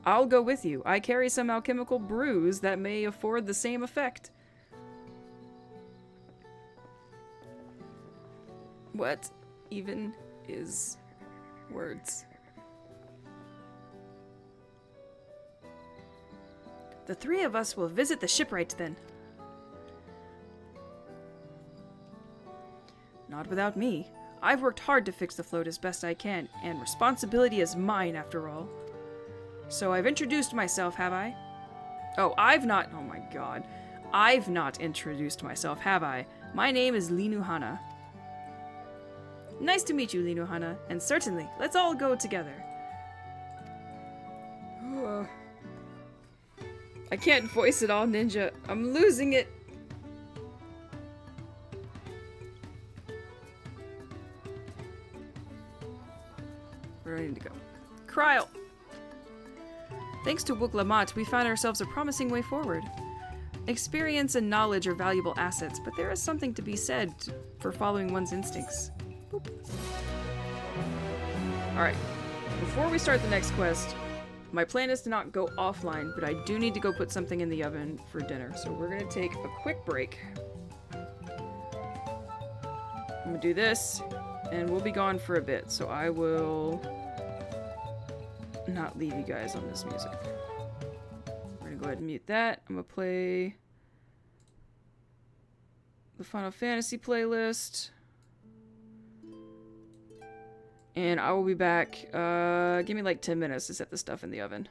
I'll go with you. I carry some alchemical brews that may afford the same effect. What even is words? The three of us will visit the shipwrights then. Not without me. I've worked hard to fix the float as best I can, and responsibility is mine after all. So I've introduced myself, have I? Oh, oh my god. I've not introduced myself, have I? My name is Linuhana. Nice to meet you, Linuhana, and certainly, let's all go together. I can't voice it all, Ninja. I'm losing it. Where do I need to go? Kryl! Thanks to Wuk-Lamat, we found ourselves a promising way forward. Experience and knowledge are valuable assets, but there is something to be said for following one's instincts. Boop. Alright, before we start the next quest, my plan is to not go offline, but I do need to go put something in the oven for dinner, so we're gonna take a quick break. I'm gonna do this, and we'll be gone for a bit, so I will not leave you guys on this music. We're gonna go ahead and mute that. I'm gonna play the Final Fantasy playlist. And I will be back. Give me like 10 minutes to set the stuff in the oven.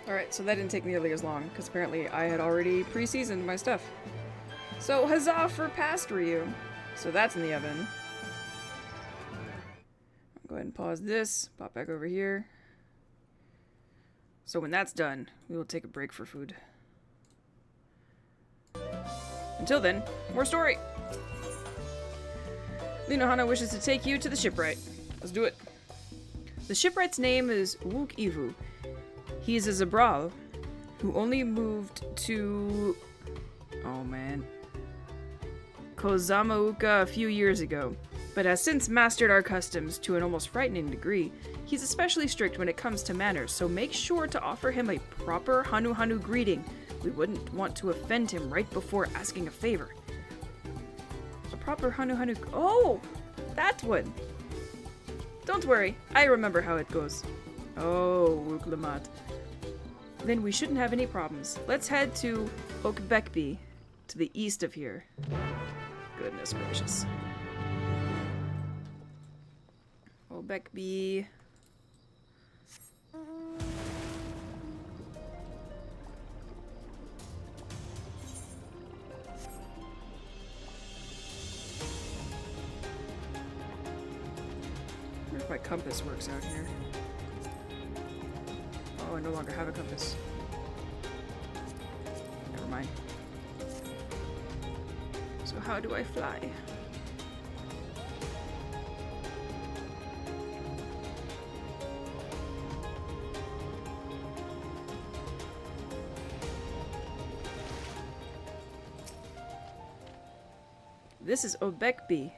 Alright, so that didn't take nearly as long, because apparently I had already pre-seasoned my stuff. So, huzzah for past Ryu. So that's in the oven. I'll go ahead and pause this, pop back over here. So when that's done, we will take a break for food. Until then, more story! Linohana wishes to take you to the shipwright. Let's do it. The shipwright's name is Wook Ivu. He is a Zabral who only moved to... oh man... Kozamauka a few years ago, but has since mastered our customs to an almost frightening degree. He's especially strict when it comes to manners, so make sure to offer him a proper Hanu greeting. We wouldn't want to offend him right before asking a favor. A proper Hanu... oh! That one! Don't worry, I remember how it goes. Oh, Wuklamat. Then we shouldn't have any problems. Let's head to Okbekbi, to the east of here. Goodness gracious. Okbekbi. I wonder if my compass works out here. Oh, I no longer have a compass. Never mind. So how do I fly? This is Obekbi,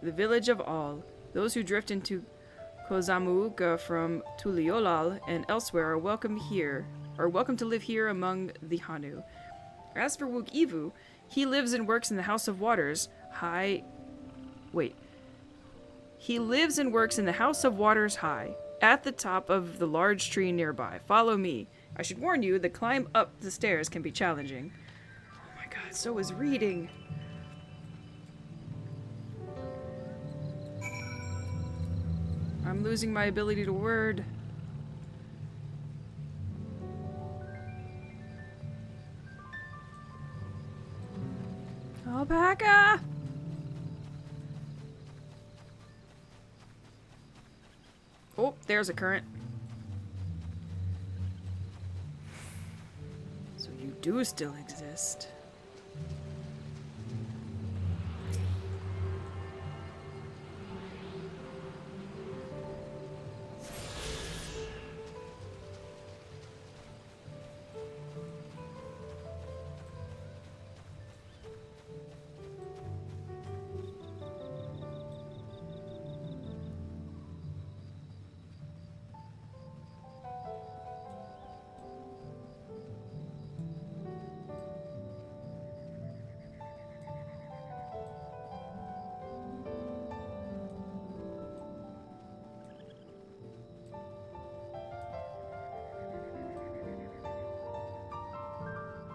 the village of all. Those who drift into Kozamuuka from Tuliolal and elsewhere are welcome to live here among the Hanu. As for Wook Ivu, he lives and works in the House of Waters High, at the top of the large tree nearby. Follow me. I should warn you, the climb up the stairs can be challenging. Oh my god, so is reading. I'm losing my ability to word. Alpaca! Oh, there's a current. So you do still exist.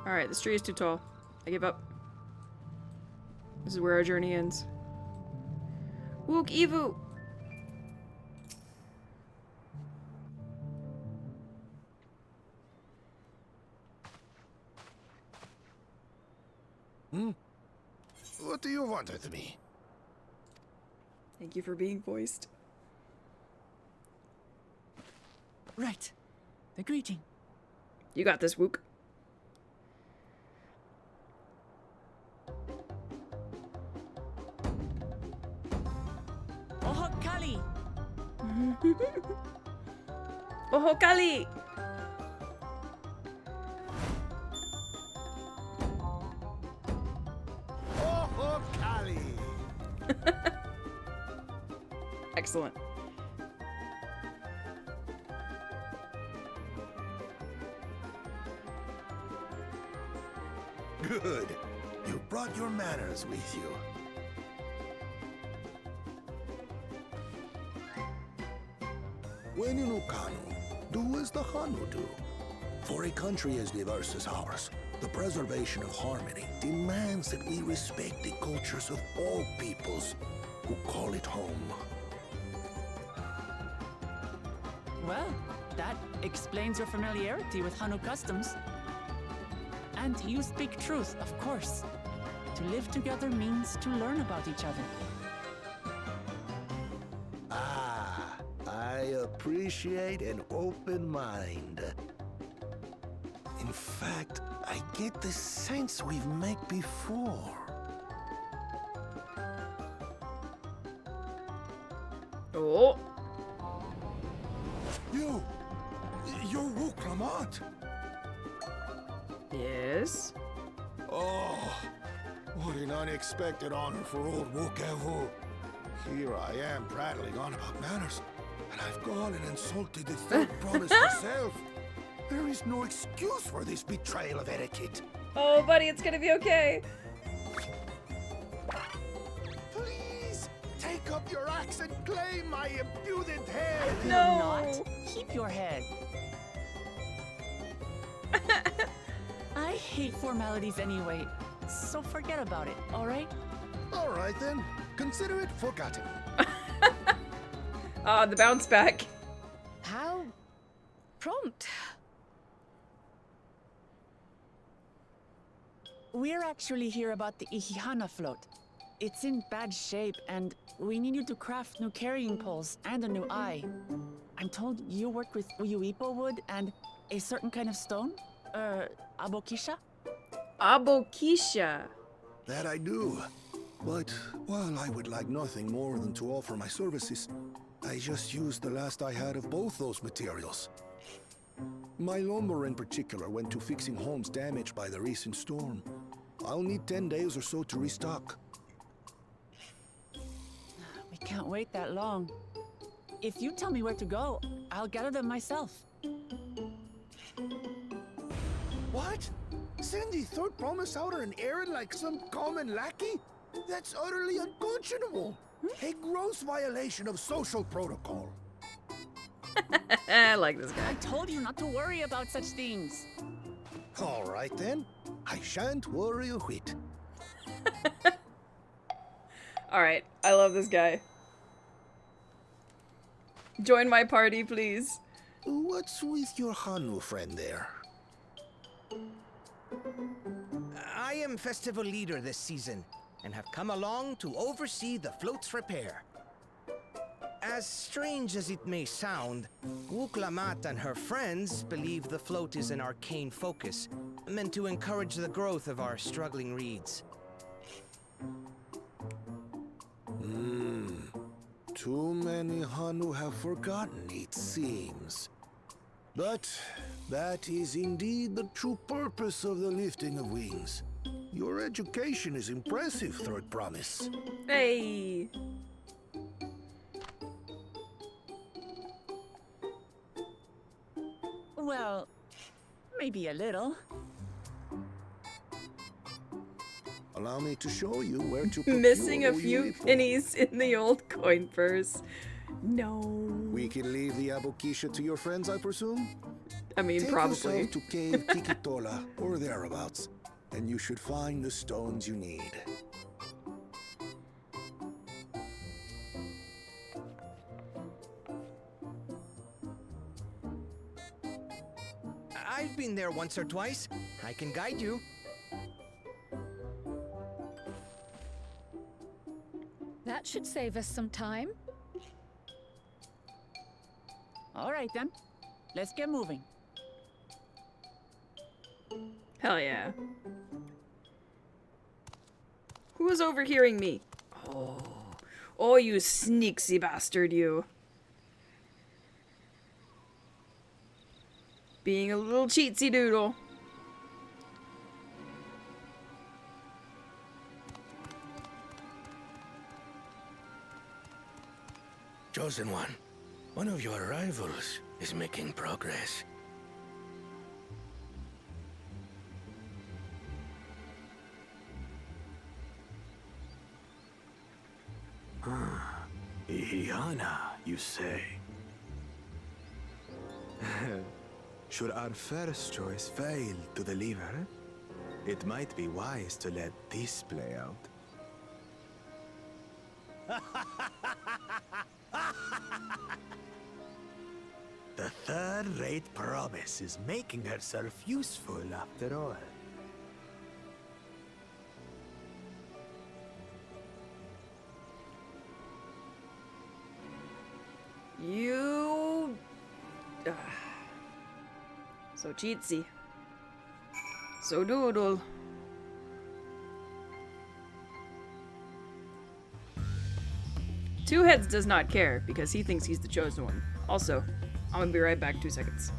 Alright, this tree is too tall. I give up. This is where our journey ends. Wook Ivu! What do you want with me? Thank you for being voiced. Right. The greeting. You got this, Wook. Ohokali! Ohokali! Ohokali! Excellent. Good. You brought your manners with you. When you know Kanu, do as the Hanu do. For a country as diverse as ours, the preservation of harmony demands that we respect the cultures of all peoples who call it home. Well, That explains your familiarity with Hanu customs. And you speak truth, of course. To live together means to learn about each other. Ah, I appreciate an open mind. In fact, I get the sense we've met before. Oh. You're Wuklamant. Yes. Oh, what an unexpected honor for old Wukevu. Here I am prattling on about manners, and I've gone and insulted the third promise herself. There is no excuse for this betrayal of etiquette. Oh, buddy, it's gonna be okay. Please, take up your axe and claim my impudent head. No. Not. Keep your head. I hate formalities anyway, so forget about it, all right? All right then. Consider it forgotten. The bounce back. How prompt. We're actually here about the Ihihana float. It's in bad shape, and we need you to craft new carrying poles and a new eye. I'm told you worked with Uyuipo wood and a certain kind of stone? Abokisha? Abokisha. That I do. But while I would like nothing more than to offer my services, I just used the last I had of both those materials. My lumber in particular went to fixing homes damaged by the recent storm. I'll need 10 days or so to restock. We can't wait that long. If you tell me where to go, I'll gather them myself. What? Send the third promise out on an errand like some common lackey? That's utterly unconscionable. A gross violation of social protocol. I like this guy. I told you not to worry about such things. All right then. I shan't worry a whit. Alright, I love this guy. Join my party, please. What's with your Hanu friend there? I am festival leader this season, and have come along to oversee the float's repair. As strange as it may sound, Wuklamant and her friends believe the float is an arcane focus, meant to encourage the growth of our struggling reeds. Too many Hanu have forgotten, it seems. But that is indeed the true purpose of the lifting of wings. Your education is impressive, Third Promise. Hey! Well, maybe a little. Allow me to show you where to Missing a few pennies in the old coin purse. No. We can leave the Abokisha to your friends, I presume? I mean, Take probably. yourself to Cave Kikitola, or thereabouts, and you should find the stones you need. I've been there once or twice. I can guide you. That should save us some time. All right then, let's get moving. Hell yeah. Who is overhearing me? Oh. Oh, you sneaksy bastard, you. Being a little cheatsy doodle. Chosen one of your rivals is making progress. Ihihana, you say? Should our first choice fail to deliver, it might be wise to let this play out. The third-rate promise is making herself useful after all. You... So cheatsy. So doodle. Two Heads does not care because he thinks he's the chosen one. Also, I'm gonna be right back, 2 seconds.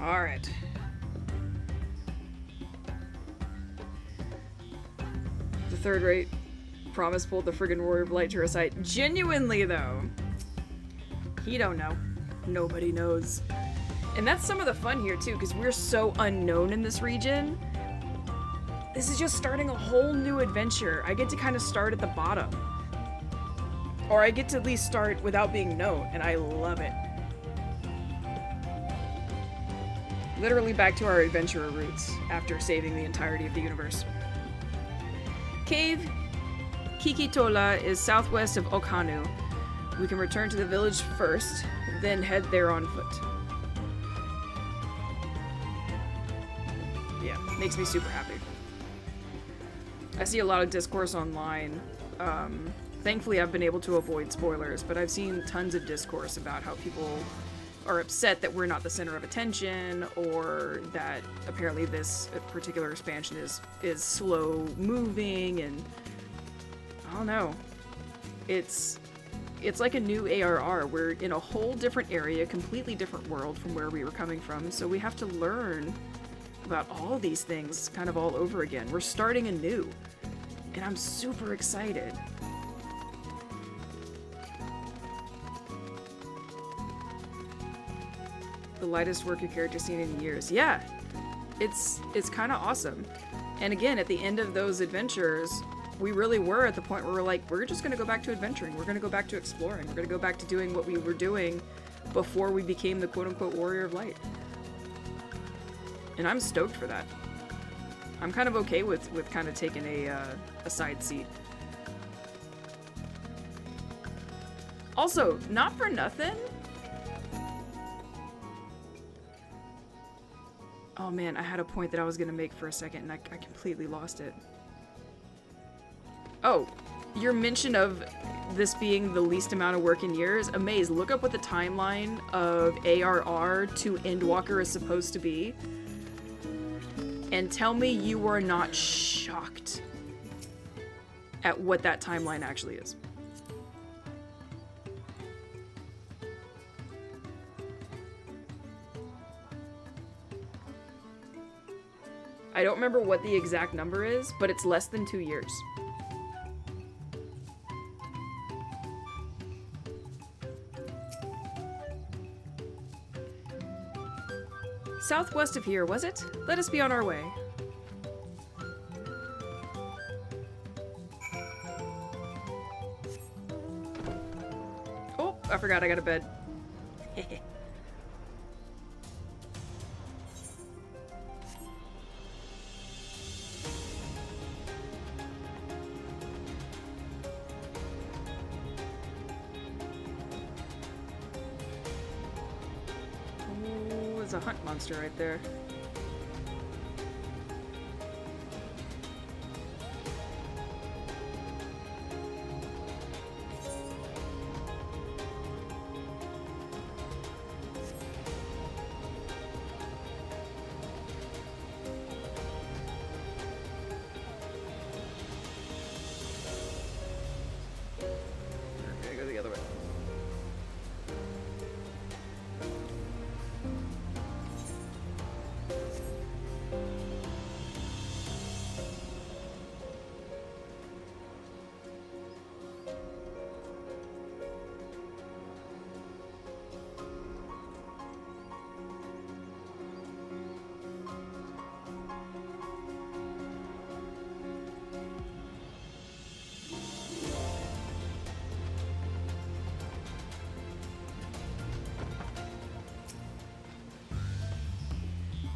Alright. The third rate promise pulled the friggin' Warrior of Light to her side. Genuinely, though. He don't know. Nobody knows. And that's some of the fun here, too, because we're so unknown in this region. This is just starting a whole new adventure. I get to kind of start at the bottom. Or I get to at least start without being known, and I love it. Literally back to our adventurer roots after saving the entirety of the universe. Cave Kikitola is southwest of Okhanu. We can return to the village first, then head there on foot. Yeah, makes me super happy. I see a lot of discourse online. Thankfully, I've been able to avoid spoilers, but I've seen tons of discourse about how people are upset that we're not the center of attention, or that apparently this particular expansion is slow moving, and I don't know. It's like a new ARR. We're in a whole different area, completely different world from where we were coming from, so we have to learn about all these things kind of all over again. We're starting anew, and I'm super excited. The lightest work your character's seen in years. Yeah, it's kind of awesome. And again, at the end of those adventures, we really were at the point where we're like, we're just going to go back to adventuring. We're going to go back to exploring. We're going to go back to doing what we were doing before we became the quote-unquote Warrior of Light. And I'm stoked for that. I'm kind of okay with kind of taking a side seat. Also, not for nothing. Oh man, I had a point that I was gonna make for a second and I completely lost it. Oh, your mention of this being the least amount of work in years. Amaze, look up what the timeline of ARR to Endwalker is supposed to be. And tell me you are not shocked at what that timeline actually is. I don't remember what the exact number is, but it's less than 2 years. Southwest of here, was it? Let us be on our way. Oh, I forgot I got a bed. A hunt monster right there.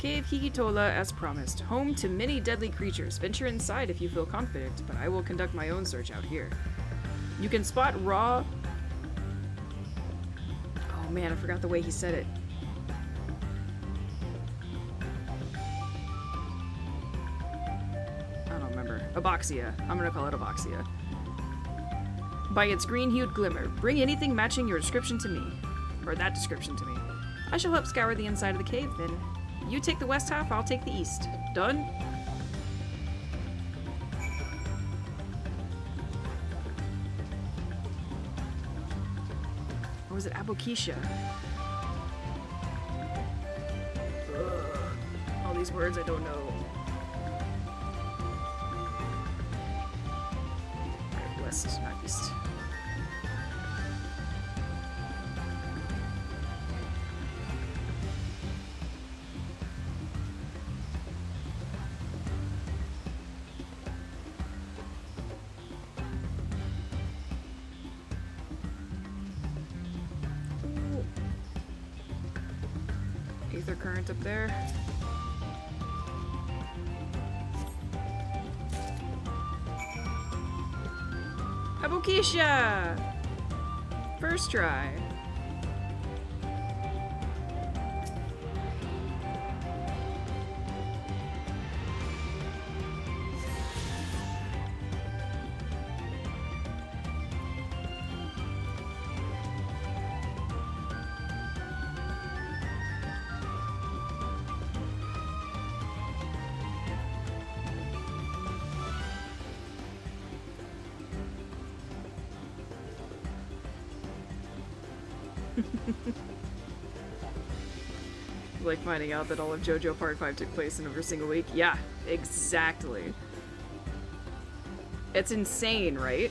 Cave Hikitola as promised. Home to many deadly creatures. Venture inside if you feel confident, but I will conduct my own search out here. You can spot raw... Oh man, I forgot the way he said it. I don't remember. Aboxia. I'm gonna call it Aboxia. By its green-hued glimmer. Bring anything matching your description to me. Or that description to me. I shall help scour the inside of the cave, then. You take the west half, I'll take the east. Done? Or was it Abokisha? Ugh. All these words I don't know. Right, west, not east. Ether current up there. Abokisha! First try. Like finding out that all of JoJo Part 5 took place in every single week? Yeah, exactly. It's insane, right?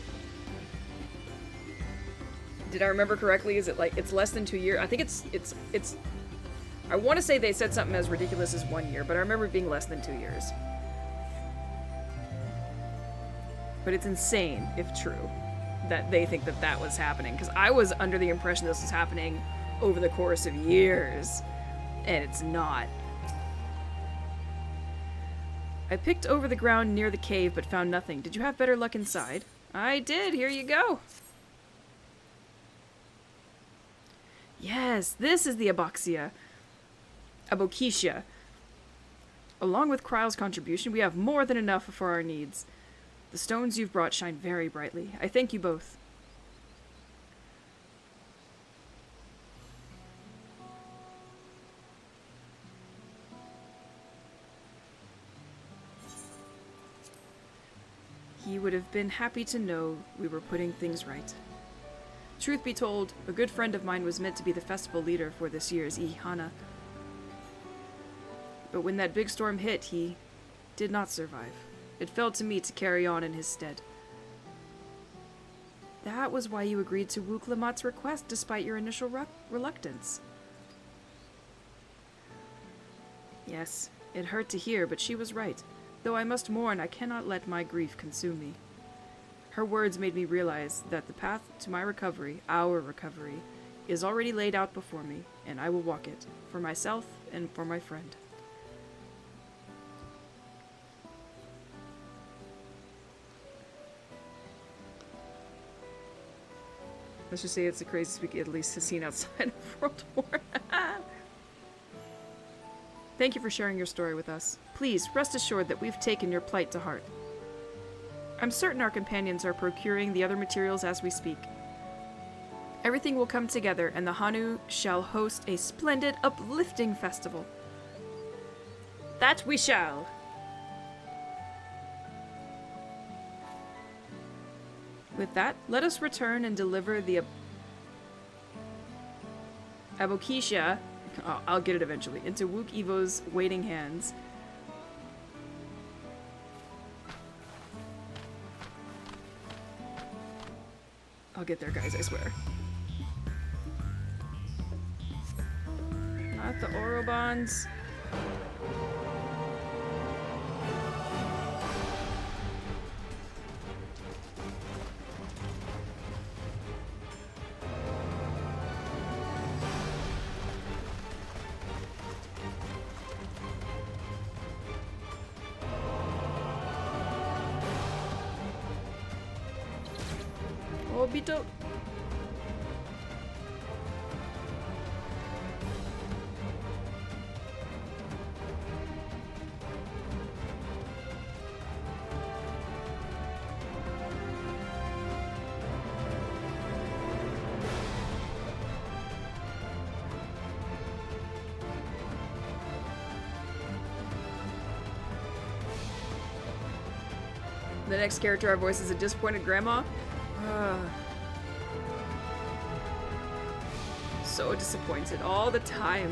Did I remember correctly? Is it like, it's less than 2 years? I think it's I want to say they said something as ridiculous as 1 year, but I remember it being less than 2 years. But it's insane, if true, that they think that that was happening. Because I was under the impression this was happening over the course of years. And it's not. I picked over the ground near the cave, but found nothing. Did you have better luck inside? I did. Here you go. Yes, this is the Aboxia. Abokisha. Along with Kryle's contribution, we have more than enough for our needs. The stones you've brought shine very brightly. I thank you both. He would have been happy to know we were putting things right. Truth be told, a good friend of mine was meant to be the festival leader for this year's Ihana. But when that big storm hit, he did not survive. It fell to me to carry on in his stead. That was why you agreed to Wu Klamat's request despite your initial reluctance. Yes, it hurt to hear, but she was right. Though I must mourn, I cannot let my grief consume me. Her words made me realize that the path to my recovery, our recovery, is already laid out before me, and I will walk it, for myself and for my friend. Let's just say it's the craziest week Italy's has seen outside of World War. Thank you for sharing your story with us. Please, rest assured that we've taken your plight to heart. I'm certain our companions are procuring the other materials as we speak. Everything will come together, and the Hanu shall host a splendid, uplifting festival. That we shall! With that, let us return and deliver the Abokisha, I'll get it eventually, into Wook Evo's waiting hands. I'll get there, guys, I swear. Not the Orobons. Obito. The next character I voice is a disappointed grandma. So disappointed all the time.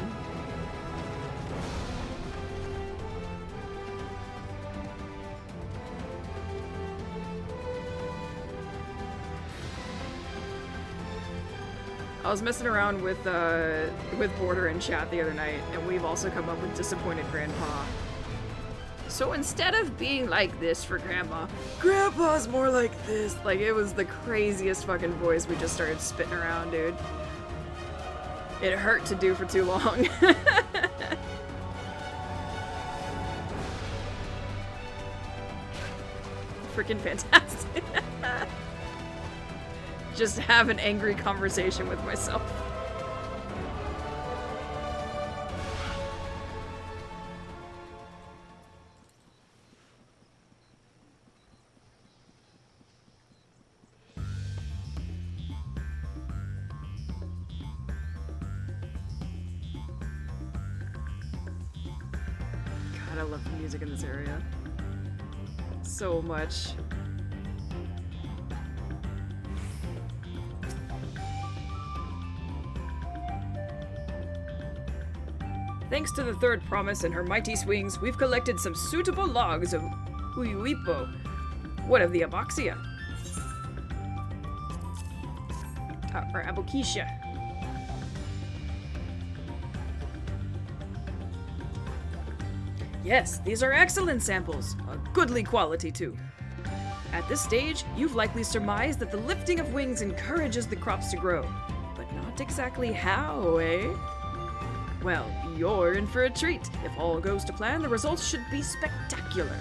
I was messing around with Border in chat the other night, and we've also come up with disappointed grandpa. So instead of being like this for Grandma, Grandpa's more like this. Like, it was the craziest fucking voice we just started spitting around, dude. It hurt to do for too long. Freaking fantastic. Just have an angry conversation with myself. I love the music in this area so much. Thanks to the third promise and her mighty swings, we've collected some suitable logs of Uyuipo. What of the Abaxia? Or Abokisha. Yes, these are excellent samples. A goodly quality, too. At this stage, you've likely surmised that the lifting of wings encourages the crops to grow. But not exactly how, eh? Well, you're in for a treat. If all goes to plan, the results should be spectacular.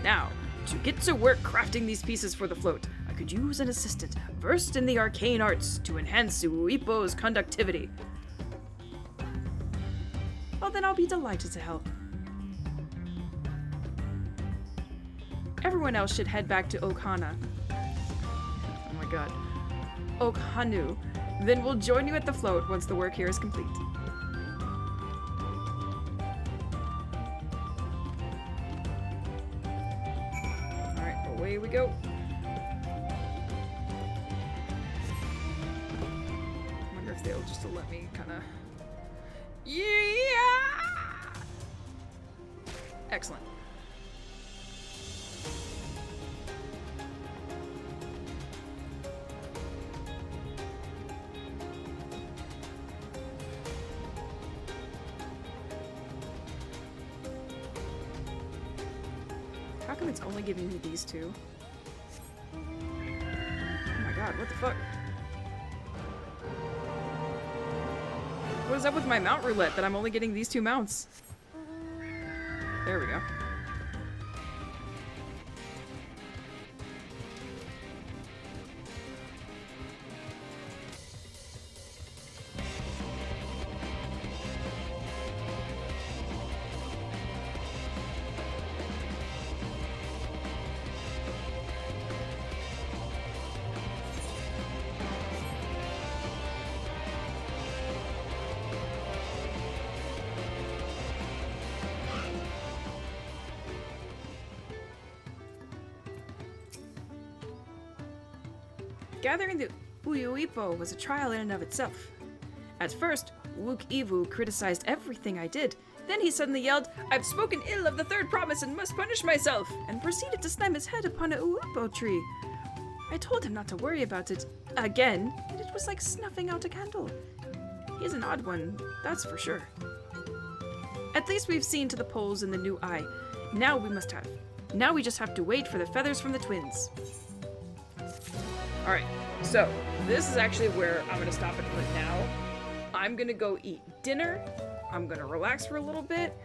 Now, to get to work crafting these pieces for the float, I could use an assistant versed in the arcane arts to enhance Uipo's conductivity. Well, then I'll be delighted to help. Everyone else should head back to Okhana. Oh my god. Okhanu. Then we'll join you at the float once the work here is complete. Alright, away we go. I wonder if they'll just let me kinda... Yeah! Excellent. How come it's only giving me these two? Oh my god, what the fuck? What is up with my mount roulette that I'm only getting these two mounts? There we go. Gathering the Uyuipo was a trial in and of itself. At first, Wook Ivu criticized everything I did. Then he suddenly yelled, "I've spoken ill of the third promise and must punish myself," and proceeded to slam his head upon a Uipo tree. I told him not to worry about it again, and it was like snuffing out a candle. He's an odd one, that's for sure. At least we've seen to the poles in the new eye. Now we just have to wait for the feathers from the twins. Alright, so this is actually where I'm gonna stop it for now. I'm gonna go eat dinner. I'm gonna relax for a little bit.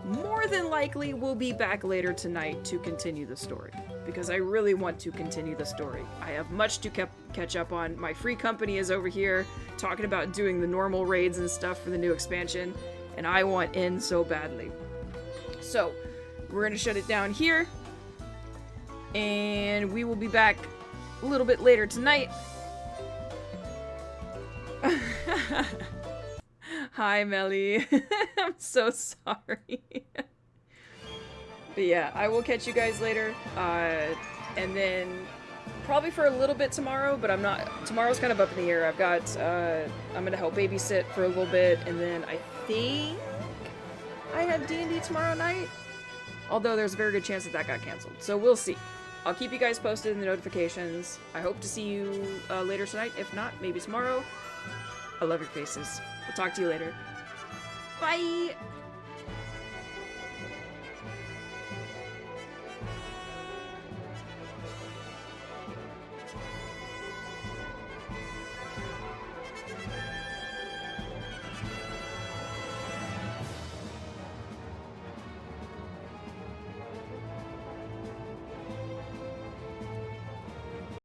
More than likely, we'll be back later tonight to continue the story. because I really want to continue the story. I have much to catch up on. My free company is over here talking about doing the normal raids and stuff for the new expansion, and I want in so badly. So, we're going to shut it down here, and we will be back a little bit later tonight. Hi, Melly. I'm so sorry. But yeah, I will catch you guys later. And then probably for a little bit tomorrow, but I'm not. Tomorrow's kind of up in the air. I've got, I'm gonna help babysit for a little bit, and then I think I have D&D tomorrow night. Although there's a very good chance that that got canceled. So we'll see. I'll keep you guys posted in the notifications. I hope to see you later tonight. If not, maybe tomorrow. I love your faces. We'll talk to you later. Bye!